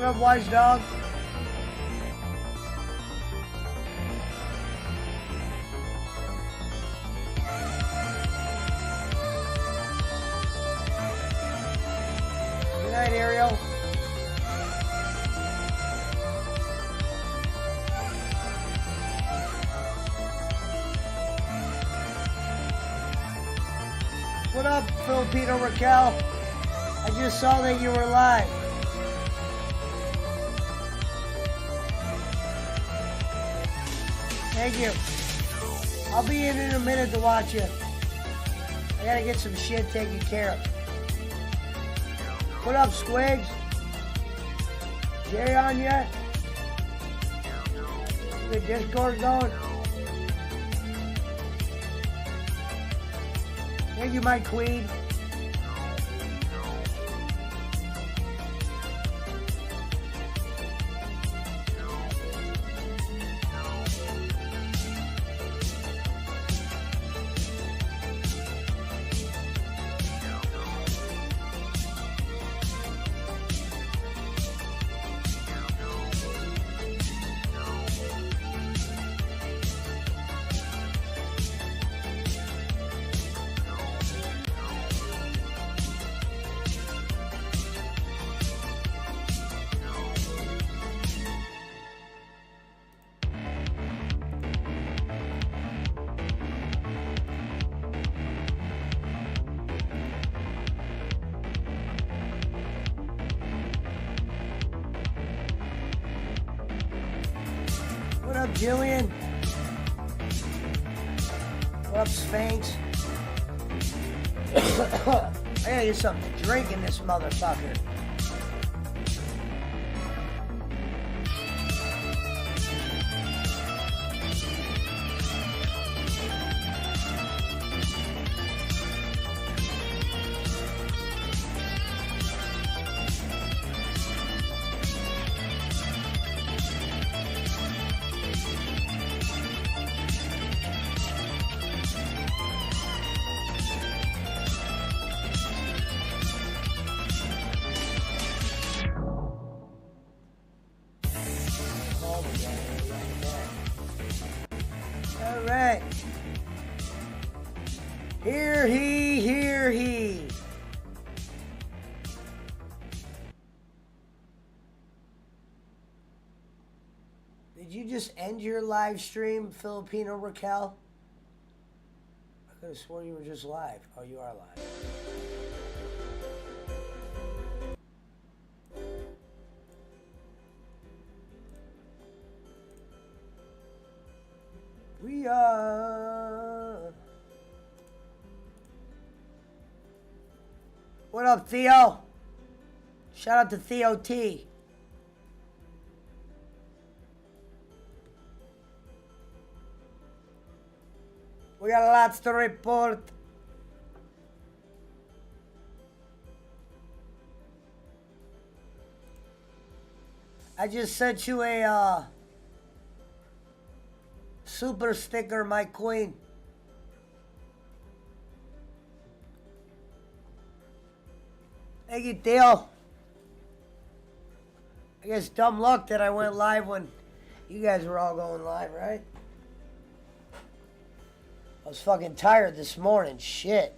What up, wise dog? Good night, Ariel. What up, Filipino Raquel? I just saw that you were live. Thank you. I'll be in a minute to watch you. I gotta get some shit taken care of. What up, Squigs? Jerry on yet? The Discord going? Thank you, my queen. What up, Jillian? What up, Sphinx? I gotta get something to drink in this motherfucker. Alright. Hear he, hear he. Did you just end your live stream, Filipino Raquel? I could have sworn you were just live. Oh, you are live. We are. What up, Theo? Shout out to Theo T. We got lots to report. I just sent you a super sticker, my queen. Thank you, Theo. I guess dumb luck that I went live when you guys were all going live, right? I was fucking tired this morning. Shit.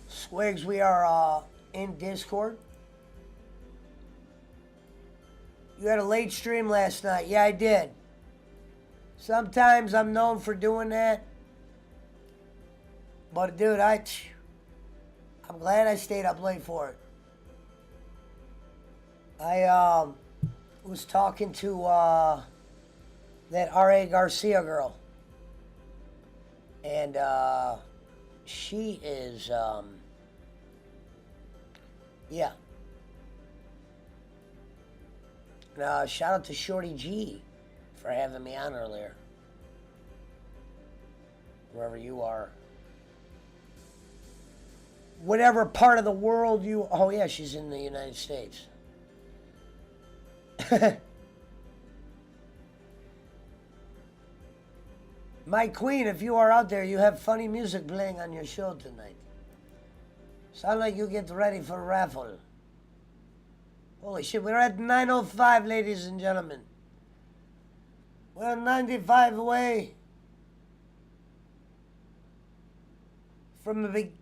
Swigs, we are in Discord. You had a late stream last night. Yeah, I did. Sometimes I'm known for doing that. But dude, I'm glad I stayed up late for it. I was talking to that R.A. Garcia girl. And she is yeah. Shout out to Shorty G for having me on earlier. Wherever you are. whatever part of the world you... Oh, yeah, she's in the United States. My queen, if you are out there, you have funny music playing on your show tonight. Sound like you get ready for a raffle. Holy shit, we're at 9:05, ladies and gentlemen. We're 95 away from the big...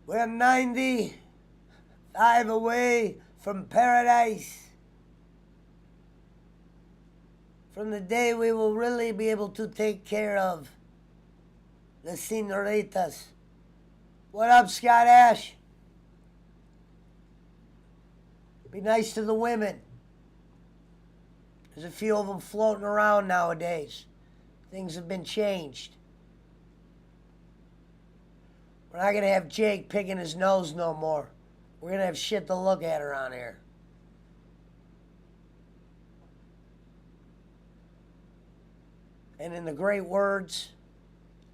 We're 95 away from paradise. From the day we will really be able to take care of the senoritas. What up, Scott Ash? Be nice to the women. There's a few of them floating around nowadays. Things have been changed. We're not going to have Jake picking his nose no more. We're going to have shit to look at around here. And in the great words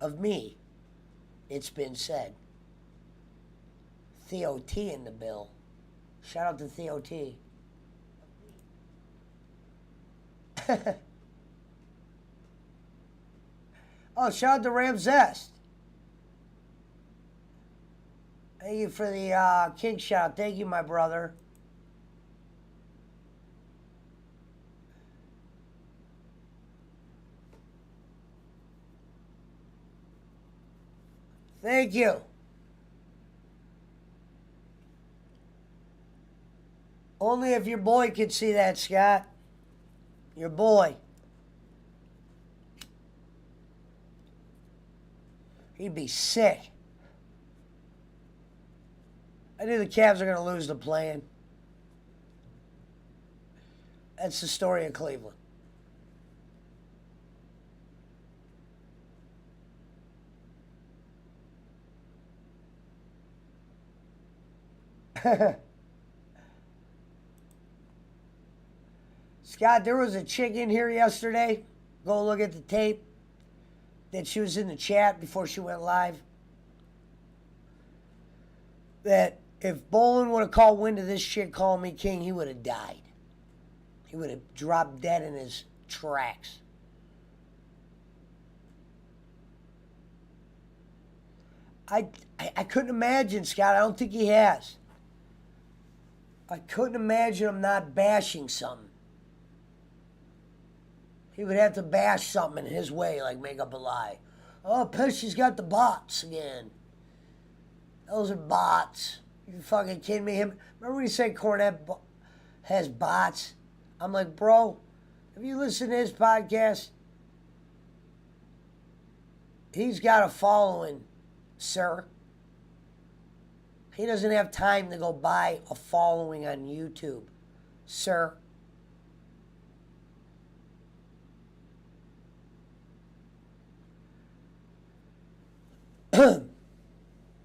of me, it's been said. Theo T in the bill. Shout out to Theo T. Oh, shout out to Ram Zest. Thank you for the kink shout. Thank you, my brother. Thank you. Only if your boy could see that, Scott. Your boy. He'd be sick. I knew the Cavs are going to lose the play-in. That's the story of Cleveland. Scott, there was a chick in here yesterday. Go look at the tape. That she was in the chat before she went live. That if Bolin would have called wind of this shit calling me king, he would have died. He would have dropped dead in his tracks. I couldn't imagine, Scott. I don't think he has. I couldn't imagine him not bashing something. He would have to bash something in his way, like make up a lie. Oh, Pesci's got the bots again. Those are bots. You fucking kidding me? Remember when he said Cornette has bots? I'm like, bro, have you listened to his podcast? He's got a following, sir. He doesn't have time to go buy a following on YouTube, sir.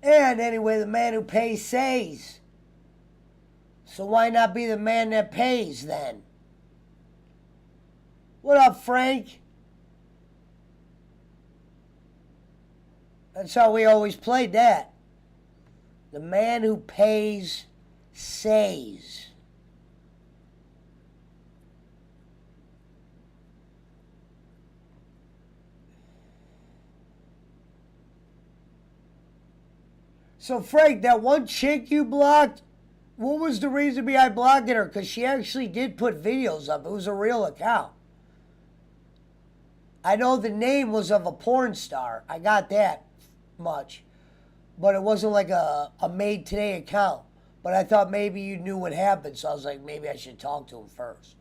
And anyway, the man who pays says. So why not be the man that pays then? What up, Frank? That's how we always played that. The man who pays says. So, Frank, that one chick you blocked, what was the reason behind blocking her? Because she actually did put videos up. It was a real account. I know the name was of a porn star. I got that much. But it wasn't like a made today account. But I thought maybe you knew what happened. So I was like, maybe I should talk to him first.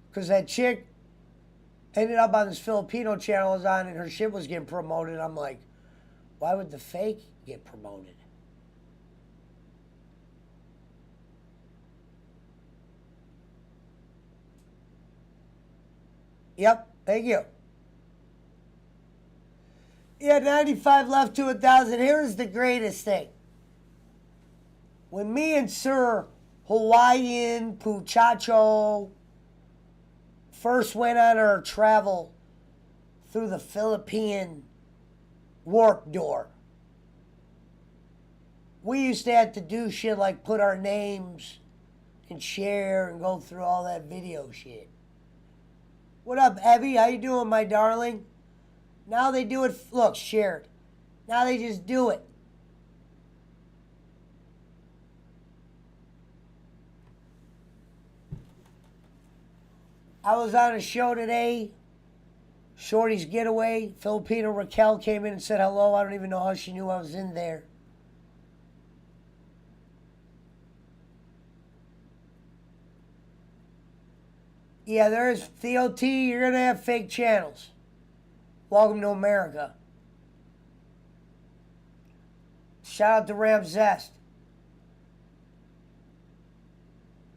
Because that chick ended up on this Filipino channel I was on and her shit was getting promoted. I'm like, why would the fake get promoted? Yep, thank you. Yeah, 95 left to 1,000. Here's the greatest thing. When me and Sir Hawaiian Puchacho first went on our travel through the Philippine warp door, we used to have to do shit like put our names and share and go through all that video shit. What up, Abby? How you doing, my darling? Now they do it. Look, shared. Now they just do it. I was on a show today, Shorty's Getaway. Filipino Raquel came in and said hello. I don't even know how she knew I was in there. Yeah, there is. Theo T, you're going to have fake channels. Welcome to America. Shout out to Ram Zest.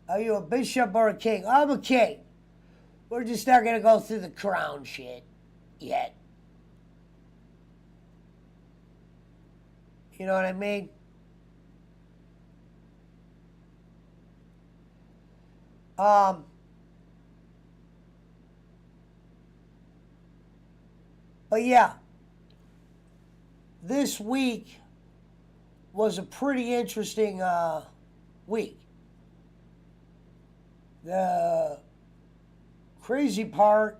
Are you a bishop or a king? I'm a king. We're just not going to go through the crown shit yet. You know what I mean? But yeah, this week was a pretty interesting week. The crazy part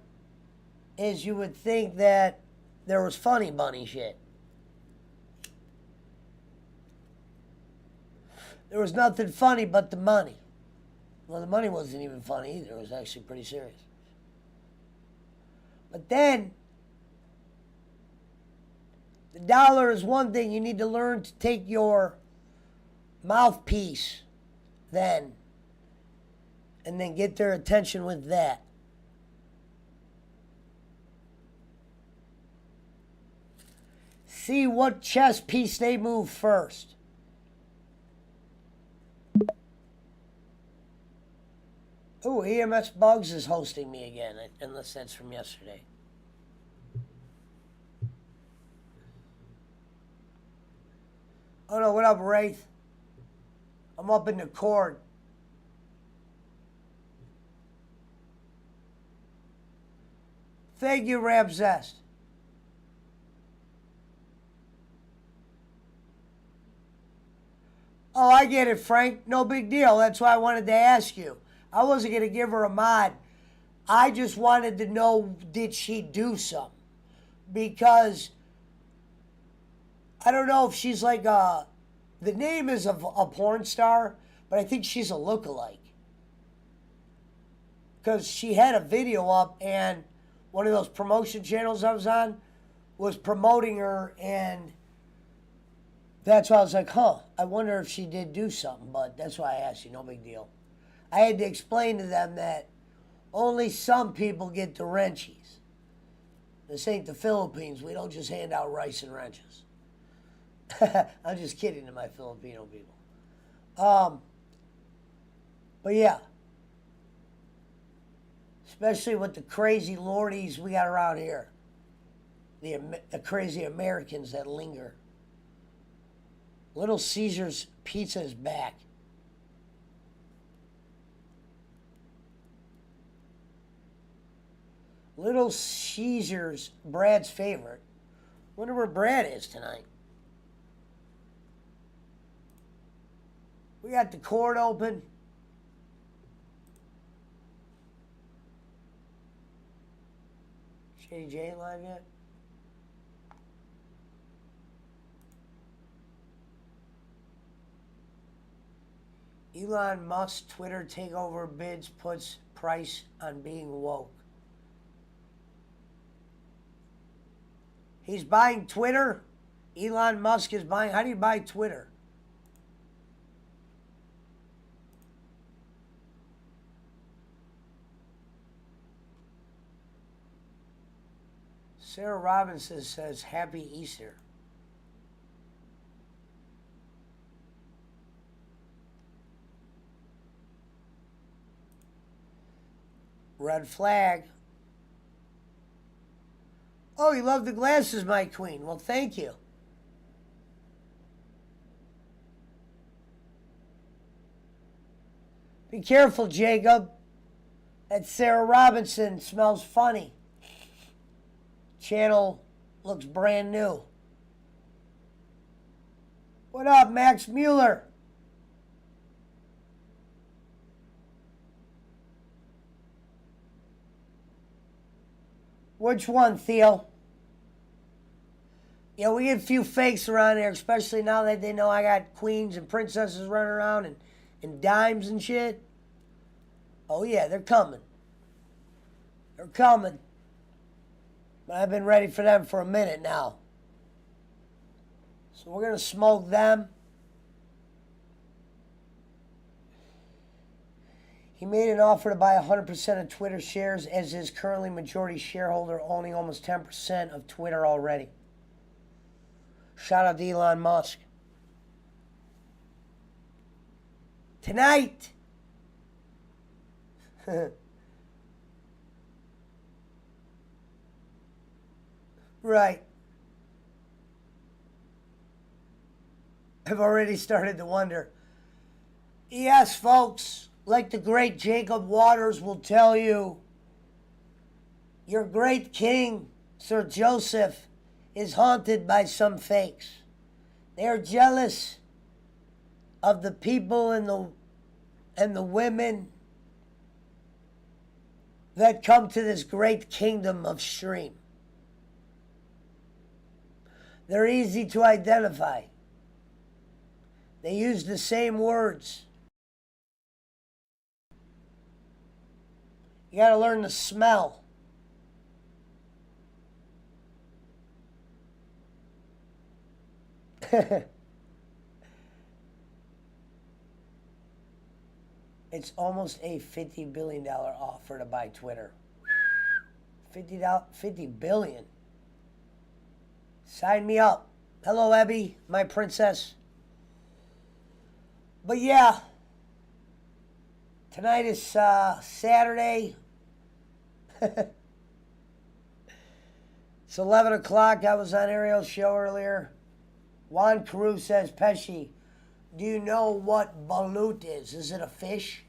is you would think that there was funny bunny shit. There was nothing funny but the money. Well, the money wasn't even funny either. It was actually pretty serious. But then, the dollar is one thing. You need to learn to take your mouthpiece then, and then get their attention with that. See what chess piece they move first. Ooh, EMS Bugs is hosting me again, unless that's from yesterday. Oh no, what up, Wraith? I'm up in the cord. Thank you, Ramzest. Oh, I get it, Frank. No big deal. That's why I wanted to ask you. I wasn't going to give her a mod. I just wanted to know, did she do something? Because I don't know if she's like the name is of a porn star, but I think she's a lookalike. Because she had a video up, and one of those promotion channels I was on was promoting her, and that's why I was like, huh, I wonder if she did do something, but that's why I asked you, no big deal. I had to explain to them that only some people get the wrenchies. This ain't the Philippines. We don't just hand out rice and wrenches. I'm just kidding to my Filipino people. But yeah. Especially with the crazy lordies we got around here. The crazy Americans that linger. Little Caesar's Pizza is back. Little Caesar's, Brad's favorite. Wonder where Brad is tonight. We got the court open. Shady J ain't live yet? Elon Musk Twitter takeover bids puts price on being woke. He's buying Twitter. Elon Musk is buying. How do you buy Twitter? Sarah Robinson says, Happy Easter. Red flag. Oh, you love the glasses, my queen. Well, thank you. Be careful, Jacob. That Sarah Robinson smells funny. Channel looks brand new. What up, Max Mueller? Which one, Theo? Yeah, we get a few fakes around here, especially now that they know I got queens and princesses running around and dimes and shit. Oh, yeah, they're coming. They're coming. But I've been ready for them for a minute now. So we're going to smoke them. He made an offer to buy 100% of Twitter shares as his currently majority shareholder, owning almost 10% of Twitter already. Shout out to Elon Musk. Tonight. Right. I've already started to wonder. Yes, folks, like the great Jacob Waters will tell you, your great king, Sir Joseph, is haunted by some fakes. They are jealous of the people and the women that come to this great kingdom of stream. They're easy to identify. They use the same words. You gotta learn to smell. It's almost a $50 billion offer to buy Twitter. $50 billion. Sign me up. Hello, Abby, my princess. But yeah, tonight is Saturday. It's 11 o'clock. I was on Ariel's show earlier. Juan Carew says, Pesci, do you know what balut is? Is it a fish?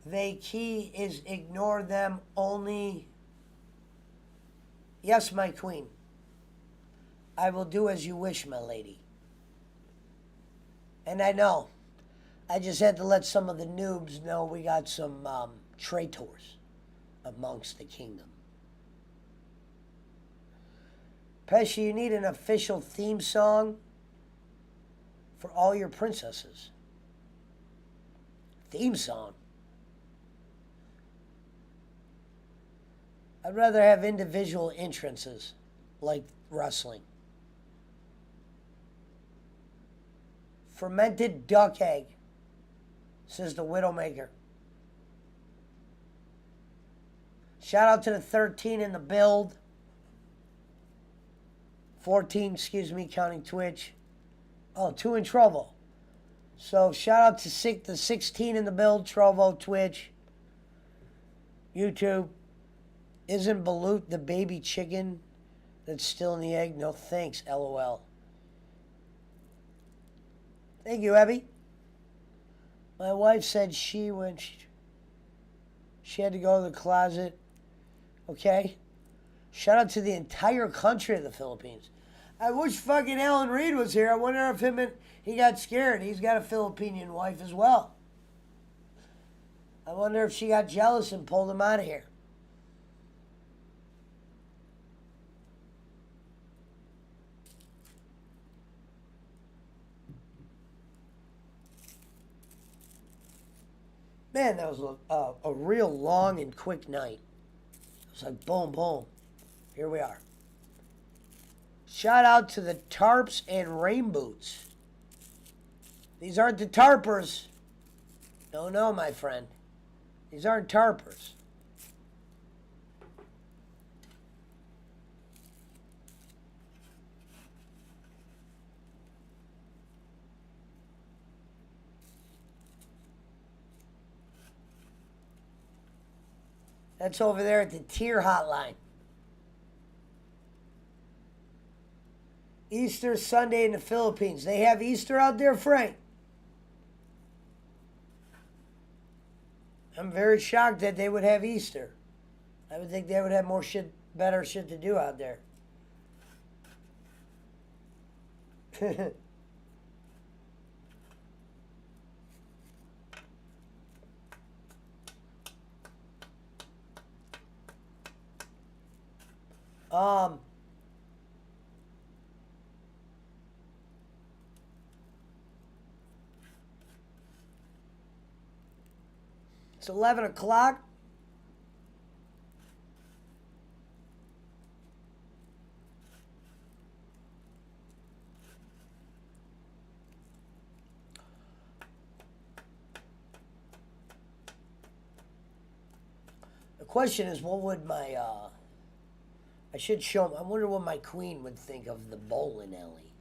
The key is ignore them only. Yes, my queen. I will do as you wish, my lady. And I know. I just had to let some of the noobs know we got some traitors amongst the kingdom. Pesci, you need an official theme song for all your princesses. Theme song? I'd rather have individual entrances like wrestling. Fermented duck egg, says the Widowmaker. Shout out to the 13 in the build. 14, excuse me, counting Twitch. Oh, 2 in Trovo. So shout out to the 16 in the build, Trovo, Twitch, YouTube. Isn't balut the baby chicken that's still in the egg? No thanks, LOL. Thank you, Abby. My wife said she had to go to the closet. Okay? Shout out to the entire country of the Philippines. I wish fucking Alan Reed was here. I wonder if he got scared. He's got a Filipinian wife as well. I wonder if she got jealous and pulled him out of here. Man, that was a real long and quick night. It was like boom, boom. Here we are. Shout out to the tarps and rain boots. These aren't the tarpers. No, my friend. These aren't tarpers. That's over there at the tier hotline. Easter Sunday in the Philippines. They have Easter out there, Frank? I'm very shocked that they would have Easter. I would think they would have more shit, better shit to do out there. um, it's 11 o'clock. The question is, what would my, I should show them, I wonder what my queen would think of the bowling alley.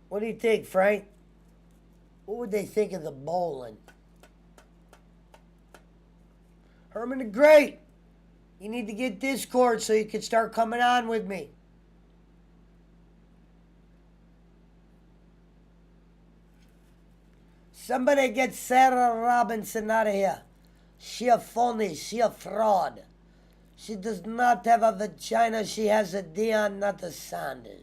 What do you think, Frank? What would they think of the bowling? Herman the Great, you need to get Discord so you can start coming on with me. Somebody get Sarah Robinson out of here. She a phony, she a fraud. She does not have a vagina, she has a Dion, not a Sanders.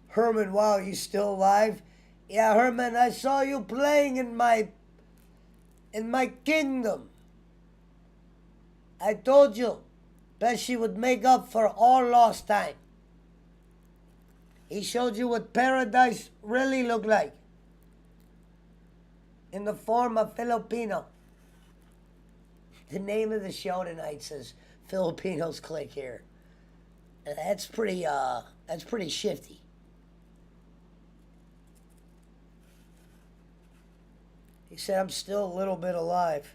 Herman, wow, you still alive? Yeah, Herman, I saw you playing in my kingdom. I told you, Pesci would make up for all lost time. He showed you what paradise really looked like. In the form of Filipino. The name of the show tonight says Filipinos Click Here. And that's pretty shifty. He said, I'm still a little bit alive.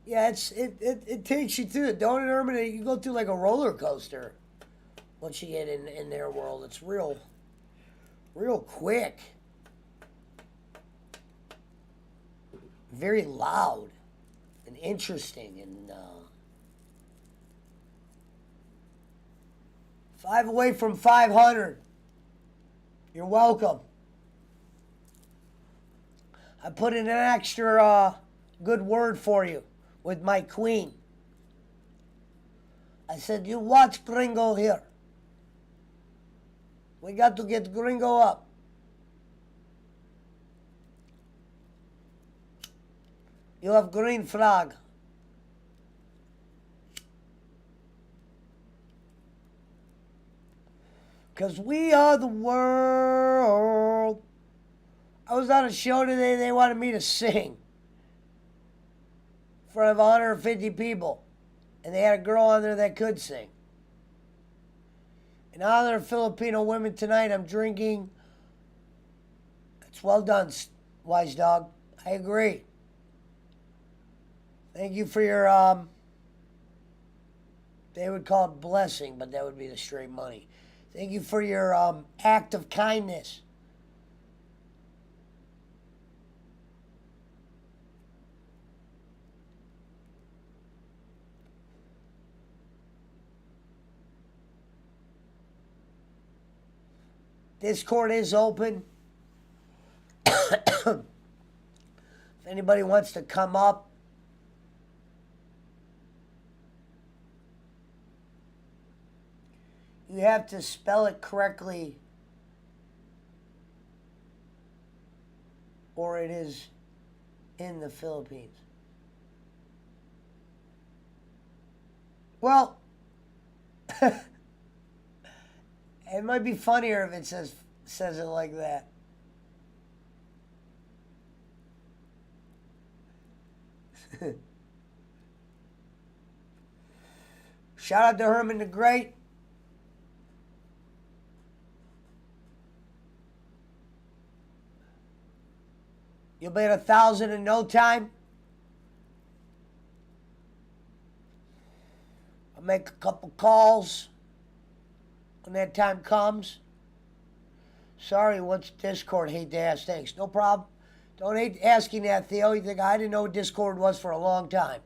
Yeah, it takes you through it, don't it, Herman? You go through like a roller coaster once you get in their world. It's real quick. Very loud and interesting. And 5 away from 500. You're welcome. I put in an extra good word for you with my queen. I said, you watch Gringo here. We got to get Gringo up. You have green flag. Because we are the world. I was on a show today, they wanted me to sing in front of 150 people. And they had a girl on there that could sing. In honor of Filipino women tonight, I'm drinking. It's well done, Wise Dog. I agree. Thank you for your, they would call it blessing, but that would be the straight money. Thank you for your act of kindness. Discord is open. If anybody wants to come up, you have to spell it correctly, or it is in the Philippines. Well, it might be funnier if it says it like that. Shout out to Herman the Great. You'll be at 1,000 in no time. I'll make a couple calls when that time comes. Sorry, what's Discord? Hate to ask. Thanks. No problem. Don't hate asking that, Theo. You think I didn't know what Discord was for a long time.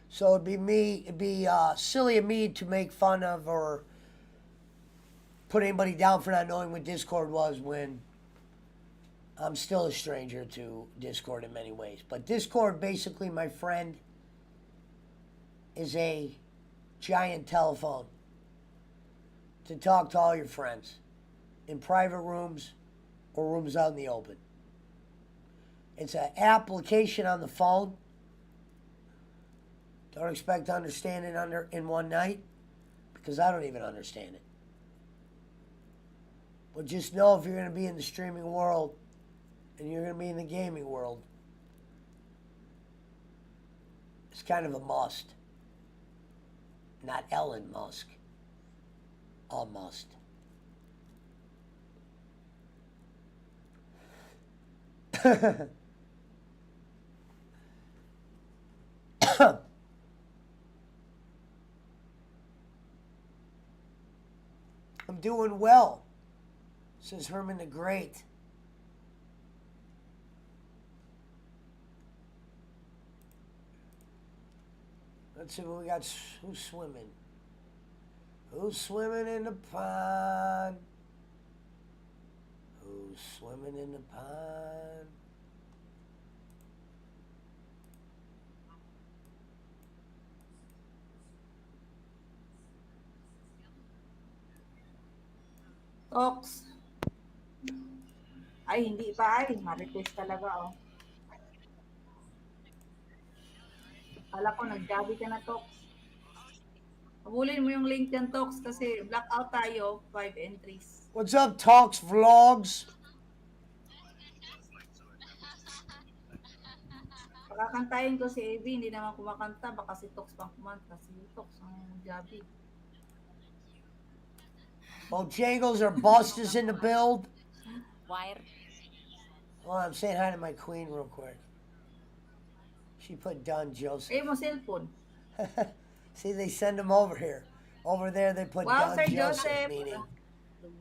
So it'd be silly of me to make fun of or put anybody down for not knowing what Discord was when I'm still a stranger to Discord in many ways. But Discord, basically, my friend, is a giant telephone to talk to all your friends in private rooms or rooms out in the open. It's an application on the phone. Don't expect to understand it in one night, because I don't even understand it. But just know if you're going to be in the streaming world and you're going to be in the gaming world, it's kind of a must. Not Elon Musk. A must. I'm doing well, says Herman the Great. Let's see what we got. Who's swimming? Who's swimming in the pond? Who's swimming in the pond? Ox. Ay, hindi pa ay. Ma-request talaga, oh. Kala ko nag-gabi ka na, Tox. Habulin mo yung link yan, Tox, kasi blackout tayo, 5 entries. What's up, Talks Vlogs? Pakakantayin ko si AB, hindi naman kumakanta, baka si Tox pang kumanta. Si Tox ang gabi. Bojangles or Busters in the build? Wire. Well, I'm saying hi to my queen real quick. She put Don Joseph. Eh, mo cellphone. See, they send them over here. Over there, they put Wow, Don Sir Joseph, Joseph. meaning.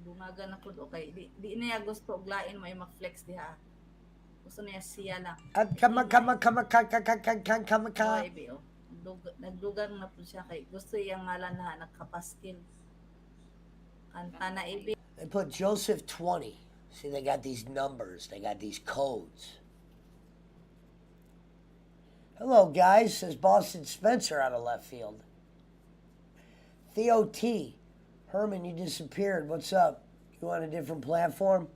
Dungagan na po. Okay, di niya gusto oglain mo yung mag-flex diha. Gusto niya siya lang. Kama. Oh, AB, oh. Nagdugang na po siya kay gusto iyang ngalan na nagkapaskil. Kanta na AB. They put Joseph 20. See, they got these numbers. They got these codes. Hello, guys, says Boston Spencer out of left field. Theo T. Herman, you disappeared. What's up? You on a different platform?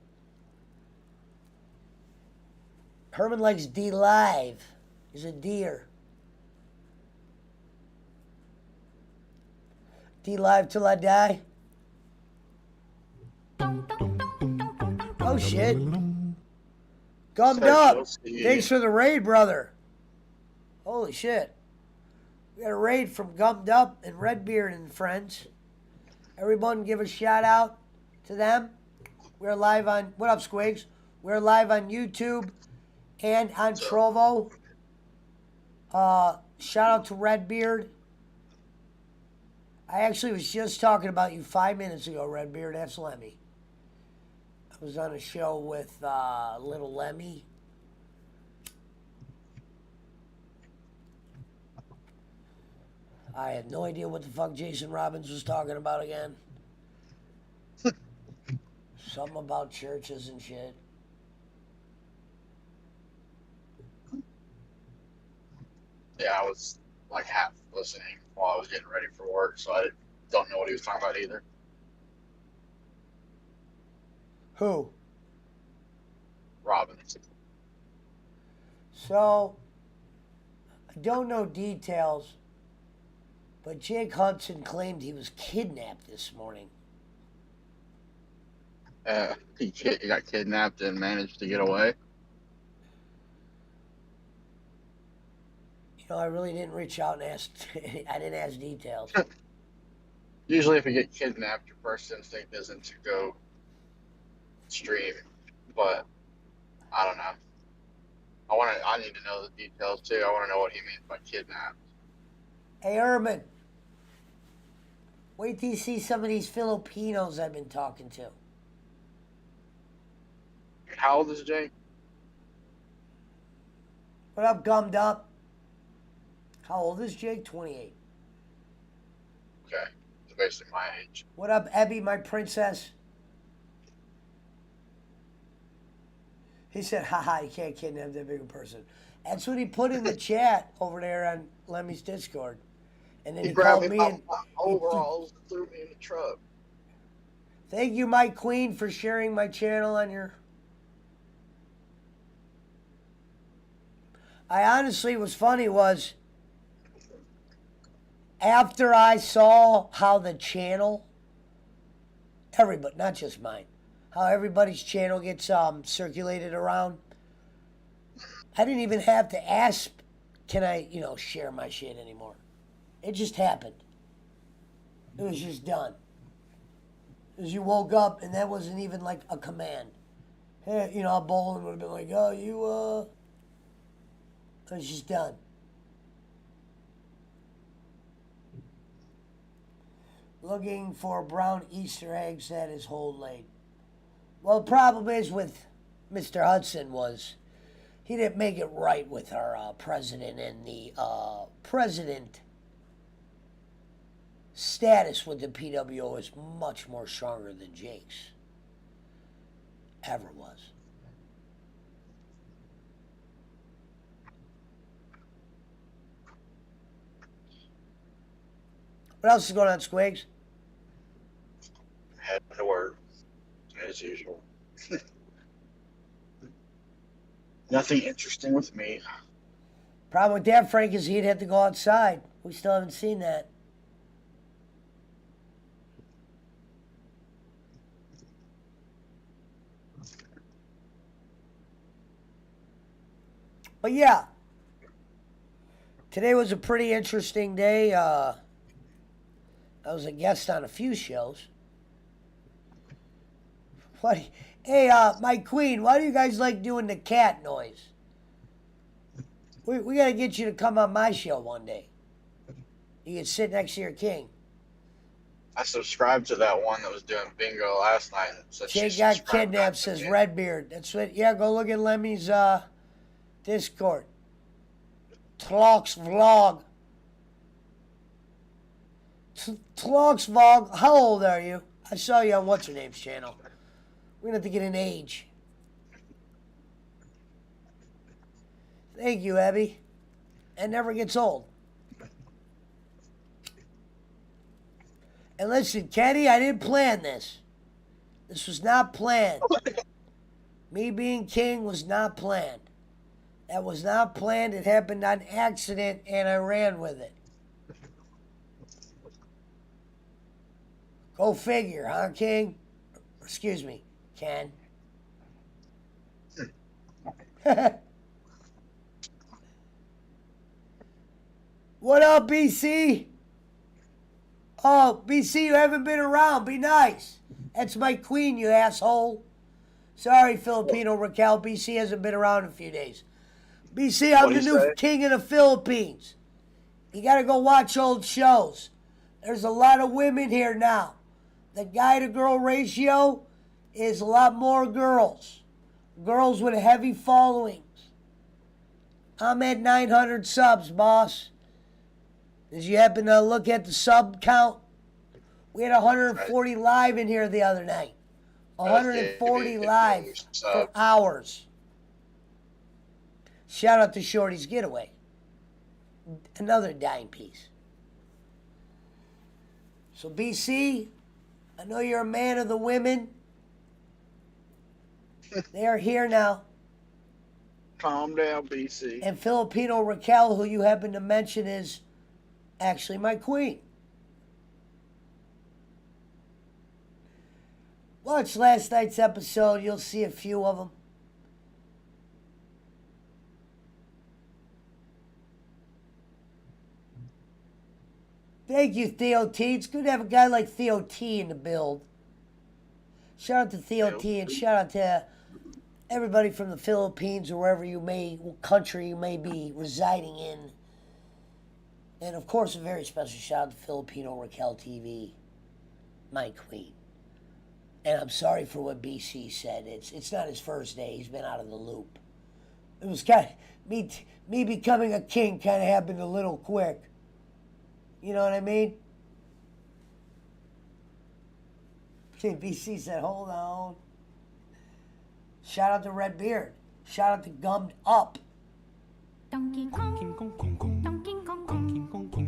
Herman likes D Live. He's a deer. D Live till I die. Oh shit. Gummed up. Thanks for the raid, brother. Holy shit. We got a raid from Gummed Up and Redbeard and friends. Everyone give a shout out to them. We're live on, what up, Squigs? We're live on YouTube and on Trovo. Shout out to Redbeard. I actually was just talking about you 5 minutes ago, Redbeard. That's Lemmy. I was on a show with little Lemmy. I had no idea what the fuck Jason Robbins was talking about again. Something about churches and shit. Yeah, I was like half listening while I was getting ready for work, so I don't know what he was talking about either. Who? Robbins. So, I don't know details, but Jake Hudson claimed he was kidnapped this morning. He got kidnapped and managed to get away. You know, I really didn't reach out and ask. I didn't ask details. Usually, if you get kidnapped, your first instinct isn't to go stream, but I don't know. I need to know the details too. I want to know what he means by kidnapped. Hey, Herman. Wait till you see some of these Filipinos I've been talking to. How old is Jake? What up, Gummed Up? How old is Jake? 28. Okay, he's basically my age. What up, Ebby, my princess? He said, haha, you can't kidnap that big a person. That's what he put in the chat over there on Lemmy's Discord. And then He he grabbed called me me by and my he overalls and threw me in the truck. thank you, Mike Queen, for sharing my channel on your. I honestly was funny was after I saw how the channel, everybody, not just mine, how everybody's channel gets circulated around. I didn't even have to ask, can I, share my shit anymore. It just happened. It was just done. As you woke up, and that wasn't even like a command. Hey, Bolin would have been like, oh, it was just done. Looking for brown Easter eggs that is whole laid. Well, the problem is with Mr. Hudson was he didn't make it right with our president, and the president status with the PWO is much more stronger than Jake's ever was. What else is going on, Squigs? Head to work, as usual. Nothing interesting with me. Problem with that, Frank, is he'd have to go outside. We still haven't seen that. But yeah, today was a pretty interesting day. I was a guest on a few shows. What? Hey, my queen, why do you guys like doing the cat noise? We got to get you to come on my show one day. You can sit next to your king. I subscribed to that one that was doing bingo last night. And said Jake she got subscribed kidnapped, back to says me. Redbeard. That's what. Yeah, go look at Lemmy's Discord. Tlok's vlog. Tlok's vlog. How old are you? I saw you on what's her name's channel. We're gonna have to get an age. Thank you, Abby. It never gets old. And listen, Kenny, I didn't plan this. This was not planned. Me being king was not planned. That was not planned. It happened on accident, and I ran with it. Go figure, huh, King? Excuse me, Ken. What up, BC? Oh, BC, you haven't been around. Be nice. That's my queen, you asshole. Sorry, Filipino Raquel. BC hasn't been around in a few days. BC, I'm the What'd he new say? king of the Philippines. You gotta go watch old shows. There's a lot of women here now. The guy to girl ratio is a lot more girls. Girls with heavy followings. I'm at 900 subs, boss. Did you happen to look at the sub count? We had 140 live in here the other night. 140 live for hours. Shout out to Shorty's Getaway. Another dime piece. So BC, I know you're a man of the women. They are here now. Calm down, BC. And Filipino Raquel, who you happen to mention, is actually my queen. Watch last night's episode. You'll see a few of them. Thank you, Theo T. It's good to have a guy like Theo T in the build. Shout out to Theo T and shout out to everybody from the Philippines or wherever what country you may be residing in. And of course, a very special shout out to Filipino Raquel TV, my queen. And I'm sorry for what BC said. It's not his first day. He's been out of the loop. It was kind of me becoming a king kind of happened a little quick. You know what I mean? BC said, hold on. Shout out to Redbeard. Shout out to Gummed Up. Donkey Kong. Donkey Kong. Donkey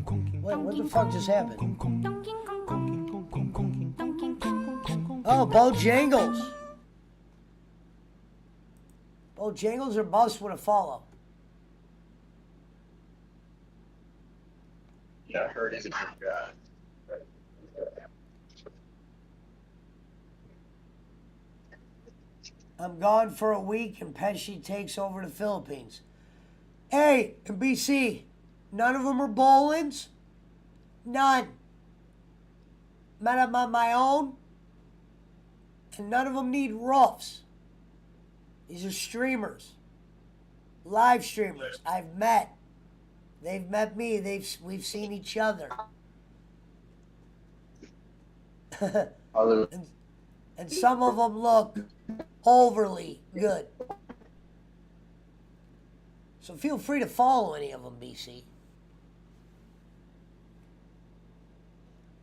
Kong. Wait, what the fuck just happened? Donkey Kong. Donkey Kong. Oh, Bojangles. Bojangles or Bus with a follow. Yeah, I heard it. I'm gone for a week and Pesci takes over the Philippines. Hey, in BC, none of them are Bolins? None. Met them on my own, and none of them need roofs. These are streamers, live streamers. I've met. They've met me. We've seen each other. and some of them look overly good. So feel free to follow any of them, BC.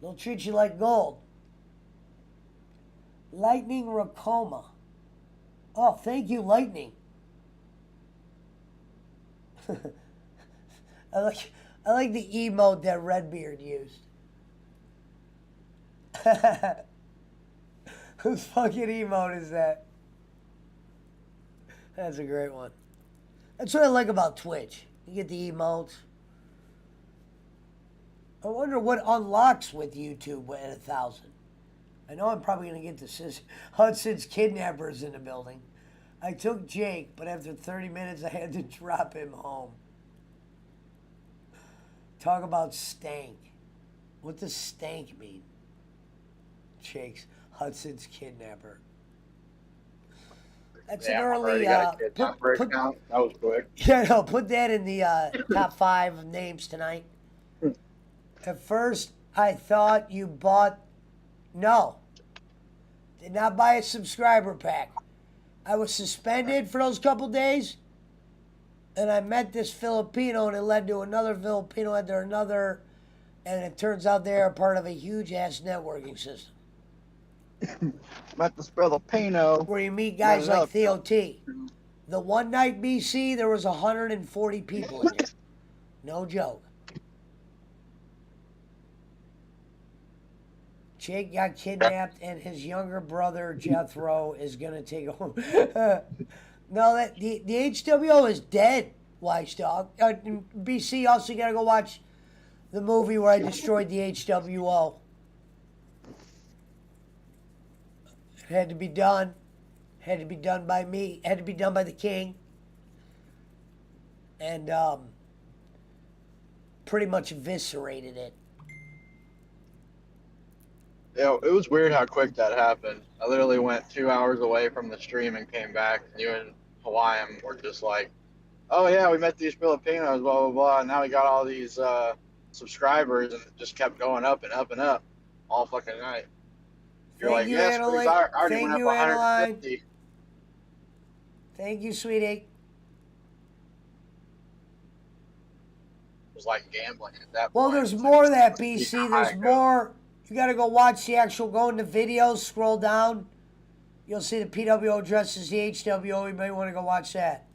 They'll treat you like gold. Lightning Racoma. Oh, thank you, Lightning. I like the emote that Redbeard used. Whose fucking emote is that? That's a great one. That's what I like about Twitch. You get the emotes. I wonder what unlocks with YouTube at 1,000. I know I'm probably going to get the Hudson's kidnappers in the building. I took Jake, but after 30 minutes I had to drop him home. Talk about stank. What does stank mean? Jake's Hudson's kidnapper. That's an early. That was quick. Yeah, no, put that in the top 5 names tonight. At first, I thought you bought. No. Did not buy a subscriber pack. I was suspended for those couple days, and I met this Filipino, and it led to another Filipino, after another, and it turns out they are part of a huge-ass networking system. Met the Filipino. Where you meet guys like Theo T. The one night BC, there was 140 people in there. No joke. Jake got kidnapped, and his younger brother Jethro is gonna take over. No, the HWO is dead, Wise Dog. BC, also you gotta go watch the movie where I destroyed the HWO. It had to be done. Had to be done by me. Had to be done by the king. And pretty much eviscerated it. Yeah, it was weird how quick that happened. I literally went 2 hours away from the stream and came back. You and Hawaiian were just like, oh yeah, we met these Filipinos, blah, blah, blah. And now we got all these subscribers, and it just kept going up and up and up all fucking night. You're Thank like, you, yes, please, I already Thank went you, up Adeline. 150. Thank you, sweetie. It was like gambling at that Well, point. there's It's more of like, that, BC. how There's high it goes. more. You got to go watch the actual, go into videos, scroll down. You'll see the PWO dresses the HWO. You may want to go watch that.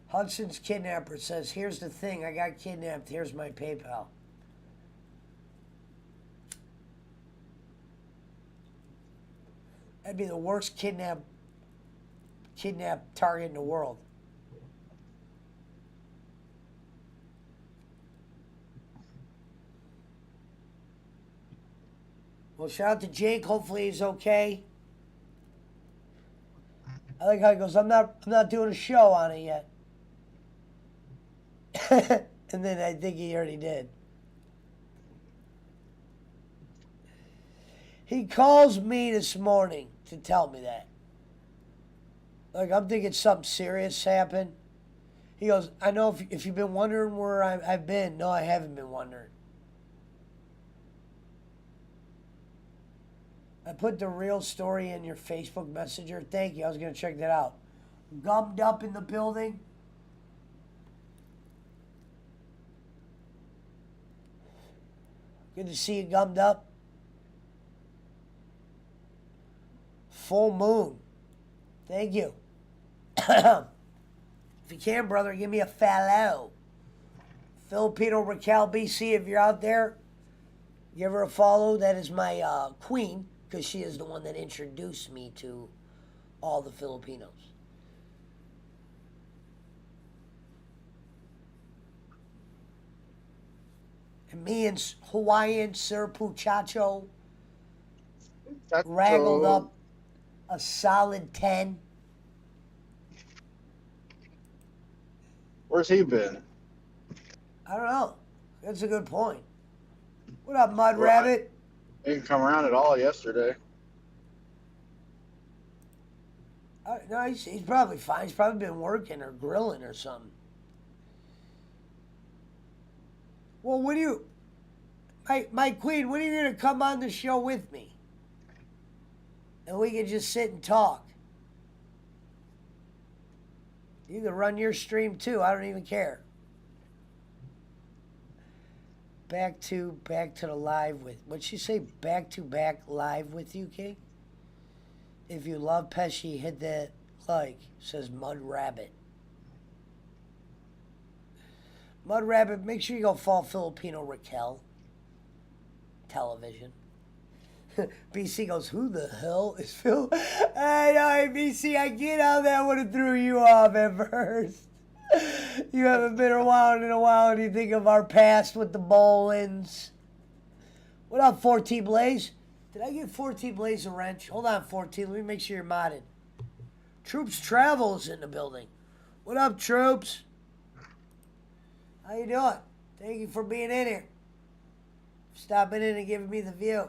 Hudson's kidnapper says, here's the thing. I got kidnapped. Here's my PayPal. That'd be the worst kidnap target in the world. Well, shout out to Jake. Hopefully he's okay. I like how he goes, I'm not doing a show on it yet. And then I think he already did. He calls me this morning to tell me that. Like, I'm thinking something serious happened. He goes, I know if you've been wondering where I've been. No, I haven't been wondering. I put the real story in your Facebook Messenger. Thank you. I was going to check that out. Gummed Up in the building. Good to see you, Gummed Up. Full moon. Thank you. If you can, brother, give me a follow. Filipino Raquel BC, if you're out there, give her a follow. That is my queen, because she is the one that introduced me to all the Filipinos. And me and Hawaiian Sir Puchacho That's raggled so. up a solid 10. Where's he been? I don't know. That's a good point. What up, Mud Well, Rabbit? He didn't come around at all yesterday. No, he's probably fine. He's probably been working or grilling or something. Well, when you, my queen, when are you gonna come on the show with me? And we can just sit and talk. You can run your stream too. I don't even care. Back to the live with. What'd she say? Back live with you, King. If you love Pesci, hit that like. Says Mud Rabbit. Mud Rabbit, make sure you go follow Filipino Raquel television. BC goes, who the hell is Phil? I know, BC, I get how that would have threw you off at first. You haven't been around in a while and you think of our past with the Bolins. What up, 4T Blaze? Did I give 4T Blaze a wrench? Hold on, 4T, let me make sure you're modded. Troops Travel is in the building. What up, Troops? How you doing? Thank you for being in here. Stopping in and giving me the view.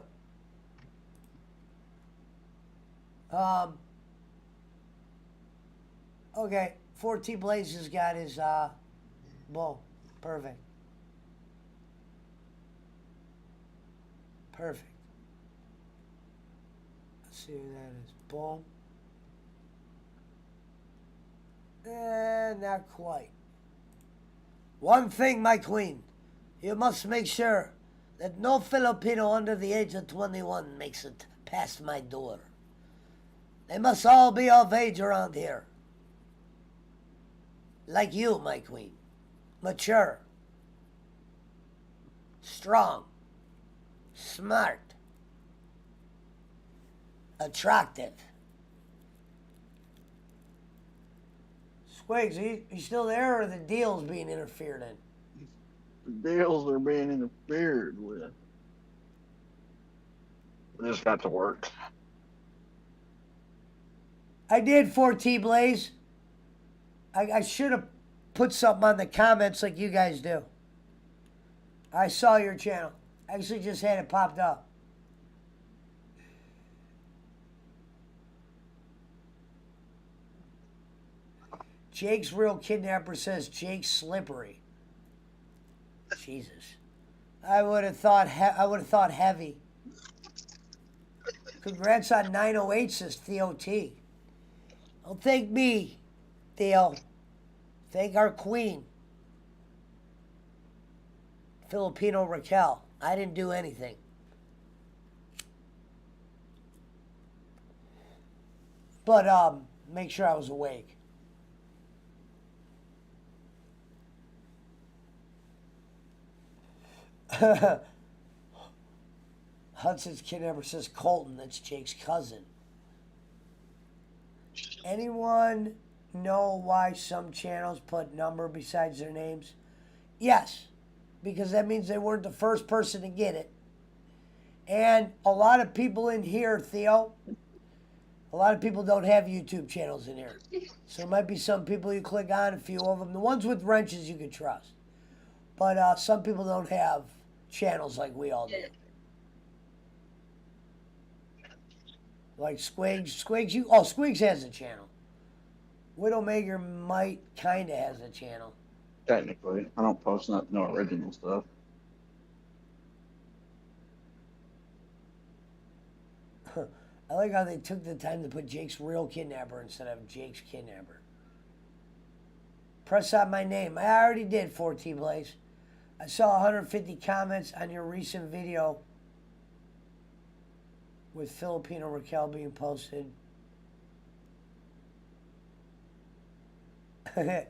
Okay, 4T Blaze has got his bull. Perfect. Perfect. Let's see who that is. Boom. Not quite. One thing, my queen. You must make sure that no Filipino under the age of 21 makes it past my door. They must all be of age around here. Like you, my queen. Mature. Strong. Smart. Attractive. Squigs, are you still there, or the deal's being interfered in? The deals are being interfered with. I just got to work. I did 4T Blaze. I should have put something on the comments like you guys do. I saw your channel. Actually just had it popped up. Jake's Real Kidnapper says Jake's slippery. Jesus. I would have thought heavy. Congrats on 908, says Theo T. Don't thank me, Theo. Thank our queen, Filipino Raquel. I didn't do anything. But make sure I was awake. Hudson's Kidnapper says Colton. That's Jake's cousin. Anyone know why some channels put number besides their names? Yes, because that means they weren't the first person to get it. And a lot of people in here, Theo, a lot of people don't have YouTube channels in here. So there might be some people you click on, a few of them. The ones with wrenches you can trust. But some people don't have channels like we all do. Like Squigs. Squigs has a channel. Widowmaker might kind of has a channel. Technically, I don't post no original stuff. I like how they took the time to put Jake's Real Kidnapper instead of Jake's Kidnapper. Press out my name. I already did, 4T Blaze. I saw 150 comments on your recent video with Filipino Raquel being posted.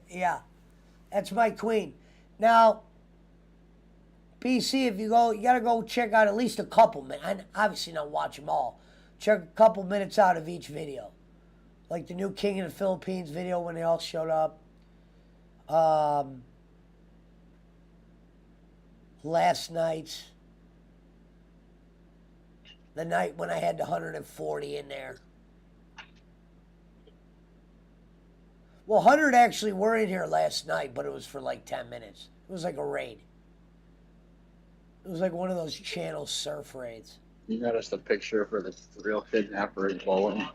Yeah, that's my queen. Now, PC, if you go, you gotta go check out at least a couple minutes. And obviously not watch them all. Check a couple minutes out of each video. Like the new King of the Philippines video when they all showed up. Last night's. The night when I had the 140 in there. Well, 100 actually were in here last night, but it was for like 10 minutes. It was like a raid. It was like one of those channel surf raids. You got us the picture for the real kidnapper is bowling.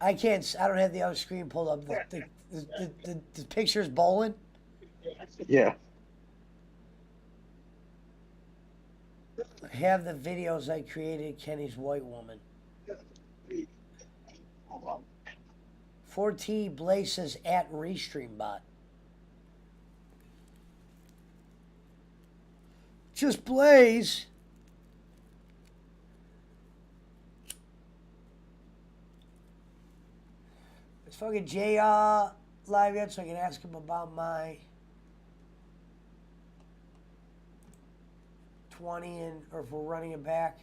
I don't have the other screen pulled up. The picture's bowling. Yeah. I have the videos I created, Kenny's white woman. 4T Blaze says at RestreamBot. Just Blaze. Is fucking Jay live yet so I can ask him about my 20 and or if we're running it back.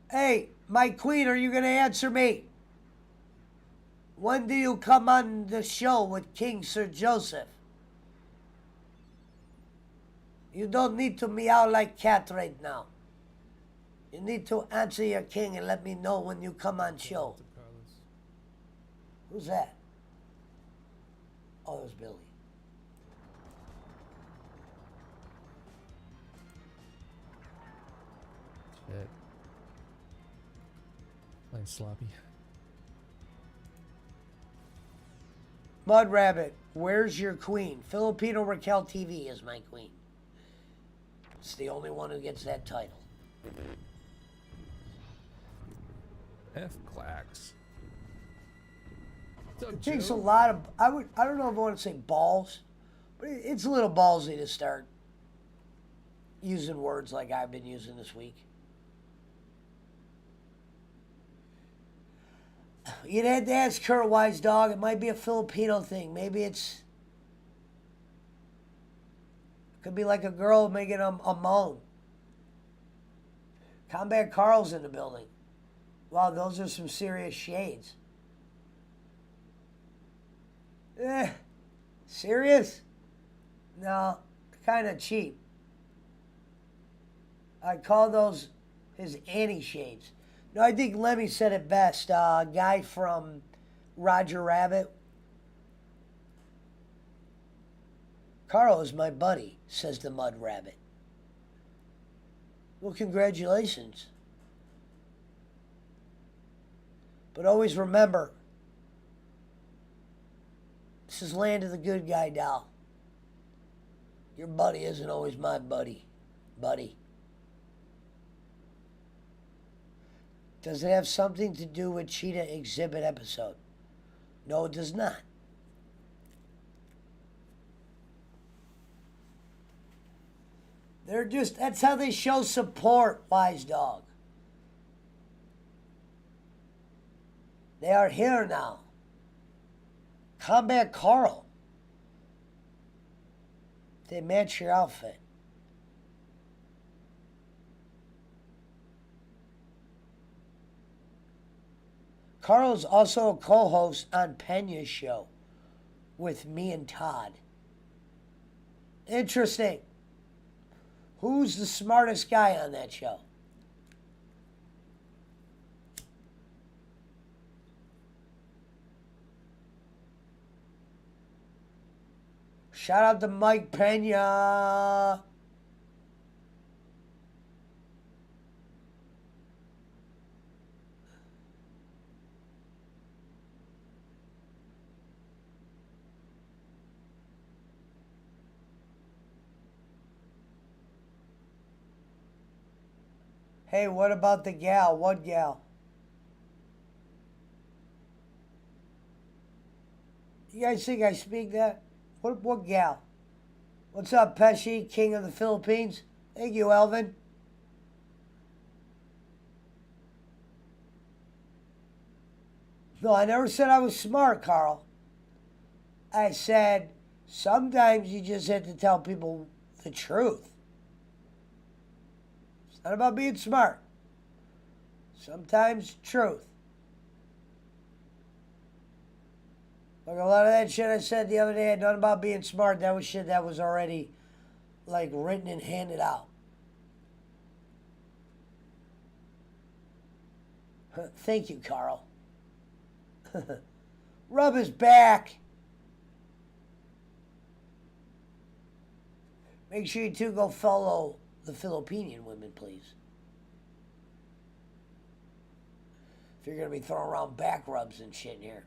Hey, my queen, are you gonna answer me? When do you come on the show with King Sir Joseph? You don't need to meow like cat right now. You need to answer your king and let me know when you come on show. Who's that? Oh, it was Billy. Shit. Playing sloppy. Mud Rabbit, where's your queen? Filipino Raquel TV is my queen. It's the only one who gets that title. F clacks. It takes a lot of, I don't know if I want to say balls, but it's a little ballsy to start using words like I've been using this week. You'd have to ask her, Wise Dog. It might be a Filipino thing. Maybe it's, could be like a girl making a moan. Combat Carl's in the building. Wow, those are some serious shades. Serious? No, kind of cheap. I call those his anti-shades. No, I think Lemmy said it best. Guy from Roger Rabbit. Carl is my buddy, says the Mud Rabbit. Well, congratulations. But always remember, this is land of the good guy, Dal. Your buddy isn't always my buddy. Buddy. Does it have something to do with Cheetah exhibit episode? No, it does not. They're just, that's how they show support, Wise Dog. They are here now. Combat Carl. They match your outfit. Carl is also a co-host on Pena's show with me and Todd. Interesting. Who's the smartest guy on that show? Shout out to Mike Pena. Hey, what about the gal? What gal? You guys think I speak that? What gal? What's up, Pesci, King of the Philippines? Thank you, Elvin. No, I never said I was smart, Carl. I said sometimes you just have to tell people the truth. It's not about being smart. Sometimes truth. Like a lot of that shit I said the other day had nothing about being smart. That was shit that was already like written and handed out. Thank you, Carl. Rub his back. Make sure you two go follow the Filipinian women, please. If you're going to be throwing around back rubs and shit in here.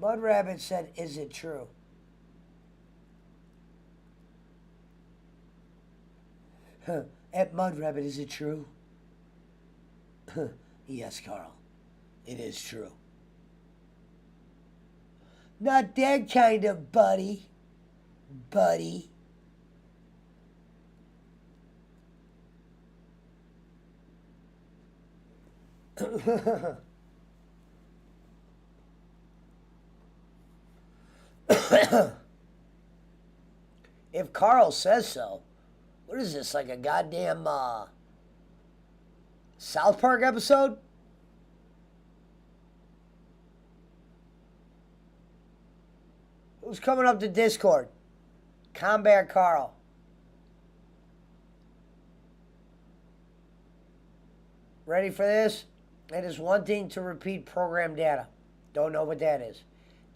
Mud Rabbit said, is it true? At Mud Rabbit, is it true? Yes, Carl. It is true. Not that kind of buddy. Buddy. If Carl says so, what is this, like a goddamn South Park episode? Who's coming up to Discord? Combat Carl. Ready for this? It is one thing to repeat program data. Don't know what that is.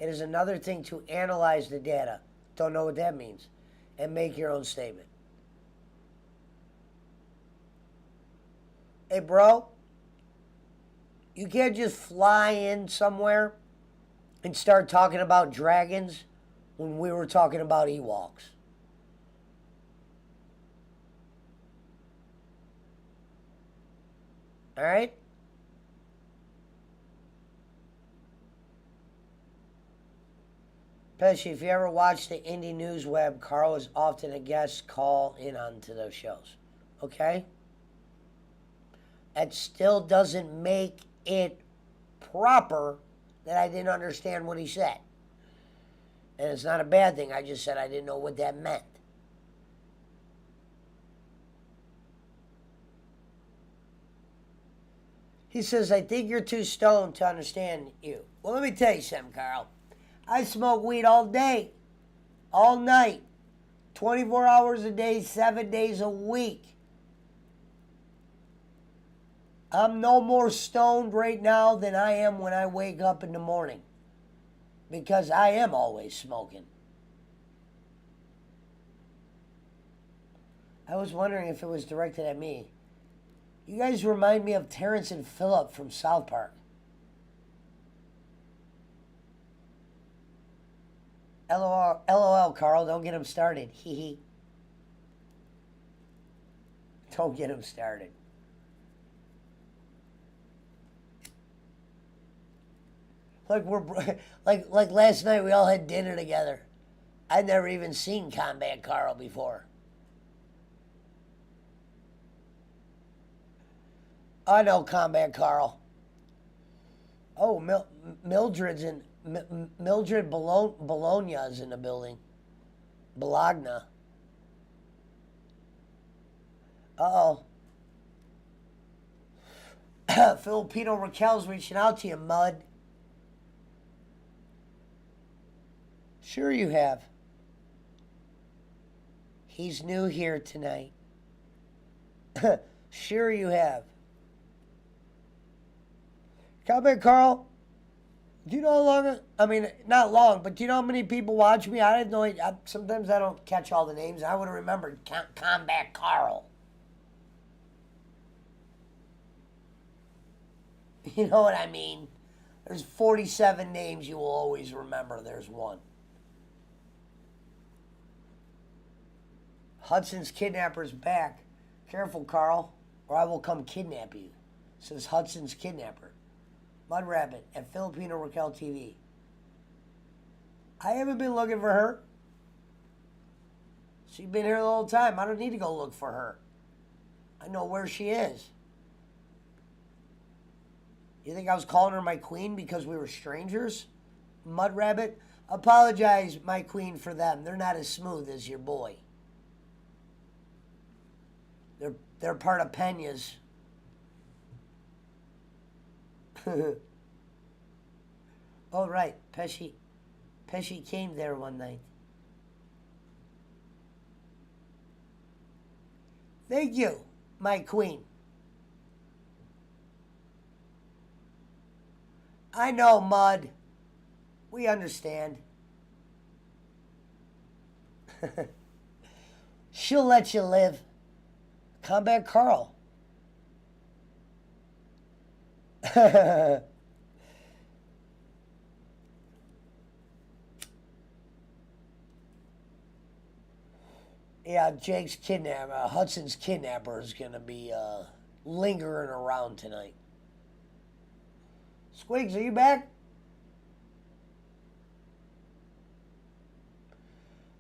It is another thing to analyze the data. Don't know what that means. And make your own statement. Hey, bro. You can't just fly in somewhere and start talking about dragons when we were talking about Ewoks. All right? Pesci, if you ever watch the Indie News Web, Carl is often a guest call in onto those shows. Okay? That still doesn't make it proper that I didn't understand what he said. And it's not a bad thing. I just said I didn't know what that meant. He says, I think you're too stoned to understand you. Well, let me tell you something, Carl. I smoke weed all day, all night, 24 hours a day, 7 days a week. I'm no more stoned right now than I am when I wake up in the morning. Because I am always smoking. I was wondering if it was directed at me. You guys remind me of Terrence and Phillip from South Park. LOL, Carl, don't get him started. Hee hee. Don't get him started. Like last night we all had dinner together. I'd never even seen Combat Carl before. I know Combat Carl. Oh, Mildred's in Mildred Bologna is in the building. Bologna. Uh-oh. Filipino Raquel's reaching out to you, Mud. Sure you have. He's new here tonight. Sure you have. Comment, Carl. Do you know how long? I mean, not long, but do you know how many people watch me? I didn't know. Sometimes I don't catch all the names. I would have remembered Combat Carl. You know what I mean? There's 47 names you will always remember. There's one. Hudson's kidnapper's back. Careful, Carl, or I will come kidnap you, says Hudson's kidnapper. Mud Rabbit at Filipino Raquel TV. I haven't been looking for her. She's been here the whole time. I don't need to go look for her. I know where she is. You think I was calling her my queen because we were strangers? Mud Rabbit? Apologize, my queen, for them. They're not as smooth as your boy. They're part of Peña's. Oh, right. Pesci came there one night. Thank you, my queen. I know, Mud. We understand. She'll let you live. Combat Carl. Yeah, Jake's Hudson's kidnapper is going to be lingering around tonight. Squigs, are you back?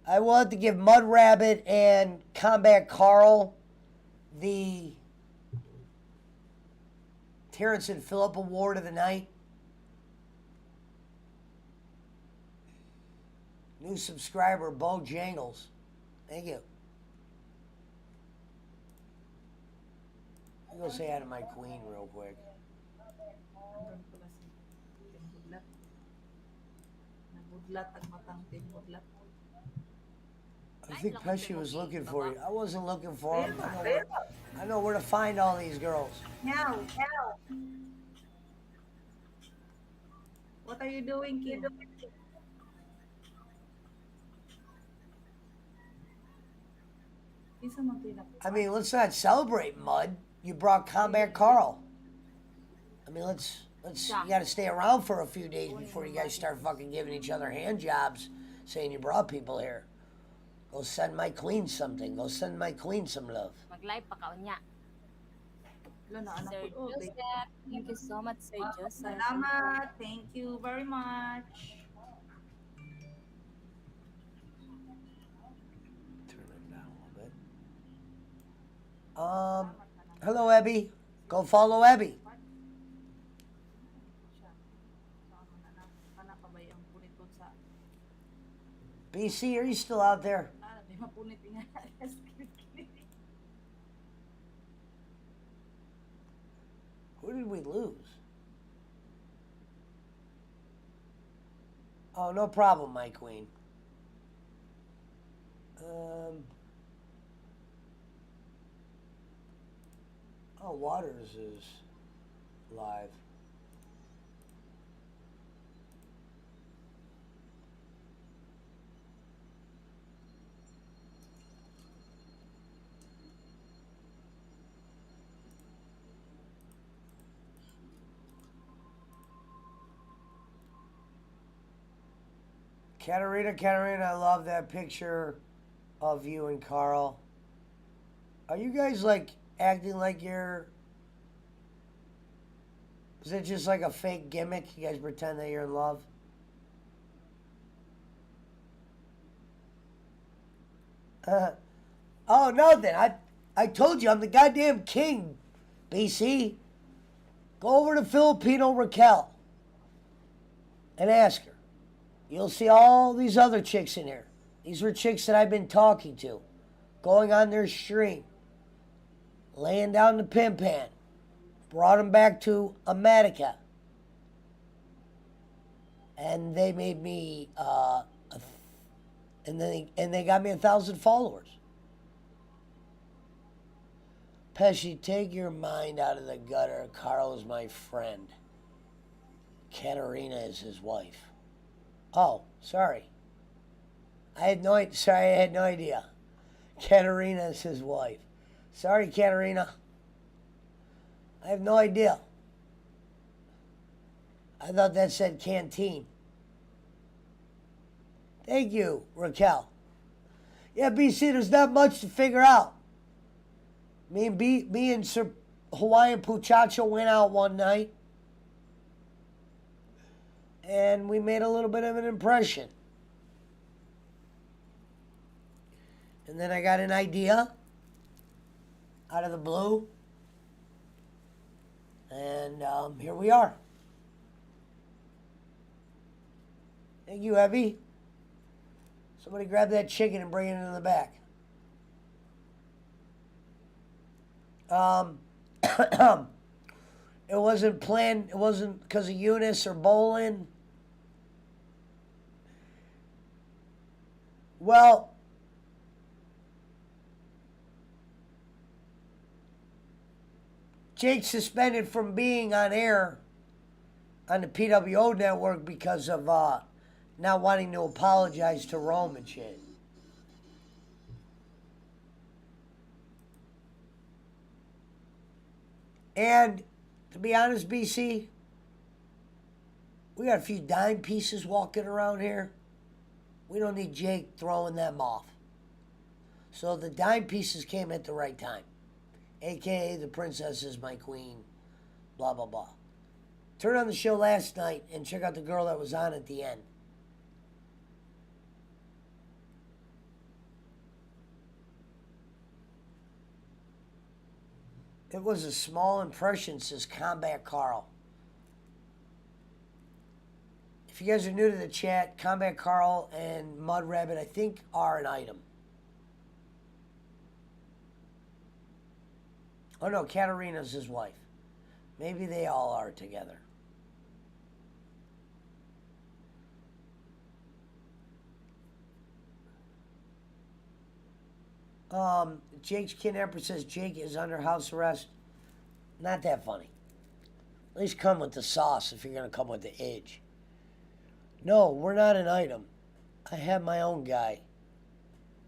I will have to give Mud Rabbit and Combat Carl the Terrence and Phillip Award of the night. New subscriber, Bo Jangles. Thank you. I'll go say hi to my queen real quick. Andun pala si Timbudlat. Nabudlat ang matang Timbudlat. I think Pesci was looking for you. I wasn't looking for him. I know where to find all these girls. Meow, meow. What are you doing, Kim? Isa man tinap. I mean, let's not celebrate, Mud. You brought Combat Carl. I mean, let's you gotta stay around for a few days before you guys start fucking giving each other hand jobs saying you brought people here. Go send my queen something. Go send my queen some love. Mag-live pa ka niya. Wala na anak Sir ko. Oh, Joseph, thank you so much, Sir Joseph. Salamat. Thank you very much. Turn it down a little bit. Hello, Abby. Go follow Abby. BC, are you still out there? Who did we lose? Oh, no problem, my queen. Oh, Waters is live. Katarina, I love that picture of you and Carl. Are you guys like acting like you're... Is it just like a fake gimmick? You guys pretend that you're in love? Oh, no then. I told you, I'm the goddamn king, BC. Go over to Filipino Raquel and ask her. You'll see all these other chicks in here. These were chicks that I've been talking to, going on their stream, laying down the pimp pan, brought them back to America, and they made me, and they got me 1,000 followers. Pesci, take your mind out of the gutter. Carl is my friend. Katarina is his wife. Oh, sorry. I had no idea. Katarina is his wife. Sorry, Katarina. I have no idea. I thought that said canteen. Thank you, Raquel. Yeah, BC, there's not much to figure out. Me and Sir Hawaiian Puchacho went out one night. And we made a little bit of an impression. And then I got an idea out of the blue. And here we are. Thank you, Evie. Somebody grab that chicken and bring it into the back. It wasn't planned. It wasn't because of Eunice or bowling. Well, Jake's suspended from being on air on the PWO network because of not wanting to apologize to Rome and shit. And to be honest, BC, we got a few dime pieces walking around here. We don't need Jake throwing them off. So the dime pieces came at the right time. AKA the princess is my queen, blah, blah, blah. Turn on the show last night and check out the girl that was on at the end. It was a small impression, says Combat Carl. If you guys are new to the chat, Combat Carl and Mud Rabbit, I think, are an item. Oh no, Katarina's his wife. Maybe they all are together. Jake's kidnapper says Jake is under house arrest. Not that funny. At least come with the sauce if you're going to come with the edge. No, we're not an item. I have my own guy.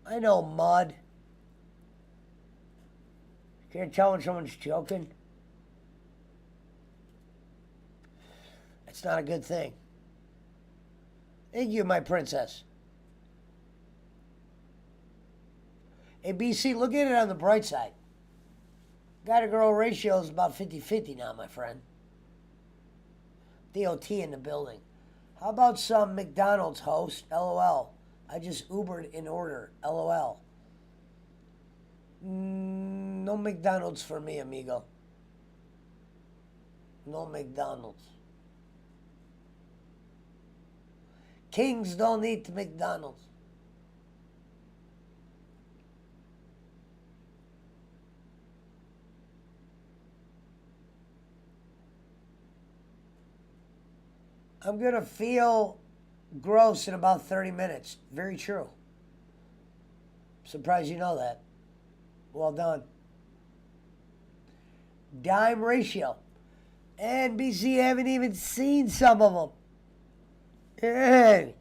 I know, Mud. Can't tell when someone's joking. That's not a good thing. Thank you, my princess. Hey, BC, look at it on the bright side. Guy to girl ratio is about 50-50 now, my friend. DOT in the building. How about some McDonald's host? LOL. I just Ubered in order. LOL. No McDonald's for me, amigo. No McDonald's. Kings don't eat McDonald's. I'm going to feel gross in about 30 minutes. Very true. Surprised you know that. Well done. Dime ratio. And BC haven't even seen some of them. Hey.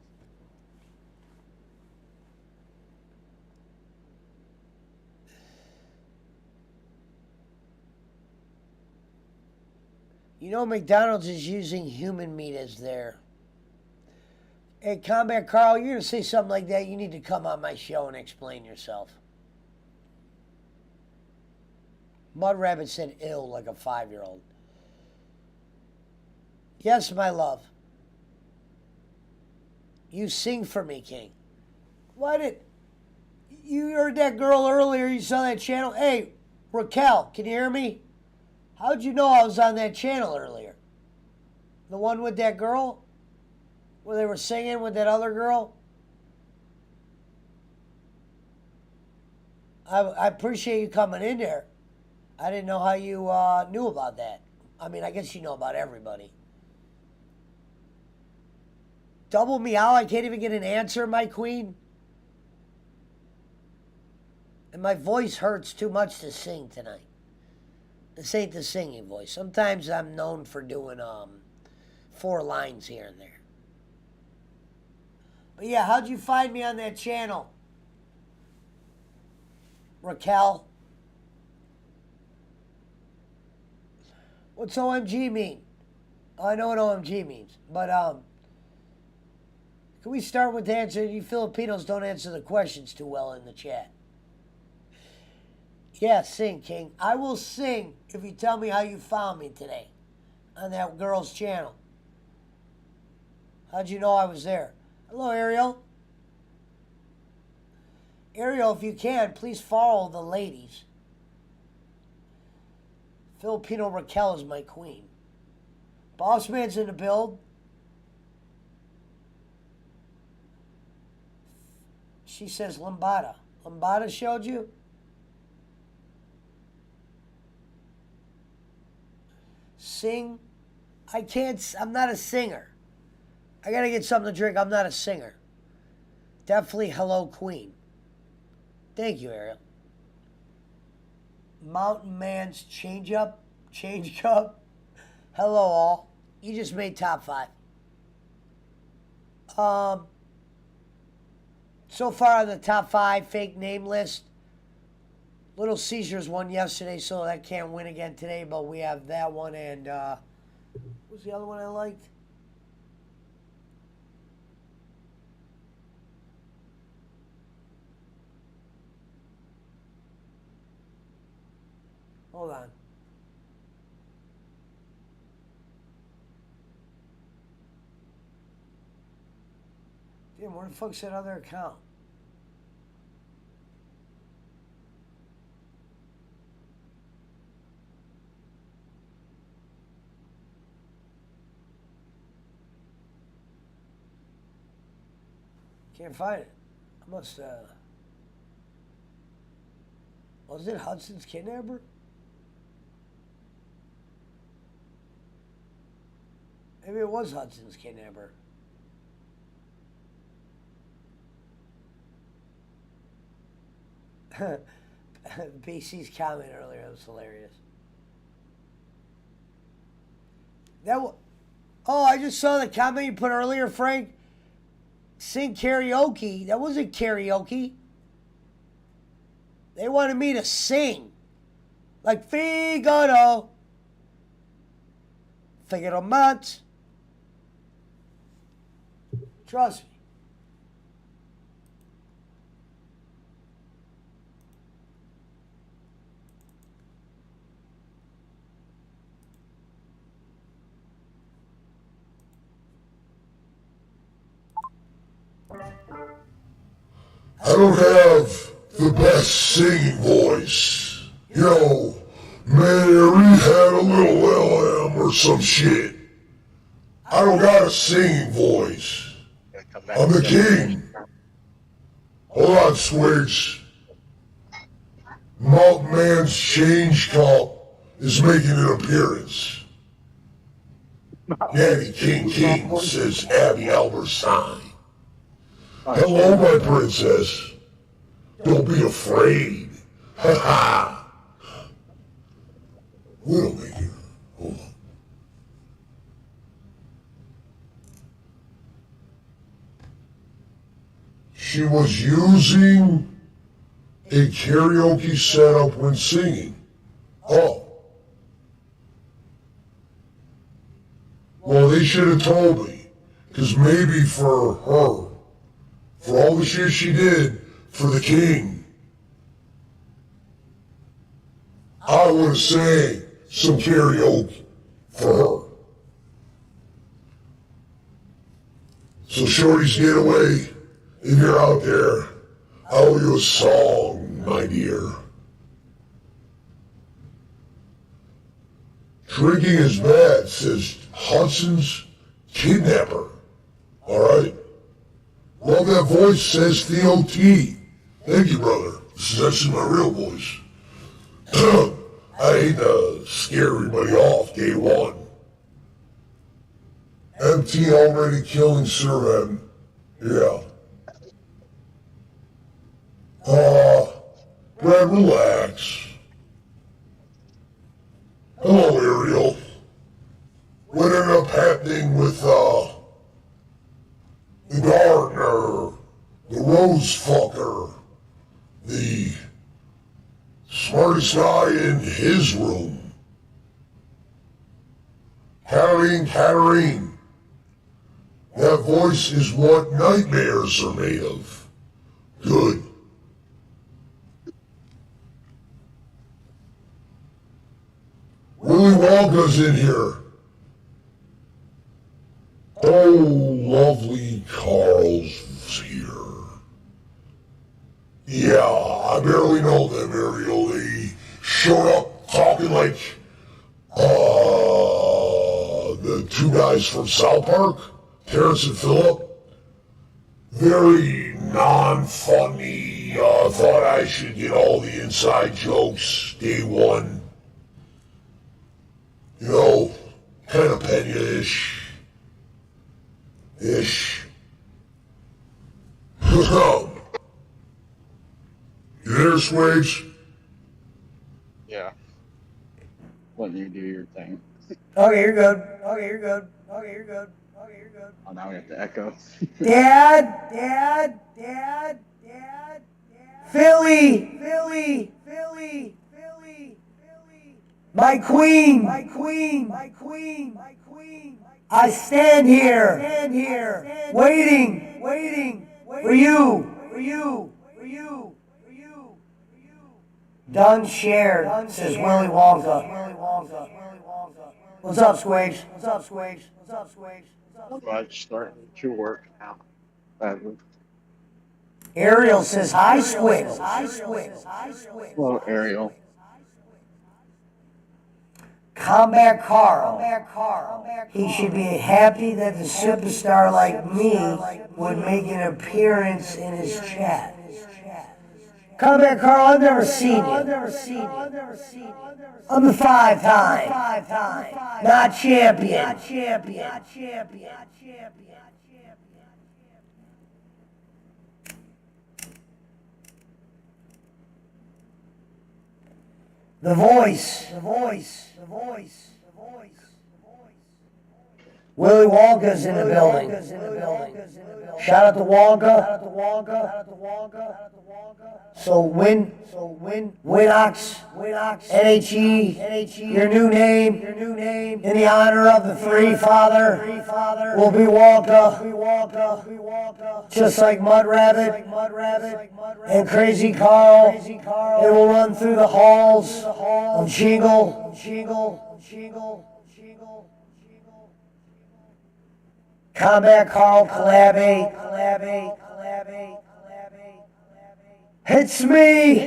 You know McDonald's is using human meat as their... Hey, Combat Carl, you're going to say something like that, you need to come on my show and explain yourself. Mud Rabbit said ill like a 5-year-old. Yes, my love. You sing for me, King. Why did... You heard that girl earlier, you saw that channel? Hey, Raquel, can you hear me? How'd you know I was on that channel earlier? The one with that girl? Where they were singing with that other girl? I appreciate you coming in there. I didn't know how you knew about that. I mean, I guess you know about everybody. Double meow, I can't even get an answer, my queen. And my voice hurts too much to sing tonight. This ain't the singing voice. Sometimes I'm known for doing 4 lines here and there. But yeah, how'd you find me on that channel? Raquel? What's OMG mean? Oh, I know what OMG means. But can we start with the answer? You Filipinos don't answer the questions too well in the chat. Yeah, sing, King. I will sing if you tell me how you found me today on that girl's channel. How'd you know I was there? Hello, Ariel. Ariel, if you can, please follow the ladies. Filipino Raquel is my queen. Bossman's in the build. She says Lambada. Lambada showed you? Sing. I can't, I'm not a singer. I gotta get something to drink. I'm not a singer. Definitely hello, queen. Thank you, Ariel. Mountain Man's change cup. Hello, all. You just made top 5. So far on the top 5 fake name list, Little Caesars won yesterday, so that can't win again today, but we have that one and, what was the other one I liked? Hold on. Damn, where the fuck's that other account? Can't find it. I must, was it Hudson's Kidnapper? Maybe it was Hudson's Kidnapper. BC's comment earlier was hilarious. Oh, I just saw the comment you put earlier, Frank. Sing karaoke. That wasn't karaoke. They wanted me to sing. Like Figaro. Figaro Mats. Trust me. I don't have the best singing voice. You know, Mary had a little lamb or some shit. I don't got a singing voice. I'm the king. Hold on, Swigs. Mountain Man's change cup is making an appearance. Daddy King King, says Abby Alberstein. Hello, my princess. Don't be afraid. Ha ha. Widowmaker. Hold on. She was using a karaoke setup when singing. Oh. Well, they should have told me. Because maybe for her, for all the shit she did for the king, I would have sang some karaoke for her. So Shorty's Getaway, if you're out there, I owe you a song, my dear. Drinking is bad, says Hudson's Kidnapper. Alright? Love that voice, says Theo T. Thank you, brother. This is actually my real voice. I hate to scare everybody off day one. MT already killing Sir M. Yeah. Brad, relax. Hello, Ariel. What ended up happening with, the gardener, the rose fucker, the smartest guy in his room? Katarine. That voice is what nightmares are made of. Good. Willy Wonka's in here. Oh, lovely Carl's here. Yeah. them, Ariel. They showed up talking like the two guys from South Park, Terrence and Phillip. Very non-funny. Thought I should get all the inside jokes day one. You know, kind of Pena-ish. You there, Swags? Yeah. Letting you do your thing. Okay, you're good. Oh, now we have to echo. Dad. Philly. My queen. I stand here, waiting for you. Done shared, says Willy Wonka. What's up, Squags? I'm starting to work now. Badly. Ariel says, hi, Squigs. Hello, Ariel. Combat Carl. He should be happy that the superstar like me would make an appearance in his chat. Combat Carl, I've never seen you. I'm the 5-time. Not champion. The voice. Willy Wonka's in the building. Shout out to Wonka. So Winox, NHE, your new name, in the honor of the three father, will be Wonka. Just like Mud Rabbit and Crazy Carl, it will run through the halls of Jingle. Combat Carl collabate. It's me.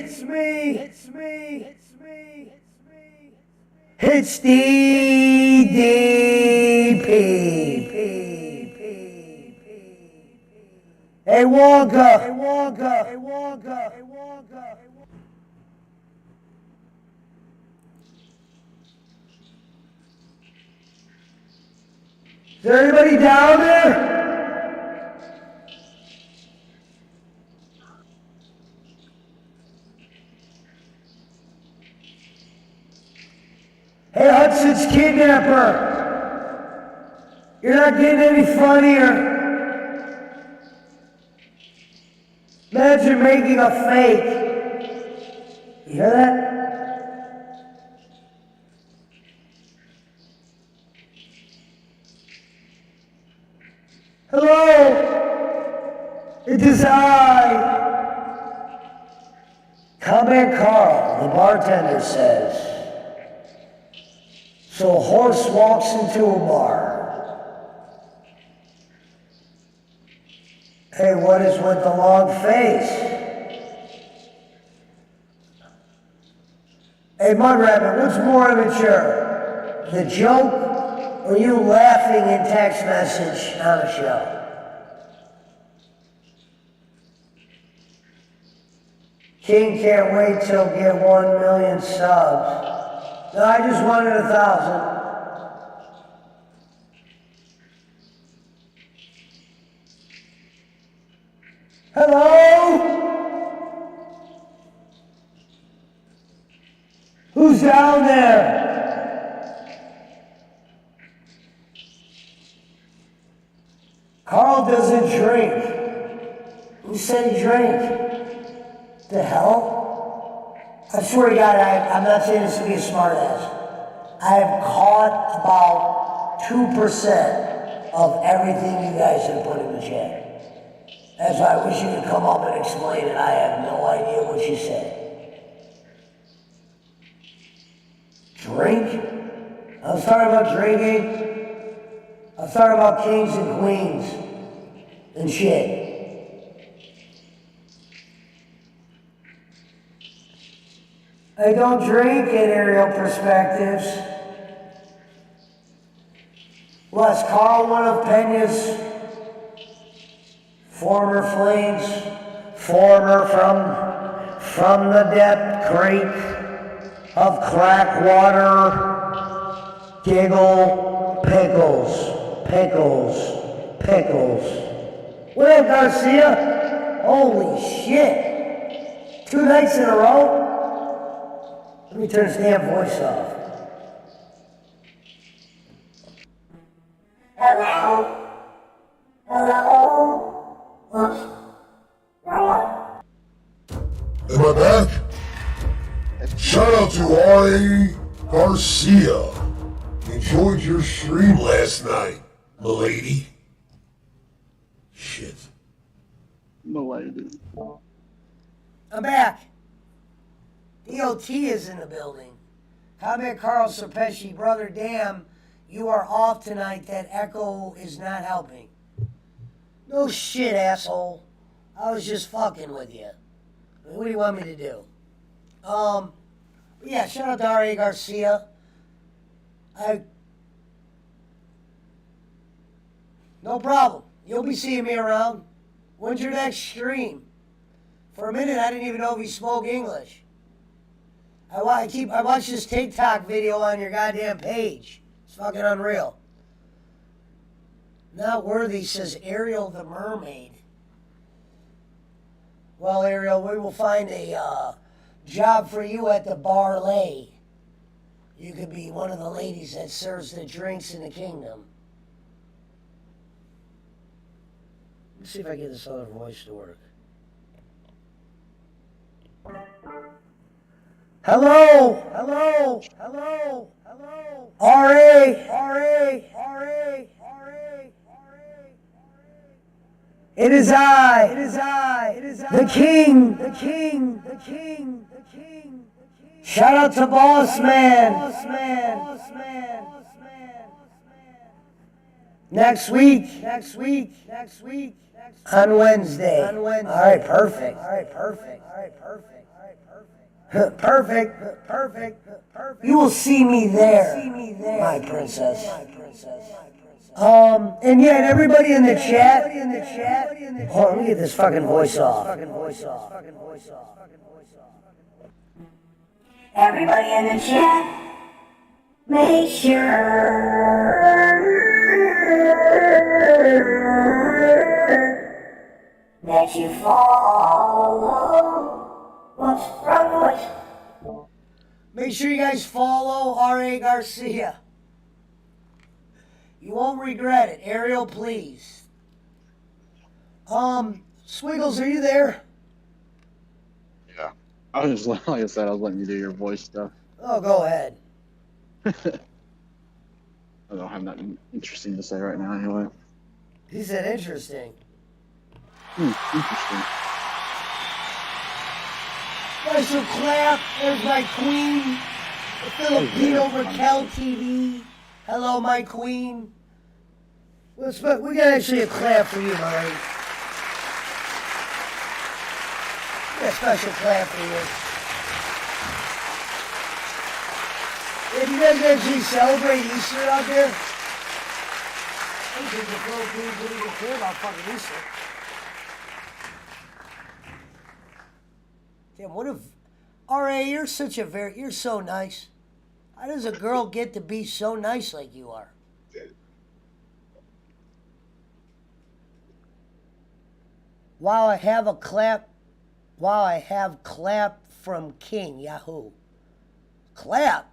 It's DDP. Hey Wonka. Is there anybody down there? Hey, Hudson's kidnapper. You're not getting any funnier. Imagine making a fake. You hear that? Hello? It is I. Combat Carl, the bartender says. So a horse walks into a bar. Hey, what is with the long face? Hey, Mud Rabbit, what's more immature? The joke or you laughing in text message on a show? King can't wait till get 1 million subs. No, I just wanted 1,000. Hello? Who's down there? Carl doesn't drink. Who said he drank? The hell? I swear to God, I'm not saying this to be a smart ass. I have caught about 2% of everything you guys have put in the chat. That's why I wish you could come up and explain it. I have no idea what you said. Drink? I was talking about drinking. I was talking about kings and queens and shit. I don't drink in aerial perspectives. Was Carl one of Pena's former flings? Former from the depth creek of crack water. Giggle, pickles. What up, Garcia? Holy shit. 2 nights in a row? Let me turn this damn voice off. Am I back? Shout out to R.A. Garcia. Enjoyed your stream last night, milady. Shit. Milady. I'm back. DOT is in the building. Comment Carl Serpesci, brother, damn, you are off tonight. That echo is not helping. No shit, asshole. I was just fucking with you. What do you want me to do? Yeah, shout out to R.A. Garcia. No problem. You'll be seeing me around. When's your next stream? For a minute, I didn't even know if you spoke English. I watched this TikTok video on your goddamn page. It's fucking unreal. Not worthy, says Ariel the Mermaid. Well, Ariel, we will find a job for you at the Barley. You could be one of the ladies that serves the drinks in the kingdom. Let's see if I get this other voice to work. Hello. R.A. It is I. The king. Shout out to Boss Man. Next week. On Wednesday. All right, perfect. Perfect. You will see me there, my princess. And yeah, and everybody in the chat. Hold on, let me get this fucking voice off. Everybody in the chat, make sure that you follow. What's wrong, boys? Make sure you guys follow R.A. Garcia. You won't regret it. Ariel, please. Swiggles, are you there? Yeah. I was just, like I said, I was letting you do your voice stuff. Oh, go ahead. I don't have nothing interesting to say right now anyway. He said interesting. Interesting. Special clap. There's my queen. The Filipino Raquel TV. Hello, my queen. We got actually a clap for you, Murray. We got a special clap for you. If you guys actually celebrate Easter out there, I don't think the Philippines would even care about fucking Easter. Damn, what if... R.A., you're so nice. How does a girl get to be so nice like you are? While I have clap from King, Yahoo. Clap?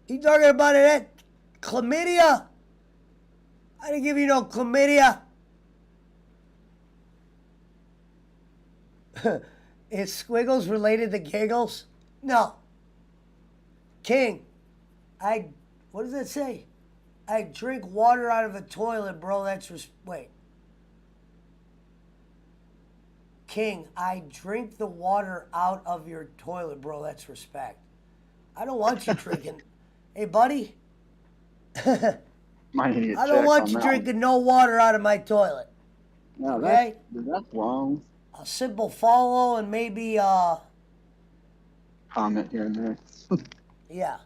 You talking about that chlamydia? I didn't give you no chlamydia. Is Squiggles related to Giggles? No. King, what does that say? I drink water out of a toilet, bro. Wait. King, I drink the water out of your toilet, bro. That's respect. I don't want you drinking. Hey, buddy. I don't want you drinking no water out of my toilet. No, okay? that's wrong. A simple follow and maybe comment here and there, Yeah.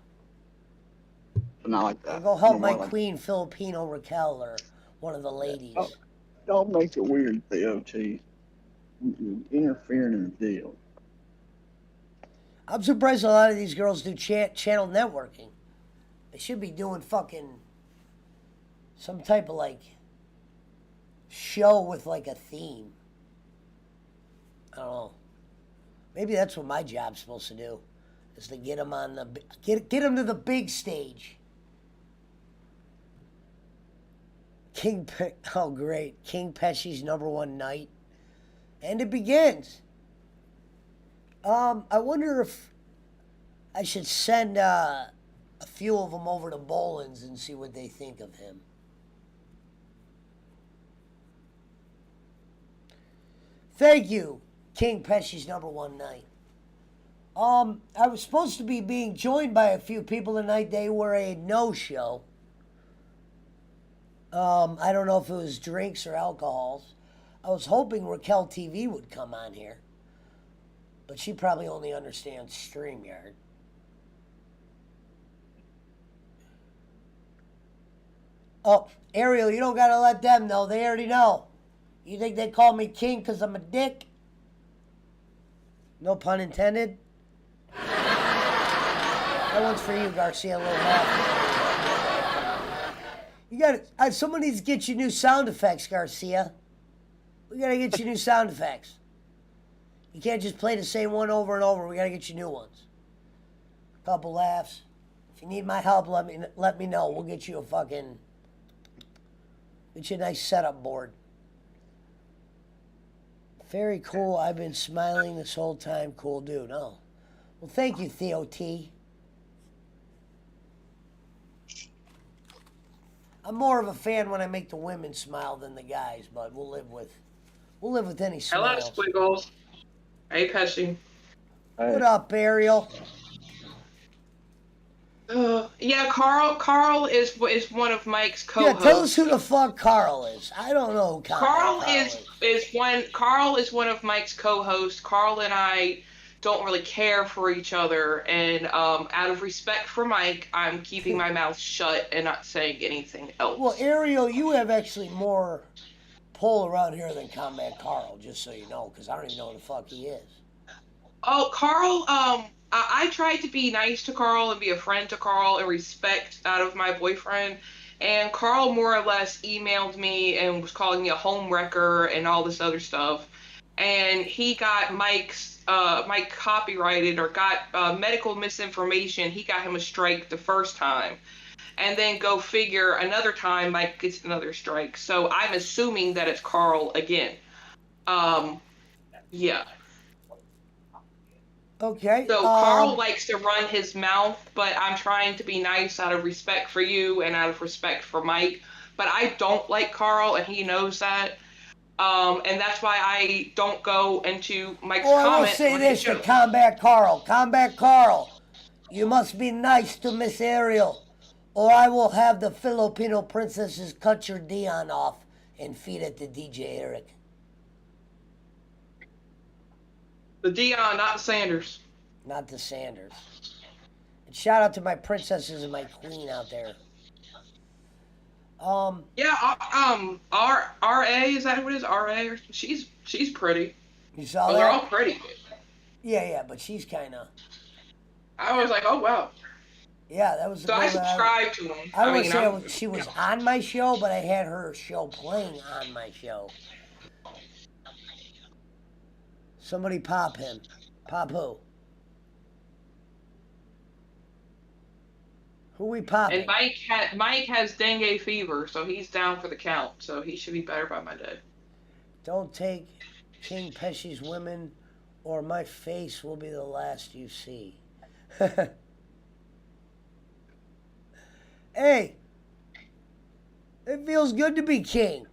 but not like Or that. go help No my more like, queen Filipino Raquel or one of the ladies. oh, don't make it weird, Theo T. You're interfering in the deal. I'm surprised a lot of these girls do channel networking. They should be doing fucking some type of like show with like a theme. I don't know. Maybe that's what my job's supposed to do, is to get them on the get them to the big stage. Oh great, King Pesci's #1 night, and it begins. I wonder if I should send a few of them over to Boland's and see what they think of him. Thank you, King Pesci's #1 night. I was supposed to be being joined by a few people tonight. They were a no-show. I don't know if it was drinks or alcohols. I was hoping Raquel TV would come on here, but she probably only understands StreamYard. Oh, Ariel, you don't gotta let them know. They already know. You think they call me king because I'm a dick? No pun intended. That one's for you, Garcia. A little half. You got someone needs to get you new sound effects, Garcia. We gotta get you new sound effects. You can't just play the same one over and over. We gotta get you new ones. A couple laughs. If you need my help, let me know. We'll get you a nice setup board. Very cool. I've been smiling this whole time. Cool dude. Oh. Well, thank you, Theo T. I'm more of a fan when I make the women smile than the guys, but we'll live with any Hello, smiles. Squiggles. Hey, Pesci. What up, Ariel? Yeah, Carl is one of Mike's Yeah, co-hosts. tell us who the fuck Carl is. I don't know who Carl is one of Mike's co-hosts. Carl and I don't really care for each other, and out of respect for Mike, I'm keeping my mouth shut and not saying anything else. Well, Ariel, you have actually more pull around here than Combat Carl, just so you know, because I don't even know who the fuck he is. Oh, Carl, I tried to be nice to Carl and be a friend to Carl and respect out of my boyfriend. And Carl more or less emailed me and was calling me a home wrecker and all this other stuff. And he got Mike copyrighted or got medical misinformation. He got him a strike the first time. And then go figure, another time Mike gets another strike. So I'm assuming that it's Carl again. Yeah. Okay. So Carl likes to run his mouth, but I'm trying to be nice out of respect for you and out of respect for Mike. But I don't like Carl, and he knows that. And that's why I don't go into Mike's Well, I will comment. say this to Combat Carl. Combat Carl, you must be nice to Miss Ariel, or I will have the Filipino princesses cut your Dion off and feed it to DJ Eric. The Dion, not Sanders. Not the Sanders. And shout out to my princesses and my queen out there. Yeah, R.A., is that what it is? R.A.? She's pretty. You saw that? that? They're all pretty. Yeah, but she's kind of... I was like, oh, wow. Yeah, that was... So I subscribed to them. I don't want to say she was on my show, but I had her show playing on my show. Somebody pop him. Pop who? Who we popping? And Mike has dengue fever, so he's down for the count. So he should be better by my day. Don't take King Pesci's women, or my face will be the last you see. Hey, it feels good to be king.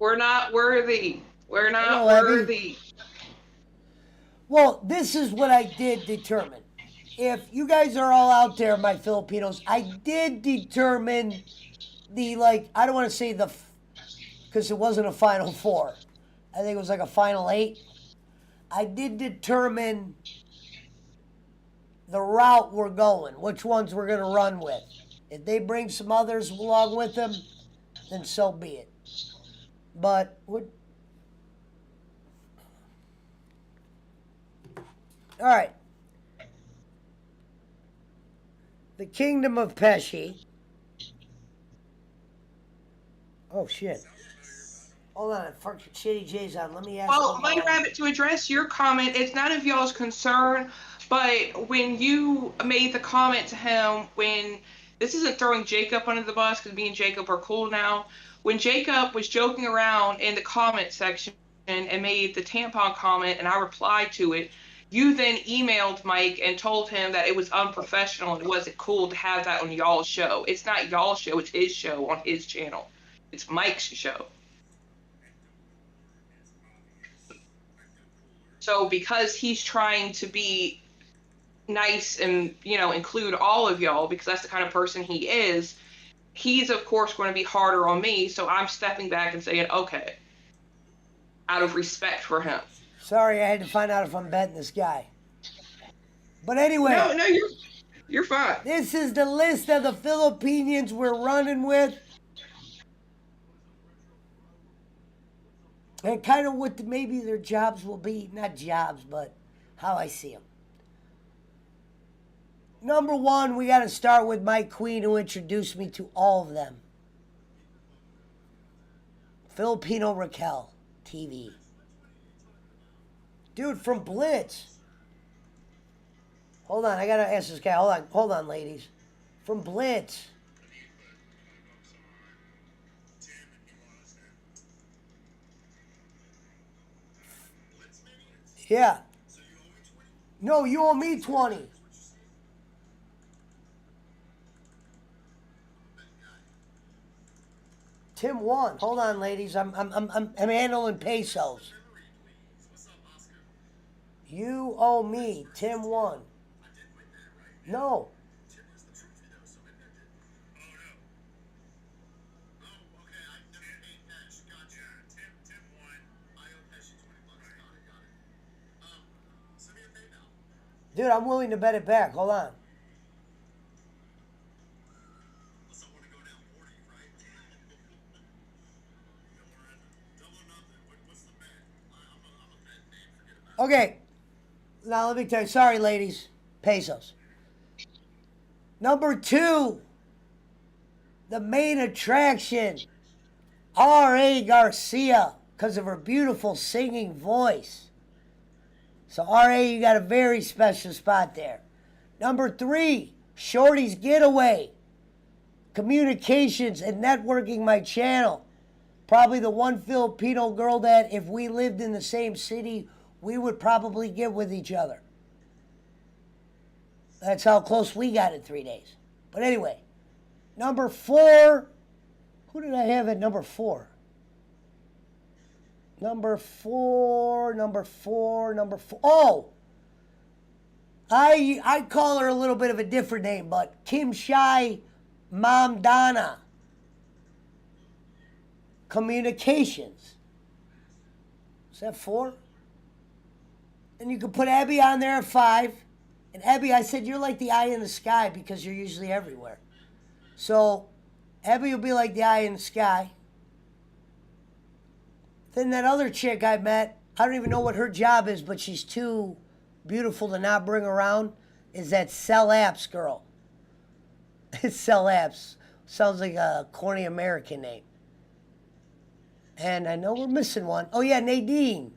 We're not worthy. We're not Hello, worthy. Well, this is what I did determine. If you guys are all out there, my Filipinos, I did determine the, like, I don't want to say because it wasn't a Final Four. I think it was like a Final 8. I did determine the route we're going, which ones we're going to run with. If they bring some others along with them, then so be it. But all right. The Kingdom of Pesci. Oh shit. Hold on, fucking Shitty J's on. Let me ask. Well, Mighty Rabbit, to address your comment, it's none of y'all's concern, but when you made the comment to him, when this isn't throwing Jacob under the bus because me and Jacob are cool now, when Jacob was joking around in the comment section and made the tampon comment and I replied to it, you then emailed Mike and told him that it was unprofessional and it wasn't cool to have that on y'all's show. It's not y'all's show, it's his show on his channel. It's Mike's show. So because he's trying to be nice and, include all of y'all because that's the kind of person he is, he's of course going to be harder on me. So I'm stepping back and saying, okay, out of respect for him. Sorry, I had to find out if I'm betting this guy. But anyway. No, you're fine. This is the list of the Filipinos we're running with. And kind of what maybe their jobs will be. Not jobs, but how I see them. Number one, we got to start with my queen who introduced me to all of them. Filipino Raquel TV. Dude, from Blitz. Hold on, I got to ask this guy. Hold on, ladies. From Blitz. Yeah. No, you owe me 20. Tim won. Hold on, ladies. I'm handling pesos. You owe me. Tim won. No. Dude, I'm willing to bet it back. Hold on. Okay. Now let me tell you. Sorry, ladies. Pesos. Number two. The main attraction. R.A. Garcia. Because of her beautiful singing voice. So, R.A., you got a very special spot there. Number three, Shorty's Getaway. Communications and networking my channel. Probably the one Filipino girl that if we lived in the same city, we would probably get with each other. That's how close we got in 3 days. But anyway, number four, who did I have at number four? Number four. Oh! I call her a little bit of a different name, but Kim Shai Mom Donna. Communications. Is that 4? And you can put Abby on there at 5. And Abby, I said you're like the eye in the sky because you're usually everywhere. So, Abby will be like the eye in the sky. Then that other chick I met, I don't even know what her job is, but she's too beautiful to not bring around, is that Sell Apps girl. Sell Apps. Sounds like a corny American name. And I know we're missing one. Oh yeah, Nadine.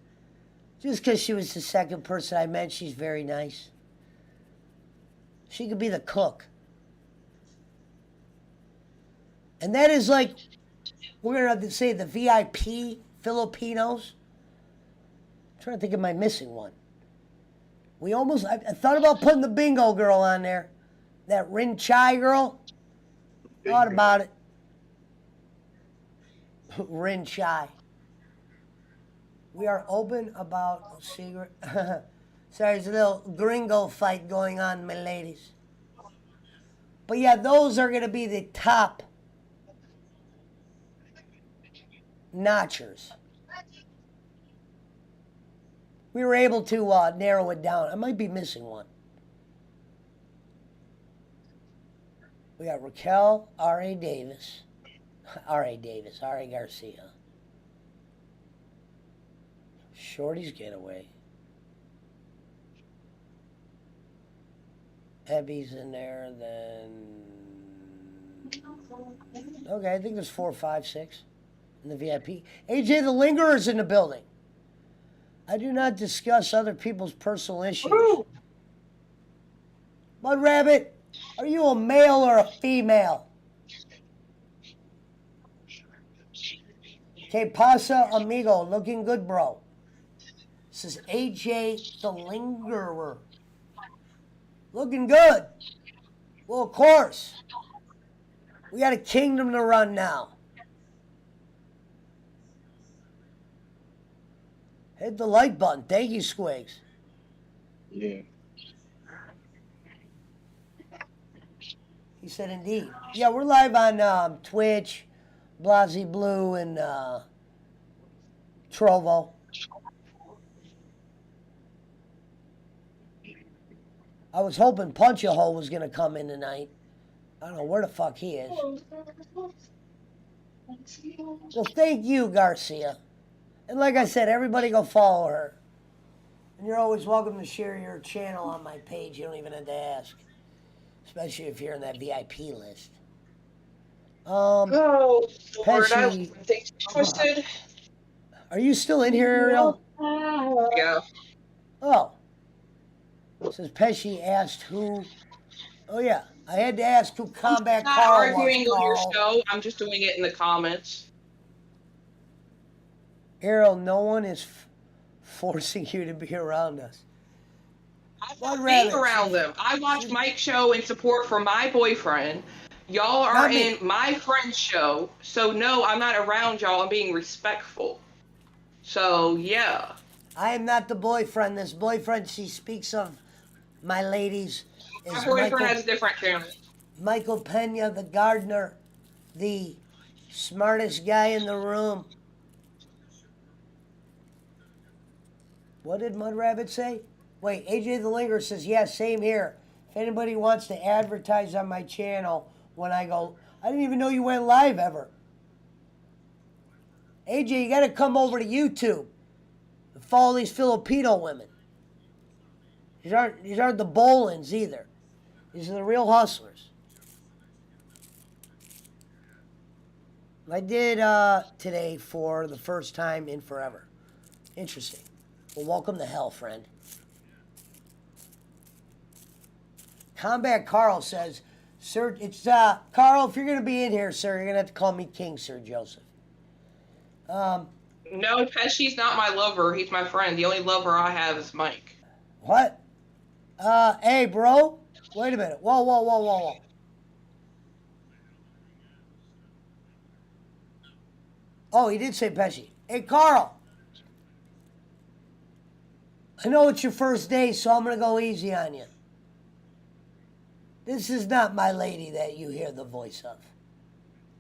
Just because she was the second person I met, she's very nice. She could be the cook. And that is like, we're going to have to say the VIP Filipinos. I'm trying to think, am I missing one? I thought about putting the bingo girl on there. That Rin Chai girl. Thought about it. Rin Chai. We are open about secret. Sorry, there's a little gringo fight going on, my ladies. But yeah, those are going to be the top notchers. We were able to narrow it down. I might be missing one. We got Raquel, R.A. Davis, R.A. Garcia. Shorty's Getaway. Ebby's in there, then... Okay, I think there's 4, 5, 6 in the VIP. AJ the Lingerer's in the building. I do not discuss other people's personal issues. Woo! Mud Rabbit, are you a male or a female? Que pasa, amigo? Looking good, bro. This is AJ the Lingerer. Looking good. Well, of course. We got a kingdom to run now. Hit the like button. Thank you, Squigs. Yeah. He said, indeed. Yeah, we're live on Twitch, Blasey Blue, and Trovo. I was hoping Punch-A-Hole was going to come in tonight. I don't know where the fuck he is. Well, thank you, Garcia. And like I said, everybody go follow her. And you're always welcome to share your channel on my page. You don't even have to ask. Especially if you're in that VIP list. Oh, Lord, I Pesci, things twisted. are you still in here, Ariel? Yeah. Oh. It says Pesci asked who... Oh, yeah. I had to ask who Combat I'm not Carl arguing was, on your Carl. show. I'm just doing it in the comments. Ariel, no one is forcing you to be around us. I'm Well, not being rather, around them. I watch Mike's show in support for my boyfriend. Y'all are Not me. in my friend's show. So, no, I'm not around y'all. I'm being respectful. So, yeah. I am not the boyfriend. This boyfriend she speaks of, my ladies, is My boyfriend Michael, has a different channel. Michael Pena, the gardener, the smartest guy in the room. What did Mud Rabbit say? Wait, AJ the Linger says, yeah, same here. If anybody wants to advertise on my channel when I go, I didn't even know you went live ever. AJ, you got to come over to YouTube and follow these Filipino women. These aren't the Bolins either. These are the real hustlers. I did today for the first time in forever. Interesting. Well, welcome to hell, friend. Combat Carl says, Sir, it's Carl, if you're going to be in here, sir, you're going to have to call me King Sir Joseph. No, Pesci's not my lover. He's my friend. The only lover I have is Mike. What? Hey, bro. Wait a minute. Whoa, whoa, whoa, whoa, whoa. Oh, he did say Pesci. Hey, Carl. I know it's your first day, so I'm going to go easy on you. This is not my lady that you hear the voice of.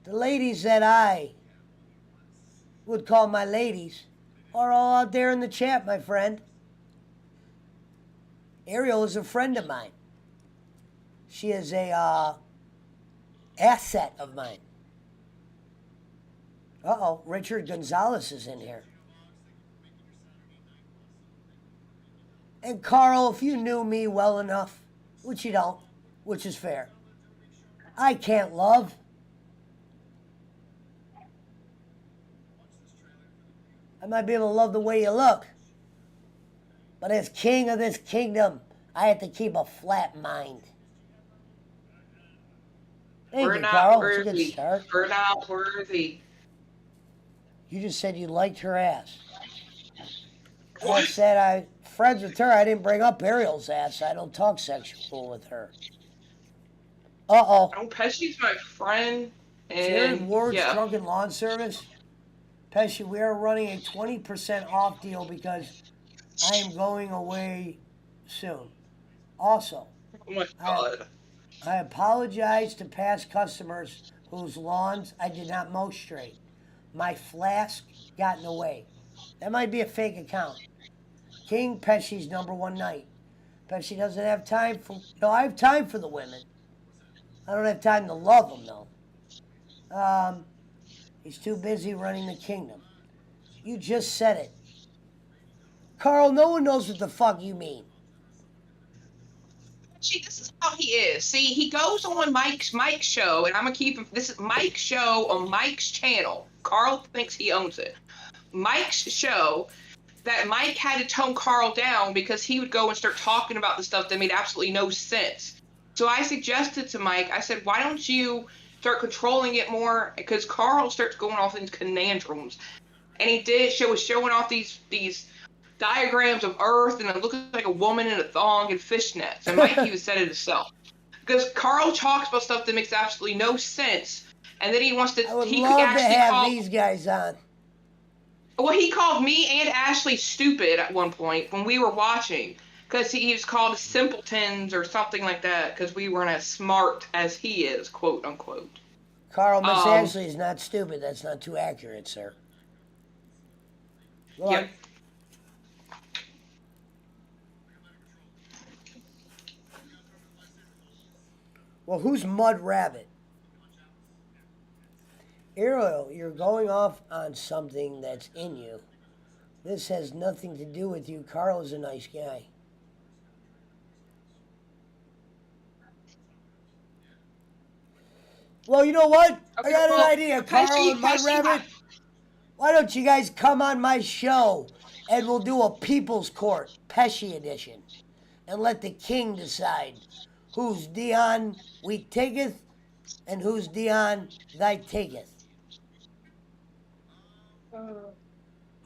The ladies that I would call my ladies are all out there in the chat, my friend. Ariel is a friend of mine. She is a asset of mine. Uh-oh, Richard Gonzalez is in here. And Carl, if you knew me well enough, which you don't, which is fair, I can't love. I might be able to love the way you look, but as king of this kingdom, I have to keep a flat mind. Thank We're you, not Carl. It's a good worthy. start. We're not worthy. You just said you liked her ass. I said I friends with her. I didn't bring up Ariel's ass. I don't talk sexual with her. Uh-oh. Oh, Pesci's my friend. Jared And Ward's yeah. Drunken Lawn Service. Pesci, we are running a 20% off deal because I am going away soon. Also, Oh my god. I apologize to past customers whose lawns I did not mow straight. My flask got in the way. That might be a fake account. King Pesci's #1 night. Pesci doesn't have time for. No, I have time for the women. I don't have time to love them though. He's too busy running the kingdom. You just said it, Carl. No one knows what the fuck you mean. See, this is how he is. See, he goes on Mike's show, and I'm gonna keep him. This is Mike's show on Mike's channel. Carl thinks he owns it. Mike's show that Mike had to tone Carl down because he would go and start talking about the stuff that made absolutely no sense. So I suggested to Mike, I said, why don't you start controlling it more? Because Carl starts going off these conundrums. And he did, was showing off these diagrams of Earth, and it looked like a woman in a thong and fishnets. And Mike even said it himself. Because Carl talks about stuff that makes absolutely no sense. And then he wants to, I would he love could to actually have call, these guys on. well, he called me and Ashley stupid at one point when we were watching, because he was called simpletons or something like that, because we weren't as smart as he is, quote unquote. Carl, Miss Ashley is not stupid. That's not too accurate, sir. Go on. Yep. Well, who's Mud Rabbit? Ariel, you're going off on something that's in you. This has nothing to do with you. Carl is a nice guy. Well, you know what? I got an idea, Carl and Mud Rabbit. Why don't you guys come on my show and we'll do a People's Court, Pesci edition, and let the king decide who's Dion we taketh and who's Dion thy taketh.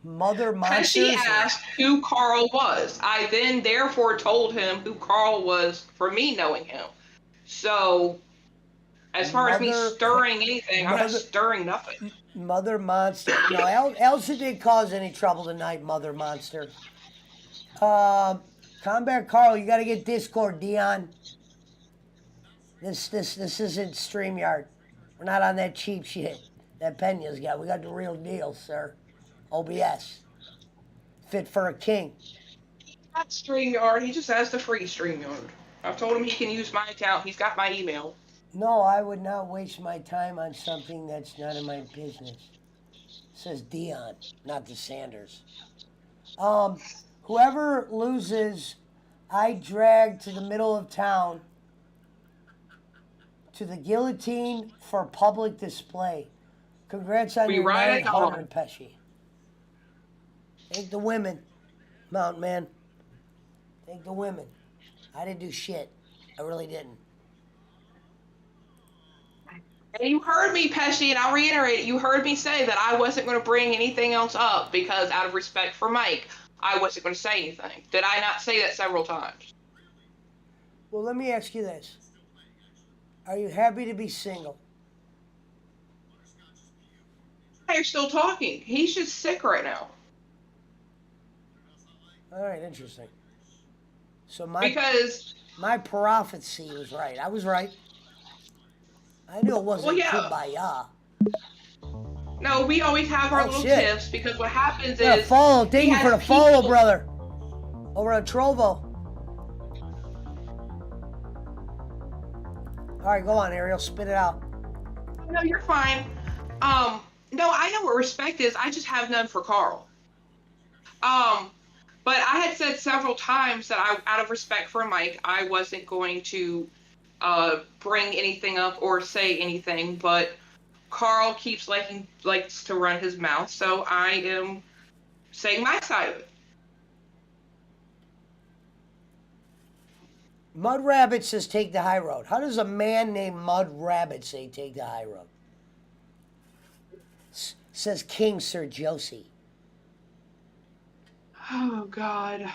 Mother monsters. Pesci asked who Carl was. I then therefore told him who Carl was for me knowing him. So, as far as me stirring anything, I'm not stirring nothing. Mother Monster. No, Elsa didn't cause any trouble tonight, Mother Monster. Combat Carl, you got to get Discord, Dion. This isn't StreamYard. We're not on that cheap shit that Pena's got. We got the real deal, sir. OBS. Fit for a king. Not StreamYard. He just has the free StreamYard. I've told him he can use my account. He's got my email. No, I would not waste my time on something that's none of my business. It says Dion, not the Sanders. Whoever loses, I drag to the middle of town to the guillotine for public display. Congrats on your 900, Pesci. Take the women, Mountain Man. Take the women. I didn't do shit. I really didn't. And you heard me, Pesci, and I'll reiterate it. You heard me say that I wasn't going to bring anything else up because, out of respect for Mike, I wasn't going to say anything. Did I not say that several times? Well, let me ask you this. Are you happy to be single? You're still talking. He's just sick right now. All right, interesting. So my prophecy was right. I was right. I knew it wasn't kumbaya. No, we always have our little tips because what happens is... follow. Thank you for the follow, brother. Over on Trovo. All right, go on, Ariel. Spit it out. No, you're fine. No, I know what respect is. I just have none for Carl. But I had said several times that out of respect for Mike, I wasn't going to bring anything up or say anything, but Carl likes to run his mouth, so I am saying my side of it. Mud Rabbit says take the high road. How does a man named Mud Rabbit say take the high road? Says King Sir Josie. Oh God.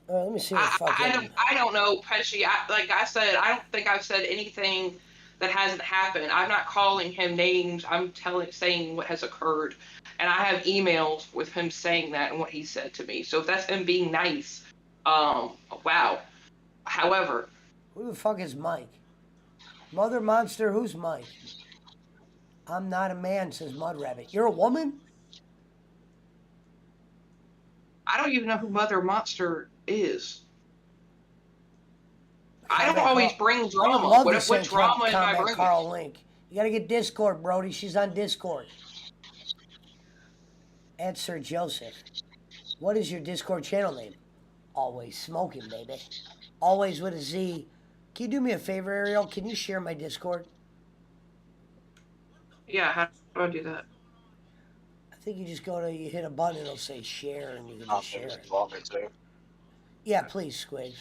Let me see what I don't know, Pesci. Like I said, I don't think I've said anything that hasn't happened. I'm not calling him names. I'm saying what has occurred, and I have emails with him saying that and what he said to me. So if that's him being nice, wow. However, who the fuck is Mike? Mother Monster, who's Mike? I'm not a man, says Mud Rabbit. You're a woman? I don't even know who Mother Monster is. I don't Combat always Carl. bring I would drama. love to What send drama am I Combat bringing? Carl link. You gotta get Discord, Brody. She's on Discord. And Sir Joseph. What is your Discord channel name? Always smoking, baby. Always with a Z. Can you do me a favor, Ariel? Can you share my Discord? Yeah, how do I do that? I think you just you hit a button, it'll say share, and you can I'll just share it. want me to. Yeah, please, Squigs.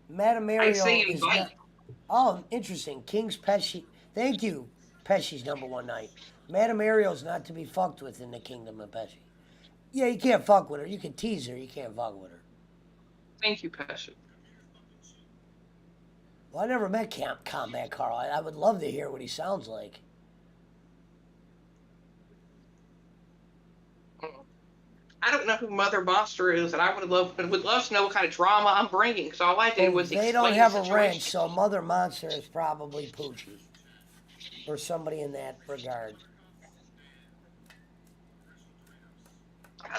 Madam I Ariel say is invite. not. Oh, interesting. King's Pesci. Thank you. Pesci's #1 night. Madam Ariel's not to be fucked with in the kingdom of Pesci. Yeah, you can't fuck with her. You can tease her. You can't fuck with her. Thank you, Passion. Well, I never met Combat Carl. I would love to hear what he sounds like. I don't know who Mother Monster is, and I would love to know what kind of drama I'm bringing. Because all I did Well, was they explain don't the have a situation. wrench, so Mother Monster is probably Poochie. Or somebody in that regard.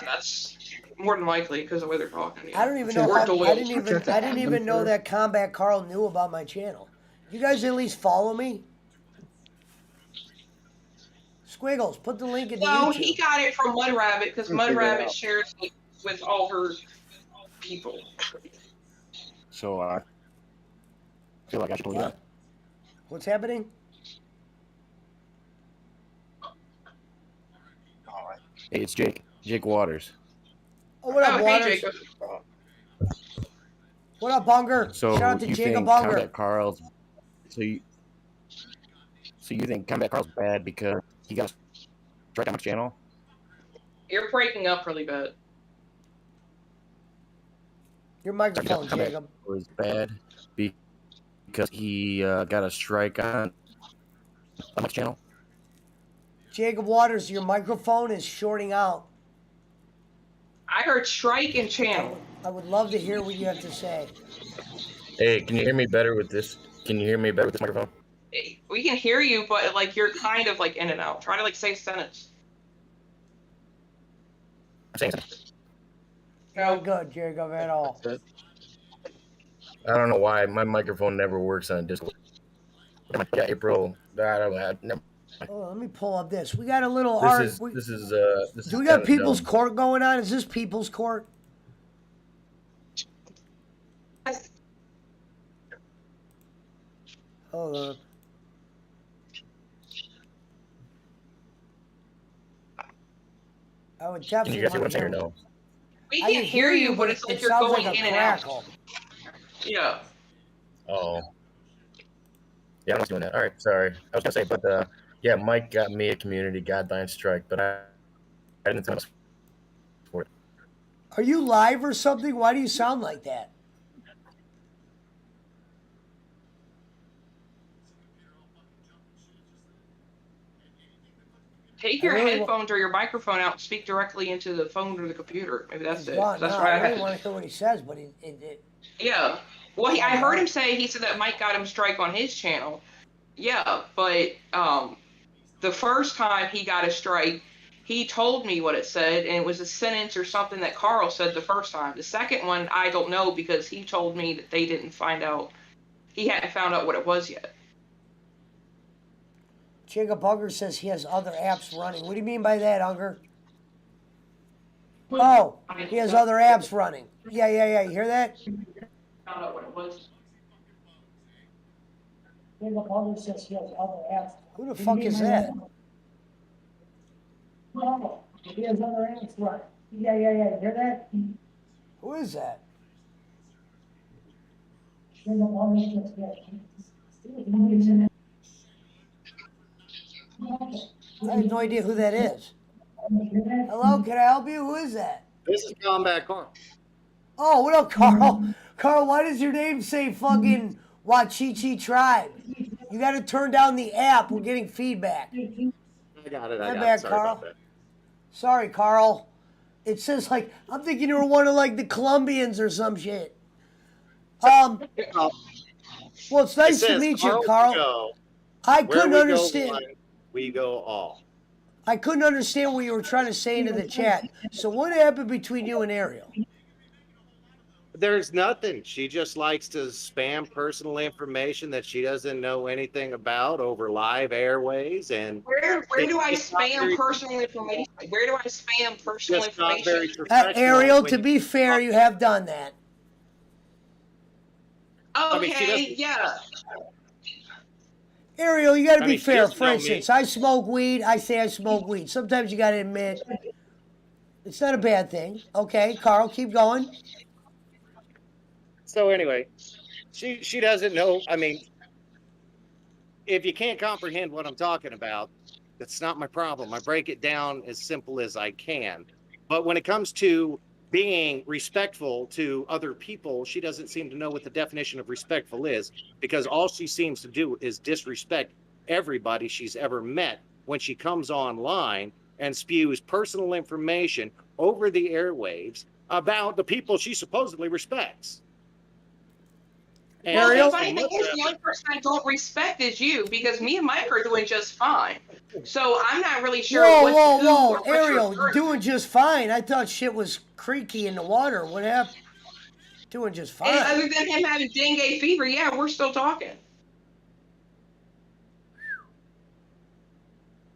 That's more than likely because of the way they're talking. I don't even know. We're I delusional. didn't even know that Combat Carl knew about my channel. You guys at least follow me. Squiggles, put the link in the No, YouTube. he got it from Mud Rabbit because Mud figure it Rabbit out. shares it with all her people. So I feel like I should believe that. What's happening? Hey, it's Jake. Jake Waters. Oh, what up, Oh, Waters? hey, Jacob. What up, Bunger? So Shout out to you Jacob think Bunger. Combat Carl's so you think Combat Carl's bad because he got a strike on my channel? You're breaking up really bad. Your microphone, Combat Jacob. was bad because he got a strike on my channel. Jacob Waters, your microphone is shorting out. I heard strike and channel. I would love to hear what you have to say. Hey, can you hear me better with this? Can you hear me better with this microphone? We can hear you, but like you're kind of like in and out. Try to like say a sentence. I'm saying something. Not good, Jacob, at all. I don't know why my microphone never works on Discord. Yeah, April. Never. Oh, let me pull up this. We got a little This art. is Do is we got kinda People's dumb. Court going on? Is this People's Court? Hold on. I would Can definitely you guys hear what want I'm to saying or hear. no? We I can hear you, but it's like it you're sounds going like a in and crackle. out. Yeah. Oh. Yeah, I was doing that. All right, sorry. I was gonna say, but yeah, Mike got me a community guideline strike, but I didn't think for it. Are you live or something? Why do you sound like that? Take I your really headphones or your microphone out and speak directly into the phone or the computer. Maybe that's He's it. gone. That's No, why I I really had. want to hear what he says, but Yeah. Well, I heard him say he said that Mike got him strike on his channel. Yeah, but the first time he got a strike, he told me what it said, and it was a sentence or something that Carl said the first time. The second one, I don't know because he told me that they didn't find out. He hadn't found out what it was yet. Jacob Unger says he has other apps running. What do you mean by that, Unger? Oh, he has other apps running. Yeah. You hear that? Found out what it was. Jacob Unger says he has other apps. Who the fuck is that? Oh, he has other apps running. Yeah. You hear that? Who is that? Jacob Unger says he has. I have no idea who that is. Hello, can I help you? Who is that? This is Combat Carl. Oh, what up, Carl? Carl, why does your name say fucking Wachichi Tribe? You got to turn down the app. We're getting feedback. I got it. My I got bad, it. Sorry Carl. about that. Sorry, Carl. It says like I'm thinking you were one of like the Colombians or some shit. Well, it's nice to meet you, Carl. Go. I Where couldn't we understand. Go one, we go all. I couldn't understand what you were trying to say into the chat. So what happened between you and Ariel? There's nothing. She just likes to spam personal information that she doesn't know anything about over live airways, and Where it's do I just not spam very, personal information? Where do I spam personal just not information? very professional. Ariel, when to you be fair, talk- you have done that. I mean, she Okay, doesn't. yeah. Ariel, you got to I be mean, she fair. doesn't For know instance, me. I smoke weed. I say I smoke weed. Sometimes you got to admit it's not a bad thing. Okay, Carl, keep going. So anyway, she doesn't know. I mean, if you can't comprehend what I'm talking about, that's not my problem. I break it down as simple as I can. But when it comes to being respectful to other people, she doesn't seem to know what the definition of respectful is, because all she seems to do is disrespect everybody she's ever met when she comes online and spews personal information over the airwaves about the people she supposedly respects. Well, the Ariel? funny thing is, the only person I don't respect is you, because me and Mike are doing just fine. So I'm not really sure Whoa, who whoa, or whoa. what you're Ariel, you're referring to. doing just fine. I thought shit was creaky in the water. What happened? Doing just And fine. other than him having dengue fever, yeah, we're still talking.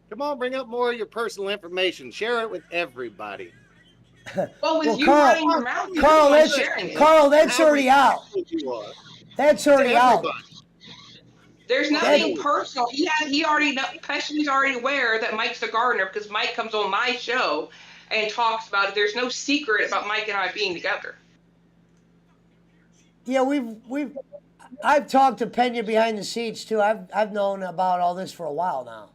Come on, bring up more of your personal information. Share it with everybody. Well, with Well, you running your mouth, you're Carl, the one that's sharing it. Carl, that's How already out. respectful you are That's to already out. everybody. There's Well, nothing hey, personal. He already know. Pesci's already aware that Mike's the gardener because Mike comes on my show and talks about it. There's no secret about Mike and I being together. Yeah, I've talked to Pena behind the scenes too. I've known about all this for a while now.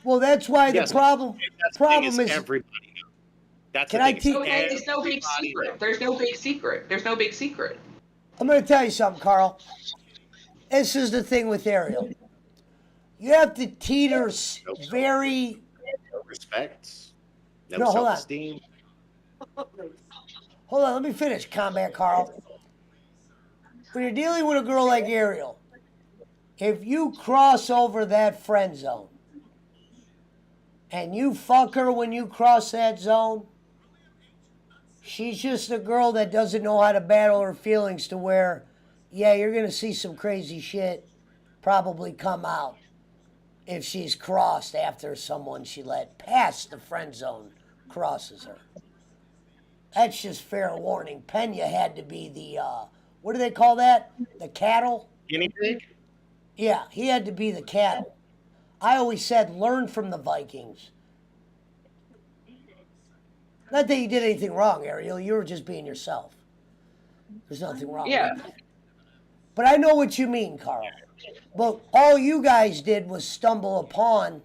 Well, that's why yes, the problem that's the thing is everybody knows. That's Can the I thing. teach? Okay, it's no big Everybody secret. knows. There's no big secret. There's no big secret. I'm going to tell you something, Carl. This is the thing with Ariel. You have to teeter very. No respect, no No, hold on. self-esteem. Hold on, let me finish, Combat Carl. When you're dealing with a girl like Ariel, if you cross over that friend zone and you fuck her when you cross that zone, she's just a girl that doesn't know how to battle her feelings to where, yeah, you're going to see some crazy shit probably come out if she's crossed after someone she let pass the friend zone crosses her. That's just fair warning. Pena had to be the, what do they call that? The cattle? Guinea pig? Yeah, he had to be the cattle. I always said learn from the Vikings. Not that you did anything wrong, Ariel. You were just being yourself. There's nothing wrong Yeah. with that. But I know what you mean, Carl. But all you guys did was stumble upon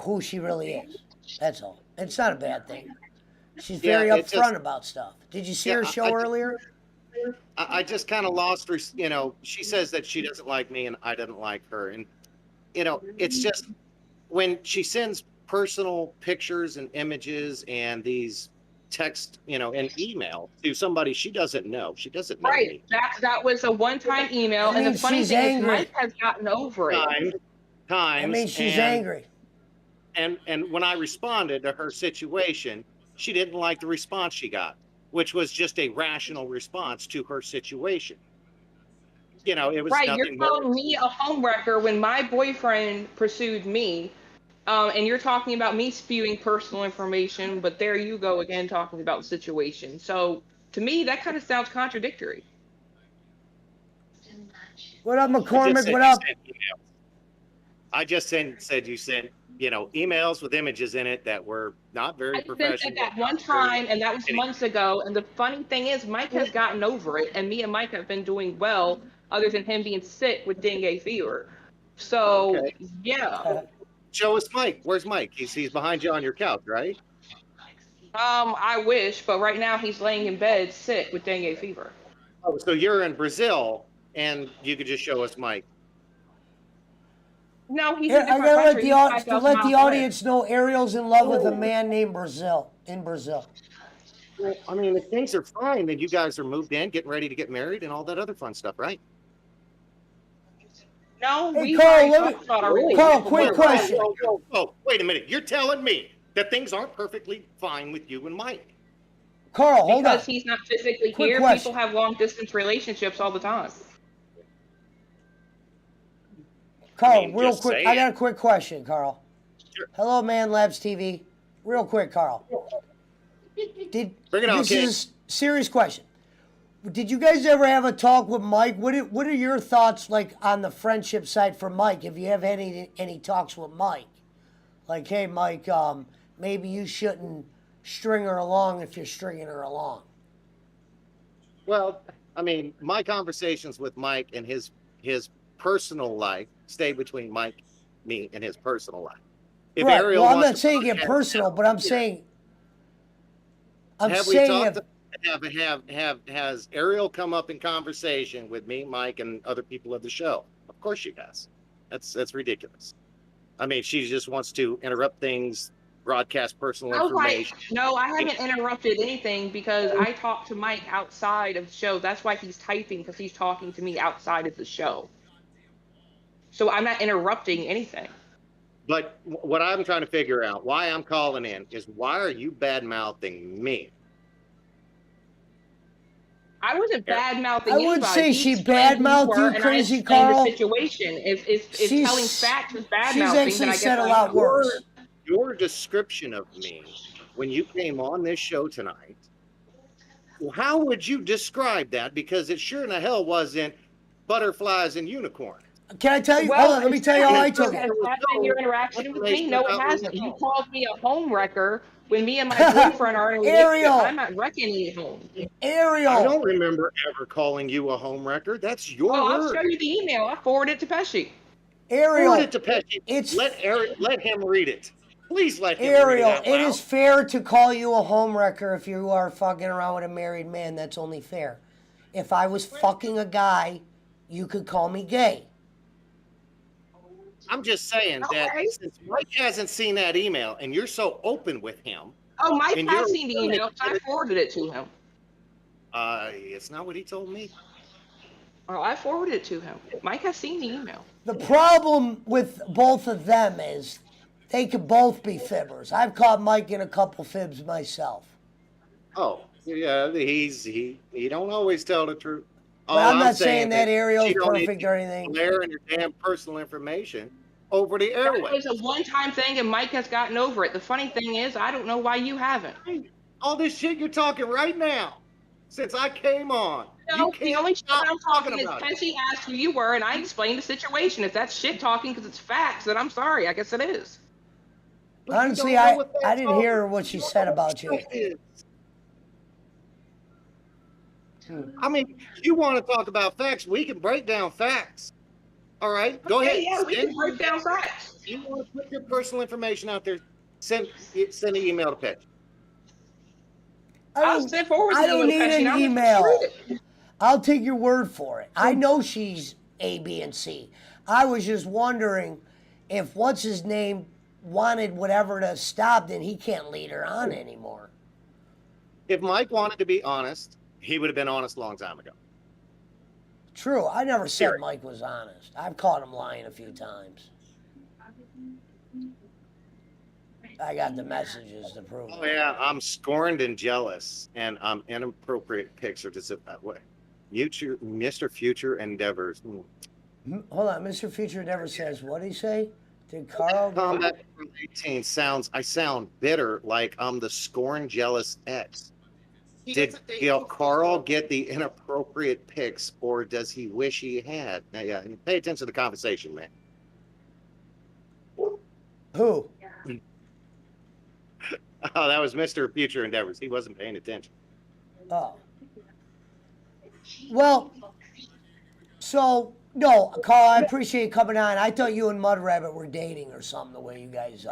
who she really is. That's all. It's not a bad thing. She's very Yeah, it upfront just- about stuff. Did you see Yeah, her show earlier? I just kind of lost her. You know, she says that she doesn't like me and I didn't like her. And, you know, it's just when she sends personal pictures and images and these text, you know, and email to somebody she doesn't know. She doesn't know Right. me. That was a one-time email, That and the means funny she's thing angry. is Mike has gotten over it. Times. I mean, she's and, angry. And when I responded to her situation, she didn't like the response she got, which was just a rational response to her situation. You know, it was Right, you're nothing more. calling me a homewrecker when my boyfriend pursued me, and you're talking about me spewing personal information, but there you go again talking about the situation. So to me, that kind of sounds contradictory. What up, I just McCormick? said What you up? sent emails. I just said you sent, you know, emails with images in it that were not very I sent professional. it that one time, and that was months ago. And the funny thing is, Mike has gotten over it, and me and Mike have been doing well, other than him being sick with dengue fever. So Okay. yeah, Show us Mike. Where's Mike? He's behind you on your couch, right? I wish, but right now he's laying in bed sick with dengue fever. Oh, so you're in Brazil, and you could just show us Mike. No, he's Here, in a I different gotta country. He's 5,000 let the miles away. audience know Ariel's in love with a man named Brazil in Brazil. Well, I mean, if things are fine, then you guys are moved in, getting ready to get married, and all that other fun stuff, right? No, Hey, we Carl, already let me- talked about our Whoa, relationship. Carl, and quick where we're question. at. Wait a minute. You're telling me that things aren't perfectly fine with you and Mike? Carl, hold on. Because he's not physically Quick here, question. people have long distance relationships all the time. Carl, mean, real just quick. say I it. got a quick question, Carl. Sure. Hello, Man Labs TV. Real quick, Carl. Bring it on, This kid. is a serious question. Did you guys ever have a talk with Mike? What are your thoughts like on the friendship side for Mike? If you have any talks with Mike, like, hey, Mike, maybe you shouldn't string her along if you're stringing her along. Well, I mean, my conversations with Mike and his personal life stay between Mike, me, and his personal life. If Right. Ariel Well, I'm wants not to saying get broadcast personal, but I'm yeah. saying. Have we talked? Has Ariel come up in conversation with me, Mike, and other people of the show? Of course she has. That's ridiculous. I mean, she just wants to interrupt things, broadcast personal I was like, information. no, I haven't interrupted anything because I talk to Mike outside of the show. That's why he's typing, because he's talking to me outside of the show. So I'm not interrupting anything. But what I'm trying to figure out, why I'm calling in, is why are you bad mouthing me? I wasn't bad mouthing I anybody. would say He she explained who bad-mouthed were, you, and I Crazy explained Carl. the situation. If telling facts is bad She's mouthing, actually then I guess said a I lot am. worse. Your description of me when you came on this show tonight, how would you describe that? Because it sure in the hell wasn't butterflies and unicorns. Can I tell you? Well, hold on, let me tell you how I took has it. that been your interaction with me? information No, it about hasn't. me at You all. called me a home wrecker when me and my boyfriend are in a relationship. Ariel. I'm not wrecking any home. Ariel. I don't remember ever calling you a home wrecker. That's your Oh, I'll word. show you the email. I forwarded it to Pesci. Ariel. Forward it to Pesci. It's let him read it. Please let him read it Ariel. out It loud. is fair to call you a home wrecker if you are fucking around with a married man. That's only fair. If I was fucking a guy, you could call me gay. I'm just saying that Okay. since Mike hasn't seen that email and you're so open with him, Oh, Mike And has you're seen the willing email. to So I forwarded it to him. it's not what he told me. Oh, I forwarded it to him. Mike has seen the email. The problem with both of them is they could both be fibbers. I've caught Mike in a couple fibs myself. Oh, yeah, he don't always tell the truth. But I'm not saying that Ariel's she don't need perfect to or anything. Blaring your damn personal information over the That airway. was a one-time thing, and Mike has gotten over it. The funny thing is, I don't know why you haven't. All this shit you're talking right now, since I came on. No, You the can't only shit stop I'm talking is about it. Pesci asked who you were, and I explained the situation. If that's shit talking because it's facts, then I'm sorry. I guess it is. But you Honestly, don't know I what that's didn't all- hear what she you don't said know what about you. shit is. I mean, you want to talk about facts? We can break down facts. All right, go ahead. Yeah, we can break down facts. You want to put your personal information out there? Send an email to Petch. I'll send forward the I don't email to need Pesci, and an I'll let Pesci email. read it. I'll take your word for it. I know she's A, B, and C. I was just wondering if what's his name wanted whatever to stop, then he can't lead her on anymore. If Mike wanted to be honest, he would have been honest a long time ago. True. I never said Sure. Mike was honest. I've caught him lying a few times. I got the messages to prove Oh it. yeah, I'm scorned and jealous, and inappropriate pics are just that way. Mr. Future Endeavors. Hold on. Mr. Future never says, what did he say? Did Carl? Combat 18 I sound bitter, like I'm the scorned, jealous ex. Did Carl get the inappropriate pics, or does he wish he had? Now, yeah, pay attention to the conversation, man. Who? Oh, that was Mr. Future Endeavors. He wasn't paying attention. Oh. Well, so, no, Carl, I appreciate you coming on. I thought you and Mud Rabbit were dating or something, the way you guys,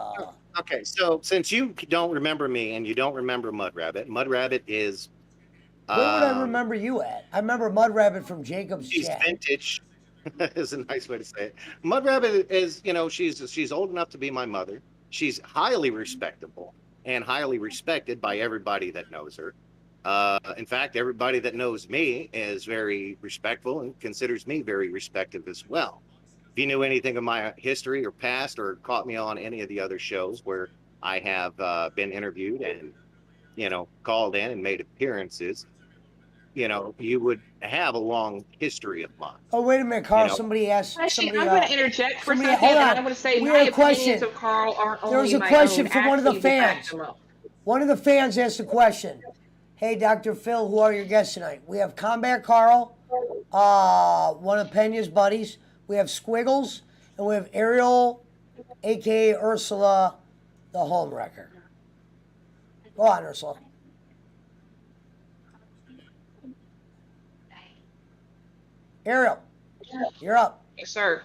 Okay, so since you don't remember me and you don't remember Mud Rabbit is. Where would I remember you at? I remember Mud Rabbit from Jacob's She's Chat. vintage. Is a nice way to say it. Mud Rabbit is, she's old enough to be my mother. She's highly respectable and highly respected by everybody that knows her. In fact, everybody that knows me is very respectful and considers me very respected as well. if you knew anything of my history or past, or caught me on any of the other shows where I have been interviewed and, called in and made appearances, you would have a long history of mine. Oh, wait a minute, Carl. You know. Somebody asked. Actually, Somebody. I'm going to interject for a Somebody. second, Hold and on. I'm going to say We my had a opinions question. of Carl aren't There was only a my question own. from one of the Ashley will back fans. them up. One of the fans asked a question. Hey, Dr. Phil, who are your guests tonight? We have Combat Carl, one of Pena's buddies. We have Squiggles, and we have Ariel, a.k.a. Ursula, the homewrecker. Go on, Ursula. Ariel, you're up. Yes, sir.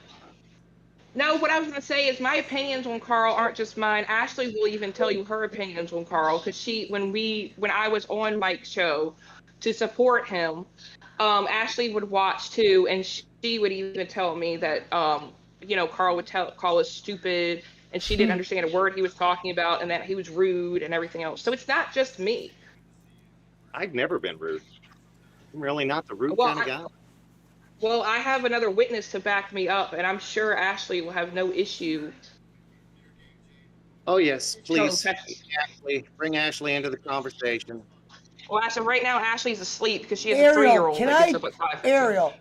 No, what I was going to say is my opinions on Carl aren't just mine. Ashley will even tell you her opinions on Carl because when I was on Mike's show to support him, Ashley would watch too, and she would even tell me that Carl would call us stupid, and she didn't understand a word he was talking about, and that he was rude and everything else. So it's not just me. I've never been rude. I'm really not the rude Well, kind of guy. Well, I have another witness to back me up, and I'm sure Ashley will have no issue. Oh yes, please. Ashley. Bring Ashley into the conversation. Well, as of right now, Ashley's asleep because she has Ariel, a 3-year-old can that I? gets up at 5:15. Ariel.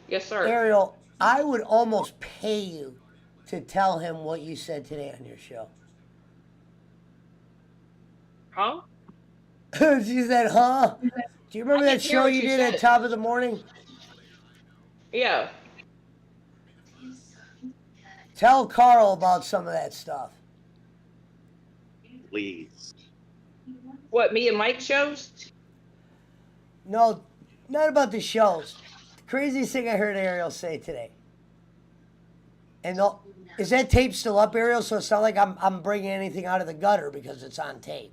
Yes, sir. Ariel, I would almost pay you to tell him what you said today on your show. Huh? She said, huh? Do you remember I that didn't hear show what you you did said. at top of the morning? Yeah. Tell Carl about some of that stuff. Please. What, me and Mike shows? No, not about the shows. The craziest thing I heard Ariel say today. And is that tape still up, Ariel? So it's not like I'm bringing anything out of the gutter because it's on tape.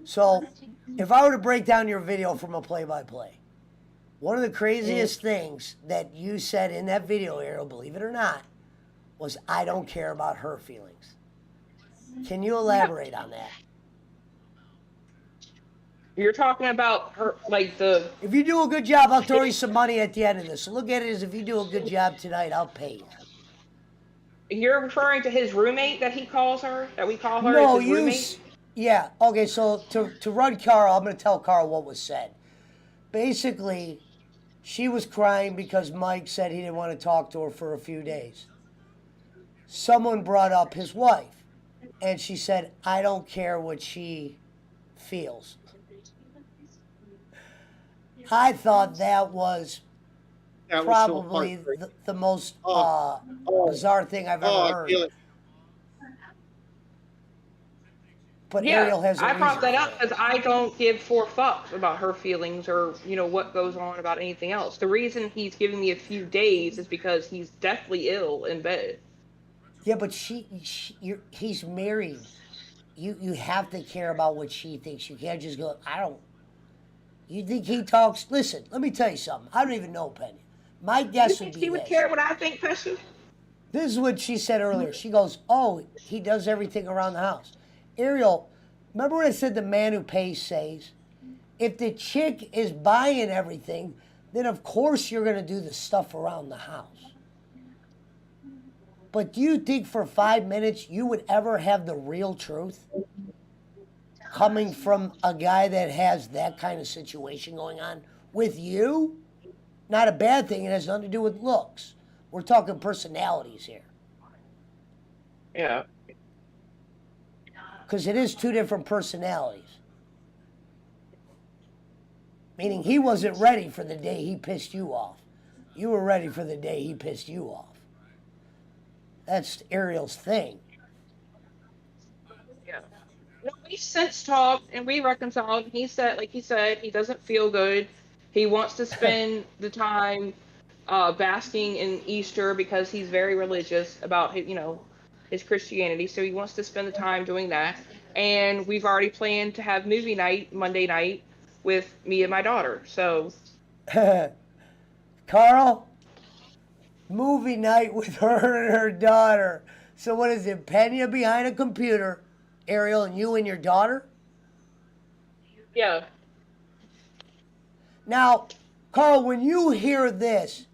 So if I were to break down your video from a play-by-play, one of the craziest things that you said in that video, Ariel, believe it or not, was I don't care about her feelings. Can you elaborate on that? You're talking about her, like the... If you do a good job, I'll throw you some money at the end of this. So look at it as if you do a good job tonight, I'll pay you. You're referring to his roommate that he calls her? That we call her No, as his roommate? Yeah, okay, so to run Carl, I'm going to tell Carl what was said. Basically, she was crying because Mike said he didn't want to talk to her for a few days. Someone brought up his wife, and she said, I don't care what she feels. I thought that was probably the most bizarre thing I've ever heard. But Yeah, Ariel has a I brought reason that for up because I don't give 4 fucks about her feelings or, what goes on about anything else. The reason he's giving me a few days is because he's deathly ill in bed. Yeah, but he's married. You have to care about what she thinks. You can't just go, I don't. You think he talks? Listen, let me tell you something. I don't even know Penny. My guess would be he would care what I think, Pesci? This is what she said earlier. She goes, oh, he does everything around the house. Ariel, remember when I said the man who pays saves? If the chick is buying everything, then of course you're going to do the stuff around the house. But do you think for 5 minutes you would ever have the real truth coming from a guy that has that kind of situation going on with you? Not a bad thing. It has nothing to do with looks. We're talking personalities here. Yeah. Because it is 2 different personalities. Meaning he wasn't ready for the day he pissed you off. You were ready for the day he pissed you off. That's Ariel's thing. Yeah. No, we since talked and we reconciled. He said, like he said, he doesn't feel good. He wants to spend the time basking in Easter because he's very religious about his Christianity. So he wants to spend the time doing that. And we've already planned to have movie night Monday night with me and my daughter. So, Carl, movie night with her and her daughter. So what is it? Pena behind a computer, Ariel, and you and your daughter? yeah. Now, Carl, when you hear this,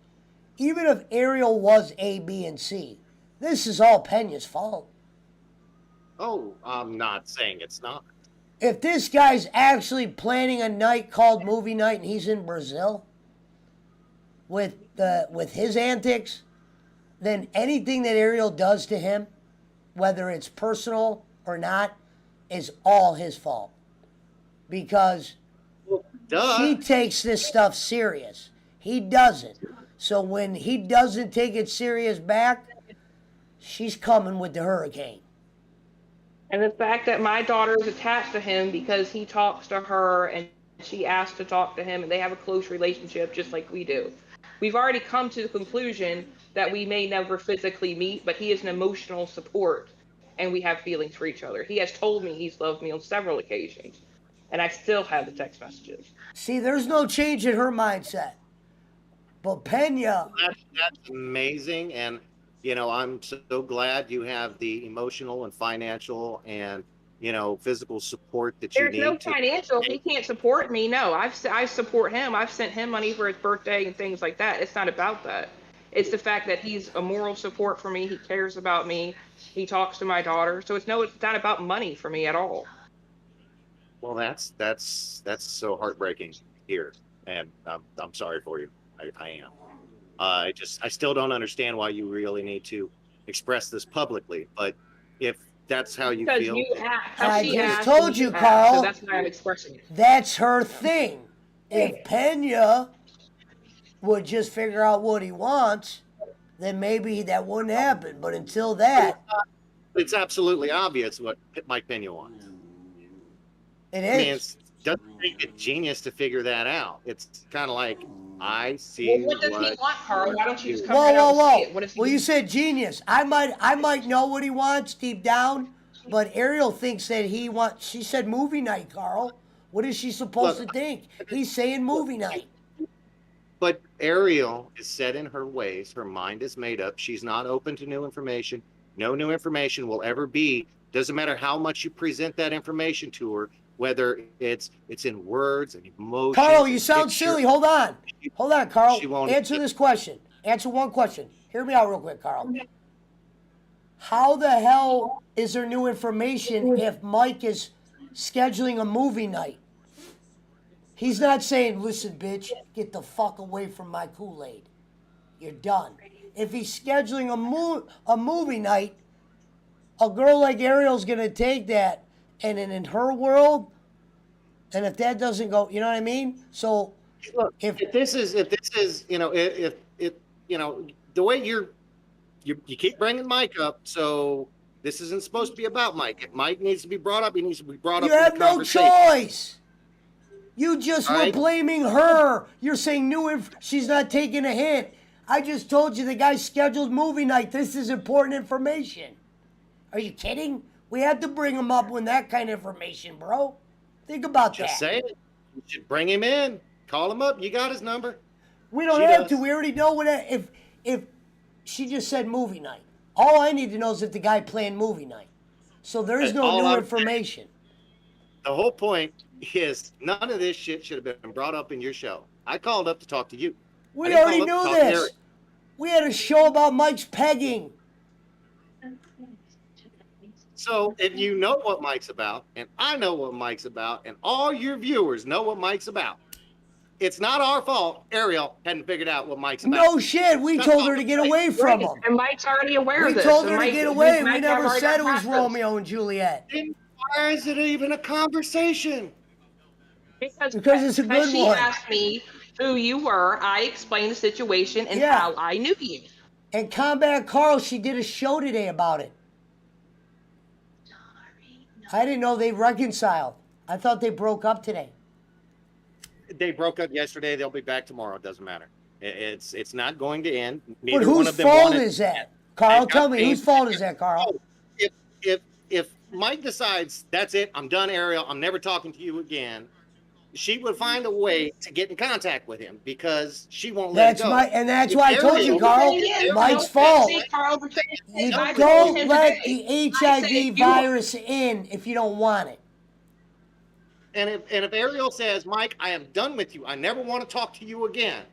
even if Ariel was A, B, and C, this is all Pena's fault. Oh, I'm not saying it's not. If this guy's actually planning a night called movie night and he's in Brazil with his antics, then anything that Ariel does to him, whether it's personal or not, is all his fault. Because Duh. she takes this stuff serious. He doesn't. So when he doesn't take it serious back, she's coming with the hurricane. And the fact that my daughter is attached to him because he talks to her and she asked to talk to him and they have a close relationship just like we do. We've already come to the conclusion that we may never physically meet, but he is an emotional support and we have feelings for each other. He has told me he's loved me on several occasions, and I still have the text messages. See, there's no change in her mindset. But Pena, That's amazing, and I'm so glad you have the emotional and financial and physical support that you There's need. no financial. He can't support me. No, I support him. I've sent him money for his birthday and things like that. It's not about that. It's the fact that he's a moral support for me. He cares about me. He talks to my daughter. So it's not about money for me at all. Well, that's so heartbreaking here, and I'm sorry for you. I am. I still don't understand why you really need to express this publicly. But if that's how you Because feel, you asked, I she just asked, told and you, asked, Carl. So that's why I'm expressing it. that's her thing. If Pena would just figure out what he wants, then maybe that wouldn't happen. But until that, it's absolutely obvious what Mike Pena wants. it I mean, is. it doesn't take a genius to figure that out. It's kind of like, I see Well, what does he want, Carl? Why don't you just come Whoa, right out whoa, and see whoa. it? What does he Well, you said genius. I might know what he wants deep down, but Ariel thinks that he wants. She said movie night, Carl. What is she supposed Look, to think? He's saying movie night. But Ariel is set in her ways. Her mind is made up. She's not open to new information. No new information will ever be. Doesn't matter how much you present that information to her, whether it's in words and emotions. Carl, you and sound picture. silly. Hold on, Carl. She won't- Answer this question. Answer one question. Hear me out real quick, Carl. How the hell is there new information if Mike is scheduling a movie night? He's not saying, listen, bitch, get the fuck away from my Kool-Aid. You're done. If he's scheduling a movie night, a girl like Ariel's going to take that, and then in her world, and if that doesn't go, you know what I mean? So Look, if this is if the way you keep bringing Mike up, so this isn't supposed to be about Mike. If Mike needs to be brought up, he needs to be brought up. You in have the no conversation. choice. You just All were right. blaming her. You're saying she's not taking a hint. I just told you the guy scheduled movie night. This is important information. Are you kidding? We had to bring him up with that kind of information, bro. Think about Just that. say it. You should bring him in. Call him up. You got his number. We don't She have does. to. We already know what. If she just said movie night, all I need to know is if the guy planned movie night. So there's no All new I'm- information. The whole point is none of this shit should have been brought up in your show. I called up to talk to you. I We didn't already call up to knew talk to this. Eric. We had a show about Mike's pegging. So if you know what Mike's about, and I know what Mike's about, and all your viewers know what Mike's about, it's not our fault Ariel hadn't figured out what Mike's about. No shit. We That's told all her to I'm get saying. away from Right, him. and Mike's already aware We of this. told and her to Mike- get away. We Mike never already said it got was past this. Romeo and Juliet. Then why is it even a conversation? Because it's a good she one. asked me who you were. I explained the situation and Yeah. how I knew you. And Combat Carl, she did a show today about it. I didn't know they reconciled. I thought they broke up today. They broke up yesterday. They'll be back tomorrow. It doesn't matter. It's not going to end. But Neither one whose of them fault wanted- is that? Carl, And tell me, I- whose fault is that, Carl? If Mike decides that's it, I'm done, Ariel, I'm never talking to you again, she would find a way to get in contact with him because she won't let That's it go. that's If why I told you, Ariel- Carl. Mike's fault. You don't let the HIV virus in if you don't want it. And if Ariel says, Mike, I am done with you, I never want to talk to you again,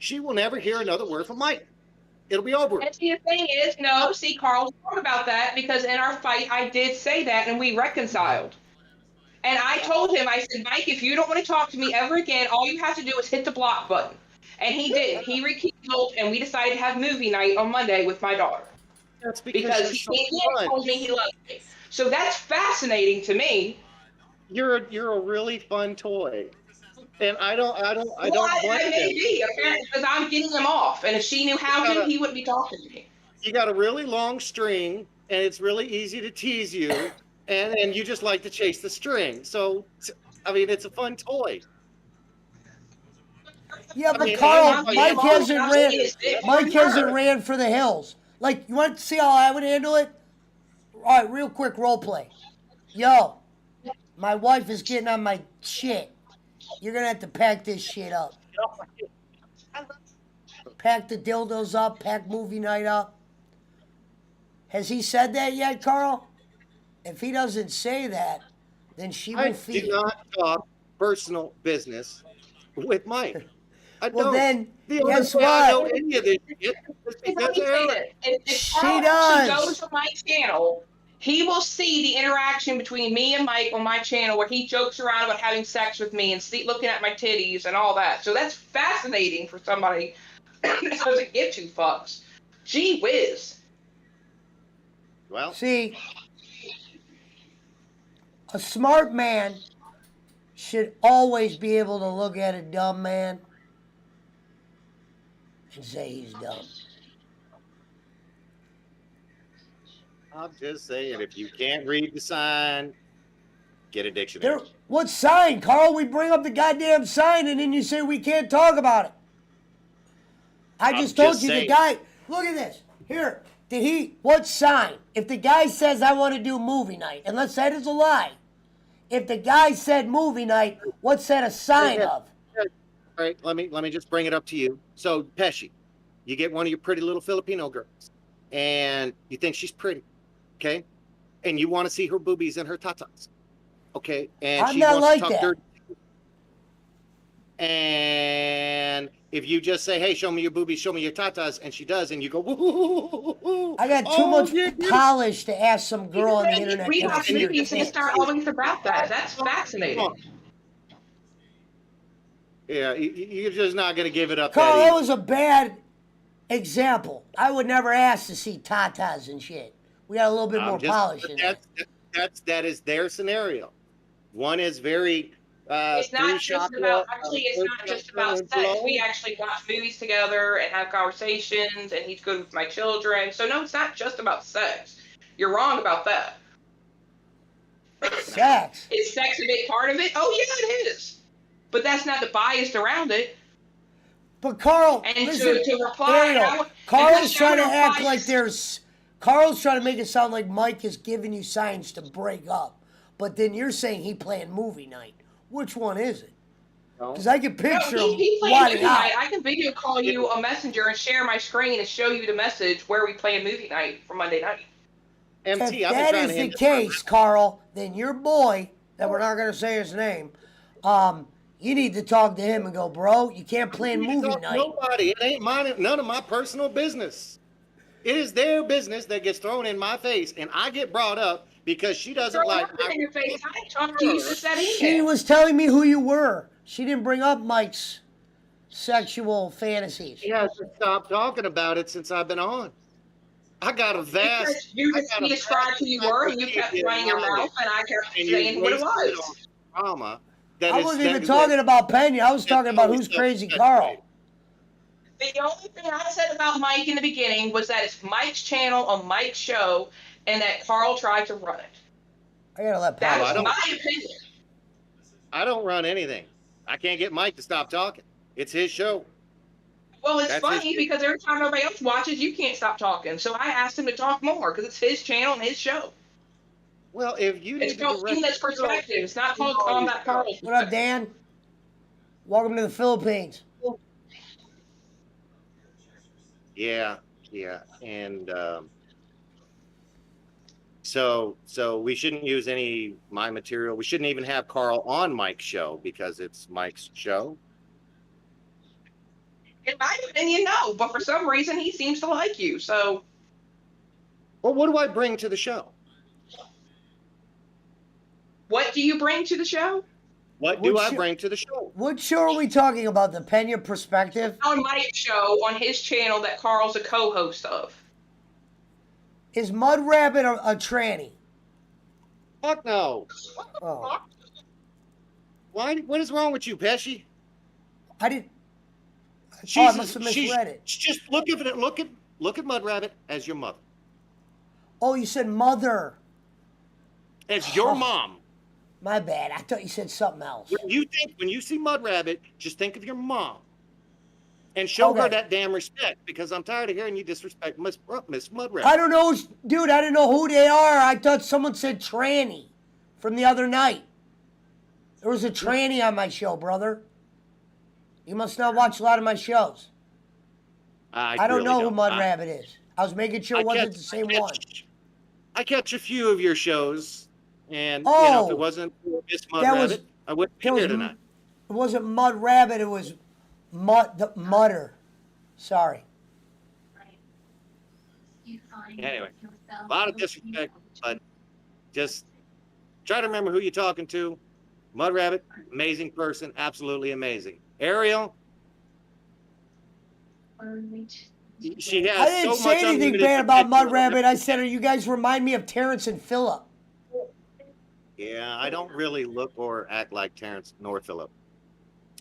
she will never hear another word from Mike. It'll be over. And see, the thing is, no, see, Carl's wrong about that because in our fight, I did say that and we reconciled. And I told him, I said, Mike, if you don't want to talk to me ever again, all you have to do is hit the block button. And he did. He rekindled, and we decided to have movie night on Monday with my daughter. That's Because he so came in and told me he loved me. So that's fascinating to me. You're a really fun toy. And I don't I blame may him. be, apparently, because I'm getting him off. And if she knew how to, he wouldn't be talking to me. You got a really long string, and it's really easy to tease you, and you just like to chase the string. So, I mean, it's a fun toy. Yeah, but mean, Carl, Mike hasn't ran for the hills. Like, you want to see how I would handle it? All right, real quick role play. Yo, my wife is getting on my shit. You're gonna have to pack this shit up. Pack the dildos up. Pack movie night up. Has he said that yet, Carl? If he doesn't say that, then she will I feed. do not talk personal business with Mike. I Well, don't. then, The only guess way I know what? any of this shit is because of Eric. If She Carl does. actually goes to my channel, he will see the interaction between me and Mike on my channel where he jokes around about having sex with me and looking at my titties and all that. So that's fascinating for somebody that doesn't give two fucks. Gee whiz. Well, see, a smart man should always be able to look at a dumb man and say he's dumb. I'm just saying, if you can't read the sign, get a dictionary. What sign, Carl? We bring up the goddamn sign and then you say we can't talk about it. I just told you saying. the guy. Look at this. Here, what sign? If the guy says I want to do movie night, unless that is a lie. If the guy said movie night, what's that a sign of? All right, let me just bring it up to you. So, Pesci, you get one of your pretty little Filipino girls, and you think she's pretty, okay? And you want to see her boobies and her tatas, okay? And I'm she not wants like to talk that. dirty. And if you just say, "Hey, show me your boobies, show me your tatas," and she does, and you go, "Woo!" I got too much polish to ask some girl on the internet. We to watch see her movies and tits. start always about that. That's fascinating. Yeah, you're just not going to give it up. Carl, that that was a bad example. I would never ask to see tatas and shit. We got a little bit more polish in there. That is their scenario. One is very. It's not just about. Actually, it's not just about sex. We actually watch movies together and have conversations, and he's good with my children. So no, it's not just about sex. You're wrong about that. Sex. Is sex a big part of it? Oh yeah, it is. But that's not the bias around it. But Carl, And listen, to reply, Ariel, Carl's trying to act like Carl's trying to make it sound like Mike is giving you signs to break up. But then you're saying he planned movie night. Which one is it? Because I can picture him he played whining movie out. night. I can video call you a messenger and share my screen and show you the message where we play a movie night for Monday night. If that is the case, Carl, then your boy, that we're not going to say his name, you need to talk to him and go, bro, you can't plan movie night. Nobody. It ain't mine. None of my personal business. It is their business that gets thrown in my face, and I get brought up because she doesn't like. In your face. I talked to you since that She was telling me who you were. She didn't bring up Mike's sexual fantasies. She hasn't stopped talking about it since I've been on. I got a vast. You described who you were, and you kept running your mouth, and I kept saying what it was. Drama. I wasn't even talking about Pena. I was talking about who's crazy Carl. The only thing I said about Mike in the beginning was that it's Mike's channel on Mike's show, and that Carl tried to run it. I gotta let That Pat. was my opinion. I don't run anything. I can't get Mike to stop talking. It's his show. Well, it's That's funny because every time everybody else watches, you can't stop talking. So I asked him to talk more because it's his channel and his show. Well, if you It's called Seamless Perspective. It's not called Combat Carl. What up, Dan? Welcome to the Philippines. Yeah, and so we shouldn't use any my material. We shouldn't even have Carl on Mike's show because it's Mike's show. In my opinion, no. But for some reason, he seems to like you. So, Well, what do I bring to the show? what do you bring to the show? What do I sho- bring to the show? what show are we talking about? The Pena Perspective? On Mike's show on his channel that Carl's a co-host of. Is Mud Rabbit a tranny? Fuck no. Oh, Why? What is wrong with you, Pesci? I didn't. She's, I must have misread it. Just look at it. Look at Mud Rabbit as your mother. Oh, you said mother. As your mom. My bad. I thought you said something else. When you see Mud Rabbit, just think of your mom. And show her that damn respect, because I'm tired of hearing you disrespect Miss Mud Rabbit. I don't know, dude. I didn't know who they are. I thought someone said tranny from the other night. There was a tranny on my show, brother. You must not watch a lot of my shows. I don't really know who Mud Rabbit is. I was making sure it wasn't the same one. I catch a few of your shows, and you know, if it wasn't Miss Mud Rabbit, I wouldn't be here tonight. It wasn't Mud Rabbit. It was Mutter. Sorry. Anyway, a lot of disrespect, but just try to remember who you're talking to. Mud Rabbit, amazing person, absolutely amazing. Ariel, she has I didn't so say much anything unlimited bad about Mud potential. Rabbit. I said, you guys remind me of Terrence and Phillip. Yeah, I don't really look or act like Terrence nor Phillip.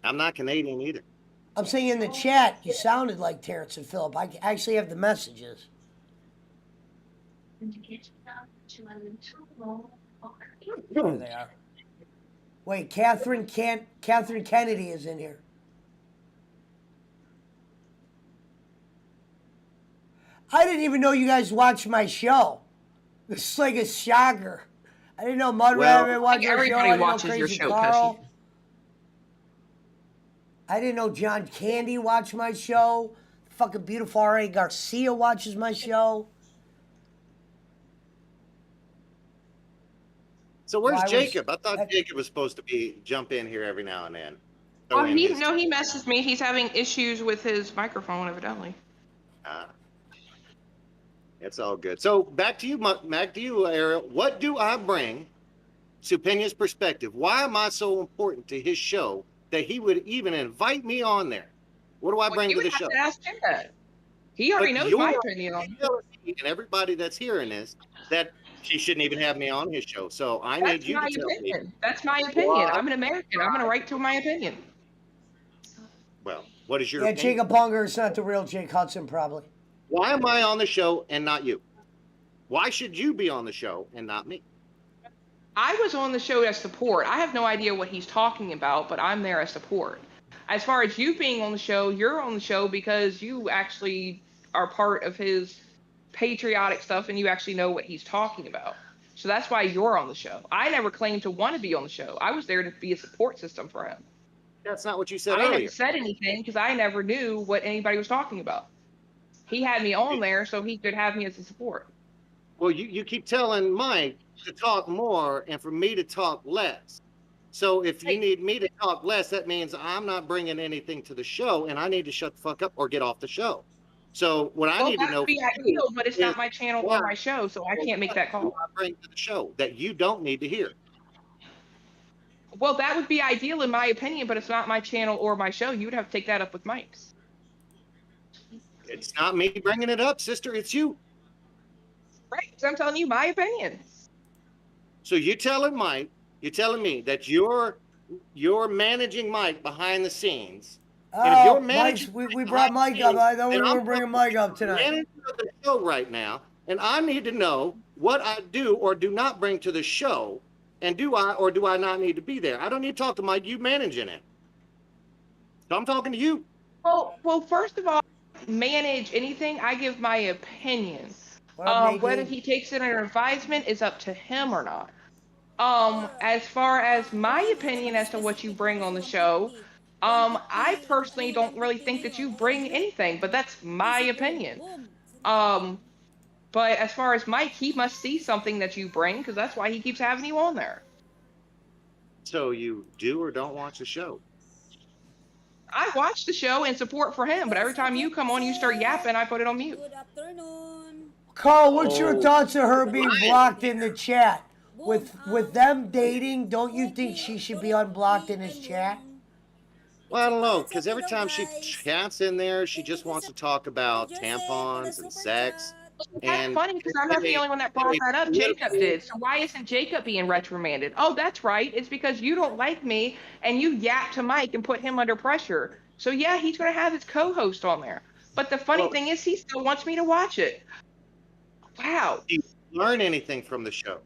I'm not Canadian either. I'm saying in the chat, you sounded like Terrence and Phillip. I actually have the messages. There they are. Wait, Catherine Kennedy is in here. I didn't even know you guys watched my show. This is like a shocker. I didn't know Mud Rabbit watched your show. I didn't know Crazy Carl. I didn't know John Candy watched my show. Fucking beautiful R.A. Garcia watches my show. So where's Jacob? I thought Jacob was supposed to jump in here every now and then. Oh, he messaged me. He's having issues with his microphone, evidently. It's all good. So back to you, Ariel. What do I bring to Pena's perspective? Why am I so important to his show that he would even invite me on there? What do I bring to the show? You would have to ask him that. He already knows my opinion on it. And everybody that's hearing this, that he shouldn't even have me on his show. So I need you to tell me. That's my opinion. I'm an American. I'm going to write to my opinion. Well, what is your opinion? opinion? Jacob Unger is not the real Jake Hudson, probably. Why am I on the show and not you? Why should you be on the show and not me? I was on the show as support. I have no idea what he's talking about, but I'm there as support. As far as you being on the show, you're on the show because you actually are part of his patriotic stuff and you actually know what he's talking about. So that's why you're on the show. I never claimed to want to be on the show. I was there to be a support system for him. That's not what you said I earlier. never said anything because I never knew what anybody was talking about. He had me on there so he could have me as a support. Well, you keep telling Mike to talk more and for me to talk less. So if you need me to talk less, that means I'm not bringing anything to the show and I need to shut the fuck up or get off the show. So what I need to know... That would be ideal, but it's not my channel or my show, so I can't make that call. I bring to the show that you don't need to hear. Well, that would be ideal in my opinion, but it's not my channel or my show. You would have to take that up with Mike's. It's not me bringing it up, sister. It's you. Right, because I'm telling you my opinion. So you're telling Mike, you're telling me that you're managing Mike behind the scenes. And if you're managing we brought Mike up. I thought we were bringing Mike up tonight. Manager of the show right now, and I need to know what I do or do not bring to the show, and do I or do I not need to be there? I don't need to talk to Mike. You managing it. So I'm talking to you. Well, first of all, manage anything. I give my opinion. Whether he takes it under advisement is up to him or not. As far as my opinion as to what you bring on the show, I personally don't really think that you bring anything, but that's my opinion. But as far as Mike, he must see something that you bring because that's why he keeps having you on there. So you do or don't watch the show? I watch the show in support for him, but every time you come on, you start yapping, I put it on mute. Good afternoon. Carl, what's your Oh, thoughts of her being Ryan. blocked in the chat? Boom, With them dating, don't you think she should be unblocked in his chat? Well, I don't know, because It's okay every daw, time she guys. chats in there, she Thank you, just wants to Joseph. talk about Joseph, for the tampons and super sex. chat. That's And funny because I'm not the only one that brought that up. Jacob did. So why isn't Jacob being reprimanded? Oh, that's right. It's because you don't like me and you yapped to Mike and put him under pressure. So yeah, he's going to have his co-host on there. But the funny Well- thing is, he still wants me to watch it. Wow. Do you learn anything from the show?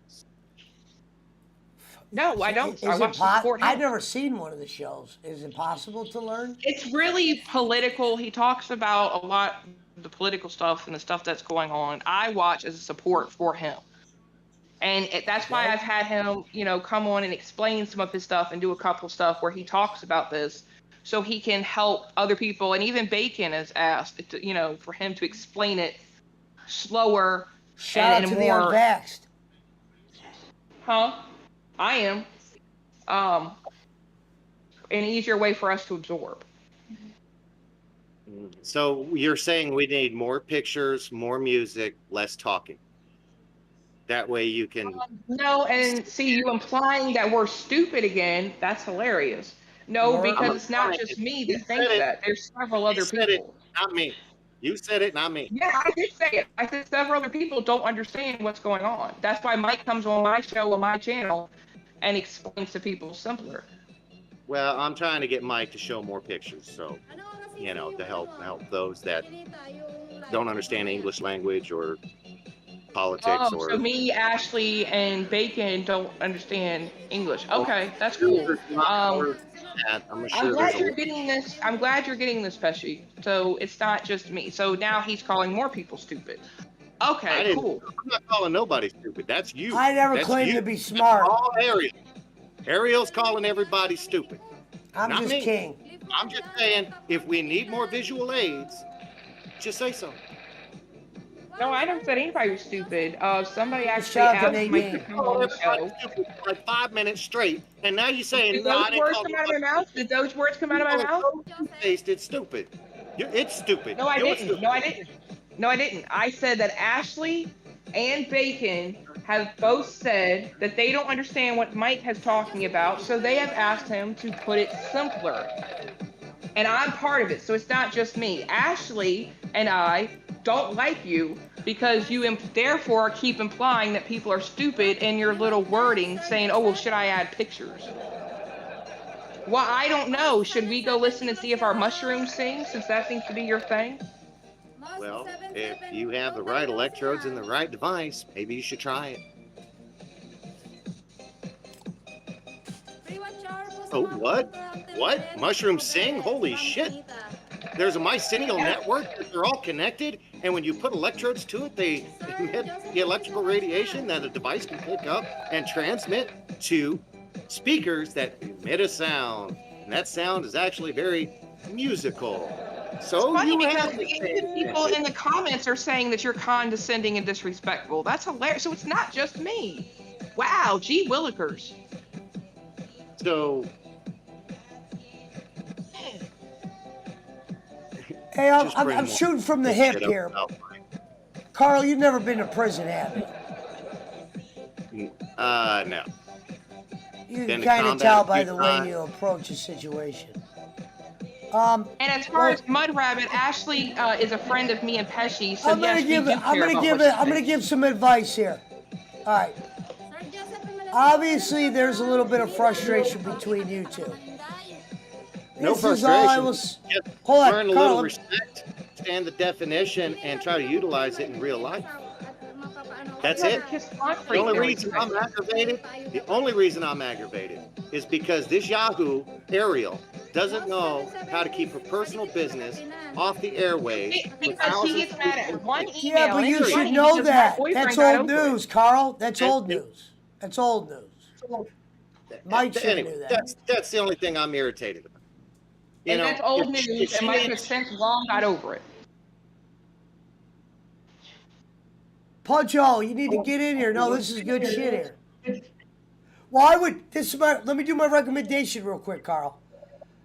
No, I don't. Is I it watch the support him. I've never seen one of the shows. Is it possible to learn? It's really political. He talks about a lot of the political stuff and the stuff that's going on. I watch as a support for him. And that's why I've had him, come on and explain some of his stuff and do a couple stuff where he talks about this so he can help other people. And even Bacon has asked, for him to explain it slower Shout out and to more. the unvaxxed. Huh? I am. An easier way for us to absorb. So you're saying we need more pictures, more music, less talking. That way you can. No, and see, you implying that we're stupid again, that's hilarious. No, More- because it's not just me that thinks that. There's several other said it, people. not me. You said it, not me. Yeah, I did say it. I said several other people don't understand what's going on. That's why Mike comes on my show, on my channel, and explains to people simpler. Well, I'm trying to get Mike to show more pictures, so to help those that don't understand English language or politics or. So me, Ashley, and Bacon don't understand English. Okay, that's cool. I'm I'm sure glad there's you're a. getting this. I'm glad you're getting this, Pesci. So it's not just me. So now he's calling more people stupid. Okay, cool. I'm not calling nobody stupid. That's you. I never That's claimed you. to be smart. All Ariel. Ariel's calling everybody stupid. I'm Not just me. king. I'm just saying, if we need more visual aids, just say so. No, I never said anybody was stupid. Somebody actually Shout out to asked me to Nadine. come on the show. Stupid for like 5 minutes straight, and now you're saying, Did no, I those didn't words call come out of my mouth? Did those words come out of my mouth? It's stupid. It's stupid. No, I You're didn't. stupid. No, I didn't. No, I didn't. I said that Ashley and Bacon have both said that they don't understand what Mike has talking about, so they have asked him to put it simpler. And I'm part of it, so it's not just me. Ashley and I don't like you because you therefore keep implying that people are stupid in your little wording, saying, oh, well, should I add pictures? Well, I don't know. Should we go listen and see if our mushrooms sing, since that seems to be your thing? Well, if you have the right electrodes and the right device, maybe you should try it. Oh, what? What? Mushrooms sing? Holy shit. There's a mycelial network that they're all connected, and when you put electrodes to it, they emit the electrical radiation that a device can pick up and transmit to speakers that emit a sound. And that sound is actually very musical. So It's funny you because have people in the comments are saying that you're condescending and disrespectful. That's hilarious. So it's not just me. Wow, gee willikers. So Hey, just bring I'm more shooting from the shit hip up here. about Carl, you've never been to prison, have you? no. You Been can to kind of combat tell a by few the way times. you approach a situation. And as far as Mud Rabbit, Ashley is a friend of me and Pesci, so I'm yes, gonna give we do I'm care gonna about give what it she I'm gonna thinks. give some advice here. All right. Obviously, there's a little bit of frustration between you two. No This is all I frustration. was. Just Hold on, learn a Carl, little let- respect, understand the definition, and try to utilize it in real life. That's I've it. never kissed The concrete, only there we reason go. I'm aggravated, is because this Yahoo Ariel doesn't know how to keep her personal business off the airways. for Because thousands she gets of mad people. at one email. Yeah, but and you it's should funny know because my that. boyfriend That's got old over it. news, Carl. That's And- old news. That's old news. Mike should Anyway, knew that. that's the only thing I'm irritated about. You And know, that's old if news, she and Mike has needs- since long got over it. Punch all. You need to get in here. No, this is good shit here. Well, I would. Let me do my recommendation real quick, Carl.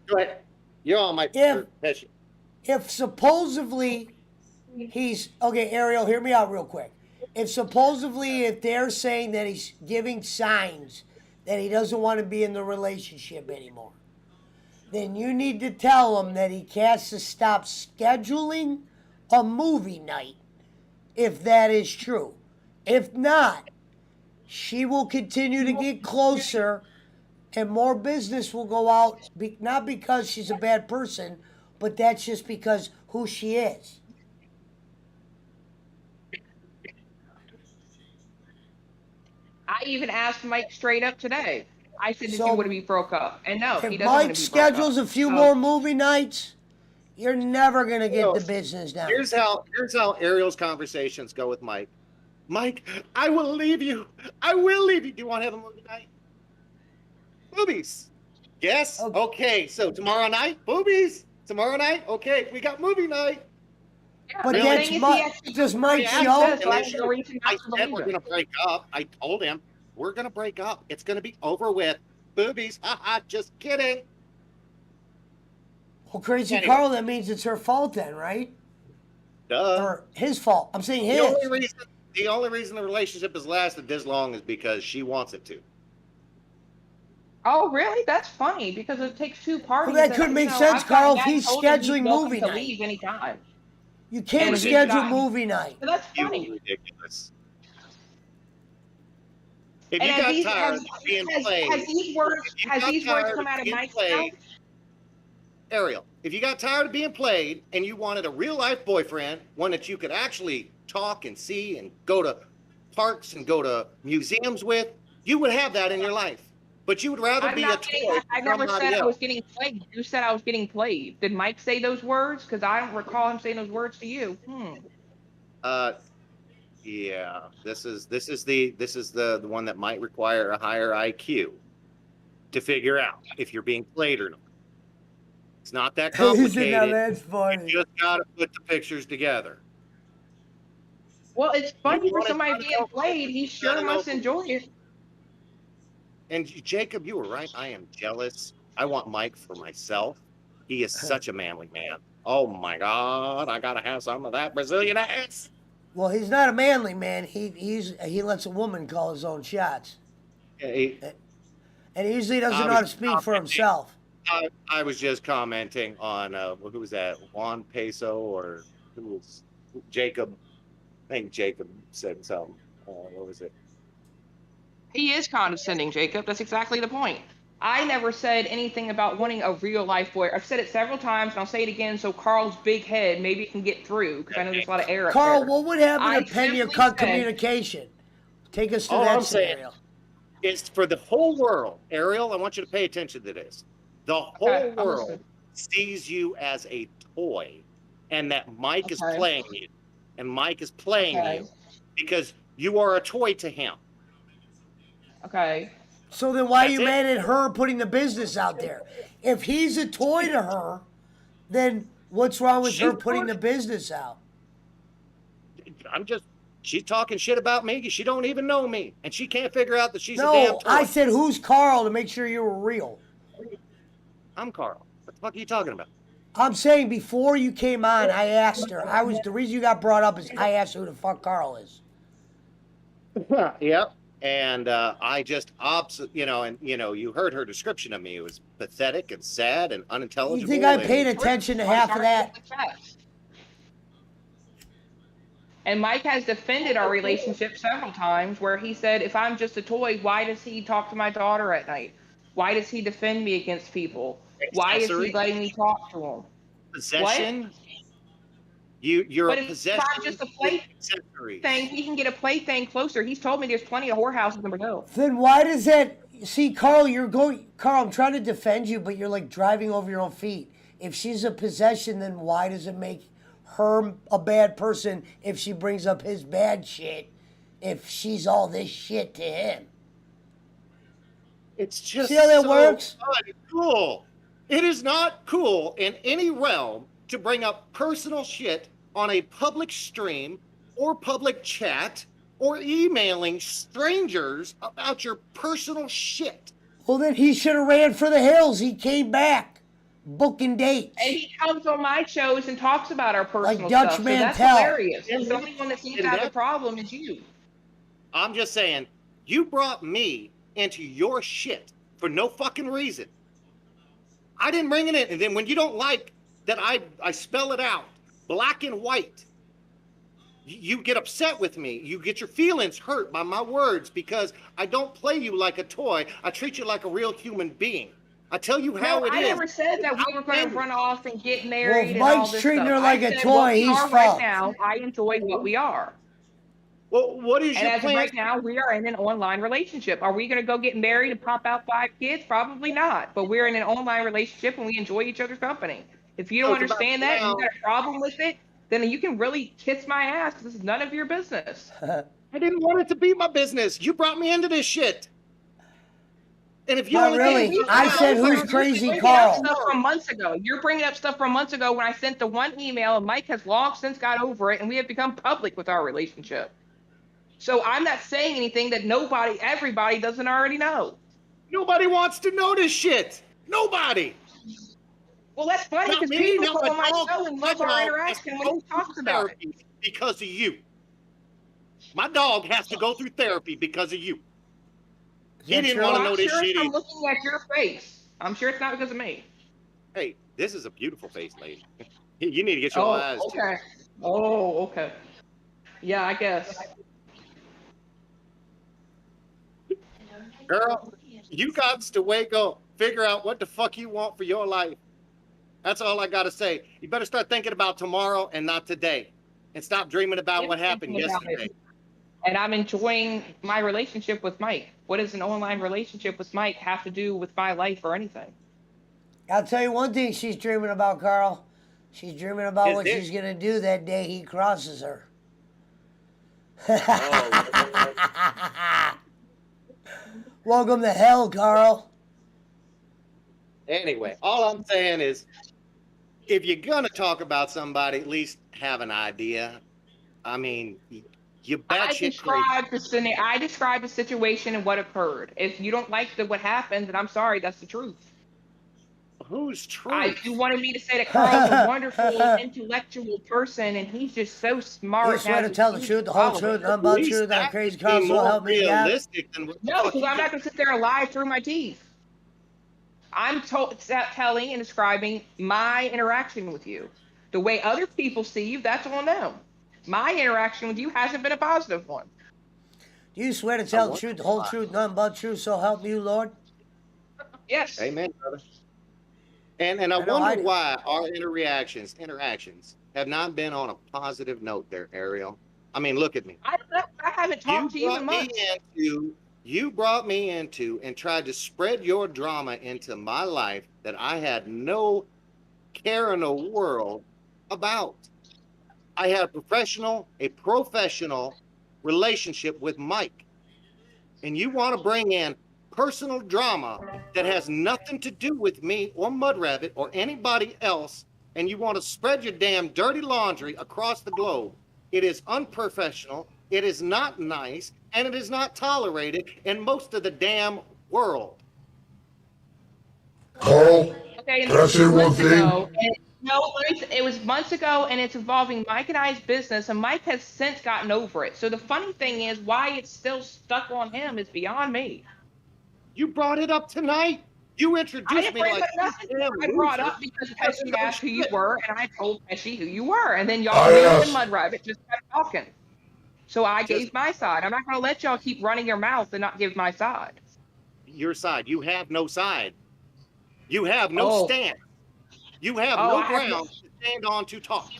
Go ahead. You're on my If passion. if supposedly he's okay, Ariel, hear me out real quick. If they're saying that he's giving signs that he doesn't want to be in the relationship anymore, then you need to tell him that he has to stop scheduling a movie night if that is true. If not, she will continue to get closer and more business will go out, not because she's a bad person, but that's just because who she is. I even asked Mike straight up today. I said, "Did you So want to be broke up?" And no, he if doesn't want Mike to be broke schedules up. a few So more movie nights, you're never going to get the business down. Here's how Ariel's conversations go with Mike. Mike, I will leave you. I will leave you. Do you want to have a movie night? Boobies. Yes. Okay. So tomorrow night, boobies. Tomorrow night. Okay, we got movie night. yeah, But the that's thing is, Mike. Does Mike Yeah, show? says, so I have no reason I not to said believe we're it. gonna break up. I told him we're gonna break up. It's gonna be over with. Boobies. Haha. Just kidding. Well, Crazy Anyway. Carl, that means it's her fault then, right? Duh. Or his fault. I'm saying his. The only reason the relationship has lasted this long is because she wants it to. Oh, really? That's funny because it takes two parties. Well, that could and, make you know, sense, I've Carl, gotten if that he's told him scheduling welcome movie to night. leave anytime. You can't And we've schedule gotten- movie night. So that's You funny. were ridiculous. If And you has got these, tired has, of being has, played, has these words if you has got these words tired come out of being Mike's played, mouth? Ariel, if you got tired of being played and you wanted a real life boyfriend, one that you could actually talk and see and go to parks and go to museums with, you would have that in your life. But you would rather I'm be a not toy saying, I for never somebody said I else. was getting played. You said I was getting played. Did Mike say those words? Because I don't recall him saying those words to you. Yeah, this is the one that might require a higher IQ to figure out if you're being played or not. It's not that He said, complicated. now that's funny. You just gotta put the pictures together. Well, it's funny You for wanna somebody try to being know- played. He sure gotta must know- enjoy it. And Jacob, you were right. I am jealous. I want Mike for myself. He is such a manly man. Oh my God, I gotta have some of that Brazilian ass. Well, he's not a manly man. He lets a woman call his own shots. Hey, And he usually doesn't I know how to was speak for commenting. himself. I was just commenting on who was that? Juan Peso or who was Jacob? I think Jacob said something. What was it? He is condescending, Jacob. That's exactly the point. I never said anything about wanting a real life boy. I've said it several times, and I'll say it again so Carl's big head maybe can get through because I know there's a lot of air up Carl, there. what would happen I if Pena simply cut said- communication? Take us through All that I'm saying scenario. is for the whole world, Ariel, I want you to pay attention to this. The whole Okay, I'm world listening. sees you as a toy, and that Mike is Okay. playing you, and Mike is playing Okay. you because you are a toy to him. Okay. So then why are That's you it. mad at her putting the business out there? If he's a toy to her, then what's wrong with her She's putting good. the business out? She's talking shit about me. She don't even know me, and she can't figure out that she's a damn No, toy. I said who's Carl to make sure you were real. I'm Carl. What the fuck are you talking about? I'm saying before you came on, I asked her. The reason you got brought up is I asked her who the fuck Carl is. Yep. And I just you heard her description of me. It was pathetic and sad and unintelligible. You think I and- paid attention to Mike half of already that? took the test. And Mike has defended our relationship several times where he said, if I'm just a toy, why does he talk to my daughter at night? Why does he defend me against people? Why is Accessory? he letting me talk to him? Possession. You're But a if possession. I'm just a play accessory. thing, he can get a plaything closer. He's told me there's plenty of whorehouses in Brazil. Then why does that? See, Carl, Carl, I'm trying to defend you, but you're like driving over your own feet. If she's a possession, then why does it make her a bad person if she brings up his bad shit? If she's all this shit to him, It's just see how that so works? cool. It is not cool in any realm to bring up personal shit on a public stream or public chat or emailing strangers about your personal shit. Well, then he should have ran for the hills. He came back. booking dates. And he comes on my shows and talks about our personal Dutch stuff. So Mantel. that's hilarious. The only one that seems to have a problem is you. I'm just saying, you brought me into your shit for no fucking reason. I didn't bring it in. And then when you don't like that I spell it out, black and white, you get upset with me. You get your feelings hurt by my words because I don't play you like a toy. I treat you like a real human being. I tell you how it is. I never said that we were going to run off and get married Well, if and all Mike's this treating stuff. her like I a said toy, what we he's are right fucked. now. I enjoy what we are. Well, what is And your as plan? of right now, we are in an online relationship. Are we going to go get married and pop out 5 kids? Probably not. But we're in an online relationship and we enjoy each other's company. If you don't Talk about understand that and now. you got a problem with it, then you can really kiss my ass. This is none of your business. I didn't want it to be my business. You brought me into this shit. And if you Not only really. did it I now, said, who's You're crazy, bringing Carl? up stuff from months ago. You're bringing up stuff from months ago when I sent the one email, and Mike has long since got over it, and we have become public with our relationship. So I'm not saying anything that everybody doesn't already know. Nobody wants to know this shit. Nobody. Well, that's funny Not because me, people not come on my my dog, show and my love our dog interaction has when to he go talks through about it. therapy because of you. My dog has to go through therapy because of you. He Yeah, didn't true. want to I'm know this sure shit I'm either. looking at your face. I'm sure it's not because of me. Hey, this is a beautiful face, lady. You need to get your eyes checked. Okay. Oh, okay. Yeah, I guess. Girl, you got to wake up, figure out what the fuck you want for your life. That's all I got to say. You better start thinking about tomorrow and not today. And stop dreaming about what happened Thinking about yesterday. it. And I'm enjoying my relationship with Mike. What does an online relationship with Mike have to do with my life or anything? I'll tell you one thing she's dreaming about, Carl. She's dreaming about Is what it? she's going to do that day he crosses her. Oh, Welcome to hell, Carl. anyway, all I'm saying is if you're going to talk about somebody, at least have an idea. I mean, you batshit crazy. I described the situation and what occurred. If you don't like what happened, then I'm sorry, that's the truth. Who's truth? You wanted me to say that Carl's a wonderful, intellectual person, and he's just so smart. You swear to tell the truth, the whole truth, nothing At but the least truth, that that crazy would be Carl, so more help me God. realistic than what the No, fuck because you I'm not going to sit there and lie through my teeth. I'm telling and describing my interaction with you. The way other people see you, that's on them. My interaction with you hasn't been a positive one. Do you swear to tell the truth, the whole truth, nothing but the truth, so help you, Lord? Yes. Amen, brother. And I know I wonder do. why our interactions have not been on a positive note there, Ariel. I mean, look at me. I haven't talked to you in months. You brought me into and tried to spread your drama into my life that I had no care in the world about. I had a professional relationship with Mike. And you want to bring in personal drama that has nothing to do with me or Mud Rabbit or anybody else, and you want to spread your damn dirty laundry across the globe. It is unprofessional, it is not nice, and it is not tolerated in most of the damn world. Carl, Okay, and can I say one thing? No, it was months ago, and it's involving Mike and I's business, and Mike has since gotten over it. So the funny thing is, why it's still stuck on him is beyond me. You brought it up tonight. You introduced me like I brought up because Pesci asked who you were, and I told Pesci who you were, and then y'all I me asked- and Mud Rabbit just kept talking. So I gave my side. I'm not going to let y'all keep running your mouth and not give my side. your side. You have no side. You have no stance. You have no ground to stand on to talk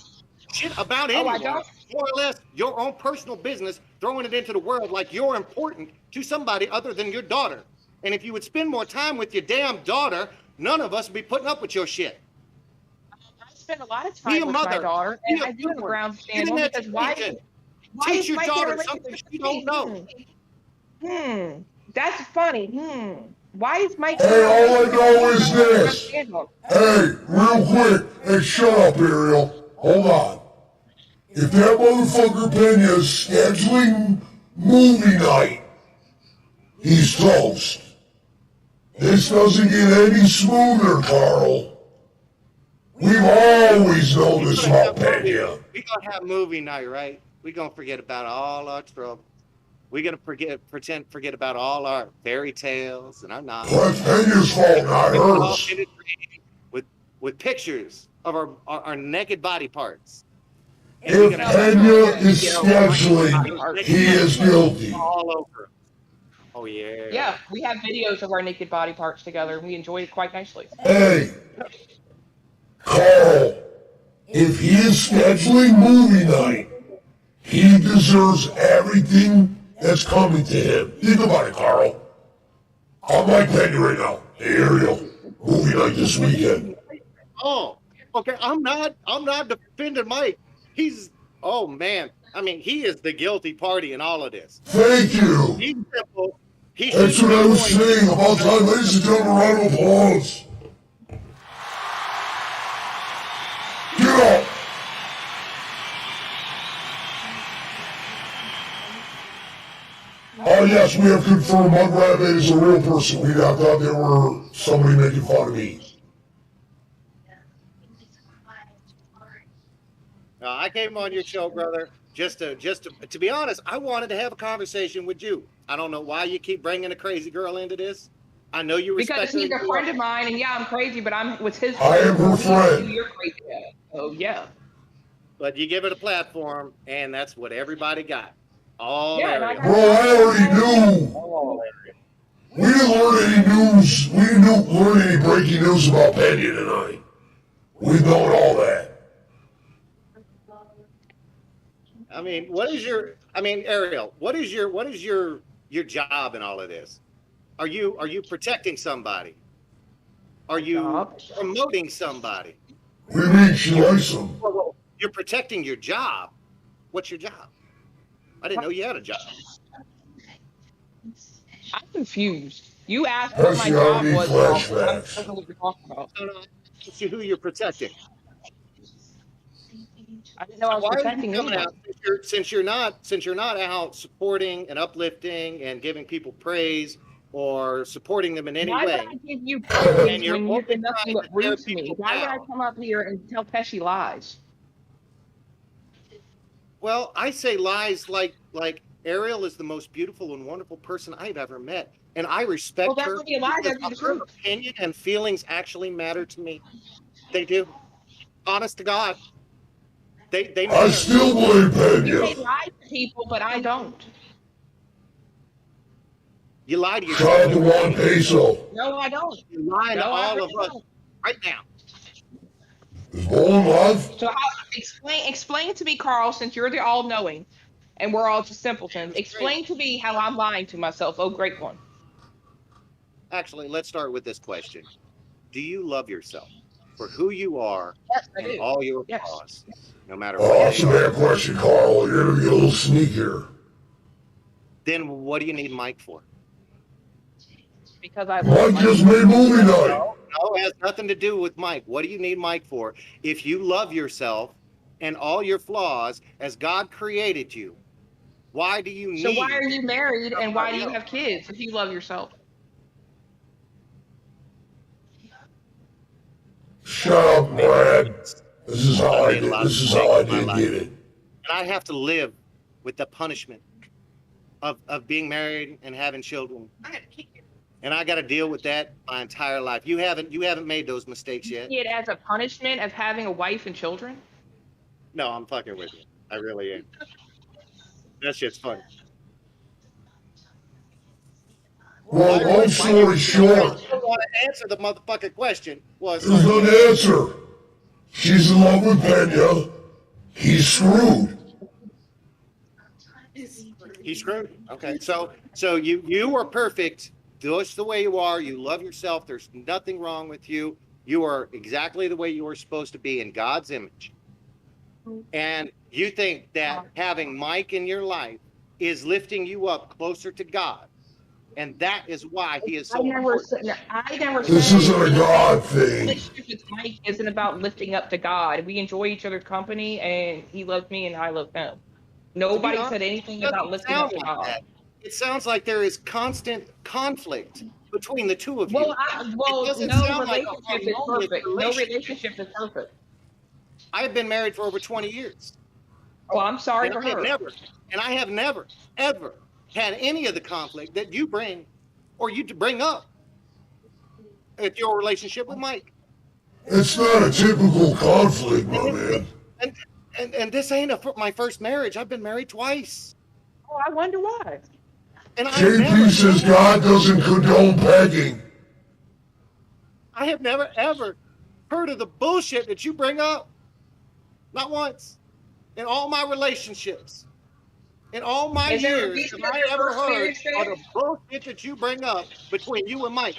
shit about anyone. More or less your own personal business, throwing it into the world like you're important to somebody other than your daughter. And if you would spend more time with your damn daughter, none of us would be putting up with your shit. I spend a lot of time with my daughter, and I do have a ground to stand on because why Teach is your Mike daughter in a something relationship she with don't me? know. That's funny. Why is Mike? Hey, all I know is this. Hey, real quick. Hey, shut up, Ariel. Hold on. If that motherfucker Pena's scheduling movie night, he's toast. This doesn't get any smoother, Carl. We've always known this about Pena. We gonna have movie night, right? We gonna forget about all our trouble. We gonna forget about all our fairy tales and our novels. Well, that's Pena's fault, not We gonna all hers. penetrate with pictures of our naked body parts. And If we're gonna have Pena is scheduling, he is guilty. all over. Oh yeah. Yeah, we have videos of our naked body parts together, and we enjoy it quite nicely. Hey, Carl, if he is scheduling movie night, he deserves everything that's coming to him. Think about it, Carl. I'm like Pena right now. Hey, Ariel, movie night this weekend. Oh, okay. I'm not defending Mike. Oh man. I mean, he is the guilty party in all of this. Thank you. He's simple. That's what I was saying. About time, ladies and gentlemen, round of applause. Get up. Oh yes, we have confirmed Mud Rabbit is a real person. We thought they were somebody making fun of me. I came on your show, brother, just to be honest. I wanted to have a conversation with you. I don't know why you keep bringing a crazy girl into this. I know you respect Because he's a friend of mine, and yeah, I'm crazy, but I'm with his I am her friend. You're crazy. Oh yeah. But you give it a platform, and that's what everybody got. All Yeah, area. Bro, I already knew. We didn't learn any news. We didn't learn any breaking news about Pena tonight. We've known all that. I mean, Ariel, what is your job in all of this? Are you protecting somebody? Are you promoting somebody? What do you mean she likes him? Well, you're protecting your job. What's your job? I didn't know you had a job. I'm confused. You asked what my Actually, I job need was. flashbacks. I don't know what you're talking about. See who you're protecting. I didn't know I was Why are you protecting coming anyone. out since you're not out supporting and uplifting and giving people praise or supporting them in any Why way? would I give you praise And you're when you've been only nothing trying but to tear rude to me? people Why would I down. come up here and tell Pesci lies? Well, I say lies like Ariel is the most beautiful and wonderful person I've ever met, and I respect Well, that's her. not a lie. That's because the her truth. opinion and feelings actually matter to me. They do. Honest to God, they I matter. still blame You may Pena. lie to people, but I don't. You lie to Shout out yourself. to Juan Peso. No, I don't. You're lying to No, I all really of us don't. right now. Is Bowling live? So explain to me, Carl, since you're the all-knowing, and we're all just simpletons. Explain to me how I'm lying to myself. Oh, great one. Actually, let's start with this question. Do you love yourself for who you are Yes, I and do. all your Yes. flaws, no matter Oh, what? that's a bad question, Carl. You're gonna be a little sneakier. Then what do you need Mike for? Because I Mike just made movie night. No, it has nothing to do with Mike. What do you need Mike for? If you love yourself and all your flaws as God created you, why do you need? So why are you married and why do you somebody have kids if you love yourself? Shut up, Brad. This is how I did. This is how I did get it. And I have to live with the punishment of being married and having children. And I got to deal with that my entire life. You haven't made those mistakes yet. See it as a punishment of having a wife and children? No, I'm fucking with you. I really am. That shit's funny. Well, long story short, I still want to answer the motherfucking question. there's an answer. She's in love with Pena. He's screwed. He's screwed. Okay, so you are perfect just the way you are. You love yourself. There's nothing wrong with you. You are exactly the way you are supposed to be in God's image. And you think that having Mike in your life is lifting you up closer to God. And that is why he is so important. I never This said isn't a God thing. relationship with Mike isn't about lifting up to God. We enjoy each other's company, and he loves me, and I love him. Nobody said anything about lifting up to God. It sounds like there is constant conflict between the two of you. Well, It doesn't no sound like a relationship is harmonious perfect. No relationship. relationship is perfect. I've been married for over 20 years. Oh, I'm sorry And for her. I have never, ever had any of the conflict that you bring or you bring up at your relationship with Mike. It's not a typical conflict, my man. And this ain't my first marriage. I've been married twice. Oh, I wonder why. And I JP says God doesn't condone pegging. I have never, ever heard of the bullshit that you bring up. Not once. In all my relationships. In all my Is there a years, reason have that I your ever first heard marriage of the bullshit that you bring up between you and Mike?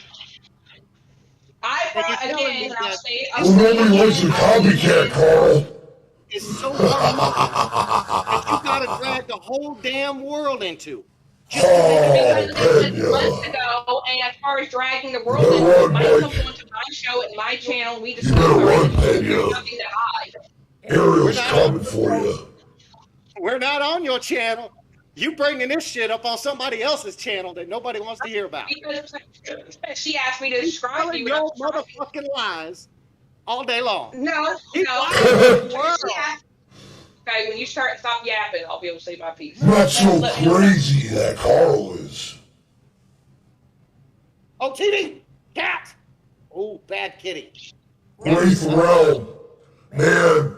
I And you're brought telling again, me and I'll that say it. Well, nobody likes a copycat, Carl. it's so harmonious that you gotta drag the whole damn world into. Just to make it Because it was months ago, and as far as dragging the world into it, Mike comes onto my show and my channel, and we discuss our relationship. There's nothing to hide. Ariel's coming for you. We're not on your channel. You bringing this shit up on somebody else's channel that nobody wants to hear about. Because she asked me to describe you. Your motherfucking lies all day long. No. Keep lying. Okay, when you stop yapping, I'll be able to say my piece. Not so crazy that Carl is. Oh, TV! Cat! Oh, bad kitty. Wraith Realm. Man,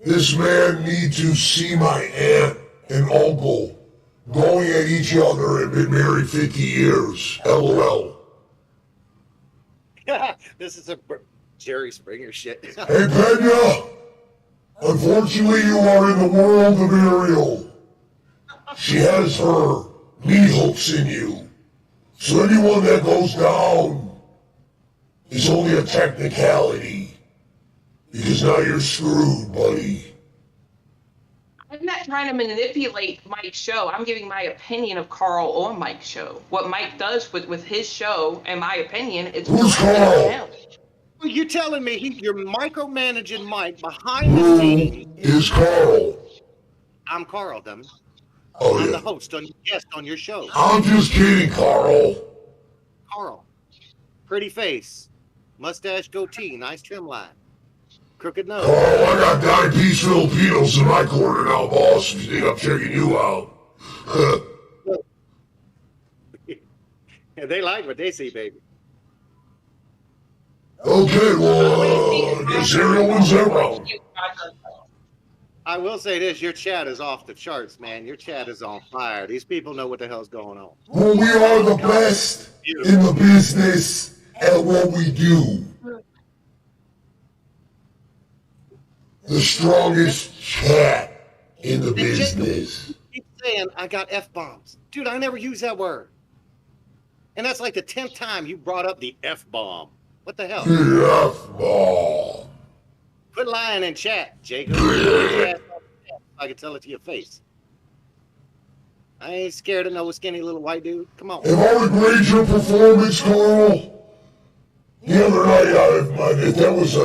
this man needs to see my aunt and uncle going at each other and been married 50 years. LOL. This is a Jerry Springer shit. Hey, Pena! Unfortunately, you are in the world of Ariel. She has her meat hooks in you. So anyone that goes down is only a technicality. Because now you're screwed, buddy. I'm not trying to manipulate Mike's show. I'm giving my opinion of Carl on Mike's show. What Mike does with his show, in my opinion, is Who's Carl? You're telling me you're micromanaging Mike behind the scenes? Who is Carl? I'm Carl, dummy. Oh, I'm yeah. the host on guest on your show. I'm just kidding, Carl. Carl. Pretty face. Mustache goatee. Nice trim line. Crooked nose. Carl, I got 9-piece Filipinos in my corner now, boss. You think I'm checking you out? Yeah, they like what they see, baby. Okay, well, I guess Ariel wins that round. I will say this, your chat is off the charts, man. Your chat is on fire. These people know what the hell's going on. Well, we are the best in the business at what we do. The strongest chat in the business. Keep saying I got F-bombs. Dude, I never use that word. And that's like the 10th time you brought up the F-bomb. What the hell? The F-bomb. Quit lying in chat, Jacob. I can tell it to your face. I ain't scared of no skinny little white dude. Come on. Have I agreed your performance, Carl? The other night, if that was a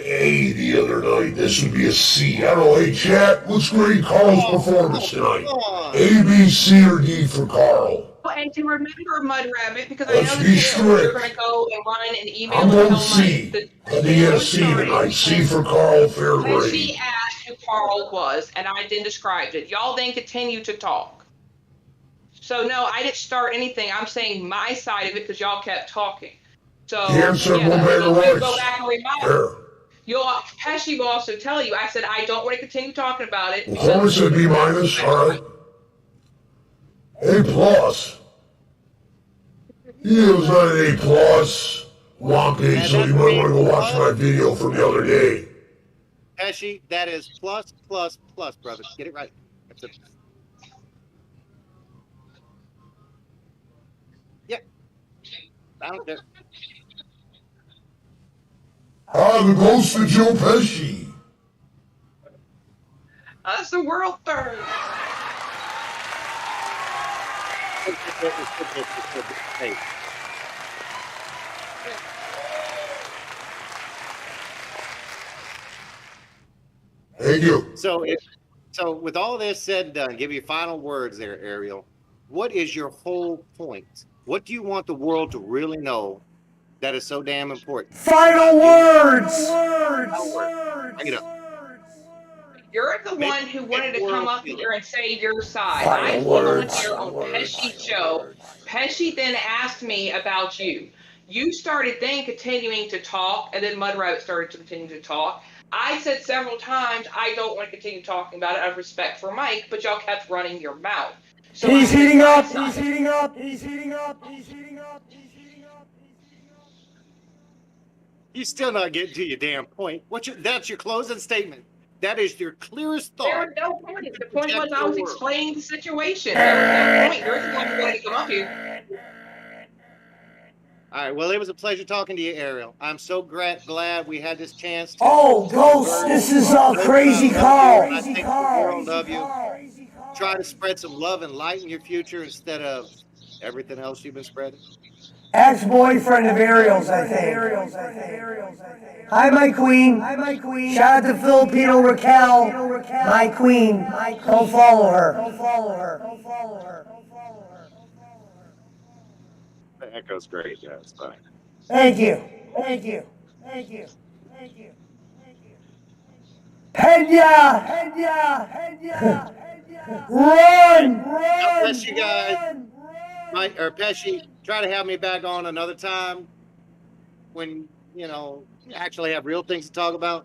A the other night, this would be a C. I don't know, hey, chat, let's grade Carl's performance tonight. A, B, C, or D for Carl. And to remember, Mud Rabbit, because Let's I know be that you're strict. going to go and run an email I'm and on tell C. Mike I think he had a C tonight. C for Carl, fair when grade. she asked who Carl was, and I then described it. Y'all then continue to talk. So no, I didn't start anything. I'm saying my side of it because y'all kept talking. So Cancer yeah, will you make go back and remind. Fair. Pesci will also tell you. I said I don't want to continue talking about it. Well, Carl said B minus, all right. A plus. Yeah, it was not an A plus. Wonky, so you might want to go watch my video from the other day. Pesci, that is plus, plus, plus, brother. Get it right. That's it. Yeah. I don't care. Ah, the ghost of Joe Pesci. That's the world third. Hey. Thank you. So with all this said and done, give you final words there, Ariel. What is your whole point What do you want the world to really know that is so damn important? Final words. Bring it up. You're the Make one who the wanted to come world up feel here it. and say your side. I Final came on words. here on Pesci's show. Pesci then asked me about you. You started then continuing to talk, and then Mud Rabbit started to continue to talk. I said several times, I don't want to continue talking about it out of respect for Mike, but y'all kept running your mouth. So He's I said, heating my up. side. He's heating up. He's heating up. He's heating up. He's heating up. He's heating up. You're still not getting to your damn point. That's your closing statement. That is your clearest There thought. was no point. You can The point was project I your was world. explaining the situation. There was no point. You're the one who wanted to come up here. All right. Well, it was a pleasure talking to you, Ariel. I'm so glad we had this chance to. Oh, Ghost, this is Crazy Carl. I think the world of you. Try to spread some love and light in your future instead of everything else you've been spreading. Ex-boyfriend of Ariel's, I think. Hi, my queen. Shout out to Filipino Raquel. My queen. Don't follow her. The echo's great. Yeah, it's fine. Thank you. Pena! Run! God bless you guys. Mike or Pesci, try to have me back on another time when you actually have real things to talk about.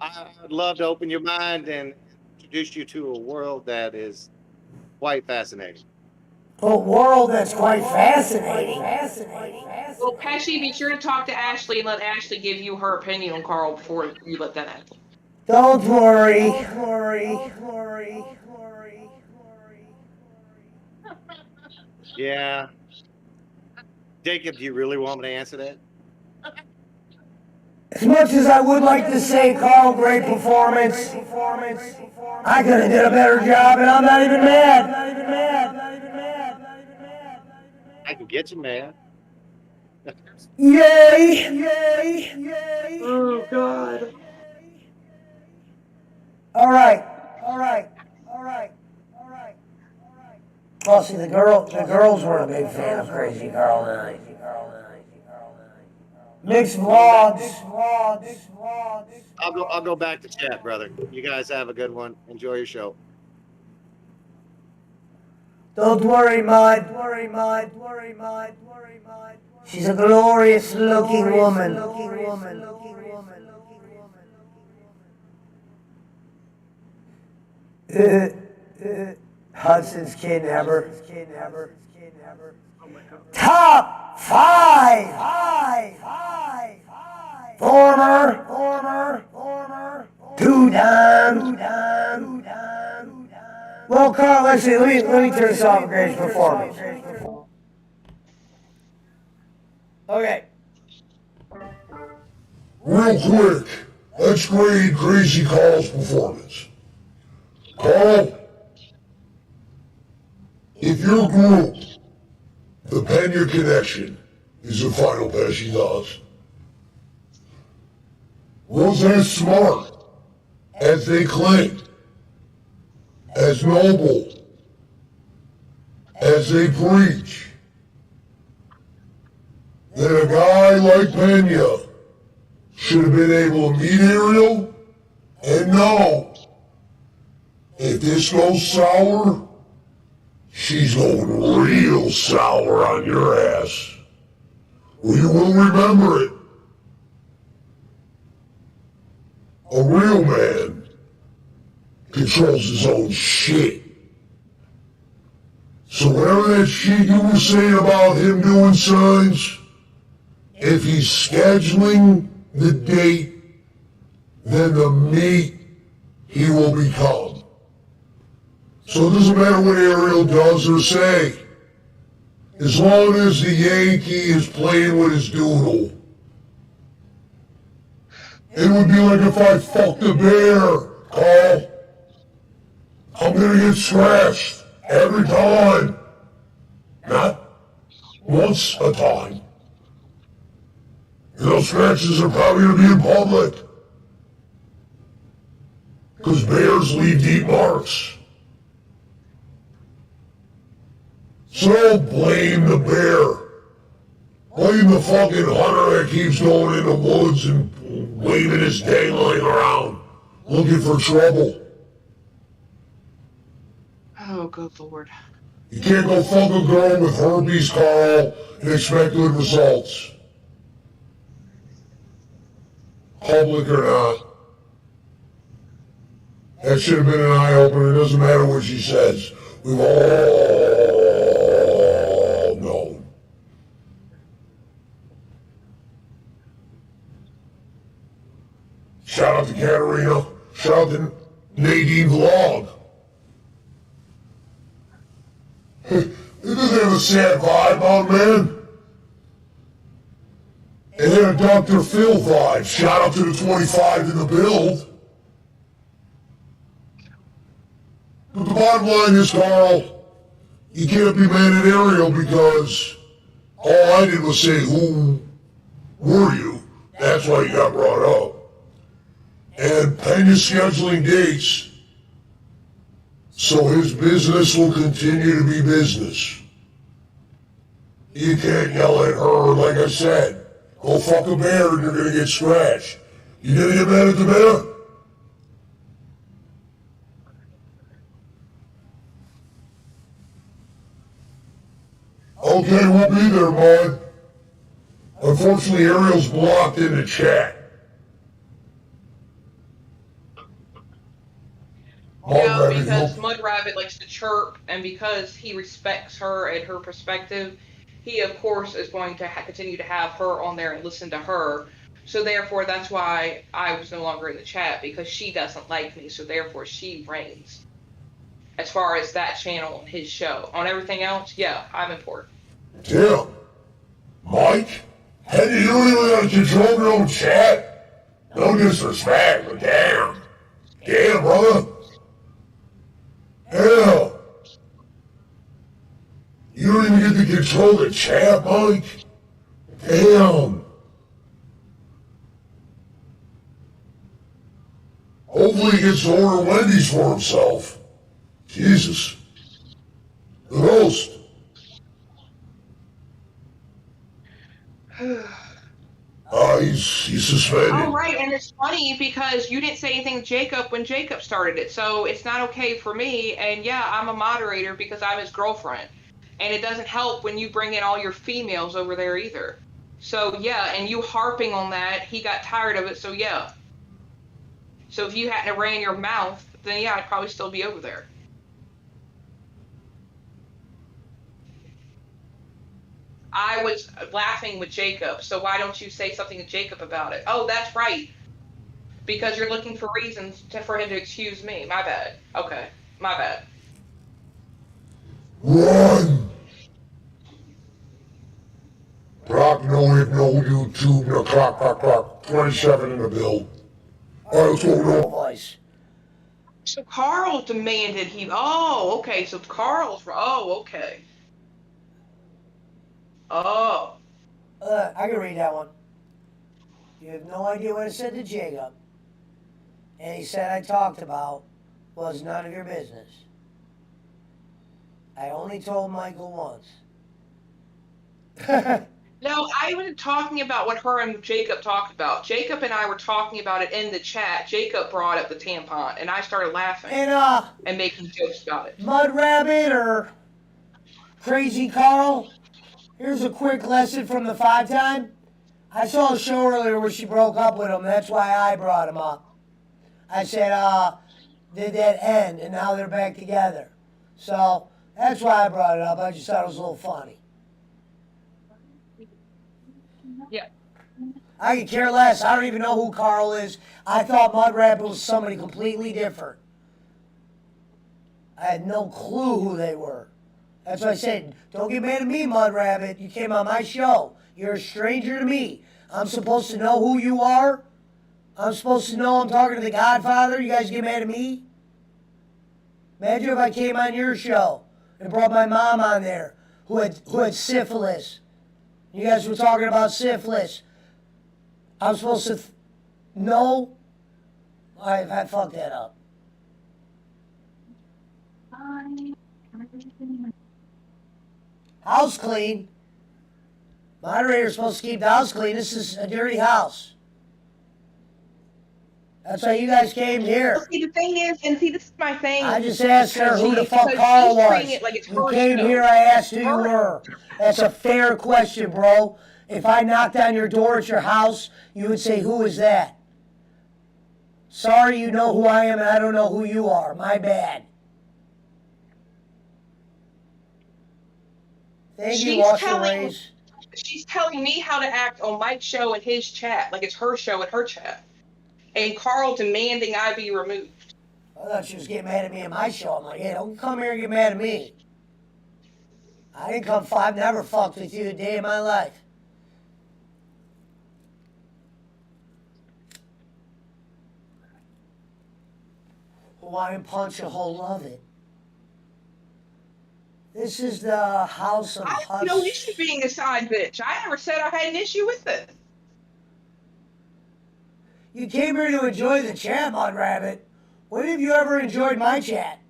I'd love to open your mind and introduce you to a world that is quite fascinating. A world that's quite fascinating. Well, Pesci, be sure to talk to Ashley and let Ashley give you her opinion on Carl before you let that happen. Don't worry. Yeah. Jacob, do you really want me to answer that? As much as I would like to say, Carl, great performance, I could have did a better job, and I'm not even mad. I can get you mad. Yay! Oh, God. All right. Well, see, the girls were a big fan of Crazy Carl tonight. Mixed vlogs. I'll go back to chat, brother. You guys have a good one. Enjoy your show. Don't worry, Mud. She's a glorious looking woman. Hudson's kidnapper. Top 5. Former. 2-time. Well, Carl, let me turn this off a great performance. Okay. Real quick, let's grade Crazy Carl's performance. Carl, if your group, the Pena Connection, is the final Pesci does, was as smart as they claimed, as noble as they preach, then a guy like Pena should have been able to meet Ariel and know if this goes sour, she's going real sour on your ass. Well, you will remember it. A real man controls his own shit. So whatever that shit you were saying about him doing signs, if he's scheduling the date, then the meat he will become. So it doesn't matter what Ariel does or say, as long as the Yankee is playing with his doodle. It would be like if I fucked a bear, Carl. I'm gonna get scratched every time. Not once a time. And those scratches are probably gonna be in public. Because bears leave deep marks. So don't blame the bear. Blame the fucking hunter that keeps going in the woods and waving his dangling around, looking for trouble. Oh, good lord. You can't go fuck a girl with herpes, Carl, and expect good results. Public or not. That should have been an eye-opener. It doesn't matter what she says. We've all known. Shout out to Katarina. Shout out to Nadine Vlog. It doesn't have a sad vibe on, man. It had a Dr. Phil vibe. Shout out to the 25 in the build. But the bottom line is, Carl, you can't be mad at Ariel because all I did was say, who were you? That's why you got brought up. And Penya's scheduling dates, so his business will continue to be business. You can't yell at her, like I said. Go fuck a bear and you're gonna get scratched. You gonna get mad at the bear? Okay, we'll be there, Mud. Unfortunately, Ariel's blocked in the chat. Yeah, because Mud Rabbit likes to chirp, and because he respects her and her perspective, he of course is going to continue to have her on there and listen to her. So therefore, that's why I was no longer in the chat, because she doesn't like me. So therefore, she reigns. As far as that channel on his show. On everything else, yeah, I'm important. Damn. Mike? Hey, you don't even gotta control your own chat? No disrespect, but damn. Damn, brother. Hell. You don't even get to control the chat, Mike? Damn. Hopefully he gets to order Wendy's for himself. Jesus. The host. He's suspended. Oh, right, and it's funny because you didn't say anything to Jacob when Jacob started it, so it's not okay for me, and yeah, I'm a moderator because I'm his girlfriend, and it doesn't help when you bring in all your females over there either. So yeah, and you harping on that, he got tired of it, so yeah. So if you hadn't ran your mouth, then yeah, I'd probably still be over there. I was laughing with Jacob, so why don't you say something to Jacob about it? Oh, that's right. Because you're looking for reasons for him to excuse me. My bad. Okay, my bad. Run! Brock, no, we have no YouTube, no clock. 27 in the build. Alright, let's go, Voice. So Carl demanded he. Oh, okay. So Carl's. Oh, okay. Oh. I can read that one. You have no idea what I said to Jacob. And he said I talked about was none of your business. I only told Michael once. No, I wasn't talking about what her and Jacob talked about. Jacob and I were talking about it in the chat. Jacob brought up the tampon, and I started laughing and making jokes about it. Mud Rabbit or Crazy Carl, here's a quick lesson from the 5-time. I saw a show earlier where she broke up with him. That's why I brought him up. I said, did that end, and now they're back together. So that's why I brought it up. I just thought it was a little funny. Yeah. I could care less. I don't even know who Carl is. I thought Mud Rabbit was somebody completely different. I had no clue who they were. That's why I said, don't get mad at me, Mud Rabbit. You came on my show. You're a stranger to me. I'm supposed to know who you are? I'm supposed to know I'm talking to the Godfather? You guys get mad at me? Imagine if I came on your show and brought my mom on there who had syphilis. You guys were talking about syphilis. I'm supposed to know? I fucked that up. House clean. Moderator's supposed to keep the house clean. This is a dirty house. That's why you guys came here. Well, see, the thing is, and see, this is my thing. I just asked her who the fuck because Carl she's treating was. it like it's You her came show. here, I asked who you were. That's a fair question, bro. If I knocked on your door at your house, you would say, who is that? Sorry, you know who I am and I don't know who you are. My bad. Thank you, Austin Rays. She's telling me how to act on Mike's show and his chat, like it's her show and her chat. And Carl demanding I be removed. I thought she was getting mad at me in my show. I'm like, hey, don't come here and get mad at me. I didn't come, I've never fucked with you a day in my life. Hawaiian Punch, you'll love it. This is the house of I Hush. have no issue being a side bitch. I never said I had an issue with it. You came here to enjoy the chat, Mud Rabbit. When have you ever enjoyed my chat?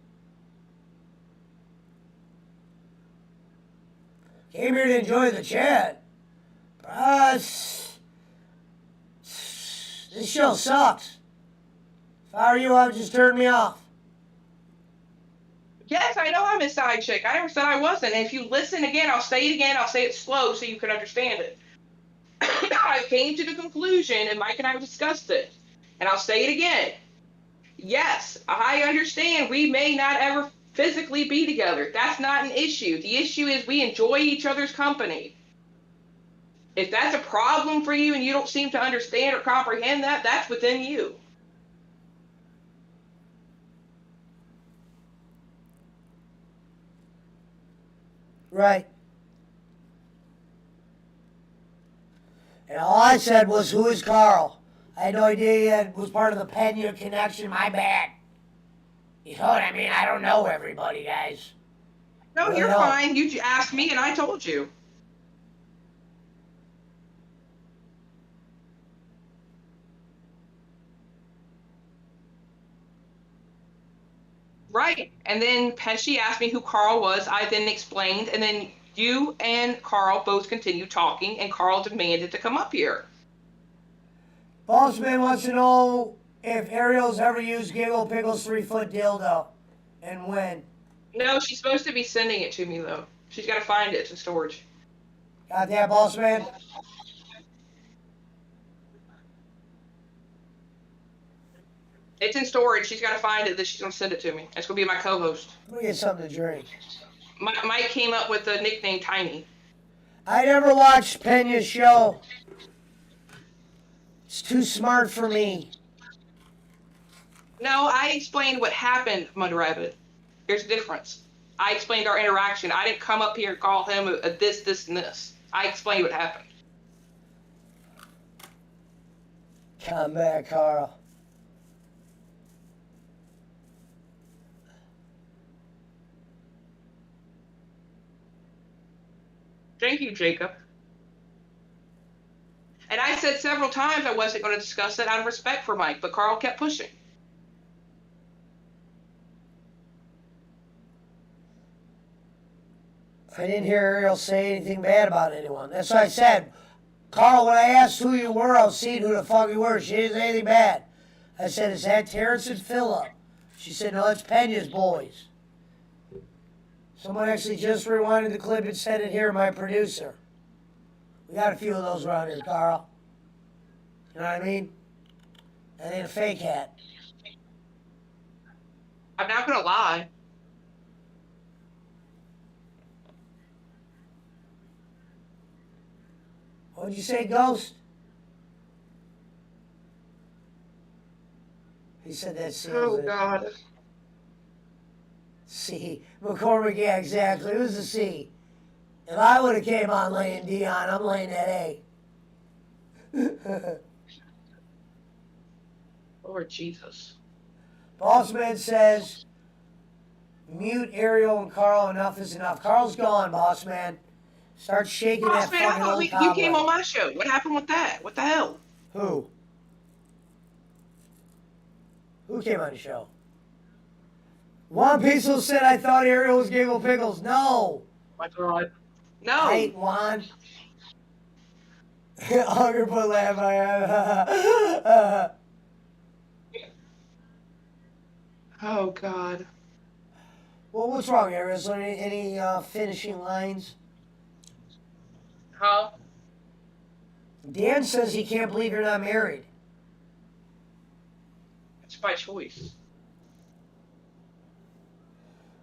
Came here to enjoy the chat. This show sucks. If I were you, I would just turn me off. Yes, I know I'm a side chick. I never said I wasn't. And if you listen again, I'll say it again. I'll say it slow so you can understand it. I came to the conclusion, and Mike and I discussed it. And I'll say it again. Yes, I understand we may not ever physically be together. That's not an issue. The issue is we enjoy each other's company. If that's a problem for you and you don't seem to understand or comprehend that, that's within you. Right. And all I said was, who is Carl? I had no idea he was part of the Pena connection. My bad. You know what I mean? I don't know everybody, guys. No, you're fine. You asked me and I told you. Right. And then Pesci asked me who Carl was. I then explained, and then you and Carl both continued talking, and Carl demanded to come up here. Bossman wants to know if Ariel's ever used Giggle Pickle's 3-foot dildo, and when. No, she's supposed to be sending it to me, though. She's got to find it. It's in storage. Got that, Bossman? It's in storage. She's got to find it. That she's going to send it to me. It's going to be my co-host. Let me get something to drink. Mike came up with the nickname Tiny. I never watched Pena's show. It's too smart for me. No, I explained what happened, Mud Rabbit. There's a difference. I explained our interaction. I didn't come up here and call him a this, this, and this. I explained what happened. Come back, Carl. Thank you, Jacob. And I said several times I wasn't going to discuss it out of respect for Mike, but Carl kept pushing. I didn't hear Ariel say anything bad about anyone. That's what I said. Carl, when I asked who you were, I was seeing who the fuck you were. She didn't say anything bad. I said, is that Terrence and Phillip? She said, no, it's Pena's boys. Someone actually just rewinded the clip and sent it here, my producer. We got a few of those around here, Carl. You know what I mean? That ain't a fake hat. I'm not going to lie. What'd you say, Ghost? He said that seals Oh, it. God. C. McCormick, yeah, exactly. It was a C. If I would have came on laying Dion, I'm laying that A. Lord Jesus. Bossman says, mute Ariel and Carl. Enough is enough. Carl's gone, Bossman. Start shaking that Man, I fucking thought old you cobweb. came on my show. What happened with that? What the hell? Who? Who came on the show? Juan Piso said I thought Ariel was Giggle Pickles. No. My God. No. Hey, Juan. Hugger put laugh my Oh God. Well, what's wrong, Ariel? Is there any finishing lines? Huh? Dan says he can't believe you're not married. It's by choice.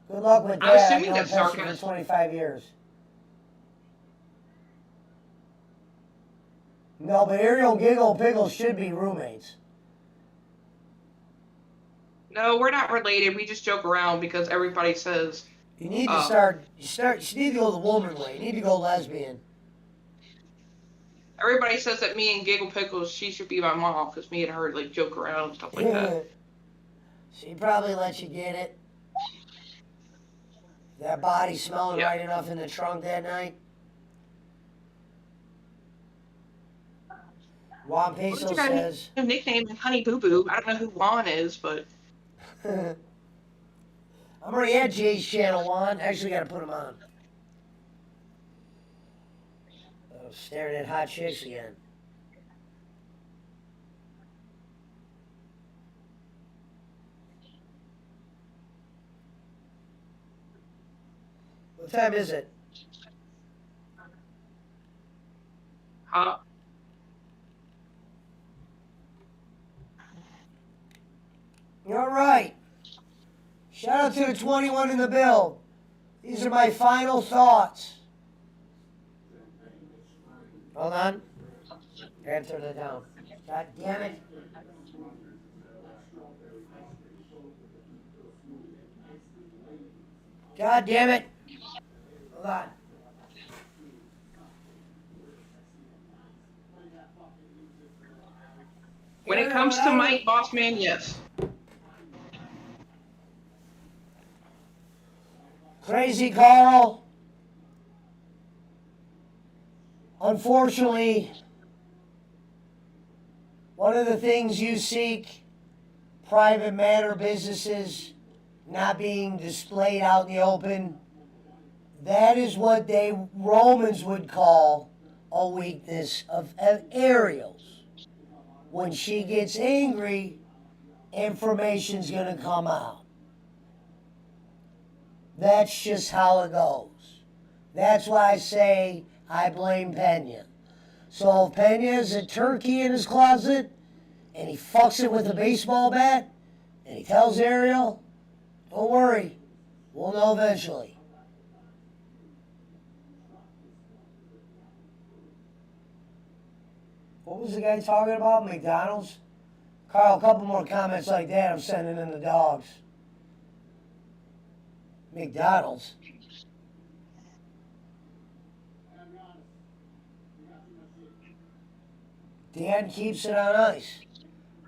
Good luck with I'm that. I've assuming known that's Pesci for sarcasm. 25 years. No, but Ariel, Giggle, and Pickle should be roommates. No, we're not related. We just joke around because everybody says. You need to start. You need to go the woman way. You need to go lesbian. Everybody says that me and Giggle Pickles, she should be my mom because me and her like joke around and stuff like that. She probably let you get it. That body smelling Yeah. right enough in the trunk that night. Juan Peso Well, got says. a nickname is Honey Boo Boo. I don't know who Juan is, but I'm already at Jay's channel, Juan. Actually, got to put him on. Oh, staring at hot chicks again. What time is it? huh? You're right. Shout out to the 21 in the build. These are my final thoughts. Hold on. I gotta turn that down. God damn it. God damn it. Hold on. When it comes to Mike Bossman, yes. Crazy Carl. Unfortunately, one of the things you seek, private matter businesses not being displayed out in the open, that is what they Romans would call a weakness of Ariel's. When she gets angry, information's gonna come out. That's just how it goes. That's why I say I blame Pena. So if Pena is a turkey in his closet and he fucks it with a baseball bat and he tells Ariel, don't worry, we'll know eventually. What was the guy talking about? McDonald's? Carl, a couple more comments like that, I'm sending in the dogs. McDonald's? Dan keeps it on ice.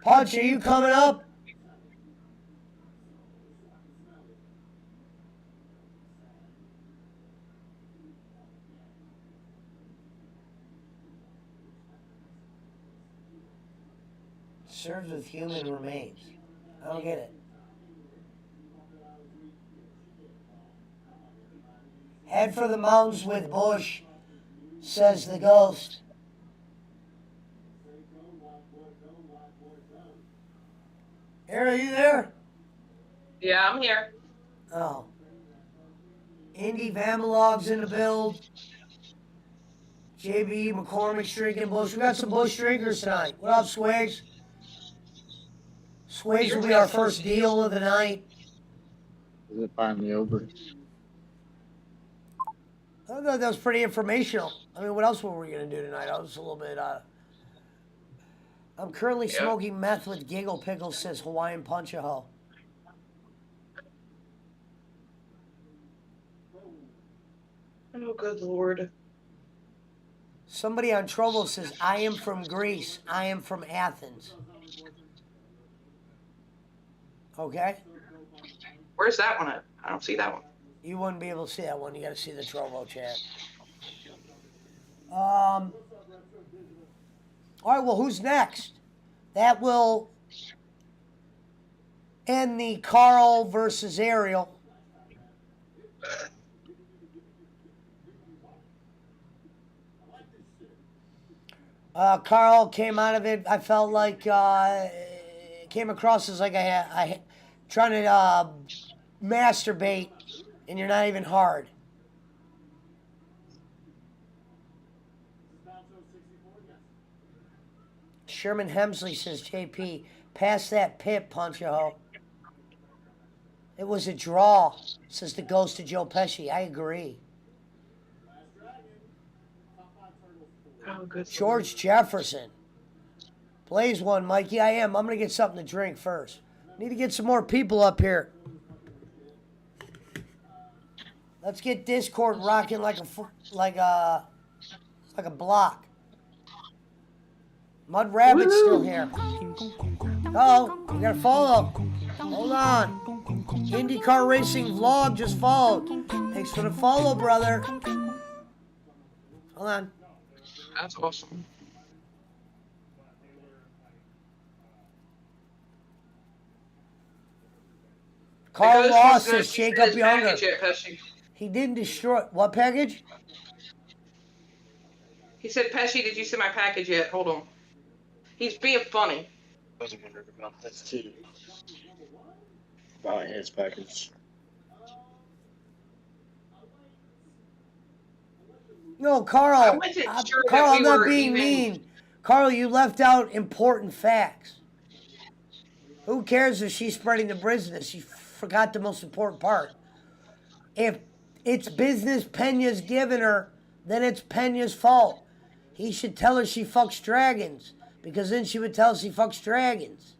Punch, are you coming up? Served with human remains. I don't get it. Head for the mountains with Bush, says the ghost. Aaron, are you there? Yeah, I'm here. Oh. Indy Vamalog's in the build. JB McCormick's drinking Bush. We got some Bush drinkers tonight. What up, Swigs? Swigs will be our first deal of the night. Is it finally over? I thought that was pretty informational. I mean, what else were we going to do tonight? I was a little bit, I'm currently smoking meth with Giggle Pickles, says Hawaiian Punch-A-Ho. Oh, good Lord. Somebody on Trovo says, I am from Greece. I am from Athens. Okay? Where's that one at? I don't see that one. You wouldn't be able to see that one. You got to see the Trovo chat. All right, well, who's next? That will end the Carl versus Ariel. Carl came out of it. I felt like it came across as like I trying to masturbate, and you're not even hard. Sherman Hemsley says, JP, pass that pip, Punch-a-ho. It was a draw, says the ghost of Joe Pesci. I agree. Oh, good. George Jefferson. Blaze one, Mikey. I am. I'm going to get something to drink first. Need to get some more people up here. Let's get Discord rocking like a block. Mud Rabbit's still here. Oh, we got to follow. Hold on. IndyCar Racing Vlog just followed. Thanks for the follow, brother. Hold on. That's awesome. Carl Ross says, Shake shake up your hunger. Pesci. He didn't destroy. What package? He said, Pesci, did you see my package yet? Hold on. He's being funny. I was wondering about this too. About his package. No, Carl. I wasn't sure that Carl, we I'm not were being even- mean. Carl, you left out important facts. Who cares if she's spreading the business? You forgot the most important part. If it's business Pena's giving her, then it's Pena's fault. He should tell her she fucks dragons, because then she would tell us she fucks dragons.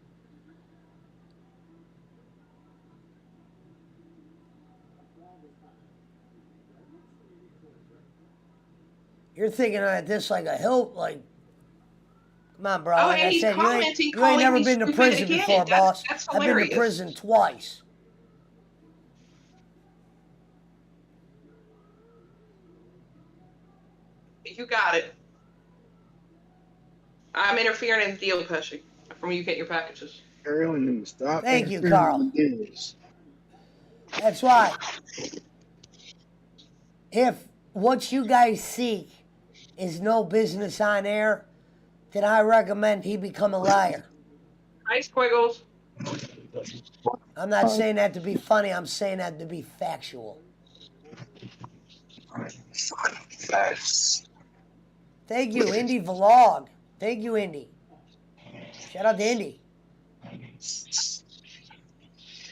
You're thinking of this like a hill, like, come on, bro. Oh, Like and I he's said, commenting, you ain't calling never me been to stupid prison again. before, boss. That's I've been to hilarious. prison twice. You got it. I'm interfering in the deal, Pesci, from when you get your packages. Carol, stop. Thank you, interfering Carl. with this. That's why. If what you guys seek is no business on air, then I recommend he become a liar. Hi, Squiggles. I'm not saying that to be funny. I'm saying that to be factual. Facts. Thank you, Indy Vlog. Thank you, Indy. Shout out to Indy.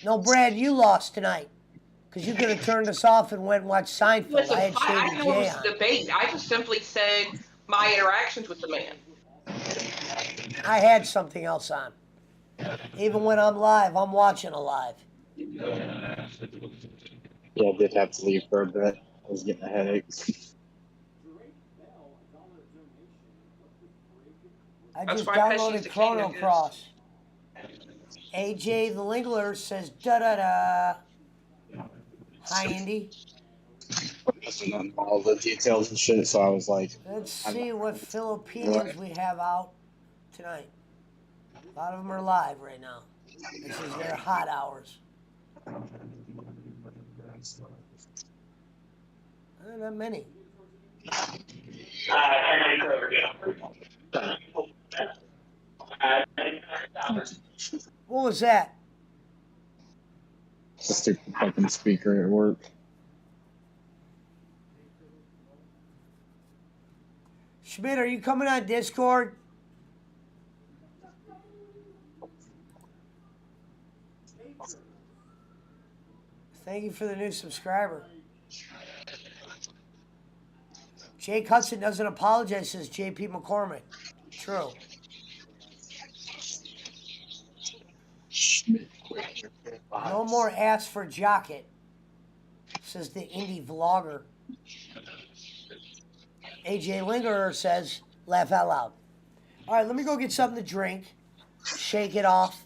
No, Brad, you lost tonight. Because you could have turned us off and went and watched Seinfeld. Listen, I had I Shady didn't know it J was on. a debate. I just simply said my interactions with the man. I had something else on. Even when I'm live, I'm watching a live. Yeah, I did have to leave for a bit. I was getting a headache. I That's just why Pesci's downloaded the king, Chrono I guess. Cross. AJ the Lingler says da da da. Hi, Indy. Missing on all the details and shit, so I was like, Let's see what Philippines we have out tonight. A lot of them are live right now. This is their hot hours. Not many. What was that? it's a stupid fucking speaker at work. Schmidt, are you coming on Discord? Thank you for the new subscriber. Jake Hudson doesn't apologize, says JP McCormick. True. No more ass for Jocket, says the indie vlogger. AJ Lingerer says, laugh out loud. All right, let me go get something to drink. Shake it off.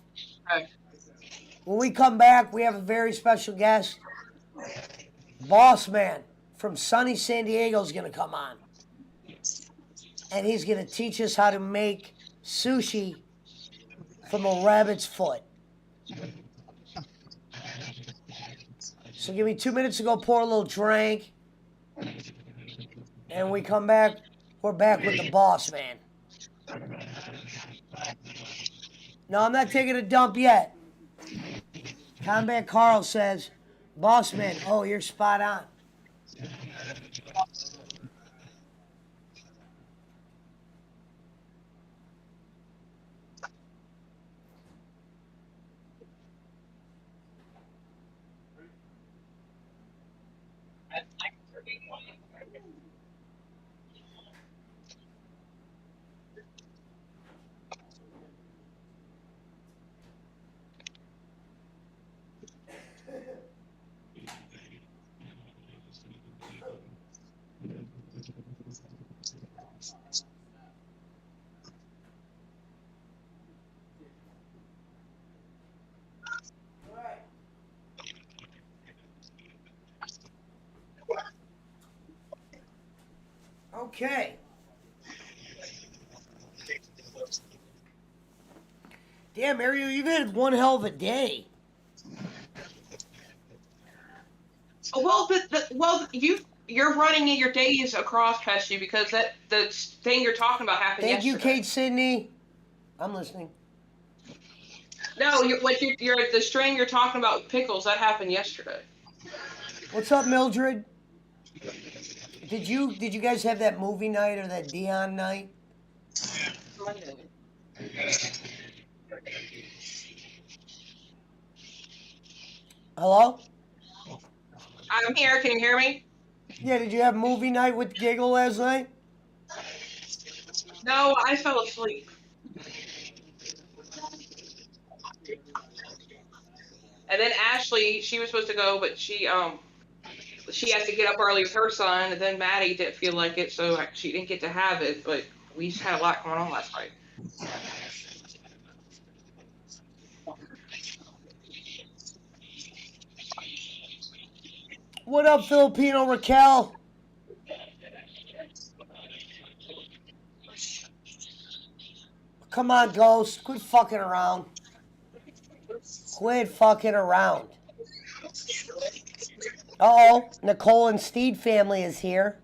Okay. When we come back, we have a very special guest. Boss Man from sunny San Diego is going to come on. And he's going to teach us how to make sushi from a rabbit's foot. So give me 2 minutes to go pour a little drink. And we come back, we're back with the Boss Man. No, I'm not taking a dump yet. Combat Carl says, boss man, oh, you're spot on. Okay. Damn, Ariel, you've had one hell of a day. Well, you're running your days across, Pesci, because the thing you're talking about happened Thank you, yesterday. Kate Sydney. I'm listening. No, you're the string you're talking about with pickles that happened yesterday. What's up, Mildred? Did you guys have that movie night or that Dion night? Monday. Hello? I'm here. Can you hear me? Yeah, did you have movie night with Giggle last night? No, I fell asleep. And then Ashley, she was supposed to go, but she has to get up early with her son. And then Maddie didn't feel like it, so she didn't get to have it. But we just had a lot going on last night. What up, Filipino Raquel? Come on, Ghost. Quit fucking around. Quit fucking around. Uh-oh. Nicole and Steed family is here.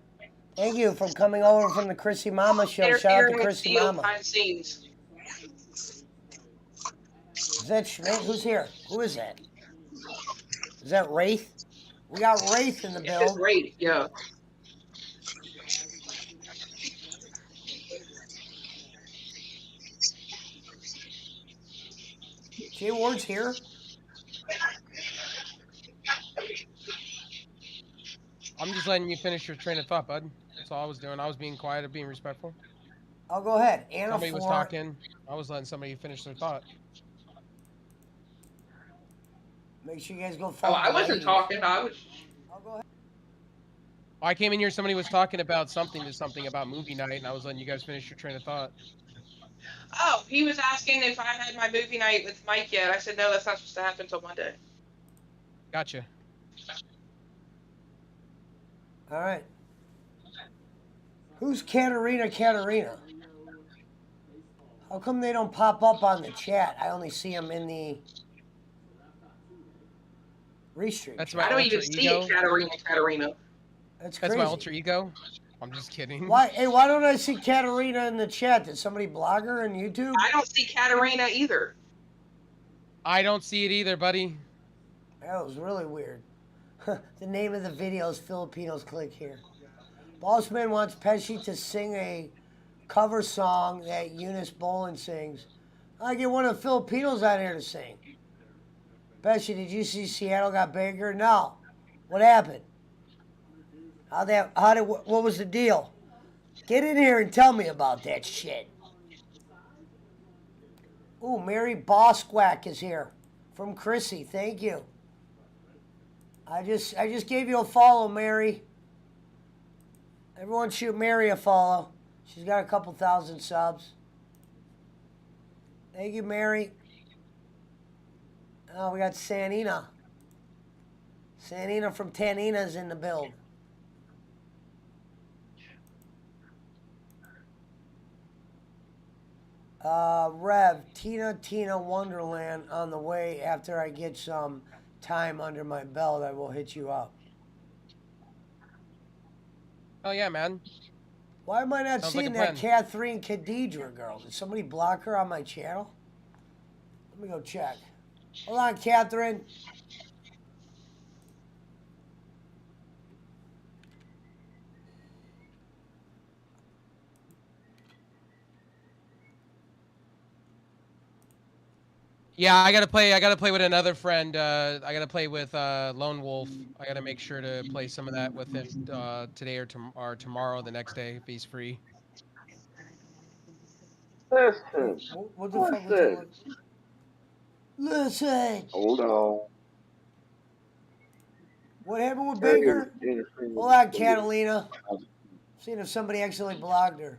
Thank you for coming over from the Chrissy Mama show. Shout out to Interfering with Chrissy Steele Mama. behind the scenes. Is that Schmidt? Who's here? Who is that? Is that Wraith? We got Wraith in the It's build. great, yeah. Jay Ward's here. I'm just letting you finish your train of thought, bud. That's all I was doing. I was being quiet and being respectful. I'll go ahead. Anna Somebody was 4. talking. I was letting somebody finish their thought. Make sure you guys go Oh, follow. I wasn't talking. I was. I'll go ahead. I came in here. Somebody was talking about something about movie night, and I was letting you guys finish your train of thought. Oh, he was asking if I had my movie night with Mike yet. I said no, that's not supposed to happen until Monday. Gotcha. All right. Who's Katarina? How come they don't pop up on the chat? I only see them in the restream. That's my I don't alter even see ego. it, Katarina. That's That's crazy. my alter ego. I'm just kidding. Why? Hey, why don't I see Katarina in the chat? Did somebody blog her on YouTube? I don't see Katarina either. I don't see it either, buddy. That was really weird. The name of the video is Filipinos. Click here. Bossman wants Pesci to sing a cover song that Eunice Bolin sings. I get one of the Filipinos out here to sing. Pesci, did you see Seattle got bigger? No. What happened? What was the deal? Get in here and tell me about that shit. Ooh, Mary Bosquack is here from Chrissy. Thank you. I just gave you a follow, Mary. Everyone shoot Mary a follow. She's got a couple thousand subs. Thank you, Mary. Oh, we got Sanina. Sanina from Tanina's in the build. Rev, Tina Wonderland on the way. After I get some time under my belt, I will hit you up. Oh yeah, man. Why am I not Sounds like seeing a that plan. Catherine Khadidra girl? Did somebody block her on my channel? Let me go check. Hold on, Catherine. Yeah, I gotta play. I gotta play with another friend. I gotta play with Lone Wolf. I gotta make sure to play some of that with him today or tomorrow, the next day, if he's free. Listen, What the fuck was that? listen. Listen. Hold on. What happened with Ariel was Baker? interfering Hold with on, the deal. Catalina. Seeing if somebody accidentally blocked her.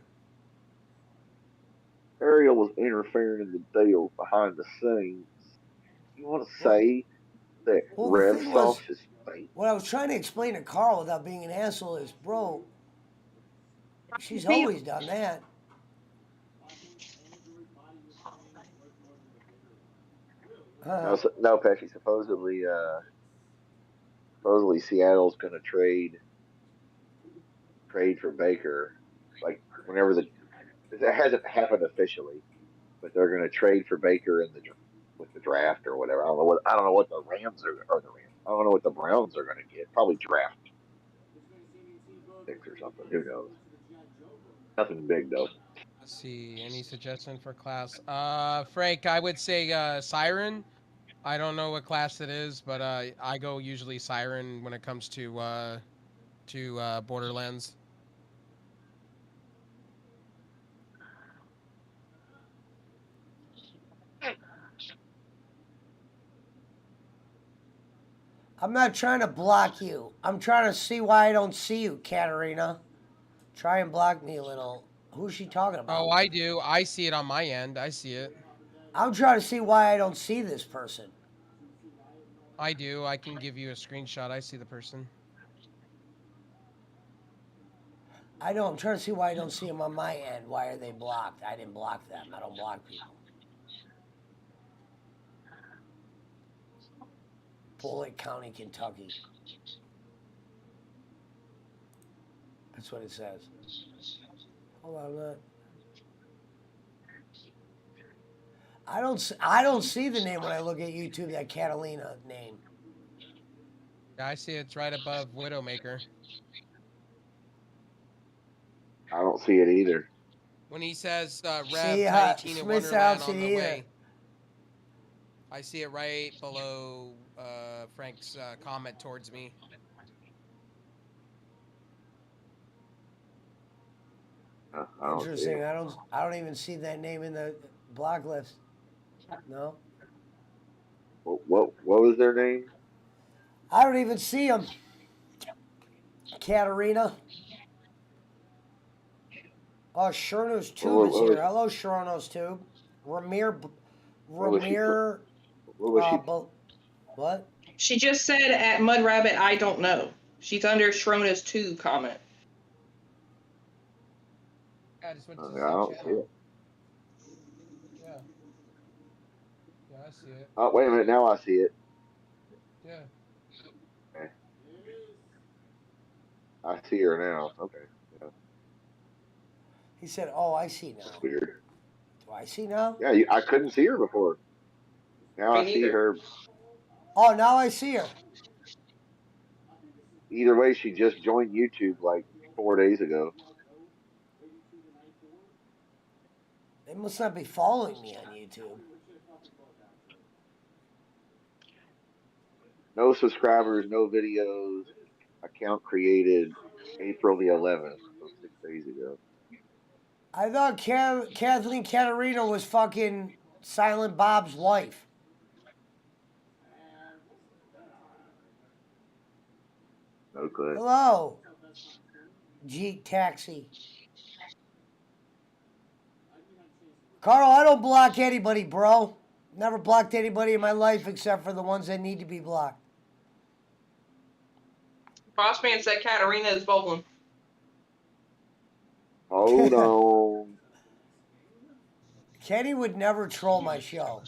Ariel was interfering in the deal behind the scenes. You want to Well, say that well, the Rev thing was, Sauce is fake? what I was trying to explain to Carl without being an asshole is, bro, she's Feel- always done that. No, no, Pesci. Supposedly Seattle's going to trade for Baker, like whenever it hasn't happened officially, but they're going to trade for Baker in with the draft or whatever. I don't know what the Rams are or the Rams. I don't know what the Browns are going to get. Probably draft picks or something. Who knows? Nothing big though. Let's see. Any suggestion for class? Frank, I would say Siren. I don't know what class it is, but I go usually Siren when it comes to Borderlands. I'm not trying to block you. I'm trying to see why I don't see you, Katarina. Try and block me a little. Who's she talking Oh, about? I do. I see it on my end. I see it. I'm trying to see why I don't see this person. I do. I can give you a screenshot. I see the person. I know. I'm trying to see why I don't see them on my end. Why are they blocked? I didn't block them. I don't block people. Bullitt County, Kentucky. That's what it says. Hold on, look. I don't see the name when I look at YouTube. That Catalina name. Yeah, I see it's right above Widowmaker. I don't see it either. When he says See, Rev Tiny Tina Smith, I don't Wonderland see on it the either. way. I see it right below Frank's comment towards me. I don't see Interesting. it. I don't even see that name in the block list. No. What was their name? I don't even see him. Katarina. Oh, Sherno's Tube is here. Hello, Sherno's Tube. Ramir. What was she? Ramir. What was she? What? She just said at Mud Rabbit, I don't know. She's under Shrona's 2 comment. I just went to I the same don't see channel. it. Yeah. Yeah, I see it. Oh, wait a minute. Now I see it. Yeah. Okay. I see her now. Okay. Yeah. He said, "Oh, I see now." That's weird. Do I see now? Yeah, I couldn't see her before. Now Me I see neither. her. Oh, now I see her. Either way, she just joined YouTube like 4 days ago. They must not be following me on YouTube. No subscribers, no videos. Account created April the 11th, so 6 days ago. I thought Kathleen Katarina was fucking Silent Bob's wife. No clue. Hello, Jeep Taxi. Carl, I don't block anybody, bro. Never blocked anybody in my life except for the ones that need to be blocked. Bossman said Katarina is bowling. Hold on. Kenny would never troll my show.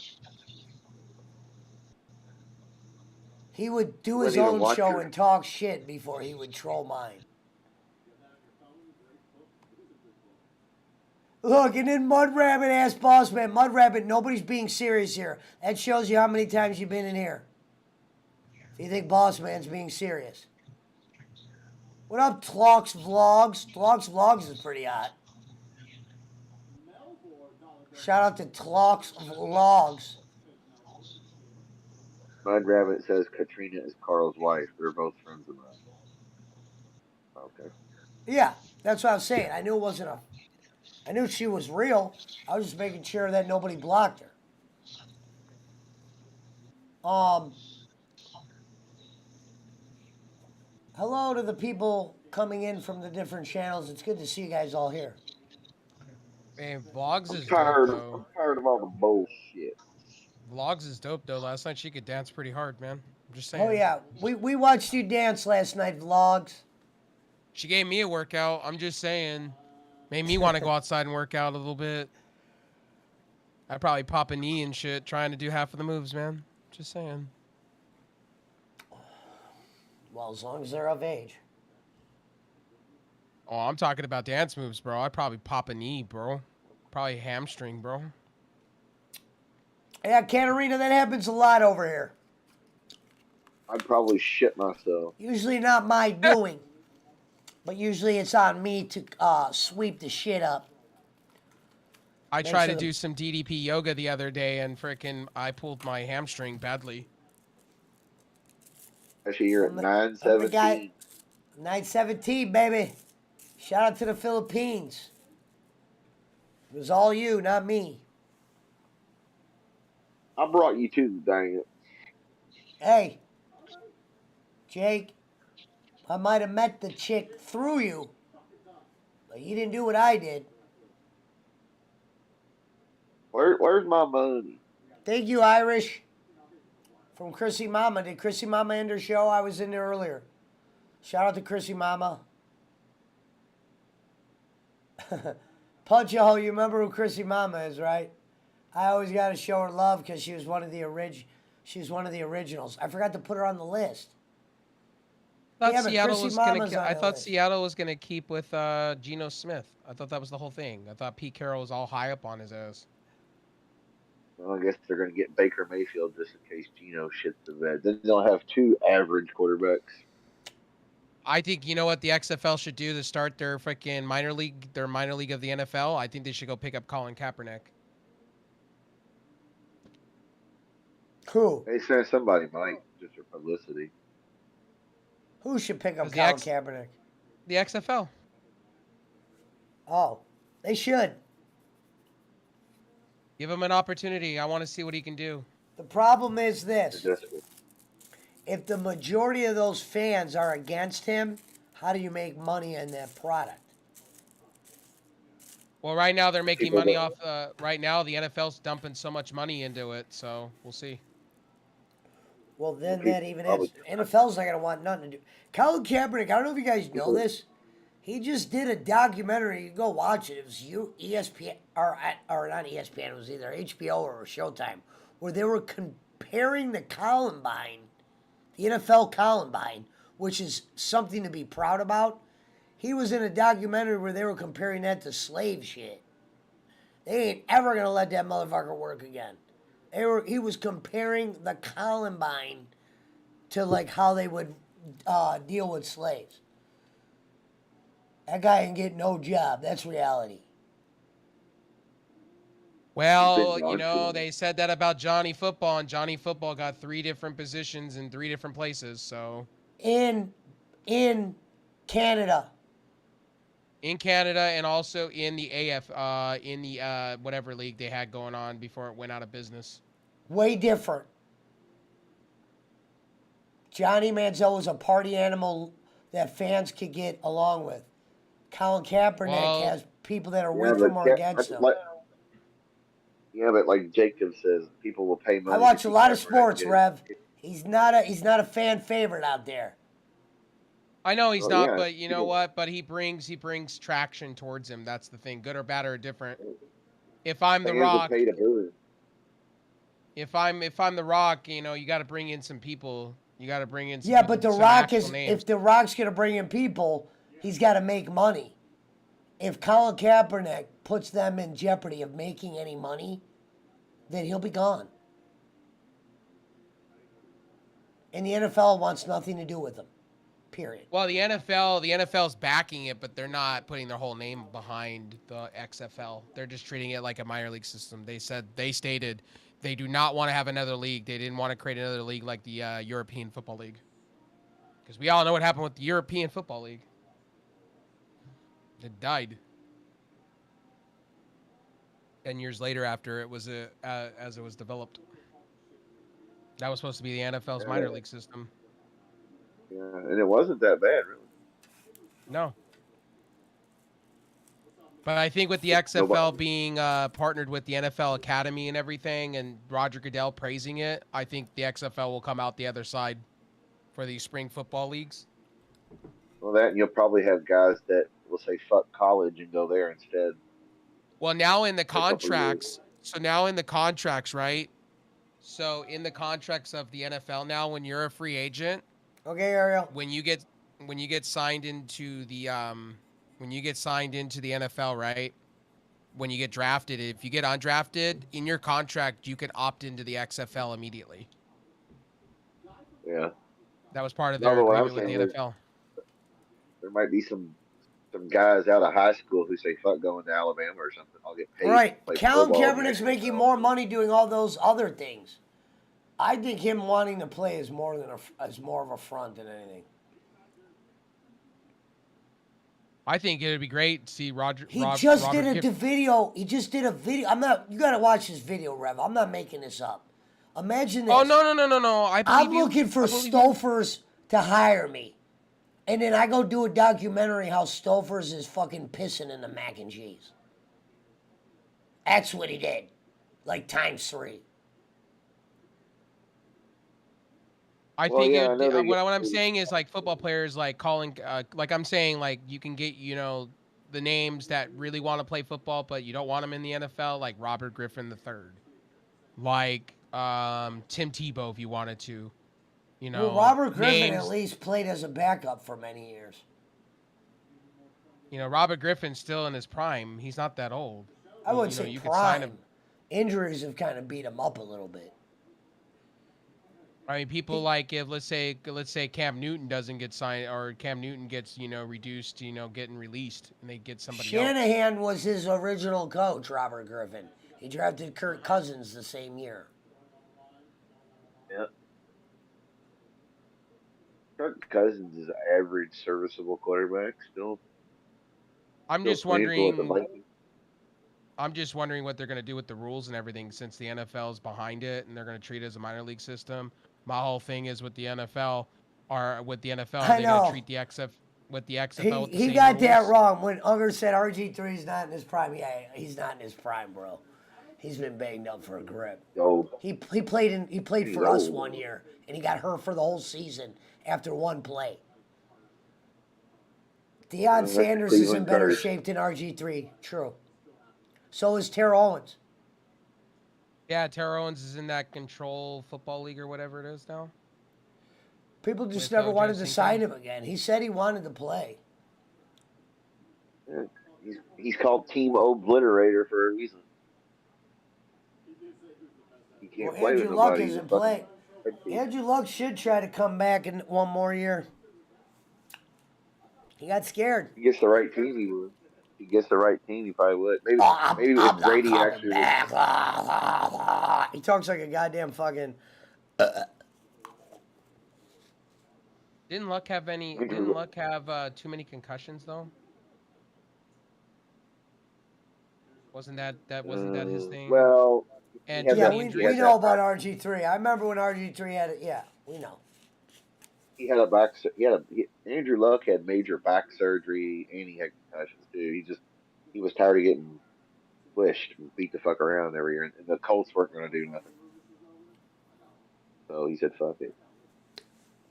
He would do You his wouldn't even own watch show her. and talk shit before he would troll mine. Look, and then Mud Rabbit asked Boss Man, Mud Rabbit, nobody's being serious here. That shows you how many times you've been in here. If you think Boss Man's being serious. What up, Tlocks Vlogs? Tlocks Vlogs is pretty hot. Shout out to Tlocks Vlogs. Mud Rabbit says Katrina is Carl's wife. They're both friends of mine. Okay. Yeah, that's what I was saying. I knew it wasn't a. I knew she was real. I was just making sure that nobody blocked her. Hello to the people coming in from the different channels. It's good to see you guys all here. Man, Vlogs I'm is dope tired. though. I'm tired of all the bullshit. Vlogs is dope though. Last night she could dance pretty hard, man. I'm just saying. Oh yeah, we watched you dance last night, Vlogs. She gave me a workout. I'm just saying. Made me want to go outside and work out a little bit. I'd probably pop a knee and shit trying to do half of the moves, man. Just saying. Well, as long as they're of age. Oh, I'm talking about dance moves, bro. I'd probably pop a knee, bro. Probably hamstring, bro. Yeah, Katarina, that happens a lot over here. I'd probably shit myself. Usually not my doing, but usually it's on me to sweep the shit up. I tried to do some DDP yoga the other day and frickin' I pulled my hamstring badly. Actually, you're at 917. 917, baby. Shout out to the Philippines. It was all you, not me. I brought you too, dang it. Hey, Jake, I might have met the chick through you, but you didn't do what I did. Where's my money? Thank you, Irish. From Chrissy Mama. Did Chrissy Mama end her show? I was in there earlier. Shout out to Chrissy Mama. Punch-a-hole, you remember who Chrissy Mama is, right? I always got to show her love because she was one of the originals. I forgot to put her on the list. I Yeah, thought but Seattle Chrissy was gonna. Mama's on I the thought list. Seattle was gonna keep with Geno Smith. I thought that was the whole thing. I thought Pete Carroll was all high up on his ass. Well, I guess they're going to get Baker Mayfield just in case Geno shits the bed. Then they'll have two average quarterbacks. I think you know what the XFL should do to start their freaking minor league of the NFL. I think they should go pick up Colin Kaepernick. Who? They sent somebody might just for publicity. Who should pick up 'Cause Colin Kaepernick? The XFL. Oh, they should. Give him an opportunity. I want to see what he can do. The problem is this. If the majority of those fans are against him, how do you make money on that product? Well, right now they're making People money don't- off. Right now the NFL's dumping so much money into it, so we'll see. Well, then People that even probably- adds. NFL's not going to want nothing to do. Colin Kaepernick, I don't know if you guys know this. He just did a documentary. You go watch it. It was ESPN, or not ESPN, it was either HBO or Showtime, where they were comparing the Columbine, the NFL Columbine, which is something to be proud about. He was in a documentary where they were comparing that to slave shit. They ain't ever going to let that motherfucker work again. He was comparing the Columbine to like how they would deal with slaves. That guy ain't get no job. That's reality. Well, He's been you gone know, too they said that about Johnny Football, and Johnny Football got 3 different positions in 3 different places. So In Canada. in Canada and also in the in the whatever league they had going on before it went out of business. Way different. Johnny Manziel was a party animal that fans could get along with. Colin Kaepernick Well- has people that are Yeah, with but him or Ka- against him. Yeah, but like Jacob says, people will pay money. I watch to a see lot of Kaepernick sports, get- Rev. He's not a fan favorite out there. I know he's Oh, not, yeah, but you know people- what? But he brings traction towards him. That's the thing, good or bad or different. If I'm the Fans will Rock, pay to boo him. if I'm the Rock, you know, you got to bring in some people. You got to bring in some Yeah, people, but The some Rock actual is names. if The Rock's gonna bring in people, he's got to make money. if Colin Kaepernick puts them in jeopardy of making any money, then he'll be gone. And the NFL wants nothing to do with him. Period. Well, the NFL's backing it, but they're not putting their whole name behind the XFL. They're just treating it like a minor league system. They stated they do not want to have another league. They didn't want to create another league like the European Football League. Because we all know what happened with the European Football League. It died 10 years later after it was as it was developed. That was supposed to be the NFL's minor league system. Yeah, and it wasn't that bad, really. No. But I think with the XFL being partnered with the NFL Academy and everything, and Roger Goodell praising it, I think the XFL will come out the other side for these spring football leagues. Well, that and you'll probably have guys that will say fuck college and go there instead. Well, now in the contracts, right? So in the contracts of the NFL now, when you're a free agent, okay, Ariel, when you get signed into the NFL, right? When you get drafted, if you get undrafted in your contract, you can opt into the XFL immediately. Yeah, that was part of their agreement with the NFL. There might be some guys out of high school who say fuck going to Alabama or something. I'll get paid. Right. Colin Kaepernick's making more money doing all those other things. I think him wanting to play is more of a front than anything. I think it'd be great to see Roger. He just did a video. I'm not. You gotta watch this video, Rev. I'm not making this up. Imagine this. Oh no! I'm looking for Stofers to hire me, and then I go do a documentary how Stofers is fucking pissing in the mac and cheese. That's what he did, like ×3. I think what I'm saying is like football players like calling, like I'm saying like you can get the names that really want to play football, but you don't want them in the NFL, like Robert Griffin III, like Tim Tebow if you wanted to, Well, Robert Griffin at least played as a backup for many years. Robert Griffin's still in his prime. He's not that old. I wouldn't say you prime. Could sign him. Injuries have kind of beat him up a little bit. I mean, people like if let's say Cam Newton doesn't get signed or Cam Newton gets reduced, getting released, and they get somebody Shanahan else. was his original coach, Robert Griffin. He drafted Kirk Cousins the same year. Yeah. Kirk Cousins is an average, serviceable quarterback still. I'm just wondering what they're going to do with the rules and everything since the NFL's behind it and they're going to treat it as a minor league system. My whole thing is with the NFL, they're going to treat the XFL with the same He got rules. that wrong when Unger said RG3 is not in his prime. Yeah, he's not in his prime, bro. He's been banged up for a grip. He played for us one year and he got hurt for the whole season after one play. Deion Sanders is in better shape than RG3. True. So is Terrell Owens. Yeah, Terrell Owens is in that control football league or whatever it is now. People just never wanted to sign him again. He said he wanted to play. Yeah, he's called Team Obliterator for a reason. He can't play with Andrew Luck nobody. isn't playing. Andrew Luck should try to come back in one more year. He got scared. He gets the right team, he would. If he gets the right team, he probably would. Maybe if Brady actually. He talks like a goddamn fucking. Didn't Luck have too many concussions though? Wasn't that his thing? Well, and yeah, we know about RG3. I remember when RG3 had it. Yeah, we know. He had Andrew Luck had major back surgery and he had concussions too. He was tired of getting pushed and beat the fuck around every year, and the Colts weren't going to do nothing. So he said, "Fuck it."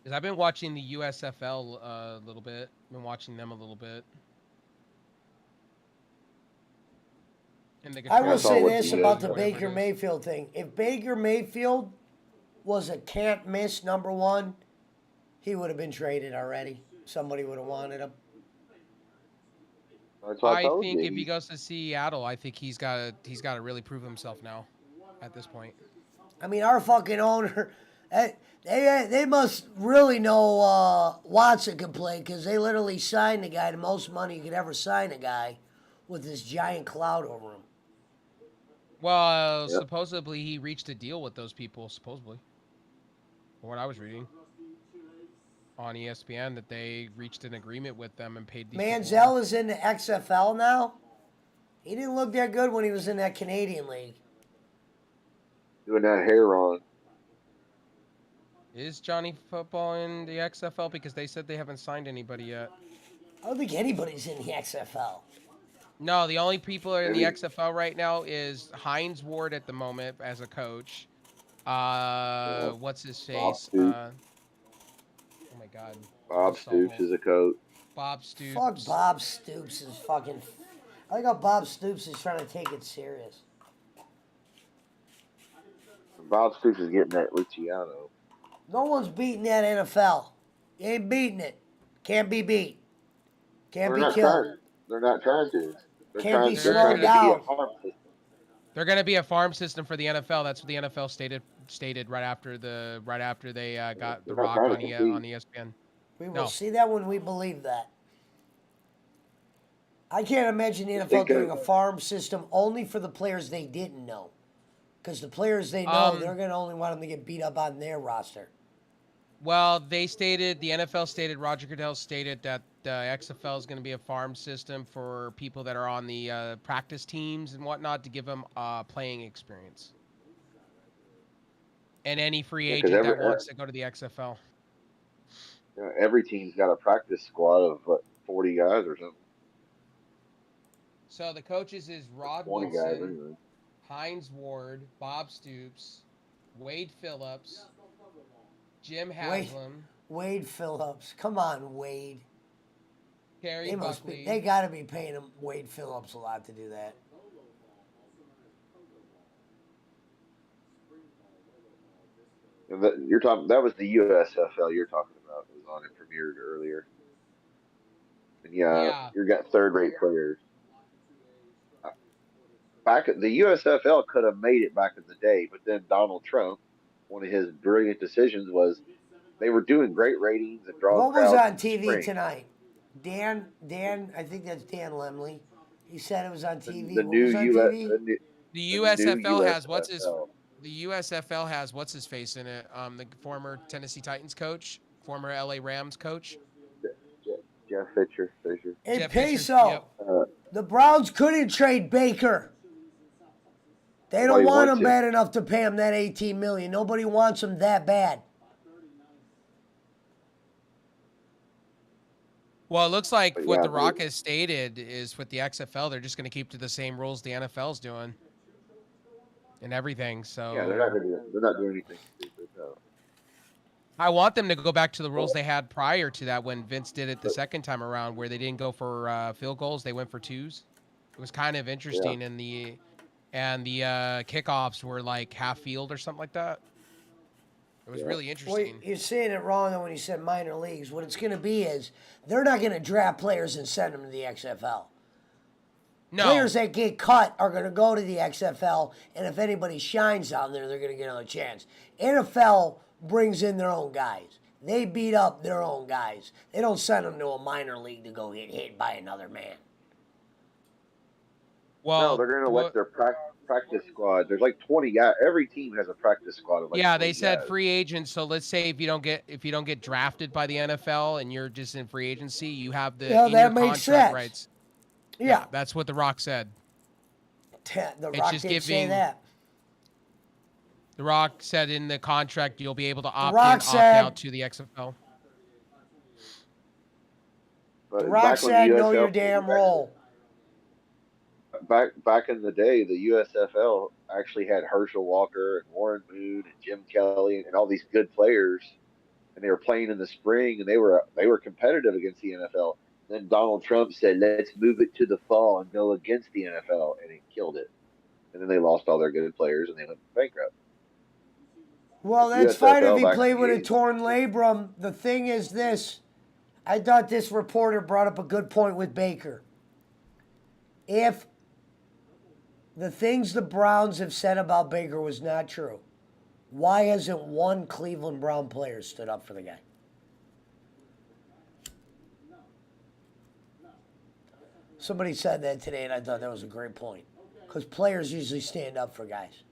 Because I've been watching the USFL a little bit. I've been watching them a little bit. I will say this about the Baker Mayfield thing. If Baker Mayfield was a can't miss number one, he would have been traded already. Somebody would have wanted him. That's what I I told think you. if he goes to Seattle, I think he's got to really prove himself now. At this point, I mean, our fucking owner, they must really know Watson can play because they literally signed the guy the most money you could ever sign a guy with this giant cloud over him. well, Yep. supposedly he reached a deal with those people. Supposedly, from what I was reading on ESPN, that they reached an agreement with them and paid these people Manziel off. is in the XFL now. He didn't look that good when he was in that Canadian league. Doing that hair on. Is Johnny Football in the XFL? Because they said they haven't signed anybody yet. I don't think anybody's in the XFL. No, the only people in the Maybe XFL right now is Hines Ward at the moment as a coach. What's his Bob face? Stoops. Oh my God, Bob just saw Stoops him. is a coach. Bob Fuck Stoops. Bob Stoops is fucking. I like how Bob Stoops is trying to take it serious. Bob Stoops is getting that Luciano. No one's beating that NFL. You ain't beating it. Can't be beat. Can't They're be not killed. trying. They're not trying to. They're Can't be trying. They're slowed trying to be a down. farm system. They're going to be a farm system for the NFL. That's what the NFL stated right after they got The They're not Rock trying to on compete. ESPN. We will No. see that when we believe that. I can't imagine the Just NFL think doing of a farm system only for the players they didn't know. Because the players they know, they're going to only want them to get beat up on their roster. Well, the NFL stated, Roger Goodell stated that the XFL is going to be a farm system for people that are on the practice teams and whatnot to give them playing experience. And any free because agent that wants to go to the XFL. every team's got a practice squad of 40 guys or something. So the coaches is Rod 20 guys Woodson, anyway. Hines Ward, Bob Stoops, Wade Phillips, Jim Haslam, Wade Phillips. Come on, Wade. Kerry Buckley. They got to be paying him Wade Phillips a lot to do that. You're talking. That was the USFL you're talking about. It was on it premiered earlier. And Yeah. you got third-rate players. Back at the USFL could have made it back in the day, but then Donald Trump, one of his brilliant decisions was they were doing great ratings and drawing What was crowds on in the TV spring. tonight? Dan, I think that's Dan Lemley. He said it was on TV. The What new was on US, TV? The USFL has USFL. the USFL has what's his face in it? The former Tennessee Titans coach, former LA Rams coach. Jeff Fisher. Hey, Jeff Peso. Fisher, The Browns couldn't trade Baker. They don't Nobody want wants him him. bad enough to pay him that $18 million. Nobody wants him that bad. Well, it looks like But what yeah, The Rock has stated is with the XFL, they're just going to keep to the same rules the NFL's doing and everything. So Yeah, they're not doing anything stupid. No. I want them to go back to the rules they had prior to that when Vince did it the second time around, where they didn't go for field goals, they went for twos. It was kind of interesting, and the kickoffs were like half field or something like that. It was really interesting. Well, you're saying it wrong though when you said minor leagues. What it's going to be is they're not going to draft players and send them to the XFL. No. Players that get cut are going to go to the XFL, and if anybody shines down there, they're going to get another chance. NFL brings in their own guys. They beat up their own guys. They don't send them to a minor league to go get hit by another man. Well, no, they're going to let their practice squad. There's like 20 guys. Every team has a practice squad of like yeah, 20 they said guys. free agents. So let's say if you don't get drafted by the NFL and you're just in free agency, you have the in that your makes contract sense. rights. Yeah. That's what The Rock said. The It's Rock just didn't say giving- that. The Rock said in the contract you'll be able to opt Rock in, said- opt out to the XFL. But The Rock back when said, the know your USFL damn role. Back in the day, the USFL actually had Herschel Walker and Warren Moon and Jim Kelly and all these good players, and they were playing in the spring, and they were competitive against the NFL. Then Donald Trump said, "Let's move it to the fall and go against the NFL," and he killed it. And then they lost all their good players, and they went bankrupt. Well, The that's fine if USFL he back played in with the a 80s. torn labrum. The thing is this. I thought this reporter brought up a good point with Baker. If the things the Browns have said about Baker was not true, why hasn't one Cleveland Brown player stood up for the guy? Somebody said that today, and I thought that was a great point. Because players usually stand up for guys.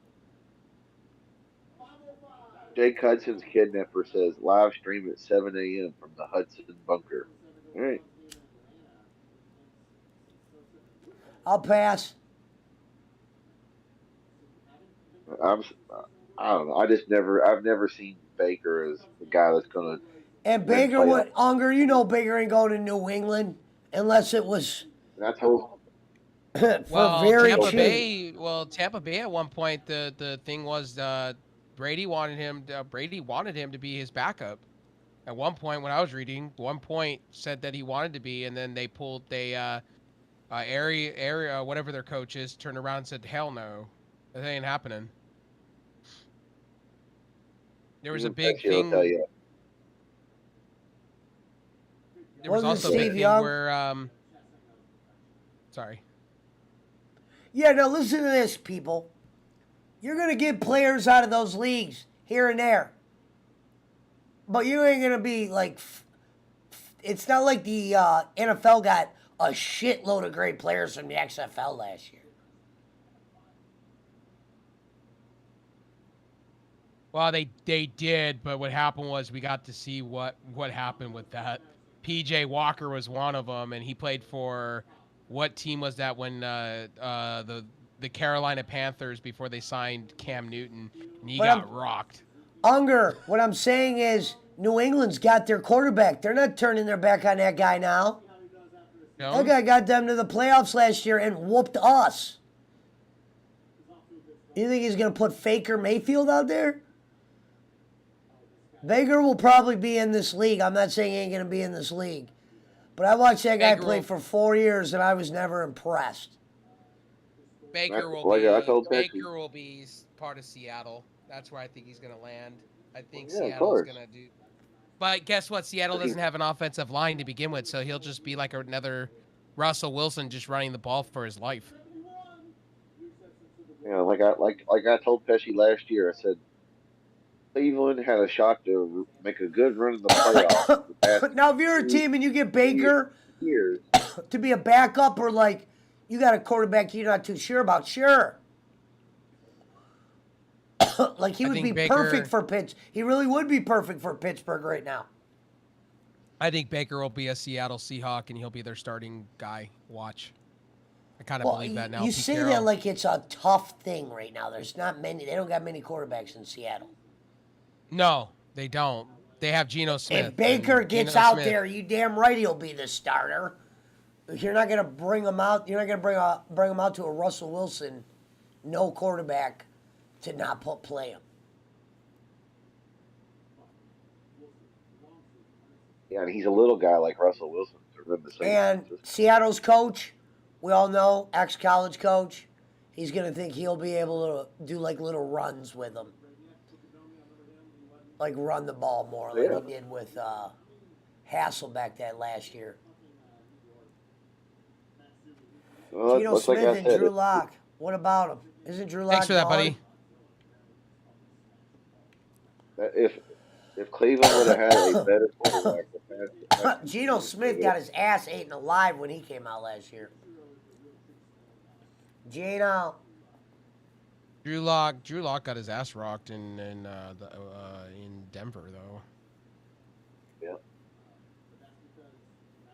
Jake Hudson's kidnapper says live stream at 7 a.m. from the Hudson bunker. All right. I'll pass. I'm. I don't know. I've never seen Baker as the guy that's gonna. And Baker would, Unger, you know Baker ain't going to New England unless it was And I told. for Well, very Tampa cheap. Bay. Well, Tampa Bay at one point, the thing was Brady wanted him. Brady wanted him to be his backup. At one point, when I was reading, one point said that he wanted to be, and then they pulled area whatever their coach is turned around and said, "Hell no, that ain't happening." There was a big thing. Tell you. There was Wasn't also a big Steve thing Young? where sorry. Yeah, now listen to this, people. You're going to get players out of those leagues here and there. But you ain't going to be like... It's not like the NFL got a shitload of great players from the XFL last year. Well, they did, but what happened was we got to see what happened with that. PJ Walker was one of them, and he played for what team was that when the Carolina Panthers before they signed Cam Newton, and he got rocked. Unger, what I'm saying is New England's got their quarterback. They're not turning their back on that guy now. No? That guy got them to the playoffs last year and whooped us. You think he's going to put Faker Mayfield out there? Baker will probably be in this league. I'm not saying he ain't going to be in this league. But I watched that guy play for 4 years, and I was never impressed. Baker will be part of Seattle. That's where I think he's going to land. I think Seattle's going to do. But guess what? Seattle doesn't have an offensive line to begin with, so he'll just be like another Russell Wilson, just running the ball for his life. Yeah, like I told Pesci last year, I said Cleveland had a shot to make a good run in the playoffs. Now, if you're a team and you get Baker to be a backup, or like you got a quarterback you're not too sure about, sure. Like he would be perfect for Pitts. He really would be perfect for Pittsburgh right now. I think Baker will be a Seattle Seahawk, and he'll be their starting guy. Watch. I kind of believe that now. You say that like it's a tough thing right now. There's not many. They don't got many quarterbacks in Seattle. No, they don't. They have Geno Smith. If Baker gets out there, you damn right he'll be the starter. You're not going to bring him out. You're not going to bring him out to a Russell Wilson, no quarterback, to not play him. Yeah, and he's a little guy like Russell Wilson to run the same. And Seattle's coach, we all know, ex-college coach, he's going to think he'll be able to do like little runs with them. Like run the ball more like he did with Hasselbeck that last year. Well, Geno Smith and Drew Lock. What about him? Isn't Drew Lock Thanks for that, buddy. If Cleveland would have had a better quarterback, Geno Smith got his ass eaten alive when he came out last year. Geno. Drew Lock got his ass rocked in Denver though. Yeah.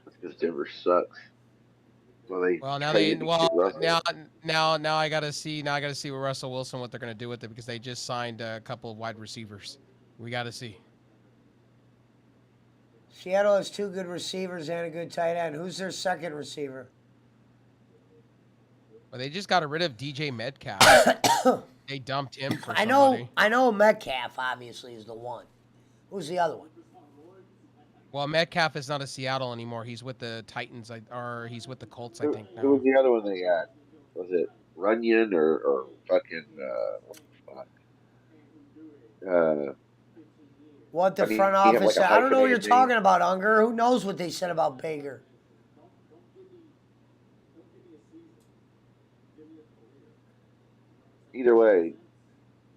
That's because Denver sucks. Now I gotta see with Russell Wilson what they're gonna do with it, because they just signed a couple of wide receivers. We gotta see. Seattle has 2 good receivers and a good tight end. Who's their second receiver? Well, they just got rid of DJ Metcalf. They dumped him for somebody. I know Metcalf obviously is the one. Who's the other one? Well, Metcalf is not a Seattle anymore. He's with the Titans, or he's with the Colts, I think. Who was the other one they got? Was it Runyon or fucking what the front office said? I don't know what you're talking about, Unger. Who knows what they said about Baker? Either way,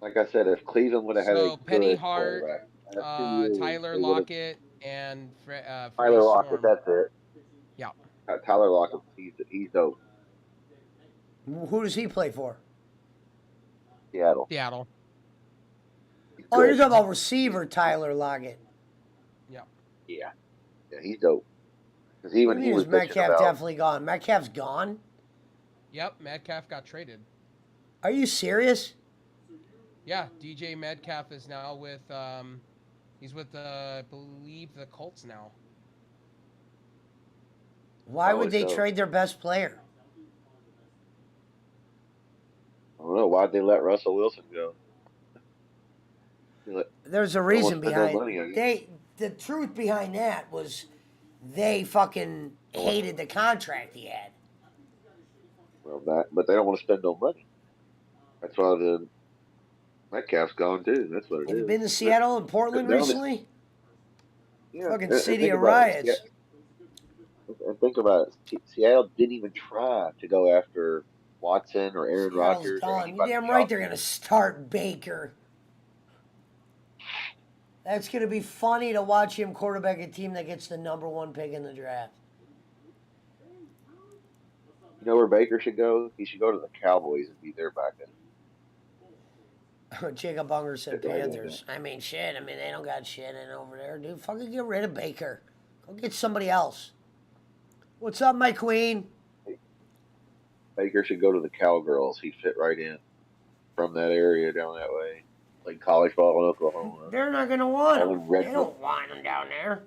like I said, if Cleveland would have had a So Penny good Hart, quarterback last 2 years, Tyler they would have. Lockett, and Freddie Tyler Lockett, Storm. that's it. Yeah. Tyler Lockett, he's dope. Who does he play for? Seattle. Seattle. He's Oh, you're good. talking about receiver Tyler Lockett. Yeah. Yeah, yeah, he's dope. Because What do even you he mean was is bitching Metcalf about. definitely gone? Metcalf's gone? Yep. Metcalf got traded. Are you serious? Yeah. DJ Metcalf is now with he's with I believe the Colts now. Why would Probably they so. trade their best player? I don't know why'd they let Russell Wilson go. There's a They don't want reason to spend no behind money on you. the truth behind that was they fucking hated the contract he had. Well, but they don't want to spend no money. That's why the Metcalf's gone too. That's what it Have you is. been to Seattle and Portland They're only, recently? yeah, Fucking and city think of about it. riots. And think about it. Seattle didn't even try to go after Watson or Aaron Seattle's Rodgers or done. You anybody in damn the right they're gonna offseason. start Baker. That's gonna be funny to watch him quarterback a team that gets the number 1 pick in the draft. You know where Baker should go? He should go to the Cowboys and be their backup. Jacob Unger said Fit right in Panthers. I mean, shit. I mean, they don't got shit in over there, dude. Fucking get rid of Baker. Go get somebody else. What's up, my queen? Baker should go to the Cowgirls. He'd fit right in from that area down that way. Like college ball in Oklahoma. They're not gonna want All him. in They red. don't want him down there.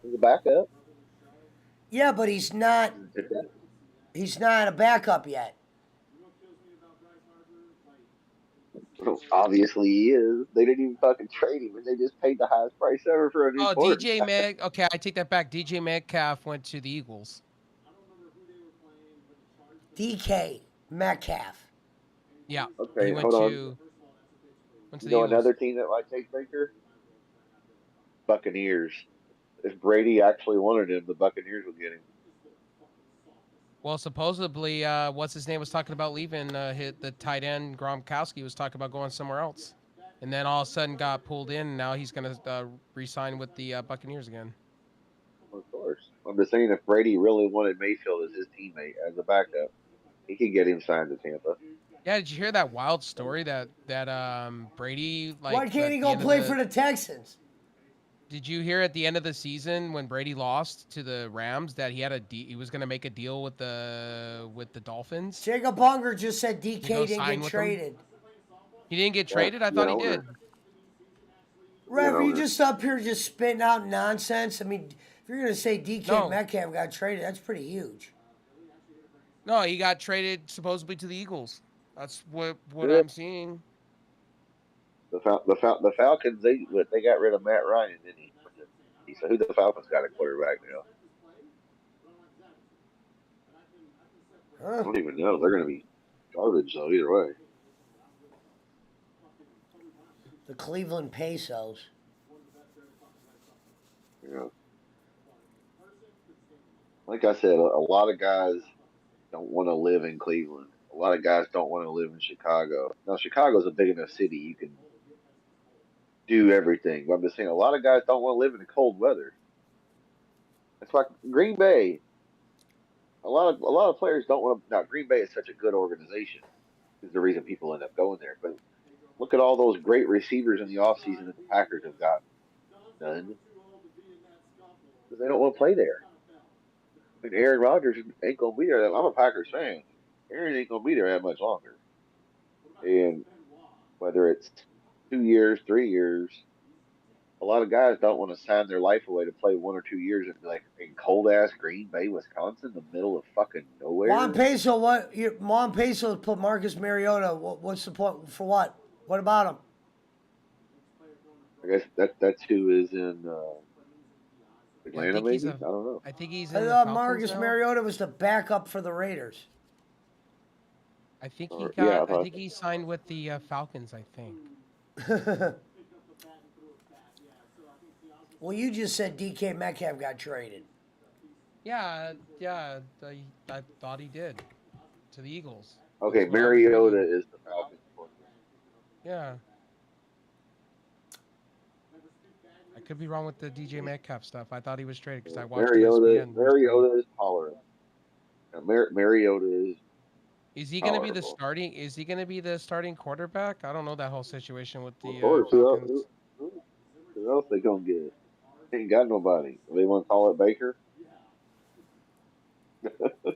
He's a backup. Yeah, but he's not. He's not a backup yet. Obviously he is. They didn't even fucking trade him, and they just paid the highest price ever for a new Oh, quarterback. DJ Met. Okay, I take that back. DJ Metcalf went to the Eagles. DK Metcalf. Yeah. Okay, he went hold on. to. Went to You the know Eagles. another team that might take Baker? Buccaneers. If Brady actually wanted him, the Buccaneers would get him. Well, supposedly, what's his name was talking about leaving. Hit the tight end Gronkowski was talking about going somewhere else, and then all of a sudden got pulled in. And now he's gonna re-sign with the Buccaneers again. Of course. I'm just saying, if Brady really wanted Mayfield as his teammate, as a backup, he could get him signed to Tampa. Yeah, did you hear that wild story that Brady like? Why can't at he the go end of play the- for the Texans? Did you hear at the end of the season when Brady lost to the Rams that he had he was gonna make a deal with the Dolphins? Jacob Unger just said To DK go didn't sign get with them? traded. He didn't get traded. I thought he did. Rev, are you owner. just up here just spitting out nonsense? I mean, if you're gonna say DK No. Metcalf got traded, that's pretty huge. No, he got traded supposedly to the Eagles. That's what Yeah. I'm seeing. The Falcons, they got rid of Matt Ryan, didn't he? So who the Falcons got a quarterback now? I don't even know. They're going to be garbage though. Either way. The Cleveland Pesos. Yeah. Like I said, a lot of guys don't want to live in Cleveland. A lot of guys don't want to live in Chicago. Now, Chicago's a big enough city you can do everything. But I'm just saying, a lot of guys don't want to live in the cold weather. It's like Green Bay. A lot of players don't want to. Now, Green Bay is such a good organization. Is the reason people end up going there. But look at all those great receivers in the offseason that the Packers have gotten. None. Because they don't want to play there. I mean, Aaron Rodgers ain't going to be there. I'm a Packers fan. Aaron ain't going to be there that much longer. And whether it's 2 years, 3 years, a lot of guys don't want to sign their life away to play 1 or 2 years in cold ass Green Bay, Wisconsin, the middle of fucking nowhere. Juan Peso, Juan Peso put Marcus Mariota. What's the point? For what? What about him? I guess that's who is in Atlanta, think he's maybe? I don't know. I think he's I in the thought Falcons Marcus now. Mariota was the backup for the Raiders. I think he Or- got. yeah, I I thought- think he signed with the Falcons. I think. Well, you just said DK Metcalf got traded. Yeah. I thought he did to the Eagles. Okay, That's what I was Mariota reading. is the Falcons quarterback. Yeah. I could be wrong with the DJ Metcalf stuff. I thought he was traded because I watched ESPN. He was traded. Mariota is tolerant. Mariota is Is he going to be the tolerable. starting? Is he going to be the starting quarterback? I don't know that whole situation with Of the course, Falcons. who else they gonna get? Ain't got nobody. They want to call it Baker. Well, the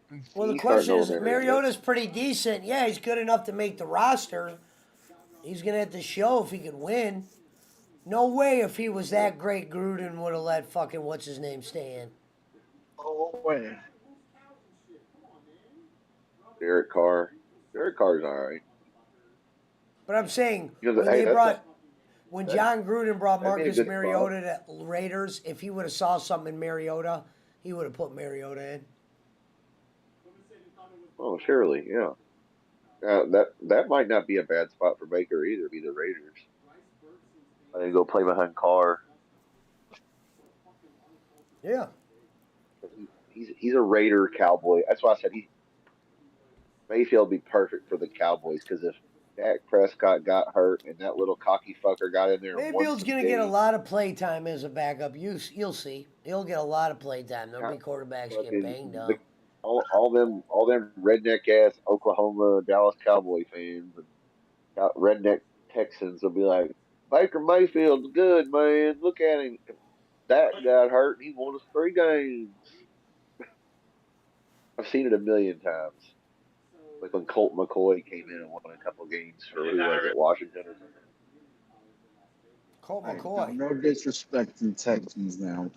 He's starting question over is, Mariota. Mariota's pretty decent. Yeah, he's good enough to make the roster. He's gonna have to show if he could win. No way if he was that great, Gruden would have let fucking what's his name stay in. Oh, wait. Derek Carr. Derek Carr's all right. But I'm saying You know, when hey, they brought when that John Gruden brought that'd be a Marcus good spot. Mariota to Raiders, if he would have saw something in Mariota, he would have put Mariota in. Oh, surely, yeah. That might not be a bad spot for Baker either. Be the Raiders. I think go play behind Carr. Yeah. He's a Raider Cowboy. That's why I said Mayfield be perfect for the Cowboys because if Dak Prescott got hurt and that little cocky fucker got in there and won Mayfield's some gonna get a games, lot of play time as a backup. You'll see. He'll get a lot of play time. There'll be quarterbacks get fucking banged up. all them redneck ass Oklahoma Dallas Cowboy fans and redneck Texans will be like, Baker Mayfield's good, man. Look at him. Dak got hurt and he won us 3 games. I've seen it a million times. Like when Colt McCoy came in and won a couple games for who was it, Washington or something. Colt Hey, McCoy. no disrespect to the Texans now.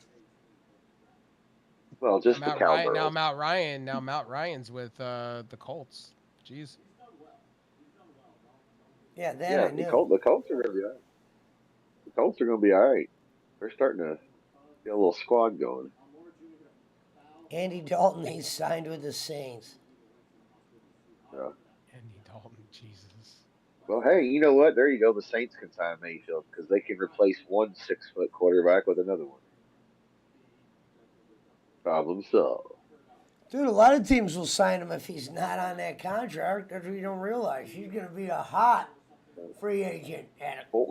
Well, Now just the Matt Ryan. Now cowgirls. Matt Ryan. Now Matt Ryan's with the Colts. Jeez. Yeah, that Yeah, I knew. The Colts are gonna be all right. The Colts are gonna be all right. They're starting to get a little squad going. Andy Dalton, he's signed with the Saints. Yeah. Andy Dalton. Jesus. Well, hey, you know what? There you go. The Saints can sign Mayfield because they can replace one 6 foot quarterback with another one. Problem solved. Dude, a lot of teams will sign him if he's not on that contract. That's what you don't realize. He's going to be a hot free agent at the Colt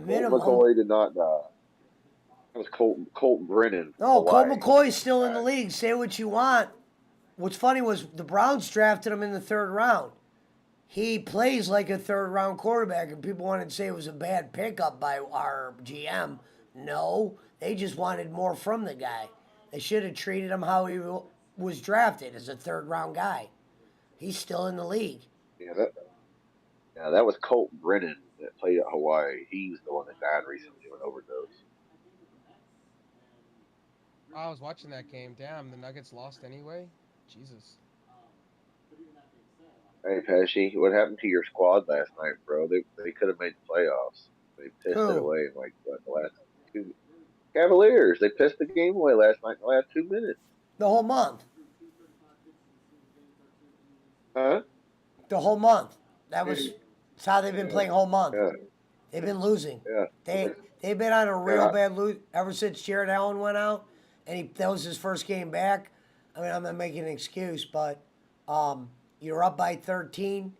minimum. McCoy did not die. That was Colt Brennan from No, Colt Hawaii. McCoy's still in the league. Say what you want. What's funny was the Browns drafted him in the third round. He plays like a third round quarterback, and people wanted to say it was a bad pickup by our GM. No, they just wanted more from the guy. They should have treated him how he was drafted as a third round guy. He's still in the league. That was Colt Brennan that played at Hawaii. He's the one that died recently of an overdose. I was watching that game. Damn, the Nuggets lost anyway. Jesus. Hey Pesci, what happened to your squad last night, bro? They could have made the playoffs. They pissed it Who? away in like what, the last two Cavaliers. They pissed the game away last night in the last 2 minutes. The whole month. Huh? The whole month. That's how they've been playing whole month. Yeah. They've been losing. Yeah. They've been on a real Yeah. bad lose ever since Jared Allen went out, and that was his first game back. I mean, I'm not making an excuse, but you're up by 13.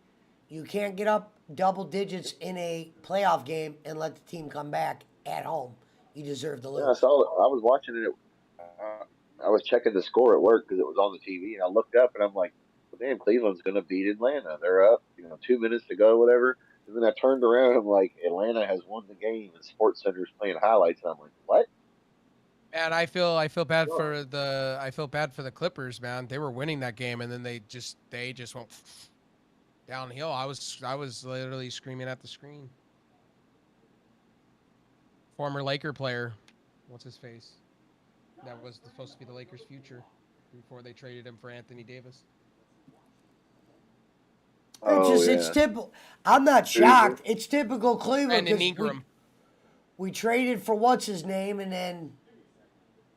You can't get up double digits in a playoff game and let the team come back at home. You deserve to lose. Yeah, I saw it. I was watching it. I was checking the score at work because it was on the TV, and I looked up and I'm like, well, damn, Cleveland's going to beat Atlanta. They're up, 2 minutes to go, whatever. And then I turned around and I'm like, Atlanta has won the game, and Sports Center's playing highlights, and I'm like, what? And I feel bad for the Clippers, man. They were winning that game, and then they just went downhill. I was literally screaming at the screen. Former Laker player, what's his face? That was supposed to be the Lakers' future before they traded him for Anthony Davis. It's typical. I'm not shocked. It's typical Cleveland And Ingram. we traded for what's his name, and then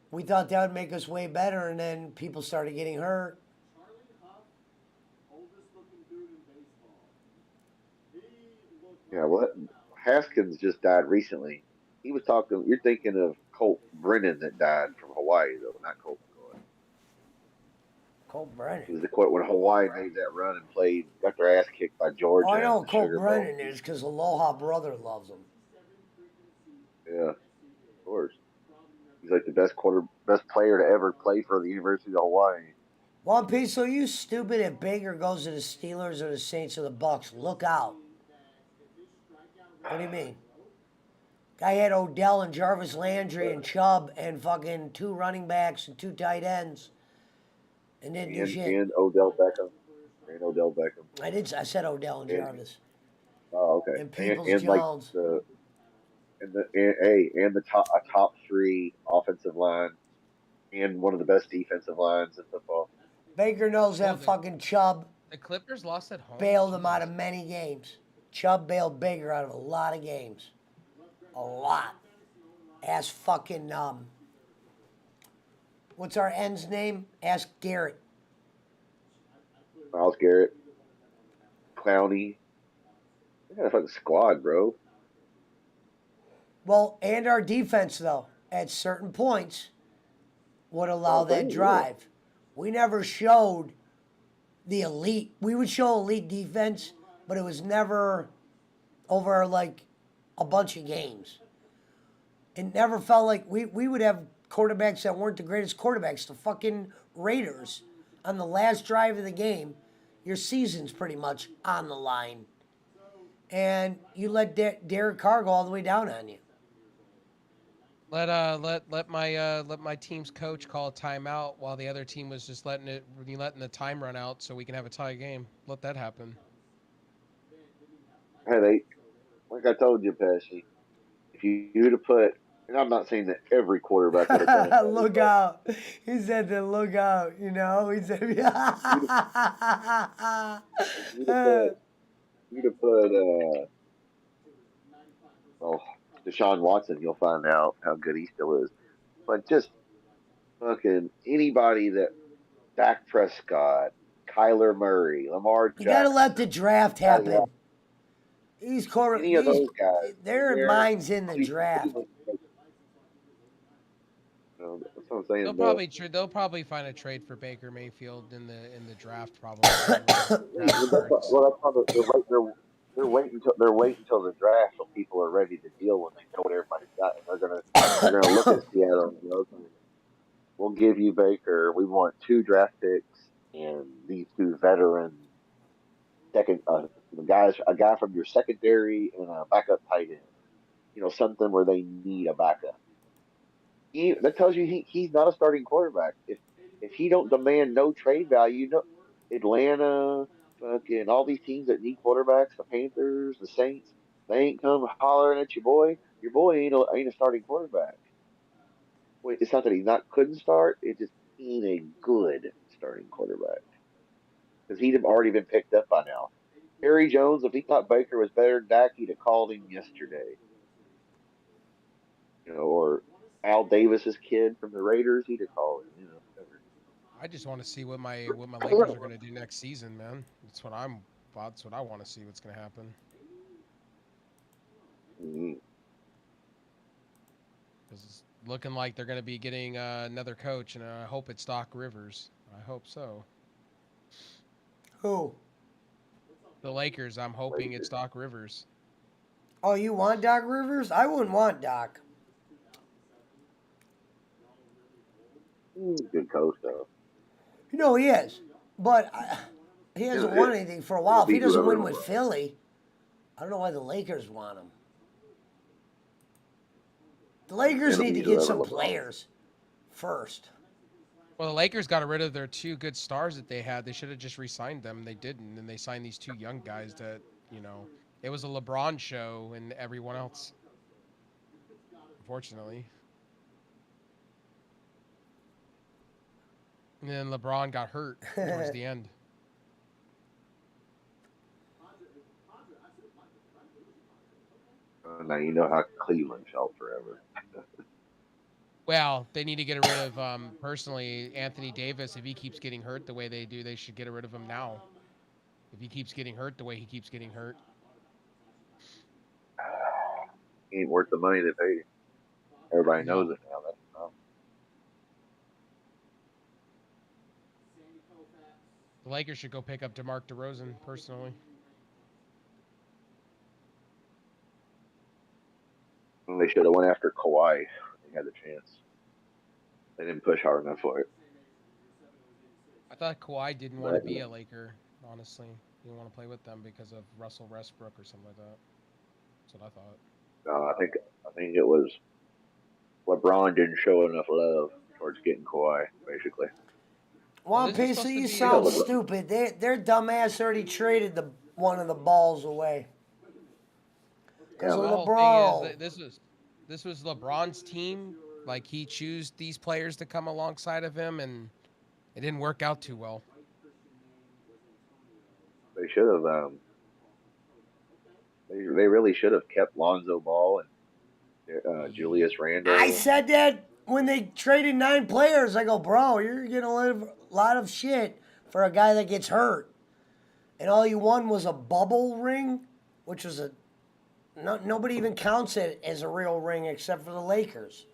we thought that would make us way better, and then people started getting hurt. Yeah, well, Haskins just died recently. He was talking. You're thinking of Colt Brennan that died from Hawaii, though, not Colt McCoy. Colt Brennan. He was the when Hawaii made that run and played, got their ass kicked by Oh, I Georgia know in who the Colt Sugar Bowl. Brennan is because Aloha brother loves him. Yeah, of course. He's like the best player to ever play for the University of Hawaii. One Piece, so you stupid if Baker goes to the Steelers or the Saints or the Bucks. Look out. What do you mean? Guy had Odell and Jarvis Landry and Chubb and fucking 2 running backs and 2 tight ends. And didn't do shit. And Odell Beckham. And Odell Beckham. I said Odell and Jarvis. Oh, okay. And Peoples And like Jones. the top 3 offensive line and one of the best defensive lines in football. Baker knows that fucking Chubb The Clippers lost at home. bailed him out of many games. Chubb bailed Baker out of a lot of games. A lot. Ask fucking, what's our end's name? Ask Garrett. Miles Garrett. Clowney. They got a fucking squad, bro. Well, and our defense, though, at certain points, would allow that drive. We never showed the elite. We would show elite defense, but it was never over like a bunch of games. It never felt like we would have quarterbacks that weren't the greatest quarterbacks. The fucking Raiders on the last drive of the game, your season's pretty much on the line. And you let Derek Carr go all the way down on you. Let my team's coach call a timeout while the other team was just letting the time run out so we can have a tie game. Let that happen. Hey, like I told you, Pesci, if you'd have put, and I'm not saying that every quarterback would have done it. Look out. He said to look out, you know? He said, you'd have put Deshaun Watson, you'll find out how good he still is. But just fucking anybody that Dak Prescott, Kyler Murray, Lamar Jackson. You got to let the draft happen. These any of those guys. Their mind's in the draft. That's what I'm saying. They'll probably find a trade for Baker Mayfield in the draft probably. They're waiting until the draft so people are ready to deal when they know what everybody's got. They're gonna look at Seattle and go, okay, we'll give you Baker. We want 2 draft picks and these 2 veteran a guy from your secondary and a backup tight end. You know, something where they need a backup. That tells you he's not a starting quarterback. If he don't demand no trade value, Atlanta, fucking all these teams that need quarterbacks, the Panthers, the Saints, they ain't come hollering at your boy. Your boy ain't a starting quarterback. Wait, it's not that couldn't start. It just ain't a good starting quarterback because he'd have already been picked up by now. Harry Jones, if he thought Baker was better than Dak, he'd have called him yesterday. You know, or Al Davis's kid from the Raiders, he'd have called him. You know, whatever. I just want to see what my Lakers are going to do next season, man. That's what I want to see. What's going to happen? Mm-hmm. Because it's looking like they're going to be getting another coach, and I hope it's Doc Rivers. I hope so. Who? The Lakers. I'm hoping it's Doc Rivers. Oh, you want Doc Rivers? I wouldn't want Doc. He's a good coach, though. You know he is, but he hasn't won anything for a while. If he doesn't win with Philly, I don't know why the Lakers want him. The Lakers need to get some players first. Well, the Lakers got rid of their 2 good stars that they had. They should have just re-signed them. They didn't, and they signed these 2 young guys that, you know, it was a LeBron show and everyone else. Unfortunately. And then LeBron got hurt towards the end. Now you know how Cleveland felt forever. Well, they need to get rid of, personally, Anthony Davis. If he keeps getting hurt the way they do, they should get rid of him now. If he keeps getting hurt the way he keeps getting hurt. He ain't worth the money they paid him. Everybody knows it now. The Lakers should go pick up DeMar DeRozan, personally. And they should have went after Kawhi. They had the chance. They didn't push hard enough for it. I thought Kawhi didn't want to be a Laker, honestly. He didn't want to play with them because of Russell Westbrook or something like that. That's what I thought. No, I think it was LeBron didn't show enough love towards getting Kawhi, basically. One piece of you sound stupid. Their dumbass already traded one of the balls away. Because of The whole LeBron. thing is, this was LeBron's team. Like, he chose these players to come alongside of him, and it didn't work out too well. They should have. They really should have kept Lonzo Ball and Julius Randle. I said that when they traded 9 players. I go, bro, you're getting a lot of shit for a guy that gets hurt. And all you won was a bubble ring, which was nobody even counts it as a real ring except for the Lakers.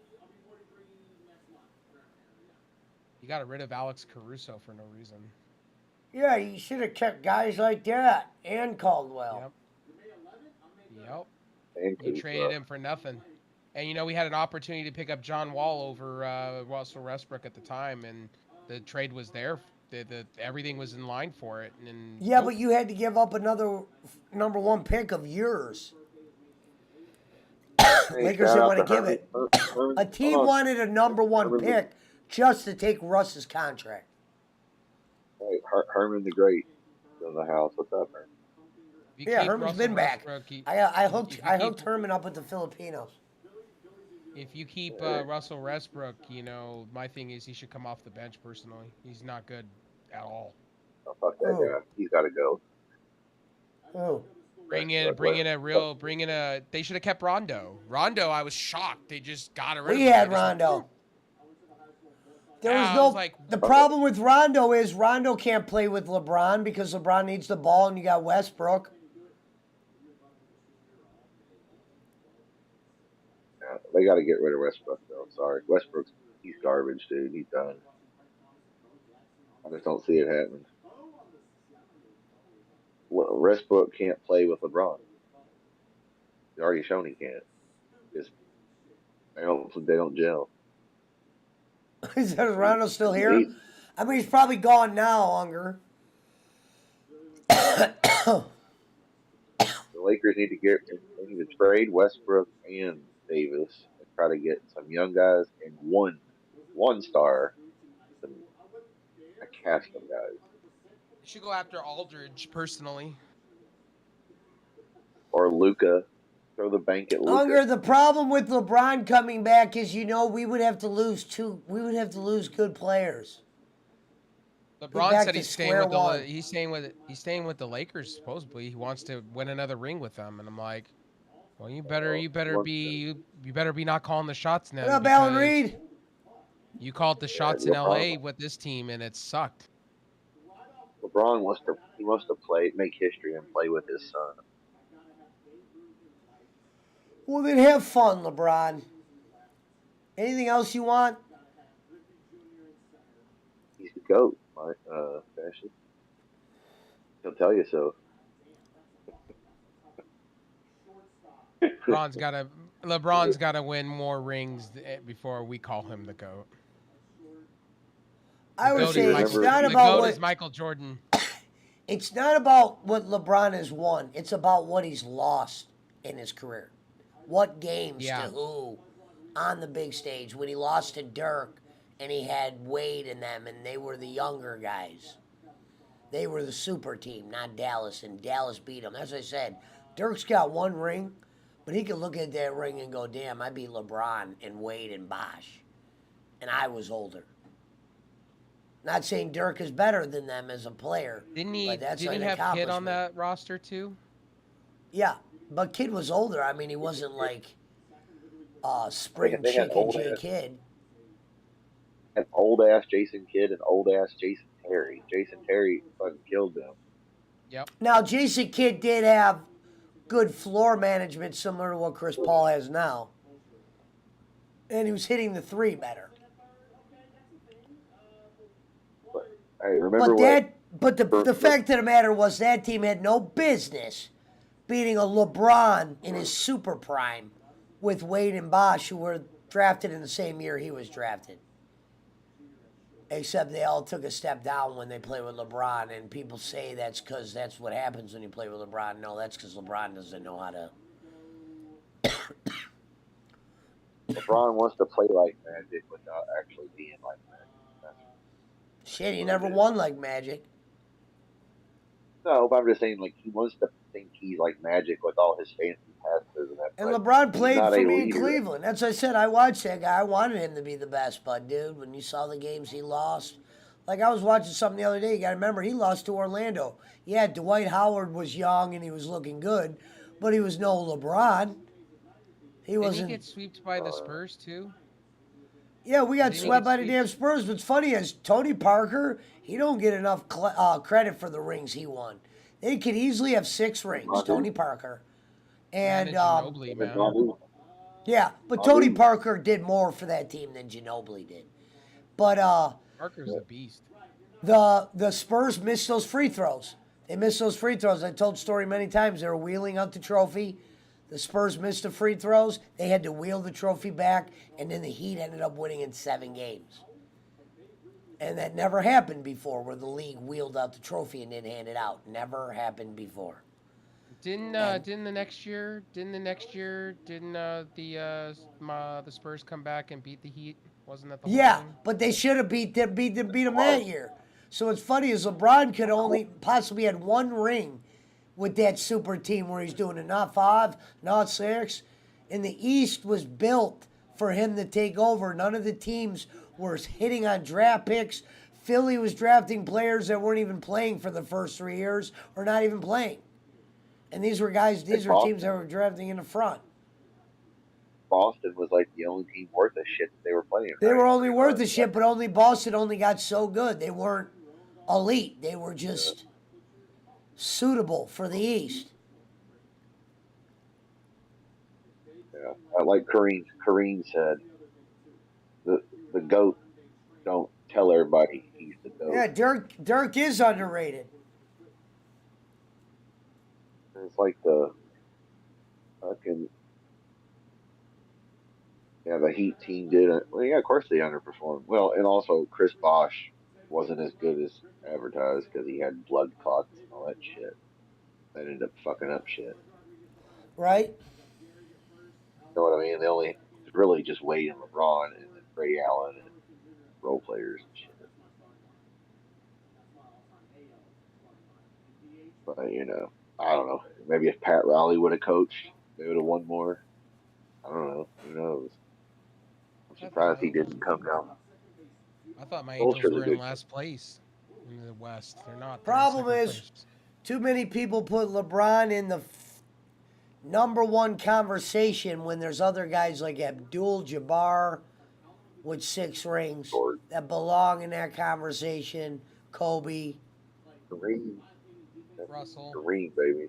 You got rid of Alex Caruso for no reason. Yeah, you should have kept guys like that and Caldwell. Yep. You traded him for nothing. And, we had an opportunity to pick up John Wall over Russell Westbrook at the time, and the trade was there. Everything was in line for it. And yeah, but you had to give up another number 1 pick of yours. Lakers didn't want to give it. A team wanted a number 1 pick just to take Russ's contract. Hey, Herman the Great in the house. What's up, man? Yeah, Herman's been back. I hooked Herman up with the Filipinos. If you keep Russell Westbrook, my thing is he should come off the bench personally. He's not good at all. Oh, fuck that guy. He's got to go. Oh. They should have kept Rondo. Rondo, I was shocked. They just got rid of him. We had Rondo. The problem with Rondo is Rondo can't play with LeBron because LeBron needs the ball and you got Westbrook. Yeah, they got to get rid of Westbrook, though. Sorry. He's garbage, dude. He's done. I just don't see it happening. Westbrook can't play with LeBron. He's already shown he can't. They don't gel. Is Rondo still here? I mean, he's probably gone now, Unger. The Lakers need to trade Westbrook and Davis and try to get some young guys and one star, a cast of guys. You should go after Aldridge personally. Or Luka. Throw the bank at Luka. Unger, the problem with LeBron coming back is, we would have to lose good players. LeBron said he's staying with the Lakers supposedly. He wants to win another ring with them, and I'm like, well, you better be not calling the shots now. What up, Alan Reed? You called the shots in LA with this team, and it sucked. LeBron wants to make history and play with his son. Well, then have fun, LeBron. Anything else you want? He's the GOAT, Mike. Fashion. He'll tell you so. LeBron's gotta win more rings before we call him the GOAT. I would say it's not about what... what... is Michael Jordan. It's not about what LeBron has won. It's about what he's lost in his career. What games to who on the big stage when he lost to Dirk and he had Wade in them and they were the younger guys. They were the super team, not Dallas, and Dallas beat them. As I said, Dirk's got 1 ring, but he can look at that ring and go, damn, I beat LeBron and Wade and Bosh, and I was older. Not saying Dirk is better than them as a player. Didn't he have Kidd on that roster too? Yeah. But Kidd was older. I mean, he wasn't like spring chicken J Kidd. An old-ass Jason Kidd and old-ass Jason Terry. Jason Terry fucking killed them. Yep. Now, Jason Kidd did have good floor management similar to what Chris Paul has now. And he was hitting the 3 better. But, hey, remember But the fact of the matter was that team had no business beating a LeBron in his super prime with Wade and Bosh, who were drafted in the same year he was drafted. Except they all took a step down when they play with LeBron, and people say that's because that's what happens when you play with LeBron. No, that's because LeBron doesn't know how to. LeBron wants to play like Magic without actually being like Magic. Shit, he never won like Magic. No, but I'm just saying, like, he wants to think he's like Magic with all his fancy passes and that. And LeBron played not for a me in leader. Cleveland. That's what I said. I watched that guy. I wanted him to be the best, but dude, when you saw the games he lost, like I was watching something the other day. You got to remember he lost to Orlando. Yeah, Dwight Howard was young and he was looking good, but he was no LeBron. He Didn't wasn't. he get swept by the Spurs too? Yeah, we got Didn't he swept get by the swept? damn Spurs. What's funny is Tony Parker. He don't get enough credit for the rings he won. They could easily have 6 rings. Tony Parker, and Ginobili, man. yeah, but Tony Parker did more for that team than Ginobili did. But Parker's a beast. the Spurs missed those free throws. They missed those free throws. I told the story many times. They were wheeling out the trophy. The Spurs missed the free throws. They had to wheel the trophy back, and then the Heat ended up winning in 7 games. And that never happened before, where the league wheeled out the trophy and didn't hand it out. Never happened before. Didn't the next year the Spurs come back and beat the Heat? Wasn't that the whole Yeah, thing? but they should have beat them that year. So what's funny is LeBron could only possibly had 1 ring with that super team where he's doing it, not 5, not 6. And the East was built for him to take over. None of the teams were hitting on draft picks. Philly was drafting players that weren't even playing for the first 3 years or not even playing. And these were teams that were drafting in the front. Boston was like the only team worth a shit that they were playing. They were only worth a shit, but only Boston only got so good. They weren't elite. They were just suitable for the East. Yeah, like Kareem said, the GOAT don't tell everybody he's the GOAT. Yeah, Dirk is underrated. It's like the fucking the Heat team didn't. Well, yeah, of course they underperformed. Well, and also Chris Bosh wasn't as good as advertised because he had blood clots and all that shit. That ended up fucking up shit. Right? You know what I mean? They only really just Wade and LeBron and then Ray Allen and role players and shit. But I don't know. Maybe if Pat Riley would have coached, they would have won more. I don't know. Who knows? I'm surprised he didn't come down. I thought my Angels were in last place in the West. They're not. They're in Problem second is, place. too many people put LeBron in the number 1 conversation when there's other guys like Abdul Jabbar with 6 rings that belong in that conversation. Kobe. Kareem. Russell. Kareem, baby.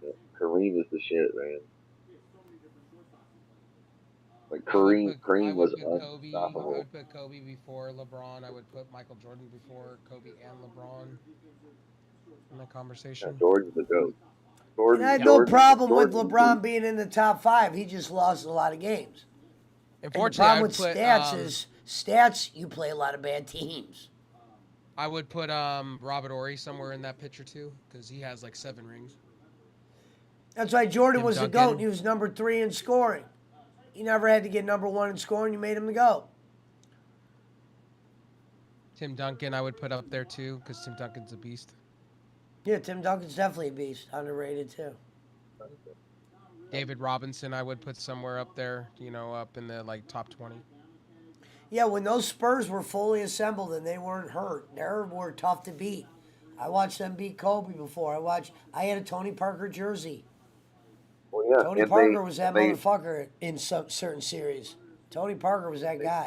Yeah, Kareem is the shit, man. Like Kareem was unstoppable. I would put Kobe before LeBron. I would put Michael Jordan before Kobe and LeBron in the conversation. Yeah, Jordan's the GOAT. And I had no problem with LeBron being in the top 5. He just lost a lot of games. And the problem with stats is stats, you play a lot of bad teams. I would put Robert Horry somewhere in that picture too, because he has like 7 rings. That's why Jordan Tim was Duncan. the GOAT, and he was number 3 in scoring. He never had to get number 1 in scoring. You made him the GOAT. Tim Duncan I would put up there too, because Tim Duncan's a beast. Yeah, Tim Duncan's definitely a beast. Underrated too. David Robinson I would put somewhere up there, up in the like top 20. Yeah, when those Spurs were fully assembled and they weren't hurt, they were tough to beat. I watched them beat Kobe before. I had a Tony Parker jersey. Well, yeah, Tony Parker was that motherfucker in some certain series. Tony Parker was that guy.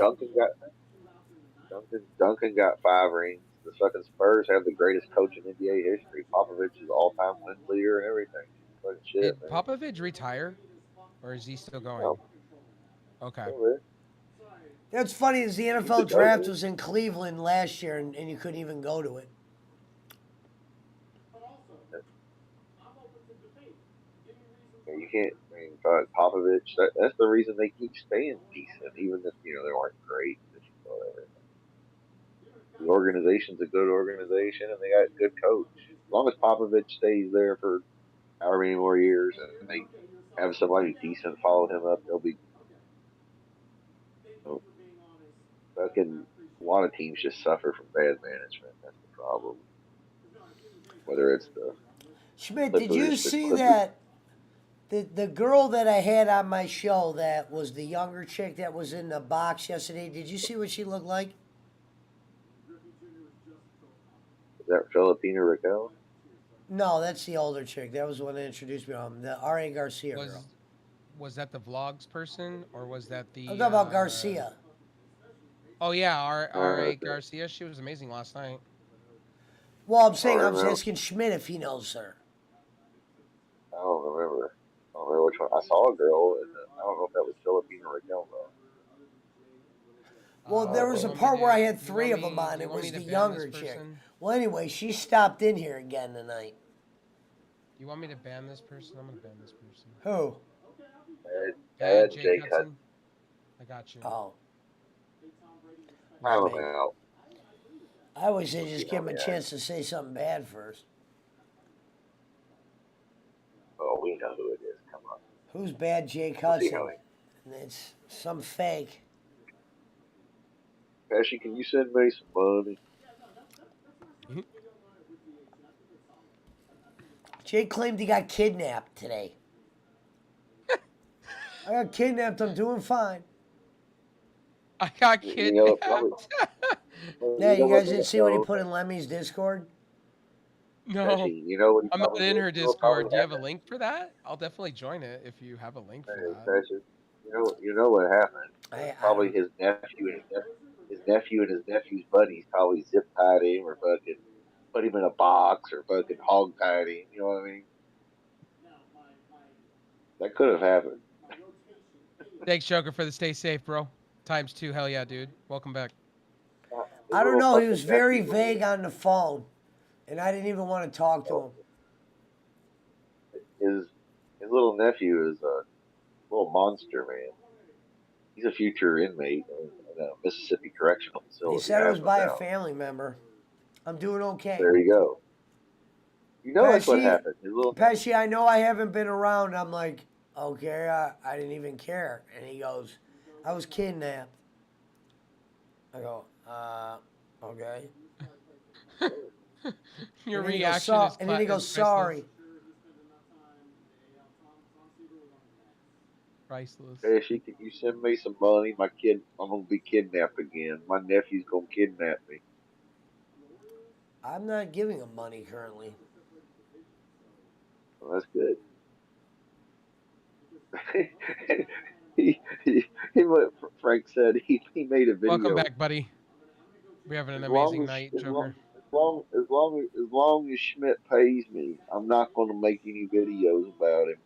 Duncan got 5 rings. The fucking Spurs have the greatest coach in NBA history. Popovich is all-time win leader and everything. Fucking shit, Did man. Popovich retire, or is he still going? No. Okay. That's funny is the NFL draft was in Cleveland last year and you couldn't even go to it. You can't. I mean, Popovich. That's the reason they keep staying decent, even if they aren't great. Whatever. The organization's a good organization, and they got a good coach. As long as Popovich stays there for however many more years, and they have somebody decent follow him up, they'll be. You know, fucking a lot of teams just suffer from bad management. That's the problem. Whether it's the Schmidt, did you Clippers, see that the girl that I had on my show that was the younger chick that was in the box yesterday? Did you see what she looked like? is that Filipina Raquel? No, that's the older chick. That was the one that introduced me to him, the R.A. Garcia Was girl. was that the vlogs person or was that the? I'm talking about Garcia. Oh yeah, R.A. Okay. Garcia. She was amazing last night. Well, I'm saying I I was remember. asking Schmidt if he knows her. I don't remember. I don't remember which one. I saw a girl, and I don't know if that was Filipina Raquel though. Well, there was You a want me part where I to? had You three want of them me? on. Do you It want was me to the ban this younger chick. person? Well, anyway, she stopped in here again tonight. You want me to ban this person? I'm gonna ban this person. Who? Bad Bad Jay Jay Cut. Cutson. I got you. Oh, I I don't mean, know. I always say You just give know him a me. chance to say something bad first. Oh, we know who it is. Come on. Who's bad Jay We'll see how Cutson? And it's some fake. Pesci, can you send me some money? Jay claimed he got kidnapped today. I got kidnapped. I'm doing fine. I got You know it probably. kidnapped. Yeah, You know you what? guys didn't see what he No, put in Lemmy's Discord? No, Pesci. You know what he I'm not probably in did? her You know what probably Discord. Do you have a happened? link for that? I'll definitely join it if you have a link for Hey, that. Pesci. You know what happened? I Probably don't. his nephew and his nephew and his nephew's buddies probably zip tied him or fucking put him in a box or fucking hog tied him. You know what I mean? That could have happened. Thanks, Joker, for the stay safe, bro. Times two. Hell yeah, dude. Welcome back. His I don't little know. He was fucking very nephew. vague on the phone, and I didn't even want to talk to him. His his little nephew is a little monster, man. He's a future inmate in a Mississippi correctional He facility. said it I have was no by a doubt. family member. I'm doing okay. There you go. You know that's what Pesci, happened. His little Pesci, I know I haven't been around. I'm like, okay, I didn't even care. And he goes, I was kidnapped. I go, okay. Your And then he goes, reaction is and then he is goes, priceless. sorry. Priceless. Hey, she can you send me some money? My kid, I'm gonna be kidnapped again. My nephew's gonna kidnap me. I'm not giving him money currently. Well, that's good. He what Frank said. He made a Welcome video. back, buddy. We're having an As long amazing as night, as long Joker. as long as Schmidt pays me, I'm not gonna make any videos about him.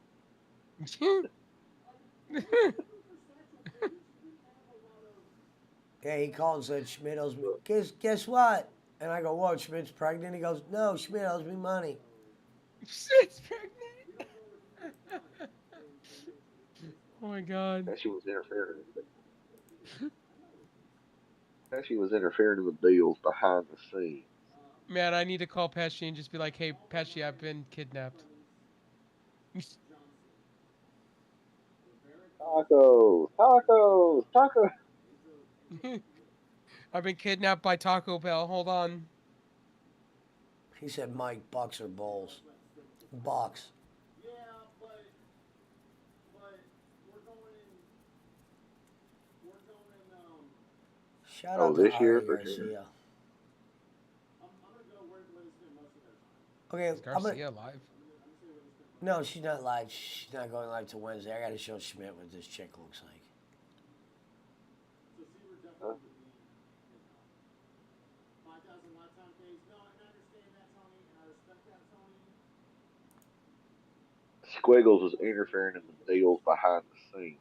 Yeah, he called and said, Schmidt owes me. Guess what? And I go, what, Schmidt's pregnant? He goes, no, Schmidt owes me money. Shit's pregnant. Oh my god. That she was interfering. That she was interfering in the deals behind the scenes. Man, I need to call Pesci and just be like, hey, Pesci, I've been kidnapped. Tacos. I've been kidnapped by Taco Bell. Hold on. He said, Mike, bucks or bowls? Bucks. Shout Oh, out to this year Ari for sure. Garcia. Okay, Is Garcia live? No, she's not live. She's not going live till Wednesday. I got to show Schmidt what this chick looks like. Huh? Squiggles was interfering in the deals behind the scenes.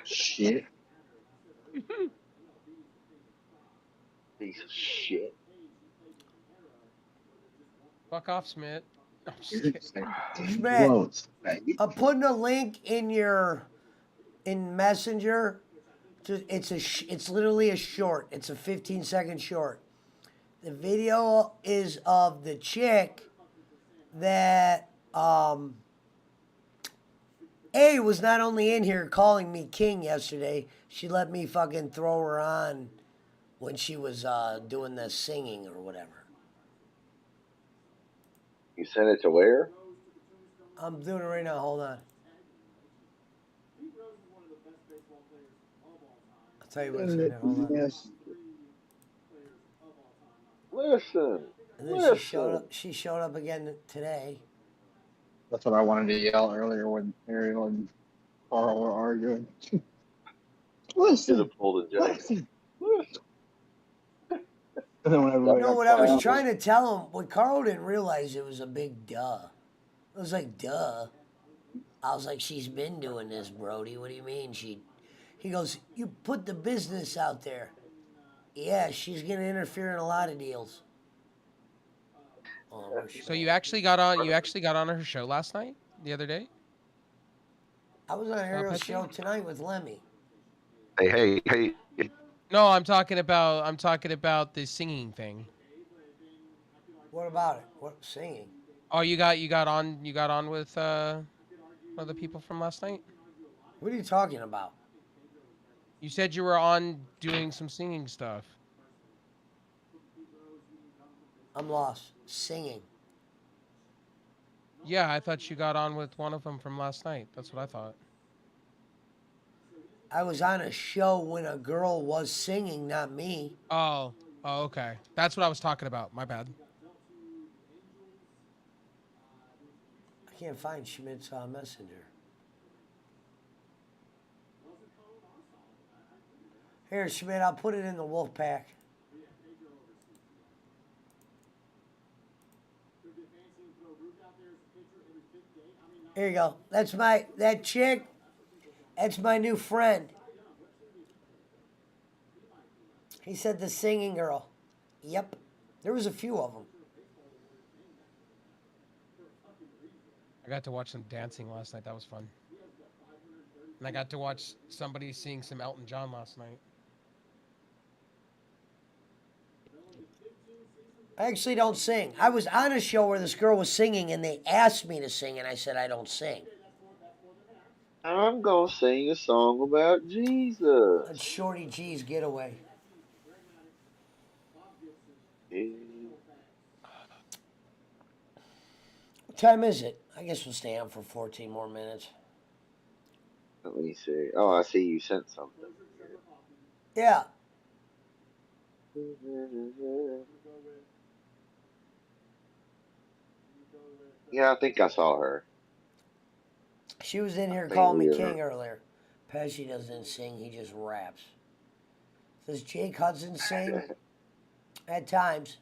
Shit. Piece of shit. Fuck off, Smith. I'm just kidding. Schmidt, I'm putting a link in Messenger. It's literally a short. It's a 15-second short. The video is of the chick that was not only in here calling me king yesterday, she let me fucking throw her on when she was doing the singing or whatever. You sent it to where? I'm doing it right now. Hold on. I'll tell you what's in there. Hold on. Listen. And then she showed up again today. That's what I wanted to yell earlier when Ariel and Carl were arguing. Should Listen, have pulled a Jake. listen. And then when everybody No, got what I was quiet, trying to tell him, what Carl didn't realize, it was a big duh. It was like, duh. I was like, she's been doing this, Brody. What do you mean He goes, you put the business out there. Yeah, she's going to interfere in a lot of deals. Oh, So you actually got on her show last night, the other day? I was on Ariel's Petchy? show tonight with Lemmy. Hey. No, I'm talking about the singing thing. What about it? What singing? Oh, you got on with one of the people from last night? What are you talking about? You said you were on doing some singing stuff. I'm lost. Singing. Yeah, I thought you got on with one of them from last night. That's what I thought. I was on a show when a girl was singing, not me. Oh, okay. That's what I was talking about. My bad. I can't find Schmidt's messenger. Here, Schmidt, I'll put it in the wolf pack. Here you go. That chick. That's my new friend. He said the singing girl. Yep. There was a few of them. I got to watch some dancing last night. That was fun. And I got to watch somebody sing some Elton John last night. I actually don't sing. I was on a show where this girl was singing and they asked me to sing and I said I don't sing. I'm gonna sing a song about Jesus. That's Shorty G's getaway. What time is it? I guess we'll stay on for 14 more minutes. Let me see. Oh, I see you sent something. Yeah. Yeah, I think I saw her. She was in here calling me king earlier. Pesci doesn't sing, he just raps. Does Jake Hudson sing? At times.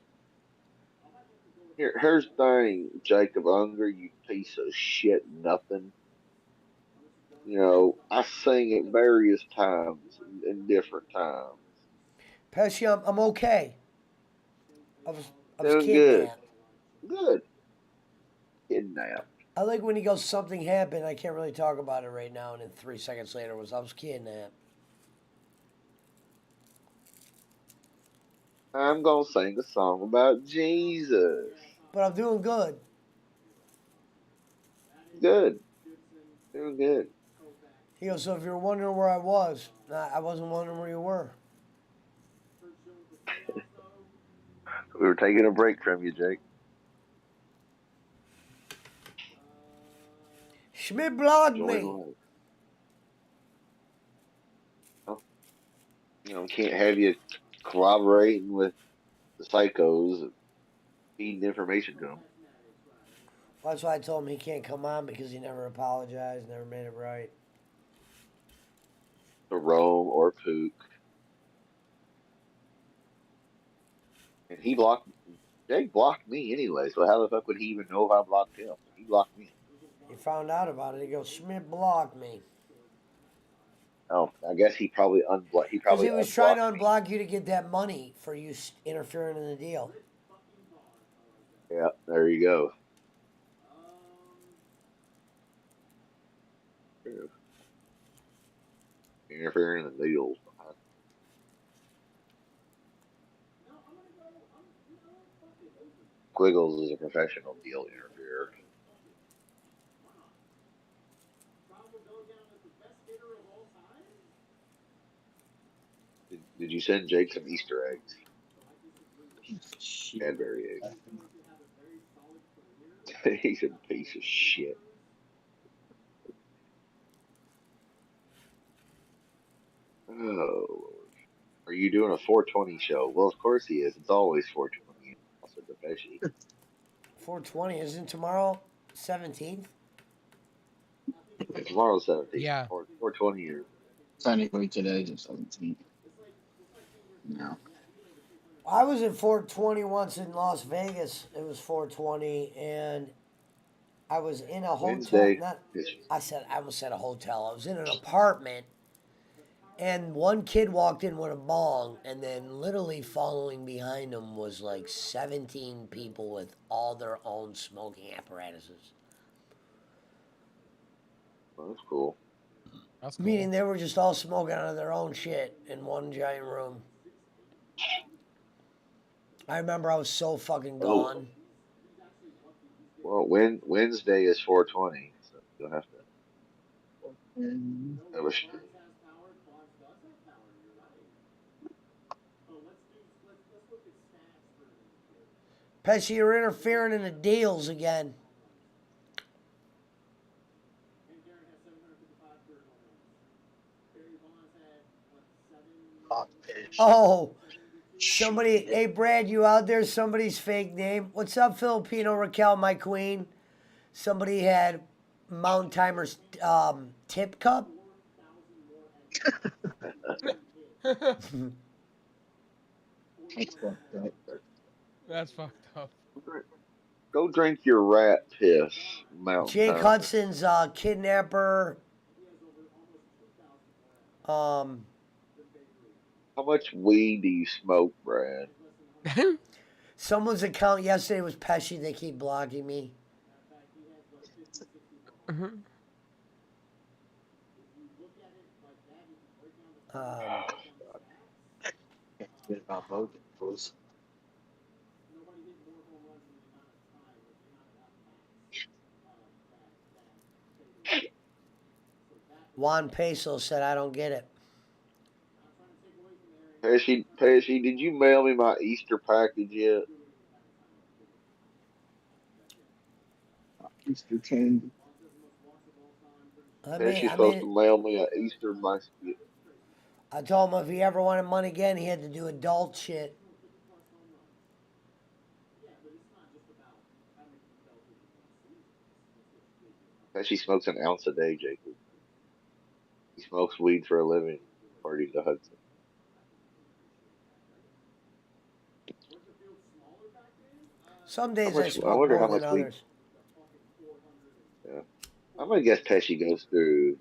Here's the thing, Jacob Unger, you piece of shit, nothing. You know, I sing at various times in different times. Pesci, I'm okay. I was Doing kidnapped. Good. Kidnapped. I like when he goes, something happened, I can't really talk about it right now, and then 3 seconds later I was kidnapped. I'm gonna sing a song about Jesus. But I'm doing good. Good. Doing good. He goes, so if you're wondering where I was, I wasn't wondering where you were. We were taking a break from you, Jake. Schmidt blocked me. Well, you know, can't have you collaborating with the psychos, feeding information to them. Well, that's why I told him he can't come on because he never apologized, never made it right. To Rome or Pook. And he blocked Jake blocked me anyway, so how the fuck would he even know if I blocked him? He blocked me. He found out about it. He goes, Schmidt blocked me. Oh, I guess he probably unblocked. He Because probably he was trying to unblocked me. unblock you to get that money for you interfering in the deal. Yeah, there you go. Yeah, interfering in the deal. Quiggles is a professional deal interferer. Did you send Jake some Easter eggs? Shit. Cadbury eggs. He's a piece of shit. Oh, are you doing a 420 show? Well, of course he is. It's always 420. Also, Depeche. 420, isn't tomorrow 17th? Tomorrow's 17th. Yeah. 420 is. Technically today's the 17th. No. I was at 420 once in Las Vegas. It was 420, and I was in a hotel. Wednesday. Not, I almost said a hotel. I was in an apartment, and one kid walked in with a bong, and then literally following behind him was like 17 people with all their own smoking apparatuses. Well, that's cool. That's cool. Meaning they were just all smoking out of their own shit in one giant room. I remember I was so fucking Oh, gone. well, Wednesday is 420, so you'll have to have a stream. Pesci, you're interfering in the deals again. Oh, somebody, hey Brad, you out there? Somebody's fake name. What's up, Filipino Raquel, my queen? Somebody had Mountain Timer's tip cup. That's fucked up. Go drink your rat piss, Mountain Jake Time. Hudson's kidnapper. How much weed do you smoke, Brad? Someone's account yesterday was Pesci. They keep blocking me. Um, About both those. Juan Peso said, I don't get it. Pesci, did you mail me my Easter package yet? Easter candy. Pesci's supposed to mail me an Easter basket. I told him if he ever wanted money again, he had to do adult shit. Pesci smokes an ounce a day, Jacob. He smokes weed for a living, according to Hudson. Some days I I smoke wonder more how than much weed. others. Yeah. I'm gonna guess Pesci goes through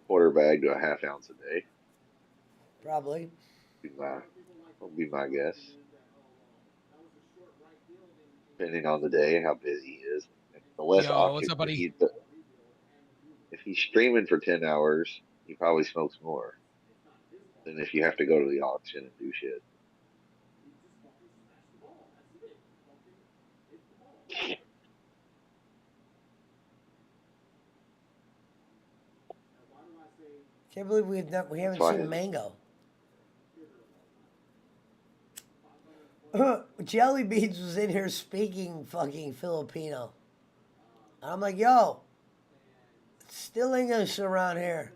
quarter bag to a half ounce a day. Probably. Will be my guess. Depending on the day and how busy he is. The less Yo, what's up, buddy? If he's streaming for 10 hours, he probably smokes more than if you have to go to the auction and do shit. Can't believe we haven't seen Mango. Jelly Beans was in here speaking fucking Filipino. And I'm like, yo, it's still English around here.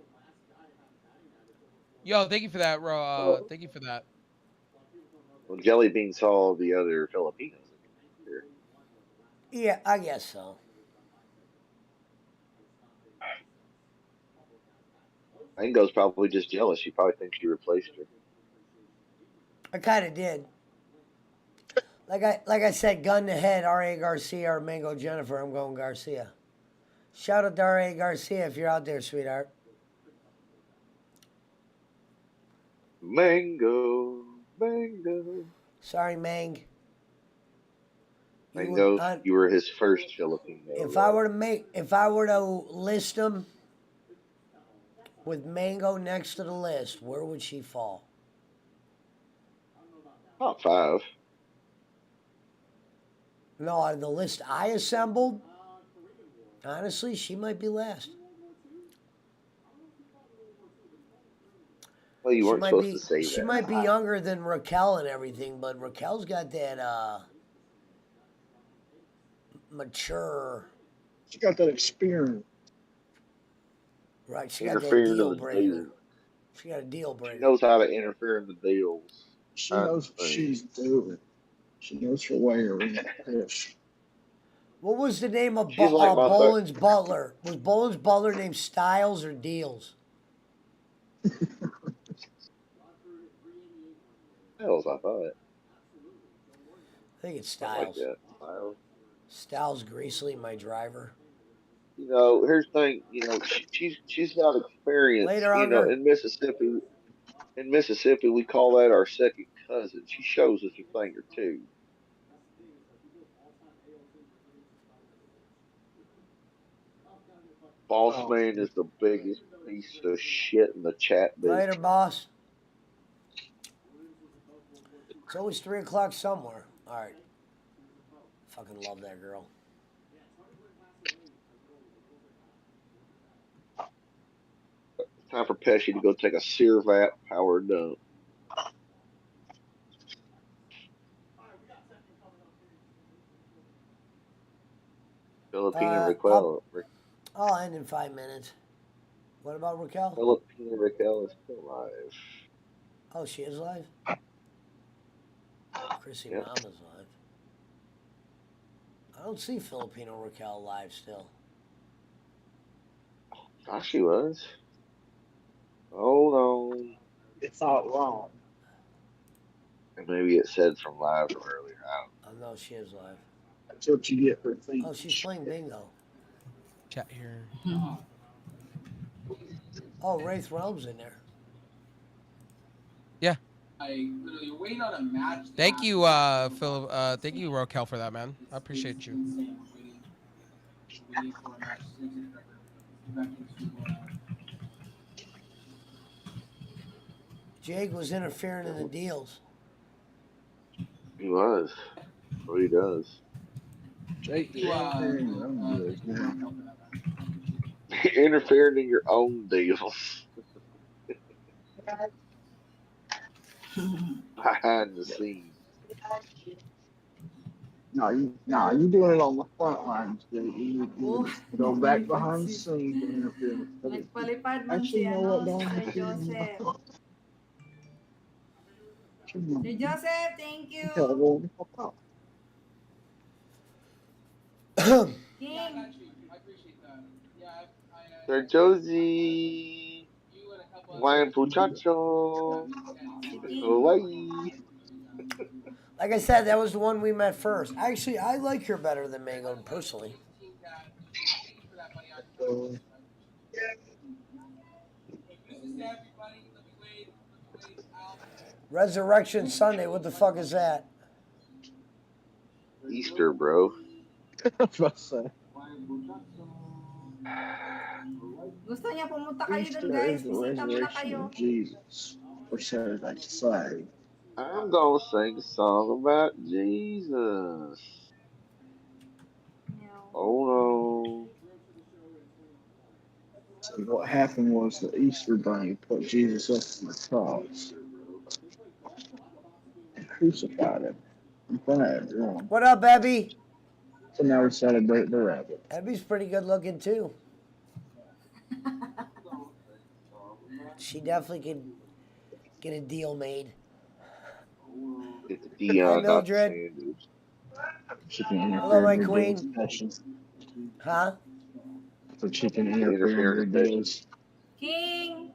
Yo, thank you for that, bro. Thank you for that. Well, Jelly Bean saw the other Filipinos here. Yeah, I guess so. Mango's probably just jealous. She probably thinks you replaced her. I kind of did. Like I said, gun to head, R.A. Garcia or Mango Jennifer. I'm going Garcia. Shout out to R.A. Garcia if you're out there, sweetheart. Mango, mango, Sorry, Mang. mango. You were his first Filipino. If I were to list them with Mango next to the list, where would she fall? Top 5. No, out of the list I assembled, honestly, she might be last. Well, you weren't supposed to say She that. might be younger than Raquel and everything, but Raquel's got that mature. She got that experience. Right, she got that Interfering deal in the breaker. deal. She got a deal breaker. She knows how to interfere in the deals. She knows what she's doing. She knows her way around the fish. What was the name of She's like my Boland's butler? Was Boland's butler named Styles or Deals? Styles, I thought. I think it's Something Styles. like that. Styles. Styles Greasley, my driver. You know, here's the thing. You know, she's got experience. Later, you know, Unger. in Mississippi. In Mississippi, we call that our second cousin. She shows us a thing or two. Boss man is the biggest piece of shit in the chat business. Later, boss. It's always 3 o'clock somewhere. All right. Fucking love that girl. Time for Pesci to go take a sear vat power dump. Filipina Raquel. I'll end in 5 minutes. What about Raquel? Filipina Raquel is still alive. Oh, she is live? Chrissy Mama's live. I don't see Filipino Raquel live still. Thought she was. Hold on. It's all wrong. And maybe it said from live from earlier. I don't know. No, she is live. That's what you get for thinking. Oh, she's playing bingo. Chat here. Oh, Wraith Realm's in there. Yeah. Thank you, Phil. Thank you, Raquel, for that, man. I appreciate you. Jake was interfering in the deals. He was. What he does. Jake, interfering in your own deals. Behind the scenes. No, you doing it on the front lines. You go back behind the scenes and interfere with Nagpalipad man Actually, si, you know what, Sir Joseph. Sir Joseph, thank you. King. Sir Josie. Wine Puchacho. Hawaii. Like I said, that was the one we met first. Actually, I like her better than Mango personally. Resurrection Sunday, what the fuck is that? Easter, bro. Gusto niya pumunta kayo Easter dun, guys. is the Bisita mo na resurrection kayo. of Jesus. Or so they say. I'm gonna sing a song about Jesus. Oh no. So what happened was the Easter bunny put Jesus up on the cross and crucified him in front of everyone. What up, Abby? So now we celebrate the rabbit. Abby's pretty good looking too. She definitely could get a deal made. It's Dion, not Mildred. Sanders. Hello, my queen. Huh? So she can interfere in deals. King.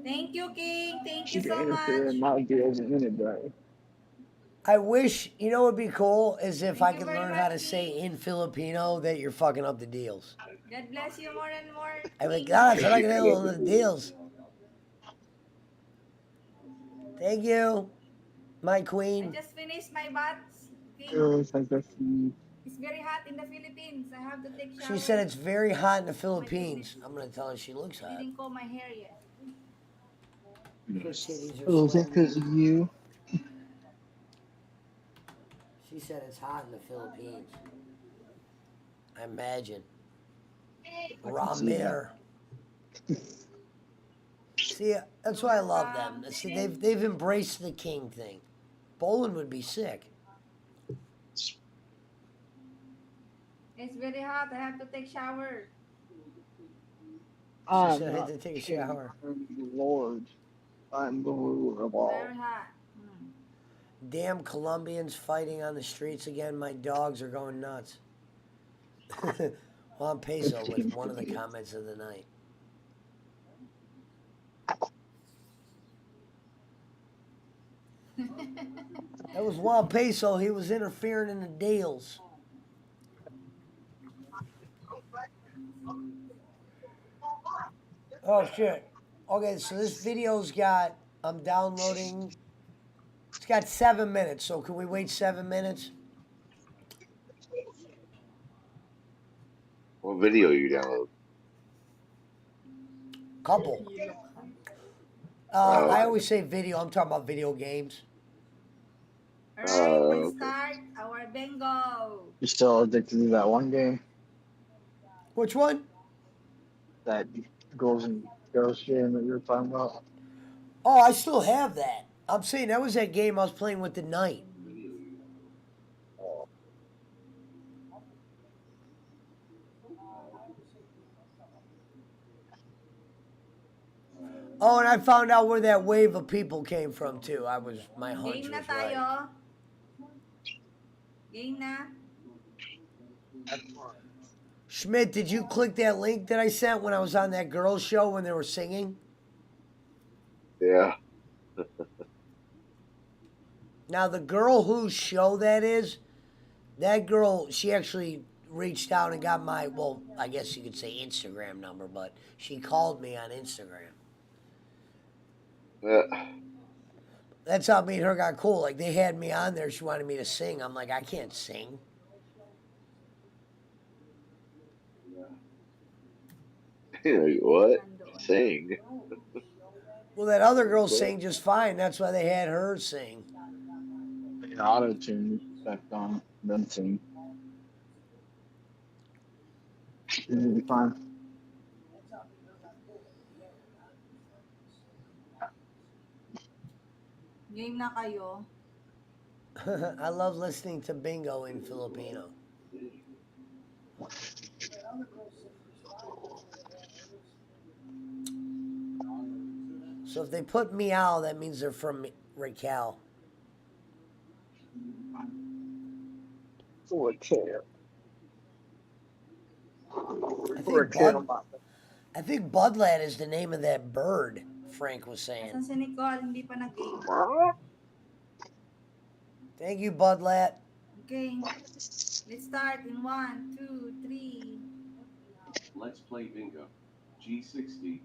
Thank you, King. Thank She you can so interfere much. in my deals and anybody. I wish, you know what would be cool is if I Thank you could very learn how to much, say King. in Filipino that you're fucking up the deals. God bless you more and more, I'm like, King. God, sarap the deals. Thank you, my I queen. just finished my baths, King. It's very hot in the Philippines. I have to take She shower. said it's very hot in the Oh my goodness. Philippines. I'm gonna tell her she looks I hot. didn't comb my hair yet. Her titties are Oh, is that sweating. because of you? She said it's hot in the Philippines. I imagine. I can see that. Ramir. See, that's why I love them. See, they've embraced the king thing. Bolin would be sick. It's very hot. I have to take shower. She I'm said I had not to take a king. shower. I'm the Lord. I'm the ruler of all. Very hot. Mm. Damn Colombians fighting on the streets again. My dogs are going nuts. Juan Peso with one of the comments of the night. That was Juan Peso. He was interfering in the deals. Oh shit. Okay, so this video's got, I'm downloading, it's got 7 minutes, so can we wait 7 minutes? What video you download? Couple. Oh, I okay. always say video, I'm talking about video games. All right, let's Okay. start our bingo. You're still addicted to that one game? Which one? That Girls and Girls game that you were talking about? Oh, I still have that. I'm saying that was that game I was playing with the Knight. Oh, and I found out where that wave of people came from too. My hunch Game na was right. tayo. Game na. Schmidt, did you click that link that I sent when I was on that girls' show when they were singing? Yeah. Now, the girl whose show that is, that girl, she actually reached out and got my, well, I guess you could say Instagram number, but she called me on Instagram. That's how me and her got cool. Like, they had me on there. She wanted me to sing. I'm like, I can't sing. What? Sing. Well, that other girl sang just fine. That's why they had her sing. Auto tune effect on them sing. It'll be fine. Game na kayo. I love listening to bingo in Filipino. So if they put meow, that means they're from Raquel. For a chair. I think Budlad is the name of that bird Frank was saying. Asan si Nicole? Hindi pa nag-game. Thank you, Budlat. Okay. Let's start in 1, 2, 3. Let's play bingo. G60.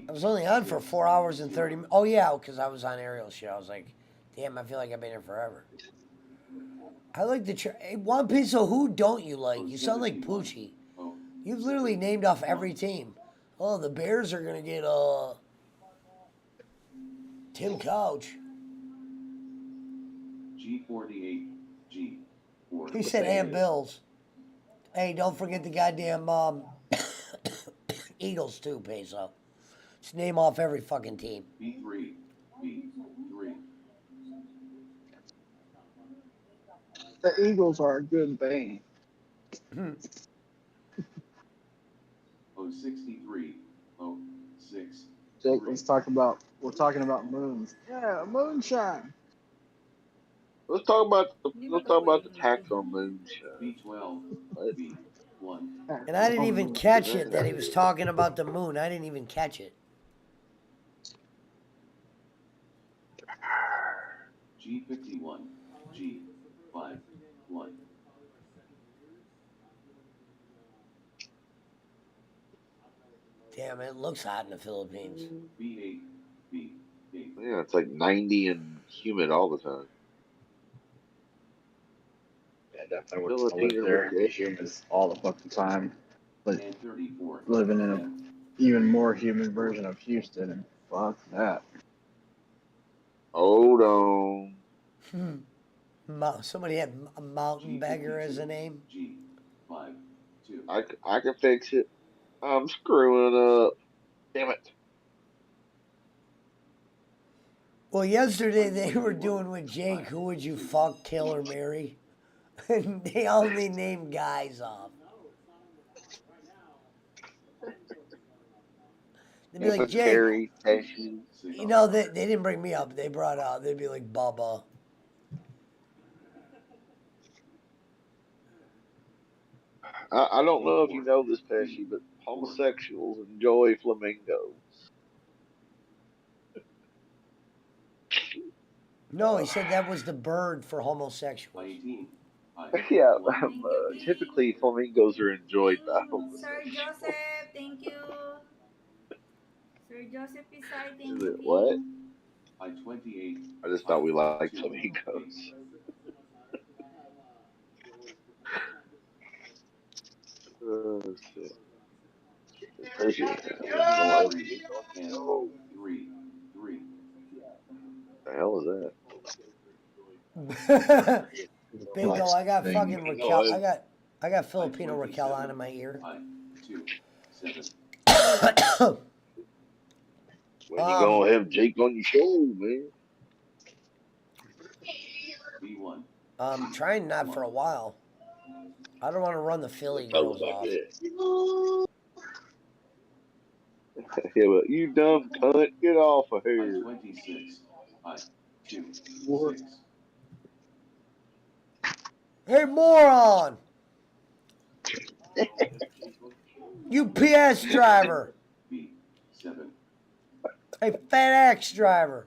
I was only on for 4 hours and 30 minutes. Oh, yeah, because I was on Ariel's show. I was like, damn, I feel like I've been here forever. I like the... Hey, One Piece, so who don't you like? You sound like Poochie. You've literally named off every team. Oh, the Bears are going to get Tim Couch. G48. G. He said, and Bills. Hey, don't forget the goddamn Eagles, too, Peso. Just name off every fucking team. B3. B3. The Eagles are a good band. 063. 06. Jake, we're talking about moons. Yeah, moonshine. Let's talk about the tax on moonshine. B12. B1. And I didn't even catch it that he was talking about the moon. I didn't even catch it. G51. 5, 1. Damn, it looks hot in the Philippines. B8, B8. Yeah, it's like 90 and humid all the time. Yeah, definitely would live Filipino there. It'd be Miguel. humid all the fucking time. But And 34. living in an even more humid version of Houston, and fuck that. Hold on. Somebody had a mountain beggar as a name. G, 5, 2. I can fix it. I'm screwing up. Damn it. Well, yesterday they were doing with Jake, who would you fuck, kill, or marry? And they only named guys off. They'd be like, Jake, Terry, Pesci. you know, they didn't bring me up. They brought out, they'd be like, Bubba. I don't know if you know this, Pesci, but homosexuals enjoy flamingos. No, he said that was the bird for homosexuals. 18. Yeah, typically flamingos are enjoyed by Sir homosexuals. Joseph, thank you. Sir Joseph Pisay, thank Is you, it what? King. I-28. I just thought we liked flamingos. Shit. Pesci. And 3, 3. The hell is that? Bingo, I got fucking Thing. Raquel. I got Filipino Raquel on in my ear. 2, 7. When you gonna have Jake on your show, man? B1. Trying not for a while. I don't want to run the Philly Tell girls about off. that. Yeah, but you dumb cunt, get off of here. I-26. I-2, 6. Hey, moron! UPS driver. B7. Hey, FedEx driver.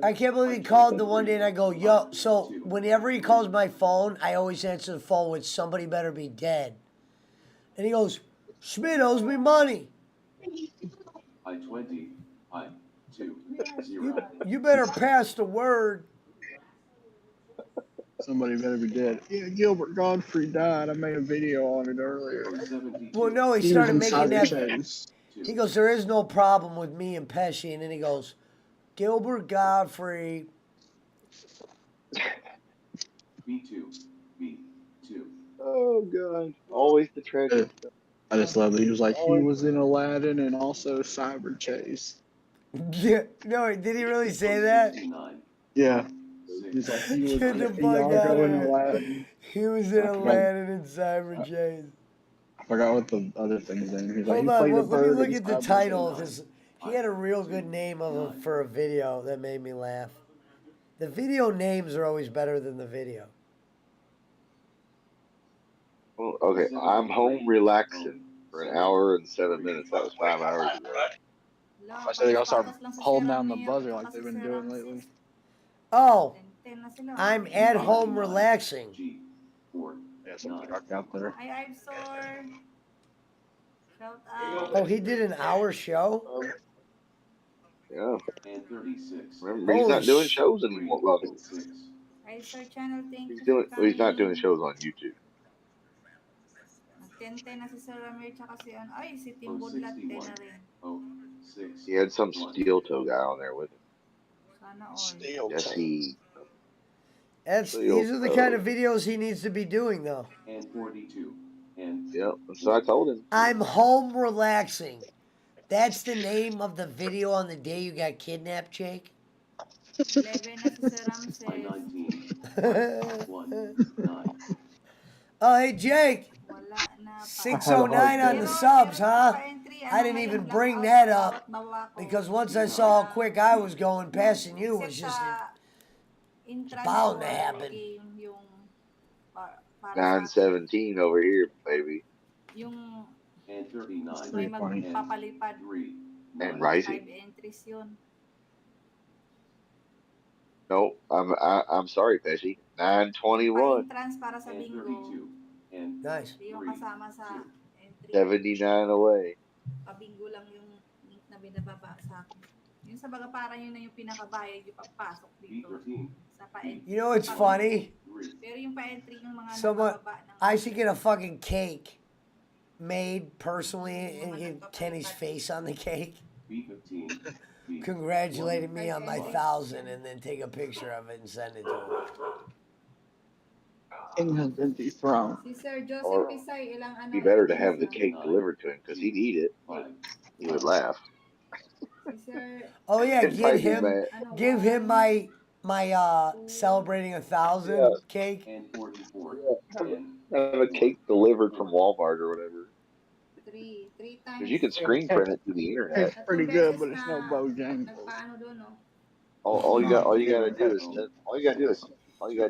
I can't believe he called the one day and I go, yo. So whenever he calls my phone, I always answer the phone with somebody better be dead. And he goes, Schmidt owes me money. I-20. I-2, 0. You better pass the word. Somebody better be dead. Yeah, Gilbert Godfrey died. I made a video on it earlier. Well, no, he He was started in making Cyber that. Chase. He goes, there is no problem with me and Pesci. And then he goes, Gilbert Godfrey. B2. B2. Oh god, always the treasure. I just love that he was like, he was in Aladdin and also Cyber Chase. Yeah, no, did he really say that? Yeah. He's like, he was Get the fuck Iago out in of here. Aladdin. He was in I forgot- Aladdin and Cyber Chase. I forgot what the other thing's name. He's like, Hold he on, played a let me bird look in at the Cyber title Chase. of his. He had a real good name for a video that made me laugh. The video names are always better than the video. Well, okay, I'm home relaxing for an hour and 7 minutes. That was 5 hours ago. I said they gotta start holding down the buzzer like they've been doing lately. Oh, I'm at home relaxing. Yeah, something dark out there. Hi, Ivesor. Shout out. Oh, he did an hour show? Yeah. And 36. Remember, he's not doing shows anymore. Well, Ivesor channel, thank he's you doing. for Well, he's not doing coming. shows on YouTube. Nag-10 na si Sir Ramir tsaka si ano. Ay, si Tim Budlat 10 na rin. He had some steel toe guy on there with him. Sana all. Jesse. These are the kind of videos he needs to be doing, though. And 42. And Yep, so I told him. I'm home relaxing. That's the name of the video on the day you got kidnapped, Jake? 11 na si Sir Ramses. I-19. 1-9. Oh, hey, Jake. Wala na pa. 609 on the subs, huh? I didn't even bring that up because once I saw how quick I was going, passing you was just bound to happen. 917 over here, baby. Yung And 39. may magpapalipad. And rising. 5 entries yun. No, I'm sorry, Pesci. Yung 921. pa-entrance para sa and bingo, 32 and Nice. hindi yung 3 kasama sa 2. entry. 79 away. Pa-bingo lang yung link na binababa sa akin. Yung sa baga parang yun na yung pinakabayad yung pagpasok dito B13 sa pa-entry. You know what's sa funny? Pero yung pa-entry yung mga Someone, nakababa ng I should get a fucking cake made personally and get Kenny's face on the cake. B15 B Congratulating me on my First 1,000 and then take a picture of it and send it to him. King has been dethroned. Si Sir Joseph Or Pisay, ilang ano? be better to ilang have the ano? cake delivered to him because he'd eat it. 5 He would laugh. Si Sir, Oh yeah, He'd get probably be him, mad. ano, give him my celebrating 1,000 Yeah. cake. and 44 Have, and have a 4 cake delivered from Walmart or whatever. three Because times. you can screen print it through the internet. It's pretty good, but it's no Bojangles. Nagpaano doon, no? All you gotta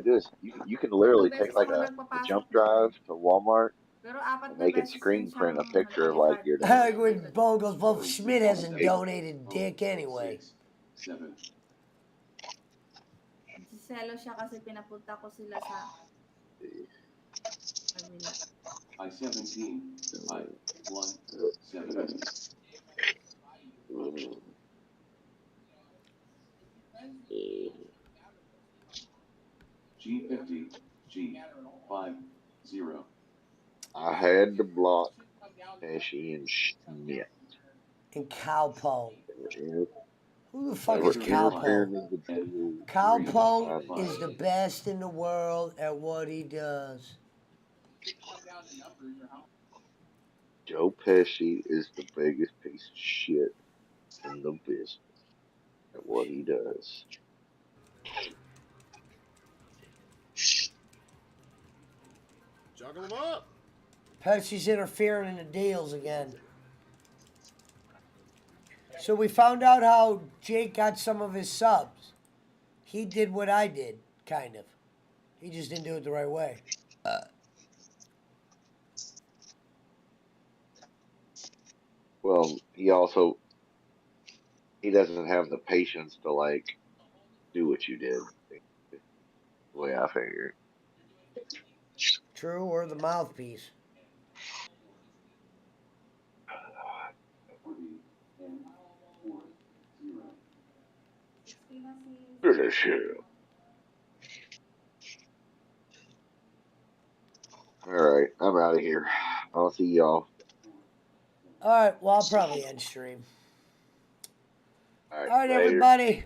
do is you can literally Tatlong take beses like ako a nagpapasok jump drive to Walmart Pero apat and na make it beses din screen print a siyang picture of like your nag-alihard. Like when Bo goes, well, Schmidt hasn't Hey, donated dick anyway. 6 7 Siselo siya kasi pinapunta ko sila sa kabila. I-17 I-1 7 G50 G50 I had to block Pesci and Schmidt. And Cowpo. Who the fuck Never is interfering Cowpo? in the deal. Cowpo is the best in the world at what he does. Joe Pesci is the biggest piece of shit in the business at what he does. Juggle them up. Pesci's interfering in the deals again. So we found out how Jake got some of his subs. He did what I did, kind of. He just didn't do it the right way. Well, he doesn't have the patience to like do what you did. The way I figure. True, or the mouthpiece. Finish him. All right, I'm out of here. I'll see y'all. All right, well, I'll probably end stream. All right, All right, later. everybody.